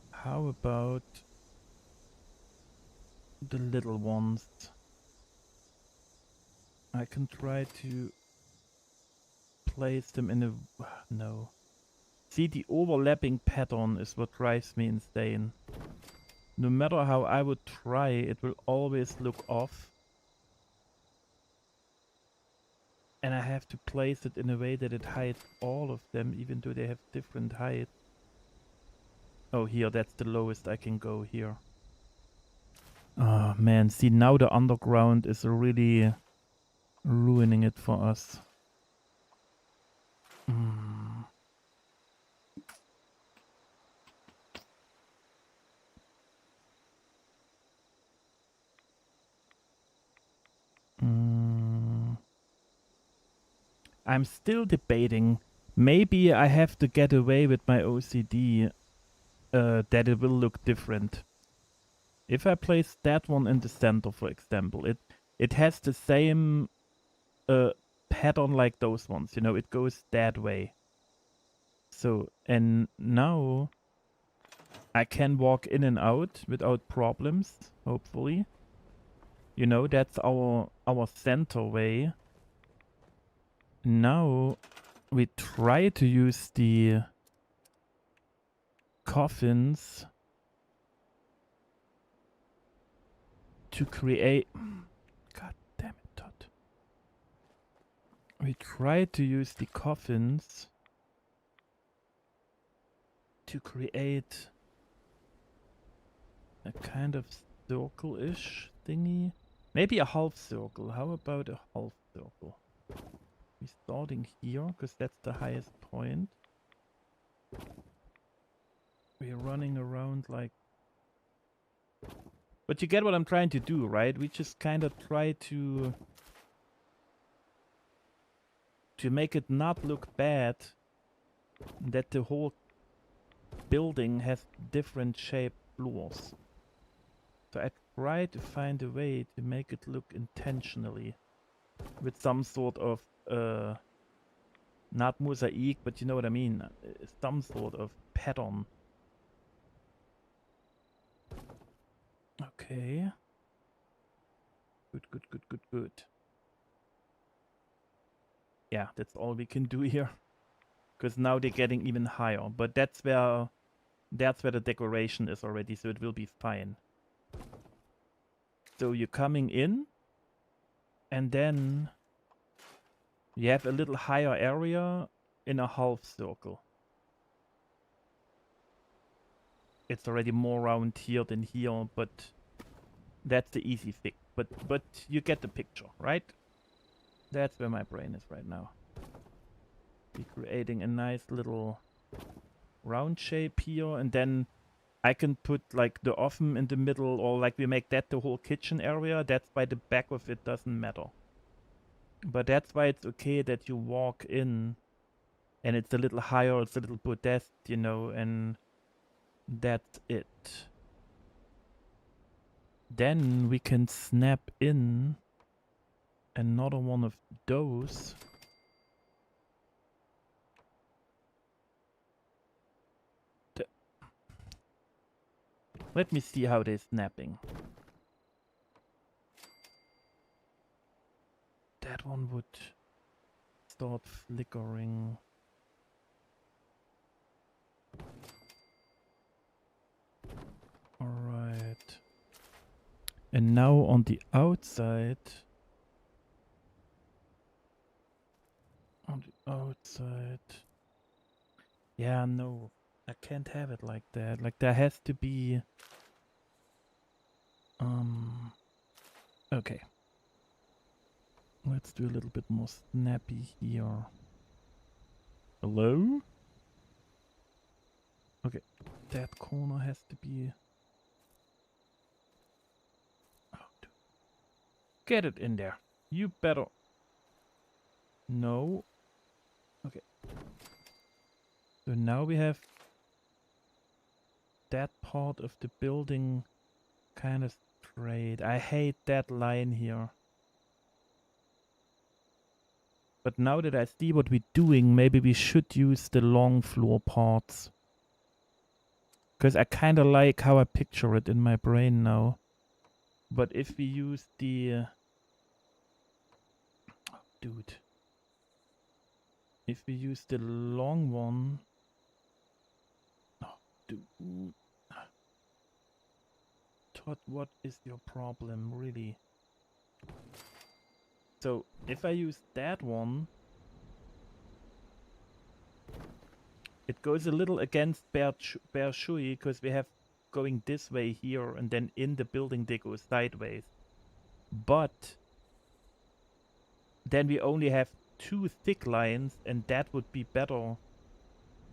How about the little ones? I can try to place them in a... No. See, the overlapping pattern is what drives me insane. No matter how I would try, it will always look off. And I have to place it in a way that it hides all of them, even though they have different heights. Oh, here, that's the lowest I can go here. Oh, man. See, now the underground is really ruining it for us. I'm still debating. Maybe I have to get away with my OCD that it will look different. If I place that one in the center, for example, it has the same pattern like those ones. You know, it goes that way. So, and now I can walk in and out without problems, hopefully. You know, that's our center way. Now we try to use the coffins to create... God damn it, Todd. We try to use the coffins to create a kind of circle-ish thingy. Maybe a half circle. How about a half circle? We're starting here, because that's the highest point. We're running around like... But you get what I'm trying to do, right? We just kind of try to make it not look bad, that the whole building has different shaped floors. So I try to find a way to make it look intentionally with some sort of not mosaic, but you know what I mean, some sort of pattern. Okay. Good. Yeah, that's all we can do here. Because now they're getting even higher. But that's where the decoration is already, so it will be fine. So you're coming in, and then you have a little higher area in a half circle. It's already more round here than here, but that's the easy fix. But you get the picture, right? That's where my brain is right now. We're creating a nice little round shape here, and then I can put like the oven in the middle, or like we make that the whole kitchen area. That's why the back of it doesn't matter. But that's why it's okay that you walk in and it's a little higher, it's a little podest, you know, and that's it. Then we can snap in another one of those. Let me see how they're snapping. That one would start flickering. Alright. And now on the outside. On the outside. Yeah, no. I can't have it like that. Like there has to be... Okay. Let's do a little bit more snappy here. Hello? Okay. That corner has to be... Oh, dude. Get it in there. You better... No. Okay. So now we have that part of the building kind of straight. I hate that line here. But now that I see what we're doing, maybe we should use the long floor parts. Because I kind of like how I picture it in my brain now. But if we use the... Oh, dude. If we use the long one... Oh, dude. Todd, what is your problem, really? So, if I use that one... It goes a little against Bear Shui, because we have going this way here, and then in the building they go sideways. But then we only have 2 thick lines, and that would be better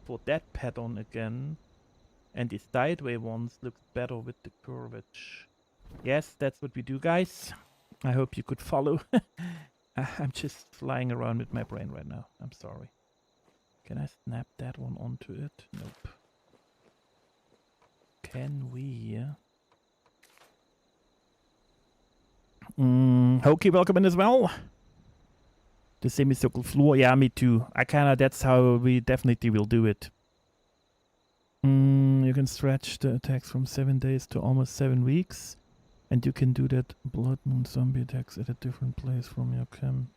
for that pattern again. And the sideway ones look better with the curvature. Yes, that's what we do, guys. I hope you could follow. I'm just flying around with my brain right now. I'm sorry. Can I snap that one onto it? Nope. Can we? Hokey, welcome in as well. The semicircle floor. Yeah, me too. That's how we definitely will do it. You can stretch the attacks from 7 days to almost 7 weeks. And you can do that Blood Moon zombie attacks at a different place from your camp.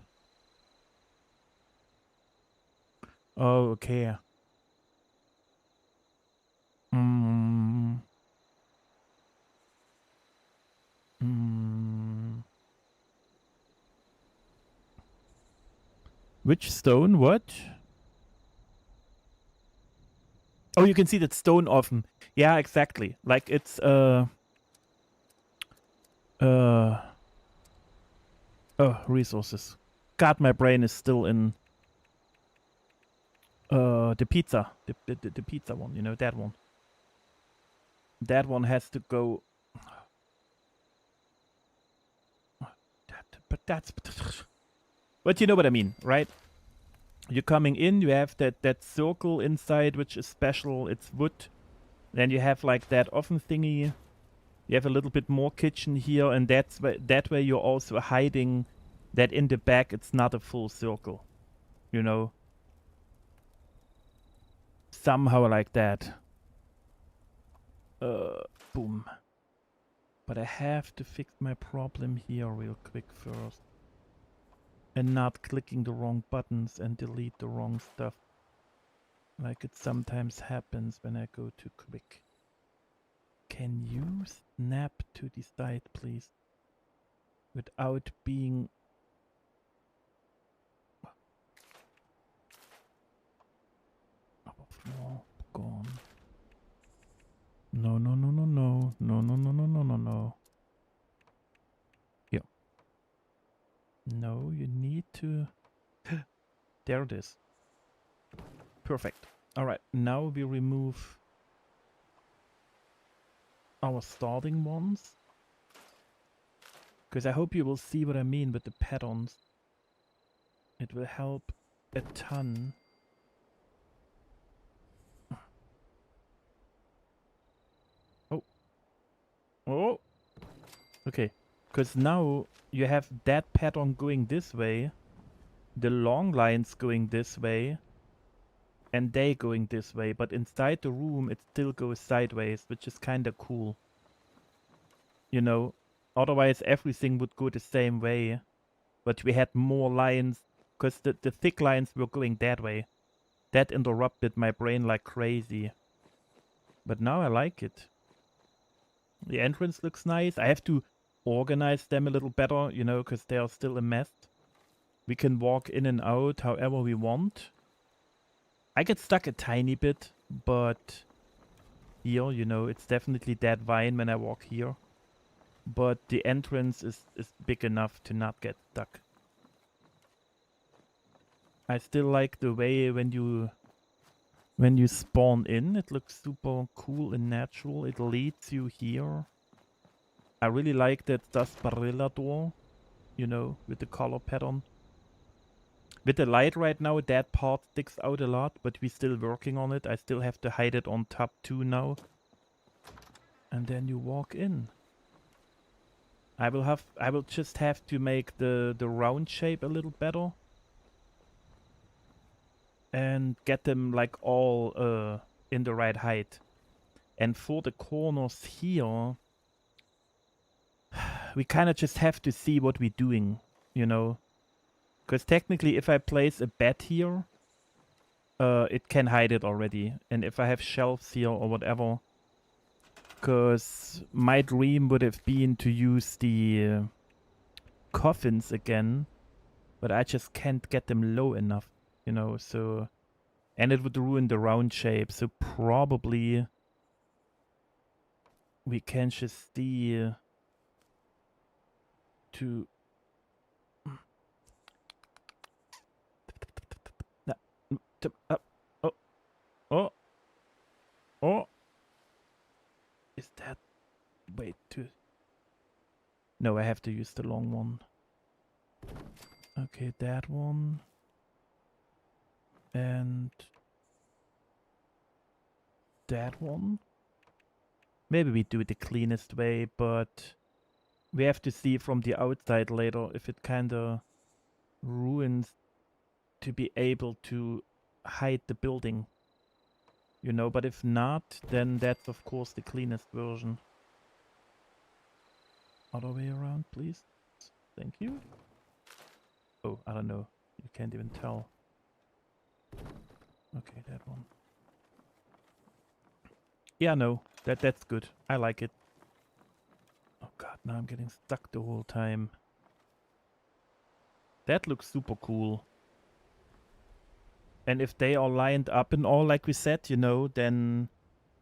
Oh, okay. Which stone? What? Oh, you can see that stone often. Yeah, exactly. Like it's resources. God, my brain is still in the pizza. The pizza one, you know, that one. That one has to go. But you know what I mean, right? You're coming in, you have that circle inside, which is special. It's wood. Then you have like that oven thingy. You have a little bit more kitchen here, and that way you're also hiding that in the back it's not a full circle. You know? Somehow like that. Boom. But I have to fix my problem here real quick first. And not clicking the wrong buttons and delete the wrong stuff. Like it sometimes happens when I go too quick. Can you snap to the side, please? Without being... Oh, gone. No, no, no, no, no. No, no, no, no, no, no, no. Here. No, you need to... There it is. Perfect. Alright, now we remove our starting ones. Because I hope you will see what I mean with the patterns. It will help a ton. Oh. Oh! Okay. Because now you have that pattern going this way. The long lines going this way. And they going this way. But inside the room it still goes sideways, which is kinda cool. you know. Otherwise, everything would go the same way. But we had more lines, because the thick lines were going that way. That interrupted my brain like crazy. But now I like it. The entrance looks nice. I have to organize them a little better, you know, because they are still a mess. We can walk in and out however we want. I get stuck a tiny bit, but here, you know, it's definitely that vine when I walk here. But the entrance is big enough to not get stuck. I still like the way when you spawn in, it looks super cool and natural. It leads you here. I really like that Sarsaparilla door, you know, with the color pattern. With the light right now, that part sticks out a lot, but we're still working on it. I still have to hide it on top 2 now. And then you walk in. I will just have to make the round shape a little better. And get them like all in the right height. And for the corners here, we kind of just have to see what we're doing, you know. Because technically if I place a bed here, it can hide it already. And if I have shelves here or whatever, because my dream would have been to use the coffins again, but I just can't get them low enough, you know, so... And it would ruin the round shape, so probably we can just see to... Oh! Is that... Wait, no, I have to use the long one. Okay, that one. And... that one. Maybe we do it the cleanest way, but... we have to see from the outside later if it kinda ruins to be able to hide the building. You know, but if not, then that's of course the cleanest version. Other way around, please. Thank you. Oh, I don't know. You can't even tell. Okay, that one. Yeah, no, that's good. I like it. Oh god, now I'm getting stuck the whole time. That looks super cool. And if they are lined up and all, like we said, you know, then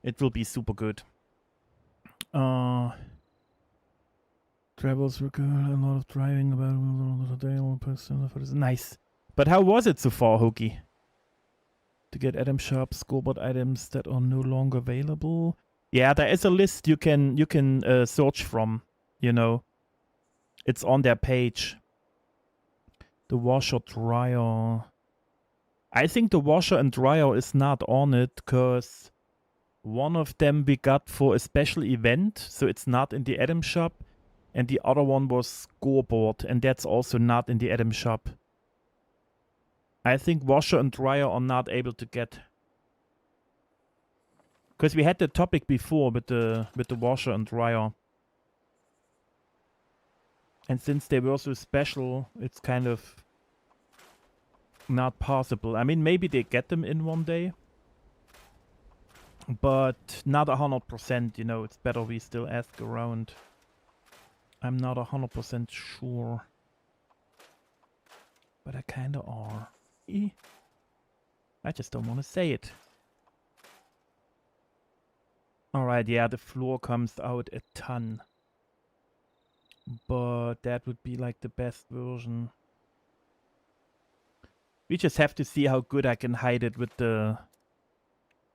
it will be super good. Travels require a lot of driving about the day, one person for this. Nice. But how was it so far, Hoki? To get Adam Sharp scoreboard items that are no longer available. Yeah, there is a list you can search from, you know. It's on their page. The washer dryer. I think the washer and dryer is not on it because one of them we got for a special event, so it's not in the item shop, and the other one was scoreboard, and that's also not in the item shop. I think washer and dryer are not able to get. Because we had the topic before with the washer and dryer. And since they were so special, it's kind of not possible. I mean, maybe they get them in one day. But not 100%, you know, it's better we still ask around. I'm not 100% sure. But I kinda are. I just don't want to say it. Alright, yeah, the floor comes out a ton. But that would be like the best version. We just have to see how good I can hide it with the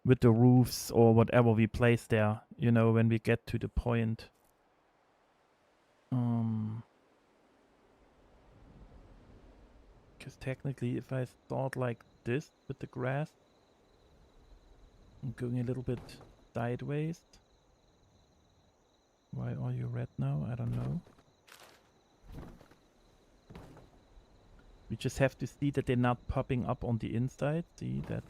roofs or whatever we place there, you know, when we get to the point. Because technically if I start like this with the grass, I'm going a little bit sideways. Why are you red now? I don't know. We just have to see that they're not popping up on the inside. See that?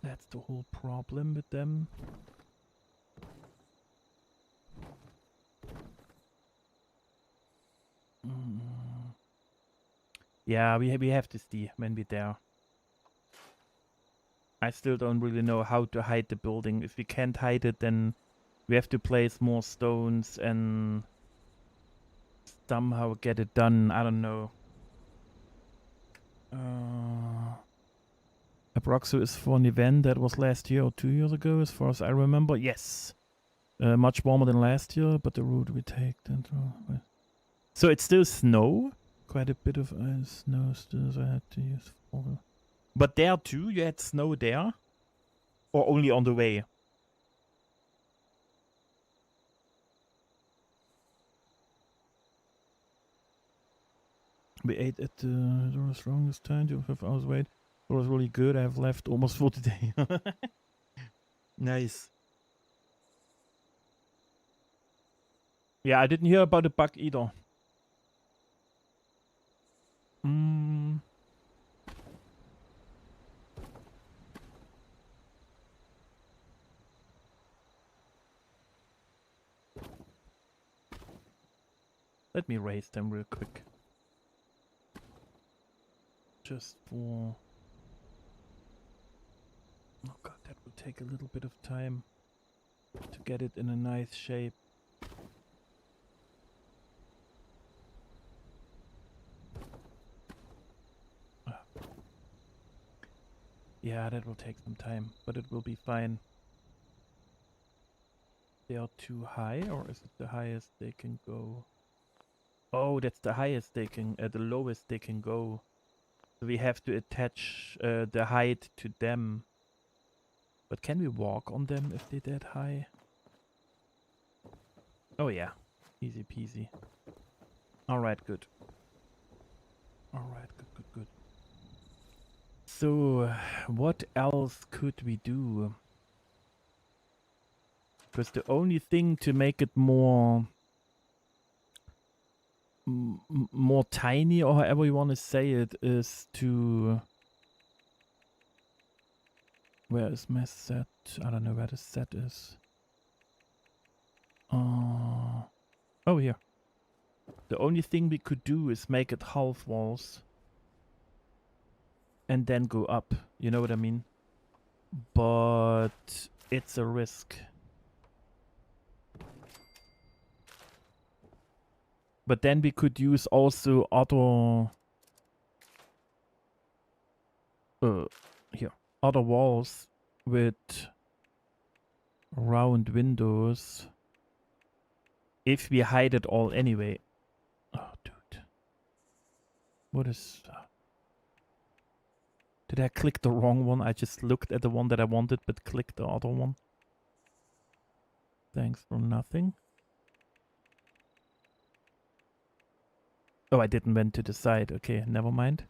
That's the whole problem with them. Yeah, we have to see when we're there. I still don't really know how to hide the building. If we can't hide it, then we have to place more stones and somehow get it done. I don't know. Abraxo is for an event that was last year or 2 years ago, as far as I remember. Yes. Much warmer than last year, but the route we take then. So it's still snow? Quite a bit of snow still, so I had to use for. But there too, you had snow there? Or only on the way? We ate at the restaurant this time, 2.5 hours wait. It was really good. I have left almost for today. Nice. Yeah, I didn't hear about the bug either. Let me raise them real quick. Just for... Oh god, that will take a little bit of time to get it in a nice shape. Yeah, that will take some time, but it will be fine. They are too high, or is it the highest they can go? Oh, that's the highest they can, the lowest they can go. So we have to attach the height to them. But can we walk on them if they're that high? Oh yeah, easy peasy. Alright, good. Alright, good. So, what else could we do? Because the only thing to make it more... more tiny, or however you want to say it, is to... Where is my set? I don't know where the set is. Oh, here. The only thing we could do is make it half walls. And then go up. You know what I mean? But it's a risk. But then we could use also other... other walls with round windows. If we hide it all anyway. Oh, dude. What is... Did I click the wrong one? I just looked at the one that I wanted, but clicked the other one. Thanks for nothing. Oh, I didn't went to the side. Okay, never mind.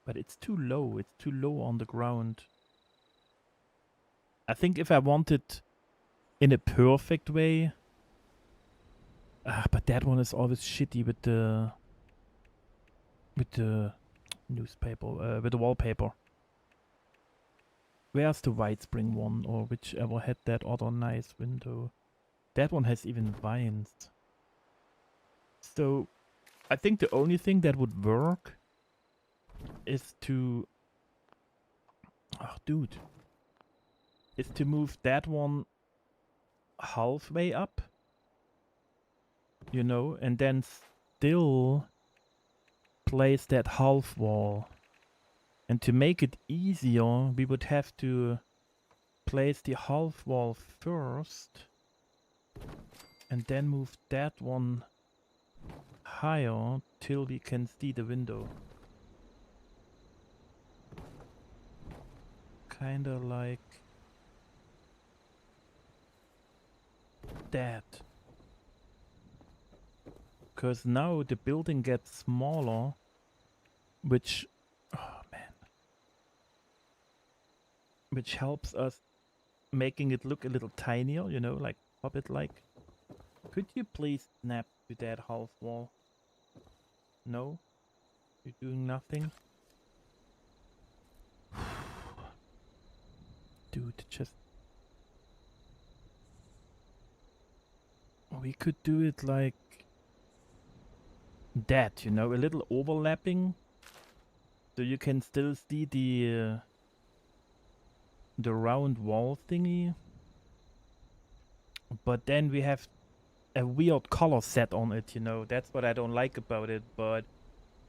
But it's too low. It's too low on the ground. I think if I wanted in a perfect way... but that one is always shitty with the... newspaper, with the wallpaper. Where's the White Spring one, or whichever had that other nice window? That one has even vines. So, I think the only thing that would work is to... Oh, dude. Is to move that one halfway up. You know, and then still place that half wall. And to make it easier, we would have to place the half wall first. And then move that one higher till we can see the window. Kinda like that. Because now the building gets smaller, which... Oh man. Which helps us making it look a little tinier, you know, like Hobbit-like. Could you please snap to that half wall? No? You're doing nothing? Dude, just... We could do it like... that, you know, a little overlapping, so you can still see the round wall thingy, but then we have a weird color set on it, you know. That's what I don't like about it, but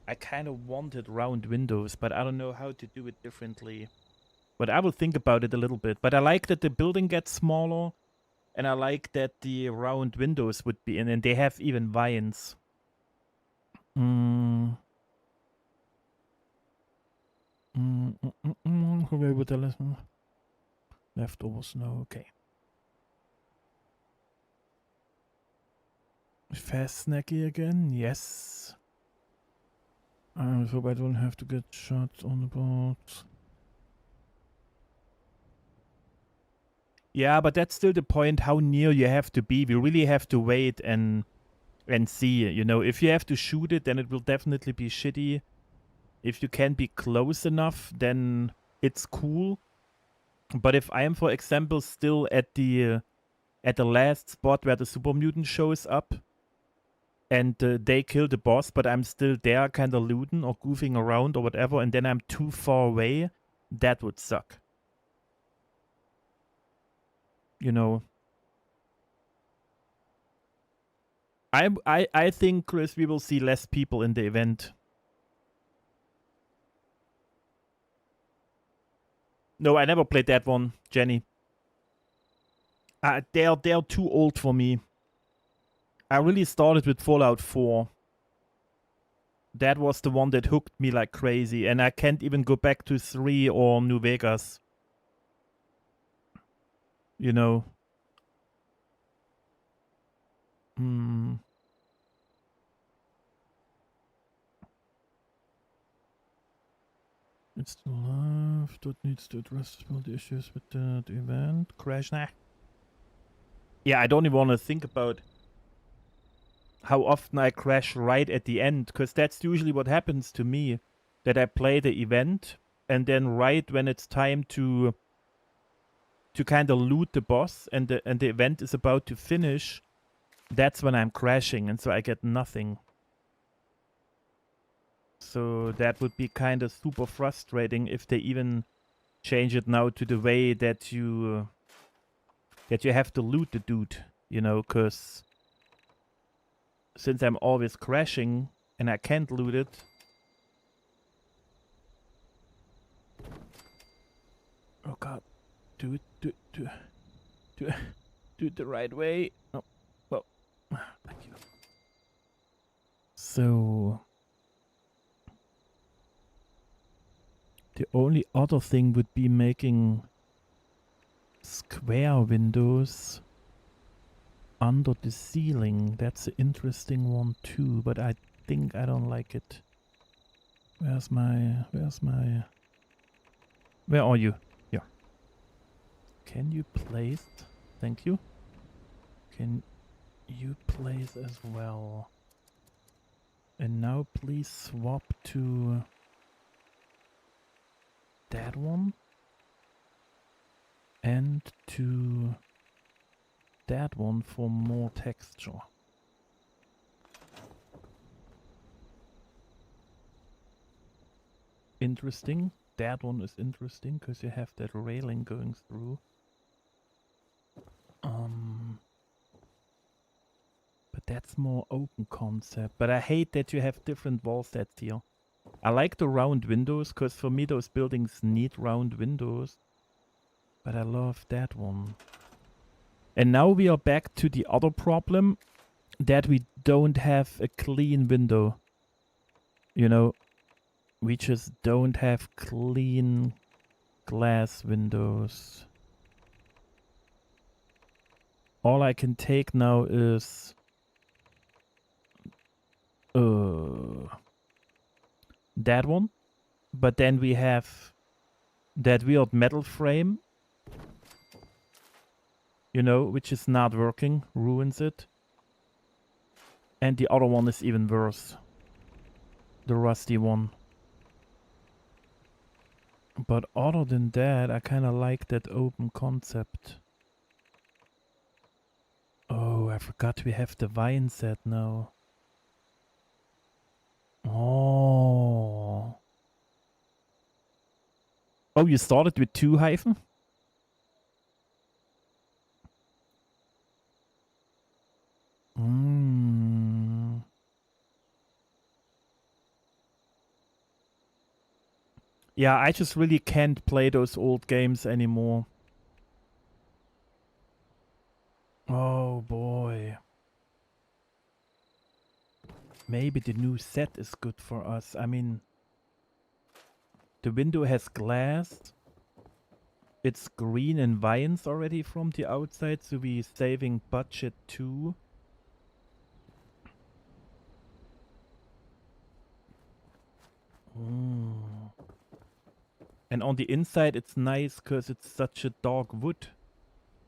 I kind of wanted round windows, but I don't know how to do it differently. But I will think about it a little bit. But I like that the building gets smaller, and I like that the round windows would be in, and they have even vines. Where would I listen? Leftovers, no, okay. Fast snacky again, yes. I hope I don't have to get shot on the board. Yeah, but that's still the point, how near you have to be. We really have to wait and see, you know. If you have to shoot it, then it will definitely be shitty. If you can be close enough, then it's cool. But if I am, for example, still at the last spot where the super mutant shows up, and they kill the boss, but I'm still there kind of looting or goofing around or whatever, and then I'm too far away, that would suck. You know. I think, Chris, we will see less people in the event. No, I never played that one, Jenny. They're too old for me. I really started with Fallout 4. That was the one that hooked me like crazy, and I can't even go back to 3 or New Vegas. You know. It's still live. That needs to address the issues with the event. Crash. Nah. Yeah, I don't even want to think about how often I crash right at the end, because that's usually what happens to me. That I play the event, and then right when it's time to kind of loot the boss, and the event is about to finish, that's when I'm crashing, and so I get nothing. So that would be kind of super frustrating if they even change it now to the way that you have to loot the dude, you know, because since I'm always crashing and I can't loot it. Oh god. Do it the right way. Oh, well, thank you. So the only other thing would be making square windows under the ceiling. That's an interesting one too, but I think I don't like it. Where are you? Here. Can you place? Thank you. Can you place as well? And now please swap to that one and to that one for more texture. Interesting. That one is interesting because you have that railing going through. But that's more open concept. But I hate that you have different wall sets here. I like the round windows because for me those buildings need round windows. But I love that one. And now we are back to the other problem, that we don't have a clean window. You know, we just don't have clean glass windows. All I can take now is that one, but then we have that weird metal frame, you know, which is not working, ruins it. And the other one is even worse, the rusty one. But other than that, I kind of like that open concept. Oh, I forgot we have the vine set now. Oh, you started with 2 hyphen? Mm. Yeah, I just really can't play those old games anymore. Oh boy. Maybe the new set is good for us. I mean, the window has glass. It's green and vines already from the outside, so we're saving budget too. Mm. And on the inside it's nice because it's such a dark wood.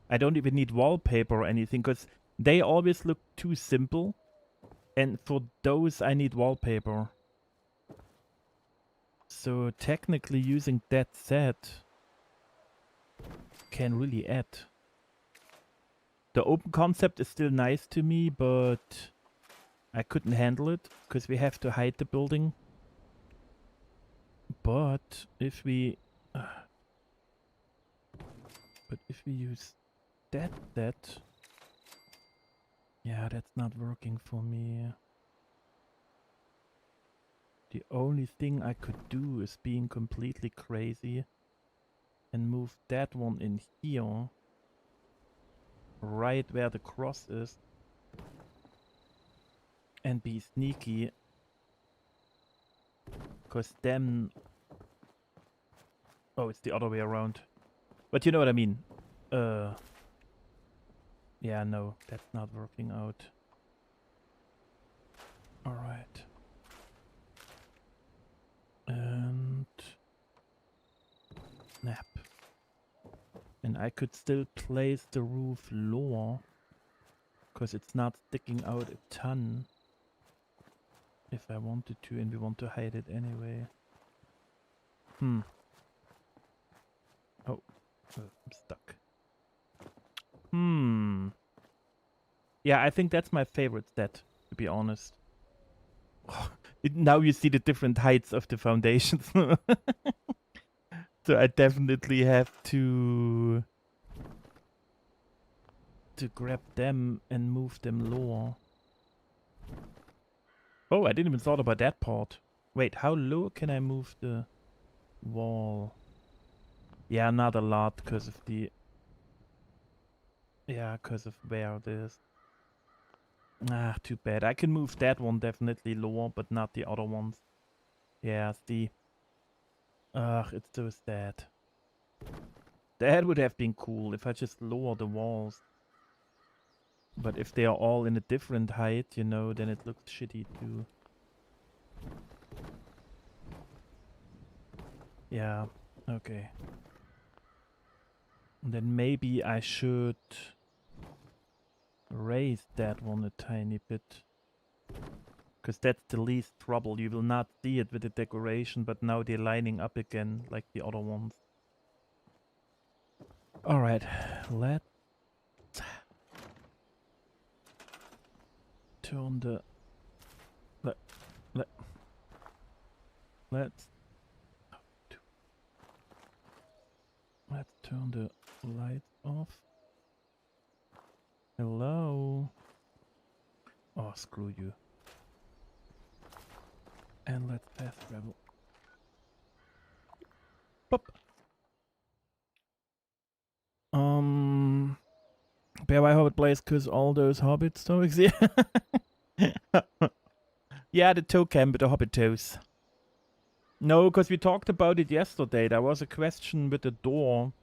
I don't even need wallpaper or anything because they always look too simple. And for those I need wallpaper. So technically using that set can really add. The open concept is still nice to me, but I couldn't handle it because we have to hide the building. But if we use that, yeah, that's not working for me. The only thing I could do is being completely crazy and move that one in here, right where the cross is, and be sneaky, because then... Oh, it's the other way around. But you know what I mean. Yeah, no, that's not working out. Alright. And... Snap. And I could still place the roof lower, because it's not sticking out a ton. If I wanted to, and we want to hide it anyway. Oh, I'm stuck. Yeah, I think that's my favorite set, to be honest. Now you see the different heights of the foundations. So I definitely have to grab them and move them lower. Oh, I didn't even thought about that part. Wait, how low can I move the wall? Yeah, not a lot because of the... Yeah, because of where it is. Ah, too bad. I can move that one definitely lower, but not the other ones. Yeah, see. Ugh, it's so sad. That would have been cool if I just lower the walls. But if they are all in a different height, you know, then it looks shitty too. Yeah, okay. And then maybe I should raise that one a tiny bit. Because that's the least trouble. You will not see it with the decoration, but now they're lining up again like the other ones. Alright, let's turn the... Let's turn the lights off. Hello? Oh, screw you. And let's fast travel. Pop! Bear by Hobbit plays cause all those Hobbit stories, yeah. Yeah, the toe cam with the Hobbit toes. No, because we talked about it yesterday. There was a question with the door.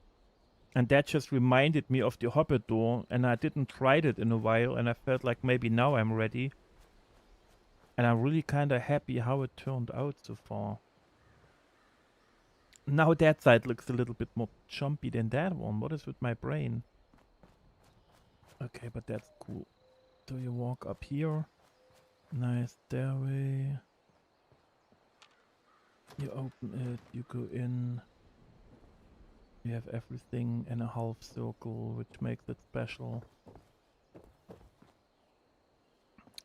And that just reminded me of the Hobbit door. And I didn't try it in a while. And I felt like maybe now I'm ready. And I'm really kind of happy how it turned out so far. Now that side looks a little bit more jumpy than that one. What is with my brain? Okay, but that's cool. So you walk up here. Nice stairway. You open it, you go in. You have everything in a half circle, which makes it special.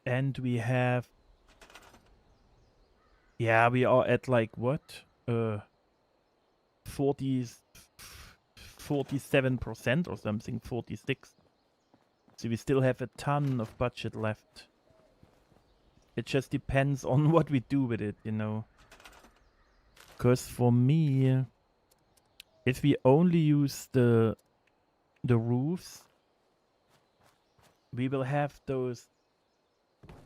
And we have... Yeah, we are at like what? 47% or something, 46. So we still have a ton of budget left. It just depends on what we do with it, you know. Because for me, if we only use the roofs, we will have those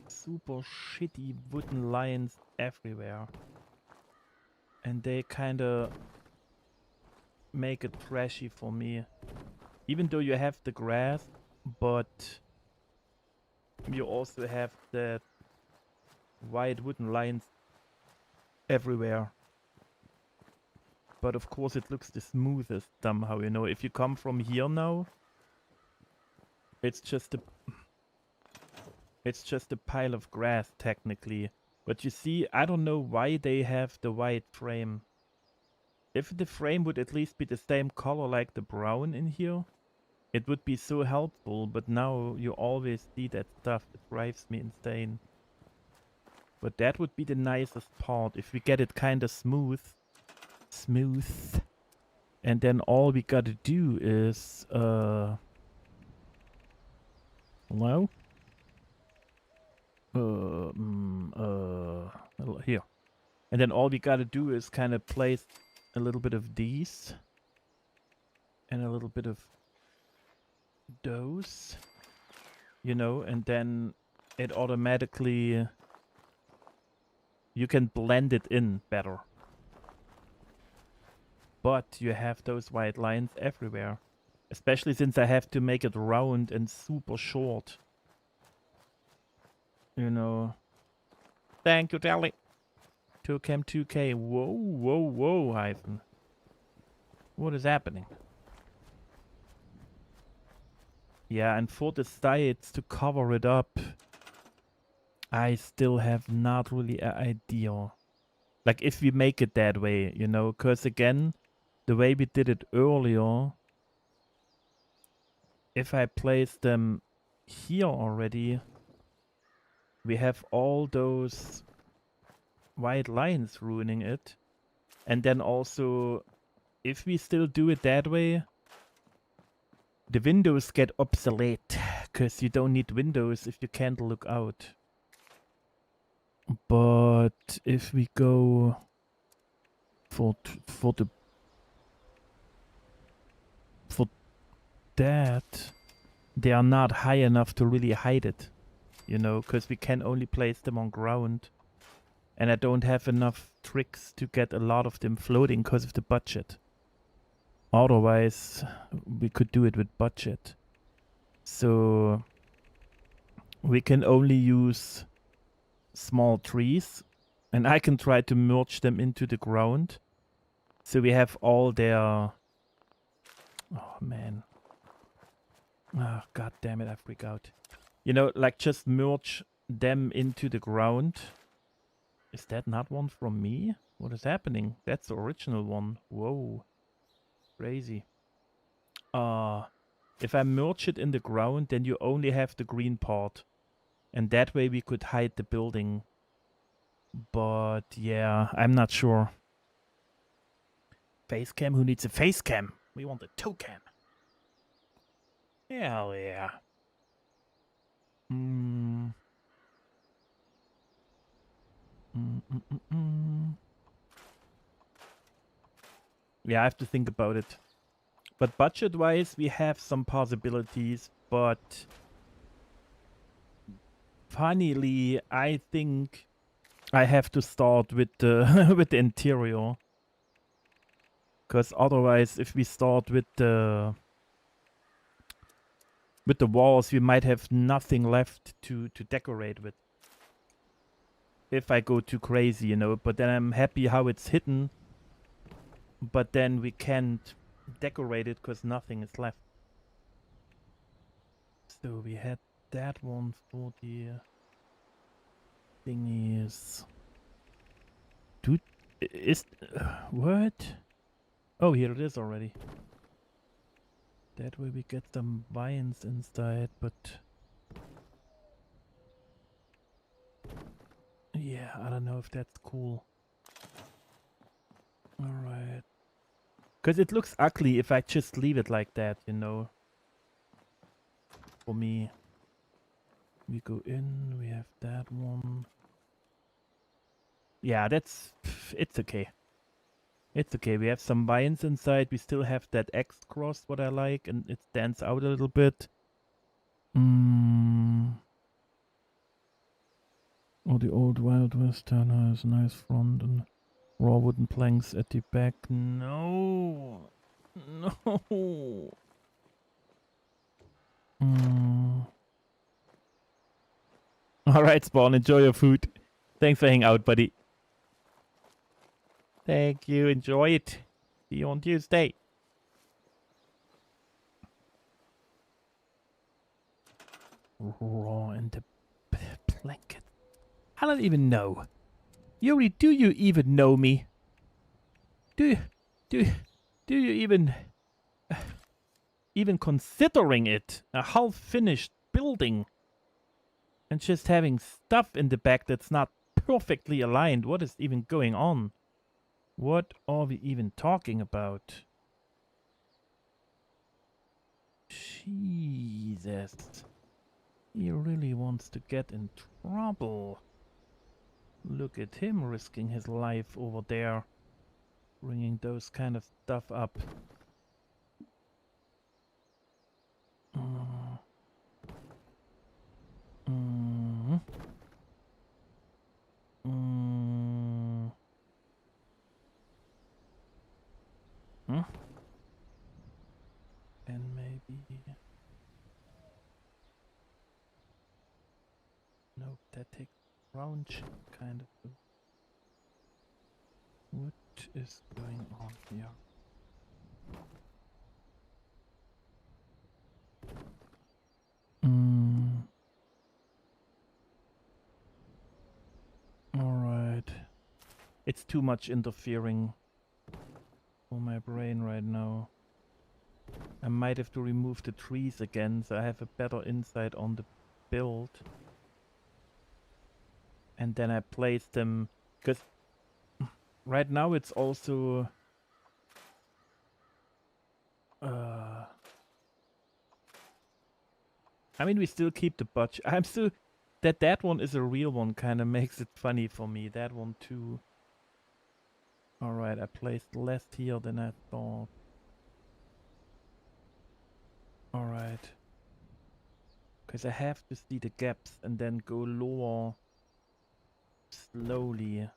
super shitty wooden lines everywhere. And they kinda make it trashy for me. Even though you have the grass, but you also have the white wooden lines everywhere. But of course it looks the smoothest somehow, you know. If you come from here now, it's just a pile of grass technically. But you see, I don't know why they have the white frame. If the frame would at least be the same color like the brown in here, it would be so helpful, but now you always see that stuff. It drives me insane. But that would be the nicest part, if we get it kinda smooth. And then all we gotta do is, hello? Here. And then all we gotta do is kind of place a little bit of these. And a little bit of those. You know, and then it automatically... You can blend it in better. But you have those white lines everywhere. Especially since I have to make it round and super short. You know. Thank you, Tally. 2K. Whoa, Hyphen. What is happening? Yeah, and for the sides to cover it up, I still have not really an idea. Like, if we make it that way, you know, because again, the way we did it earlier, if I place them here already, we have all those white lines ruining it. And then also, if we still do it that way, the windows get obsolete, because you don't need windows if you can't look out. But if we go for that, they are not high enough to really hide it, you know, because we can only place them on ground. And I don't have enough tricks to get a lot of them floating because of the budget. Otherwise, we could do it with budget. So we can only use small trees, and I can try to merge them into the ground. So we have all their... Oh, man. Oh, god damn it, I freak out. You know, like just merge them into the ground. Is that not one from me? What is happening? That's the original one. Whoa. Crazy. If I merge it in the ground, then you only have the green part. And that way we could hide the building. But yeah, I'm not sure. Face cam? Who needs a face cam? We want a toe cam. Hell yeah. Yeah, I have to think about it. But budget-wise, we have some possibilities, but... Funnily, I think I have to start with the with the interior. Because otherwise, if we start with the walls, we might have nothing left to decorate with. If I go too crazy, you know. But then I'm happy how it's hidden. But then we can't decorate it because nothing is left. So we had that one for the thingies. Dude, is... what? Oh, here it is already. That way we get some vines inside, but... yeah, I don't know if that's cool. Alright. Because it looks ugly if I just leave it like that, you know. For me. We go in, we have that one. Yeah, that's... It's okay. It's okay, we have some vines inside. We still have that X cross, what I like, and it stands out a little bit. Oh, the old Wild West town has a nice front and raw wooden planks at the back. No! No! Alright, Spawn, enjoy your food. Thanks for hanging out, buddy. Thank you, enjoy it. See you on Tuesday. Raw and the blanket. I don't even know. Yuri, do you even know me? Do you even considering it a half-finished building and just having stuff in the back that's not perfectly aligned? What is even going on? What are we even talking about? Jesus. He really wants to get in trouble. Look at him risking his life over there. Bringing those kind of stuff up. And maybe... Nope, that takes round kind of... What is going on here? Alright. It's too much interfering for my brain right now. I might have to remove the trees again so I have a better insight on the build. And then I place them, because right now it's also I mean, we still keep the budget. I'm still that one is a real one, kind of makes it funny for me. That one too. All right, I placed less here than I thought. All right, because I have to see the gaps and then go lower slowly.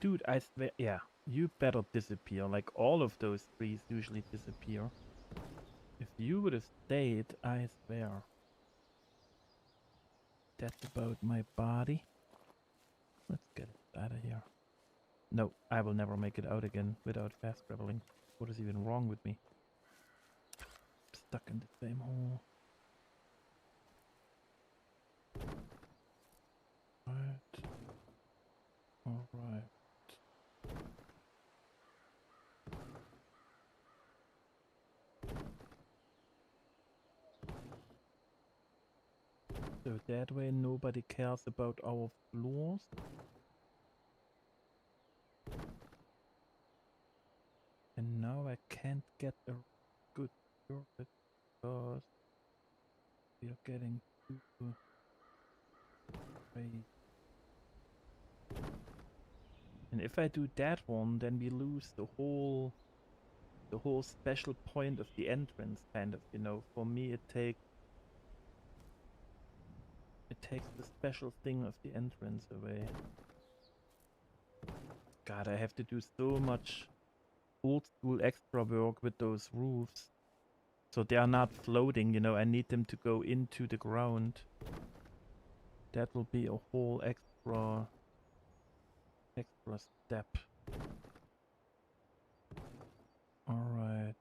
Dude, I swear, yeah, you better disappear. Like all of those trees usually disappear. If you would have stayed, I swear. That's about my body. Let's get it out of here. No, I will never make it out again without fast traveling. What is even wrong with me? Stuck in the same hole. Right. Alright. So that way nobody cares about our floors. And now I can't get a good surface because we are getting too crazy. And if I do that one, then we lose the whole special point of the entrance, kind of, you know. For me it takes the special thing of the entrance away. God, I have to do so much old school extra work with those roofs. So they are not floating, you know, I need them to go into the ground. That will be a whole extra step. Alright.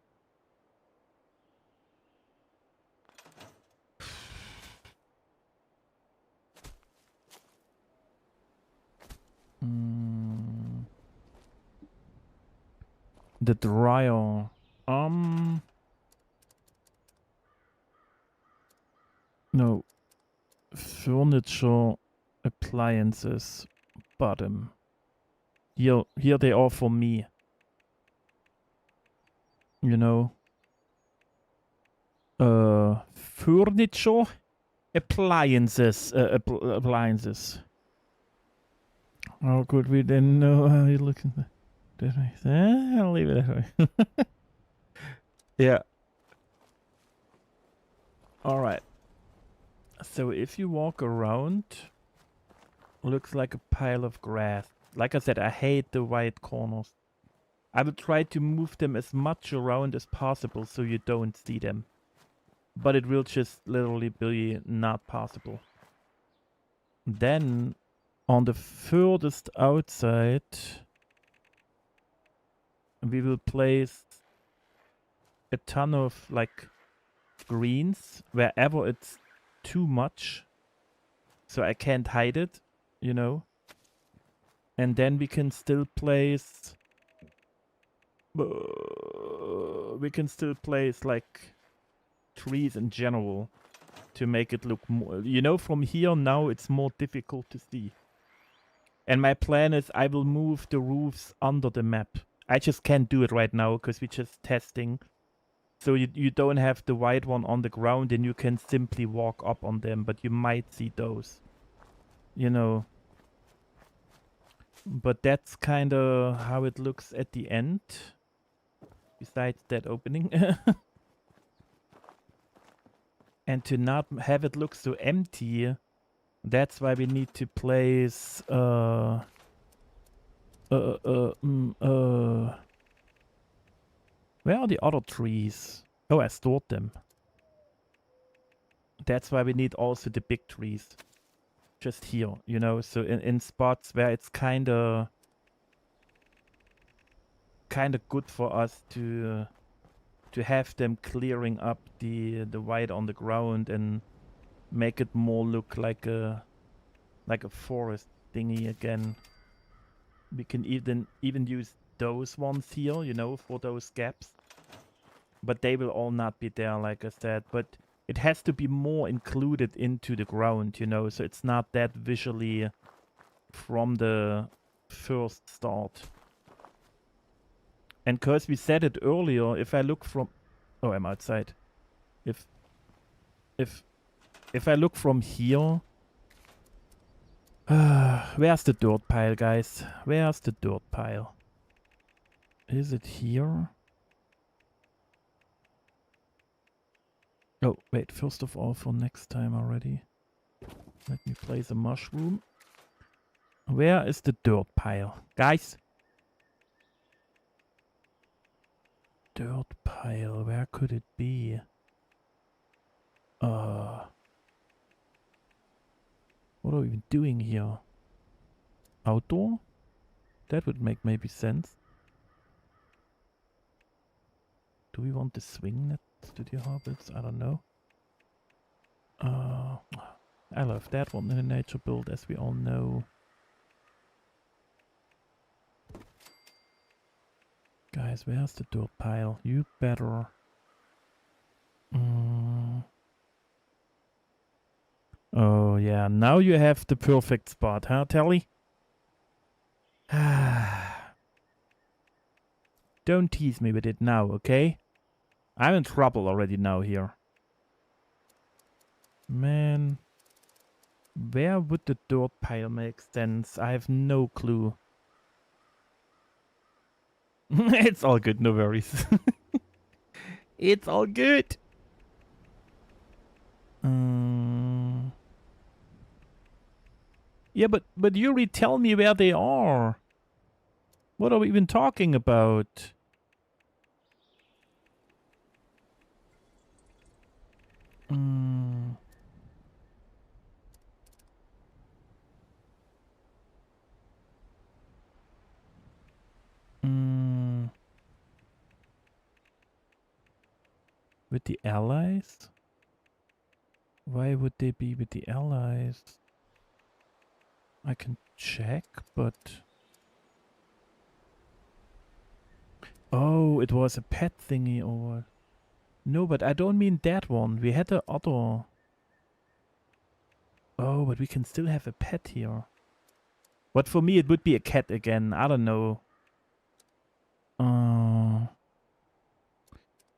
The dryer. No. Furniture, appliances, bottom. Here they are for me. You know. Furniture, appliances, appliances. How could we then know how you look at that? I'll leave it that way. Yeah. Alright. So if you walk around, looks like a pile of grass. Like I said, I hate the white corners. I will try to move them as much around as possible so you don't see them. But it will just literally be not possible. Then, on the furthest outside, we will place a ton of, like, greens wherever it's too much. So I can't hide it, you know. And then we can still place... we can still place, like, trees in general to make it look more... You know, from here now it's more difficult to see. And my plan is I will move the roofs under the map. I just can't do it right now because we're just testing. So you don't have the white one on the ground and you can simply walk up on them, but you might see those. You know. But that's kind of how it looks at the end. Besides that opening. And to not have it look so empty, that's why we need to place where are the other trees? Oh, I stored them. That's why we need also the big trees. Just here, you know, so in spots where it's kinda good for us to have them clearing up the white on the ground and make it more look like a forest thingy again. We can even use those ones here, you know, for those gaps. But they will all not be there, like I said. But it has to be more included into the ground, you know, so it's not that visually from the first start. And because we said it earlier, if I look from... Oh, I'm outside. If I look from here... where's the dirt pile, guys? Where's the dirt pile? Is it here? Oh, wait, first of all, for next time already. Let me place a mushroom. Where is the dirt pile? Guys! Dirt pile, where could it be? What are we even doing here? Outdoor? That would make maybe sense. Do we want the swing net studio hobbits? I don't know. I love that one in a nature build, as we all know. Guys, where's the dirt pile? You better... Oh yeah, now you have the perfect spot, huh, Telly? Don't tease me with it now, okay? I'm in trouble already now here. Man. Where would the dirt pile make sense? I have no clue. It's all good, no worries. It's all good. Yeah, but Yuri, tell me where they are. What are we even talking about? With the allies? Why would they be with the allies? I can check, but... Oh, it was a pet thingy or... No, but I don't mean that one. We had the other... Oh, but we can still have a pet here. But for me, it would be a cat again. I don't know.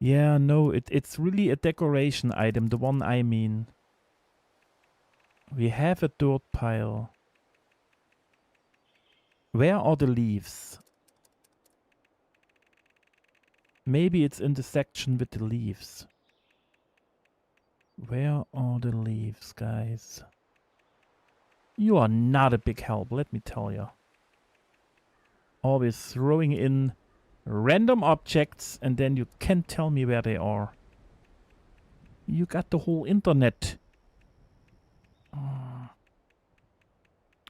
Yeah, no, it's really a decoration item, the one I mean. We have a dirt pile. Where are the leaves? Maybe it's in the section with the leaves. Where are the leaves, guys? You are not a big help, let me tell you. Always throwing in random objects and then you can't tell me where they are. You got the whole internet.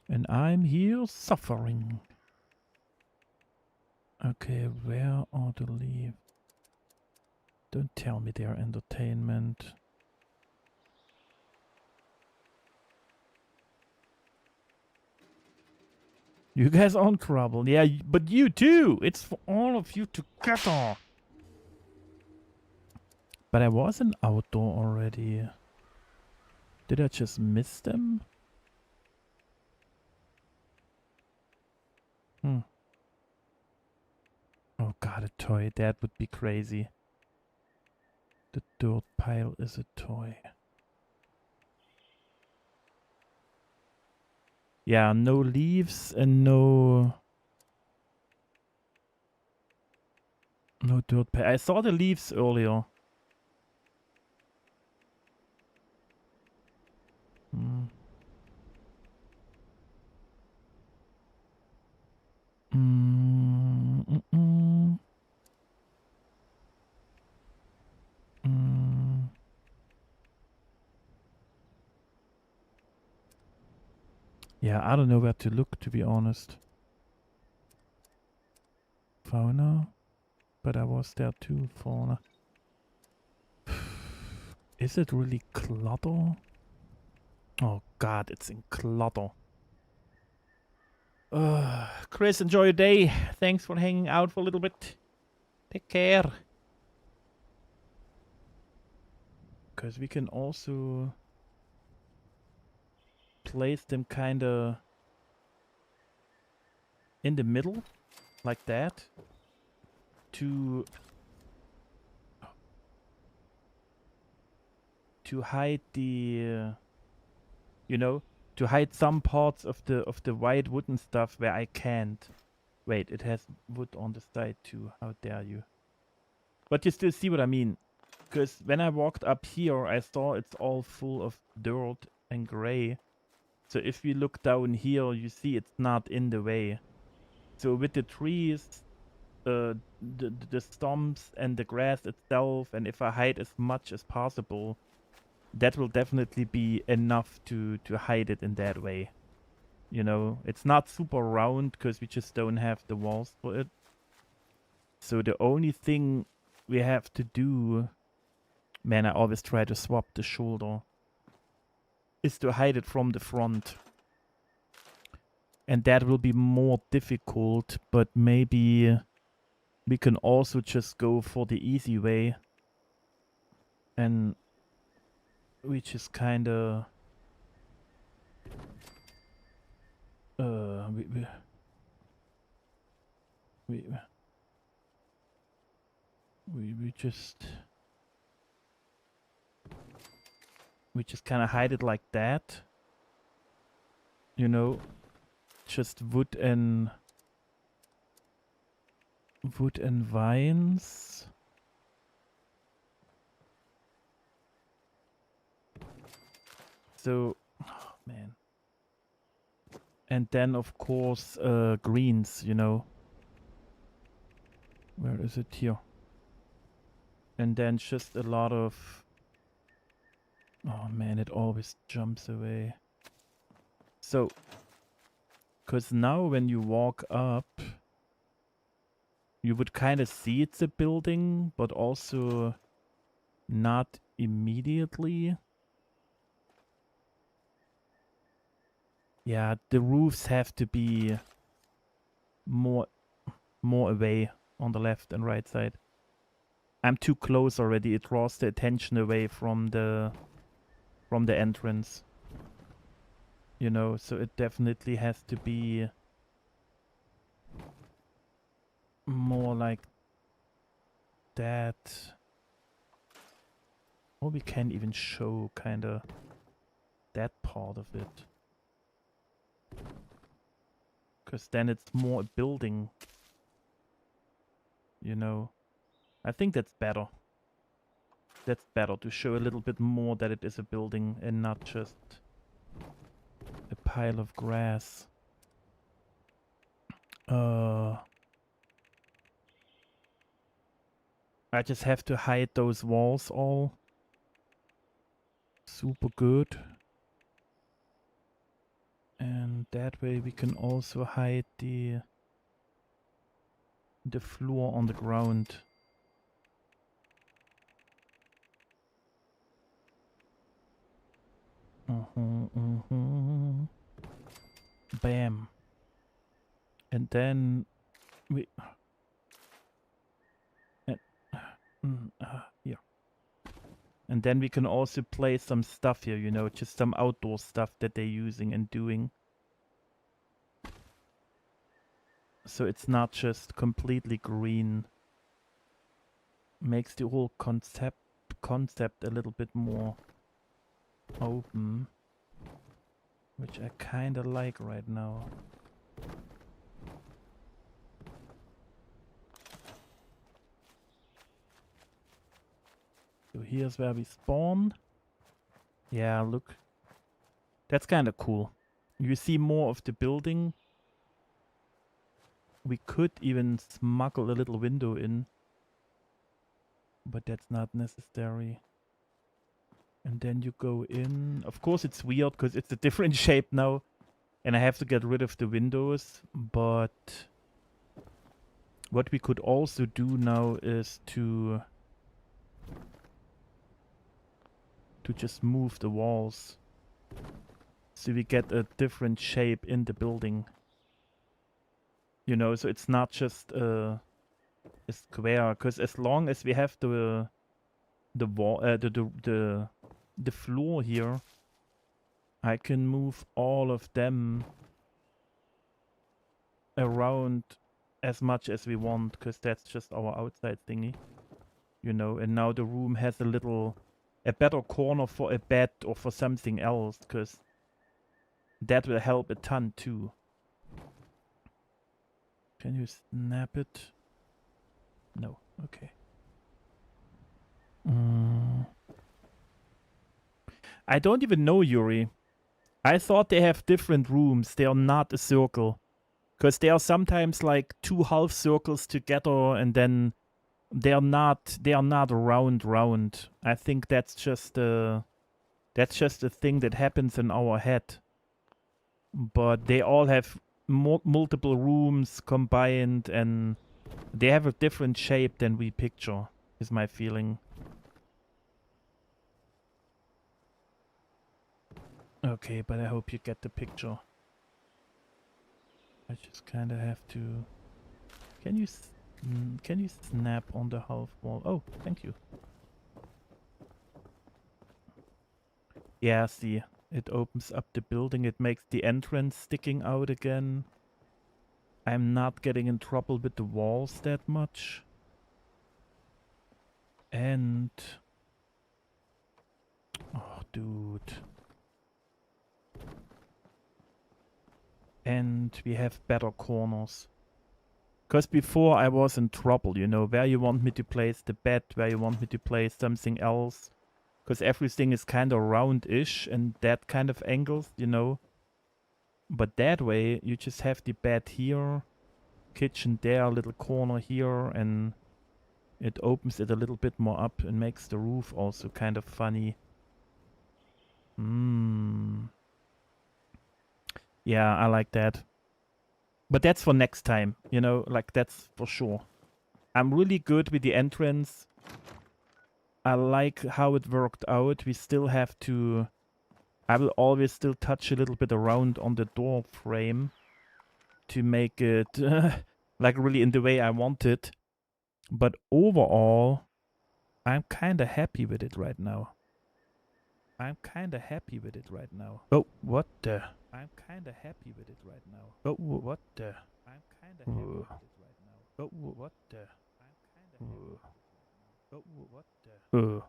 And I'm here suffering. Okay, where are the leaves? Don't tell me they're entertainment. You guys are in trouble. Yeah, but you too. It's for all of you together. But I was in outdoor already. Did I just miss them? Oh god, a toy. That would be crazy. The dirt pile is a toy. Yeah, no leaves and no dirt pile. I saw the leaves earlier. Yeah, I don't know where to look, to be honest. Fauna? But I was there too, fauna. Is it really clutter? Oh god, it's in clutter. Chris, enjoy your day. Thanks for hanging out for a little bit. Take care. Because we can also place them kinda in the middle, like that, to hide the, you know, to hide some parts of the white wooden stuff where I can't. Wait, it has wood on the side too. How dare you? But you still see what I mean. Because when I walked up here, I saw it's all full of dirt and gray. So if we look down here, you see it's not in the way. So with the trees, the stumps and the grass itself, and if I hide as much as possible, that will definitely be enough to hide it in that way. You know, it's not super round because we just don't have the walls for it. So the only thing we have to do, man, I always try to swap the shoulder, is to hide it from the front. And that will be more difficult, but maybe we can also just go for the easy way. And we just kinda... We just kind of hide it like that, you know, just wood and vines. So, oh man. And then of course greens, you know. Where is it? Here. And then just a lot of... Oh man, it always jumps away. So, because now when you walk up, you would kind of see it's a building, but also not immediately. Yeah, the roofs have to be more away. on the left and right side. I'm too close already. It draws the attention away from the entrance. You know, so it definitely has to be more like that. Or we can even show kinda that part of it. Because then it's more a building. You know. I think that's better. That's better to show a little bit more that it is a building and not just a pile of grass. I just have to hide those walls all. Super good. And that way we can also hide the floor on the ground. Bam. And then we... here. And then we can also place some stuff here, you know, just some outdoor stuff that they're using and doing. So it's not just completely green. Makes the whole concept a little bit more open. Which I kinda like right now. So here's where we spawn. Yeah, look. That's kinda cool. You see more of the building. We could even smuggle a little window in. But that's not necessary. And then you go in. Of course it's weird because it's a different shape now. And I have to get rid of the windows. But what we could also do now is to just move the walls. So we get a different shape in the building. You know, so it's not just a square. Because as long as we have the wall, the floor here, I can move all of them around as much as we want, because that's just our outside thingy, you know. And now the room has a better corner for a bed or for something else, because that will help a ton too. Can you snap it? No. Okay. I don't even know, Yuri. I thought they have different rooms. They are not a circle. Because they are sometimes like two half circles together, and then they are not round. I think that's just a thing that happens in our head. But they all have multiple rooms combined, and they have a different shape than we picture, is my feeling. Okay, but I hope you get the picture. I just kind of have to... Can you snap on the half wall? Oh, thank you. Yeah, see, it opens up the building. It makes the entrance sticking out again. I'm not getting in trouble with the walls that much. And... Oh, dude. And we have better corners. Because before I was in trouble, you know, where you want me to place the bed, where you want me to place something else. Because everything is kind of round-ish and that kind of angles, you know. But that way, you just have the bed here, kitchen there, little corner here, and it opens it a little bit more up and makes the roof also kind of funny. Yeah, I like that. But that's for next time, you know, like that's for sure. I'm really good with the entrance. I like how it worked out. We still have to... I will always still touch a little bit around on the door frame to make it like really in the way I want it. But overall, I'm kind of happy with it right now. I'm kind of happy with it right now. Oh, what the? I'm kind of happy with it right now. Oh, what the? I'm kind of happy with it right now. Oh, what the? I'm kind of happy with it right now. Oh, what the?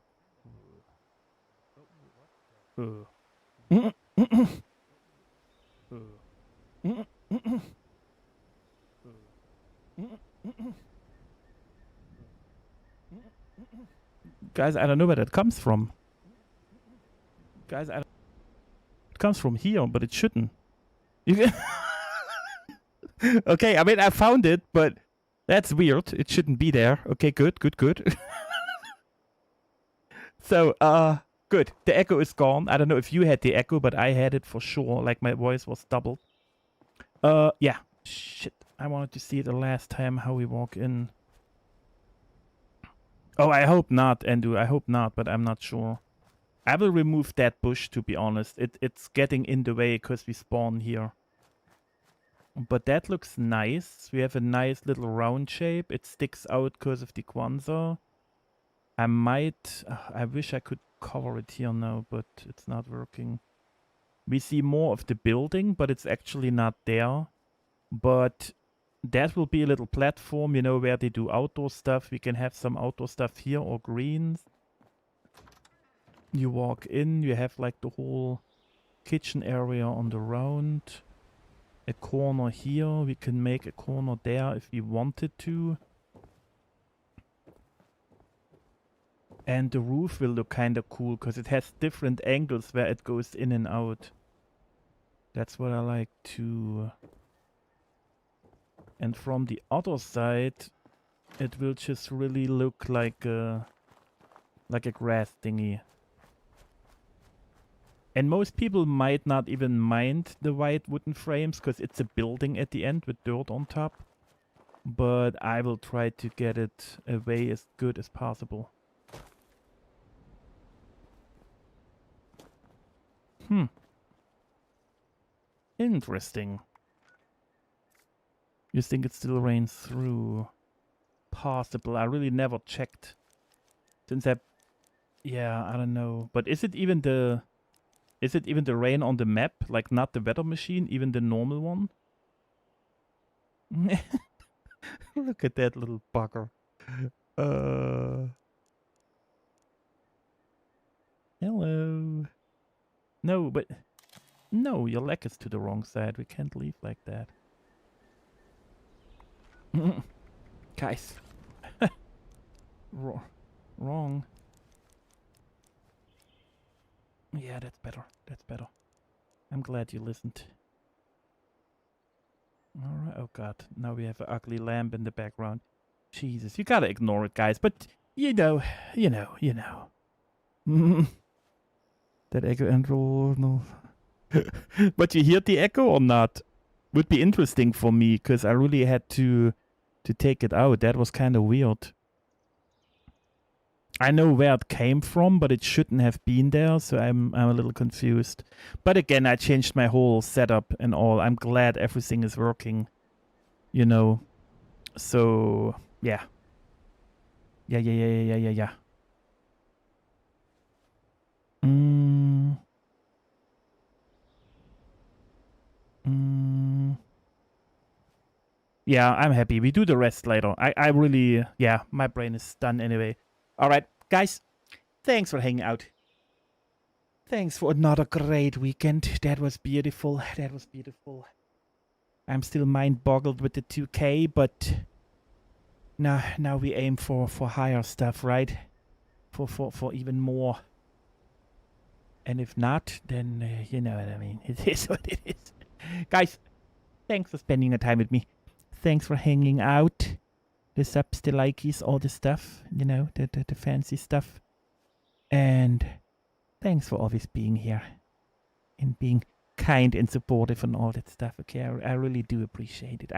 Oh, guys, I don't know where that comes from. Guys, it comes from here, but it shouldn't. You can okay, I mean, I found it, but that's weird. It shouldn't be there. Okay, good. So, good. The echo is gone. I don't know if you had the echo, but I had it for sure. Like, my voice was doubled. Yeah. Shit. I wanted to see the last time how we walk in. Oh, I hope not, Endu. I hope not, but I'm not sure. I will remove that bush, to be honest. It's getting in the way because we spawn here. But that looks nice. We have a nice little round shape. It sticks out because of the Kwanzaa. I might... I wish I could cover it here now, but it's not working. We see more of the building, but it's actually not there. But that will be a little platform, you know, where they do outdoor stuff. We can have some outdoor stuff here or greens. You walk in, you have like the whole kitchen area on the round. A corner here. We can make a corner there if we wanted to. And the roof will look kind of cool because it has different angles where it goes in and out. That's what I like too. And from the other side, it will just really look like a grass thingy. And most people might not even mind the white wooden frames because it's a building at the end with dirt on top. But I will try to get it away as good as possible. Interesting. You think it still rains through? Possible. I really never checked. Since yeah, I don't know. But is it even the rain on the map? Like not the weather machine, even the normal one? Look at that little bugger. Hello. No, but no, your leg is to the wrong side. We can't leave like that. Guys. Wrong. Yeah, that's better. That's better. I'm glad you listened. Alright, oh god. Now we have an ugly lamp in the background. Jesus, you gotta ignore it, guys. But, you know. That echo and roll, no. But you hear the echo or not? Would be interesting for me, because I really had to take it out. That was kind of weird. I know where it came from, but it shouldn't have been there, so I'm a little confused. But again, I changed my whole setup and all. I'm glad everything is working, you know. So, yeah. Yeah. Yeah, I'm happy. We do the rest later. I really, yeah, my brain is done anyway. Alright, guys, thanks for hanging out. Thanks for another great weekend. That was beautiful. I'm still mind-boggled with the 2K, but now we aim for higher stuff, right? For even more. And if not, then you know what I mean. It is what it is. Guys, thanks for spending the time with me. Thanks for hanging out. The subs, the likies, all the stuff. You know, the fancy stuff. And thanks for always being here. And being kind and supportive and all that stuff. Okay, I really do appreciate it.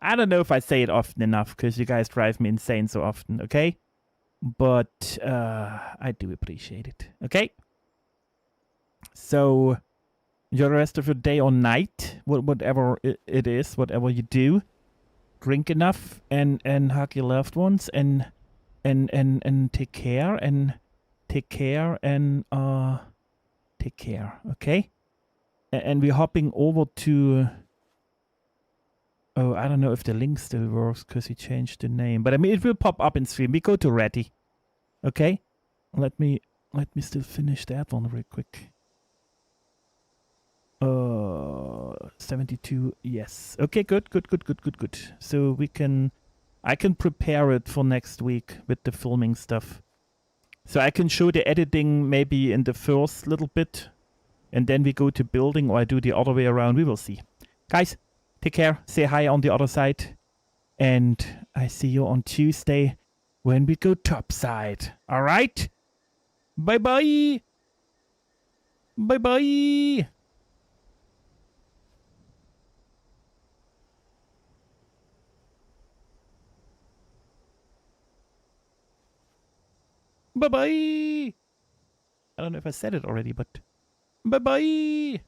I don't know if I say it often enough, because you guys drive me insane so often, okay? But I do appreciate it, okay? So, your rest of your day or night, whatever it is, whatever you do, drink enough and hug your loved ones and take care and take care. Okay. And we're hopping over to. Oh, I don't know if the link still works because he changed the name, but I mean it will pop up in stream. We go to Ready. Okay. Let me still finish that one real quick. 72. Yes. Okay. Good. So I can prepare it for next week with the filming stuff. So I can show the editing maybe in the first little bit, and then we go to building, or I do the other way around. We will see. Guys, take care. Say hi on the other side. And I see you on Tuesday when we go topside. All right? Bye-bye. Bye-bye. Bye-bye. I don't know if I said it already, but bye-bye.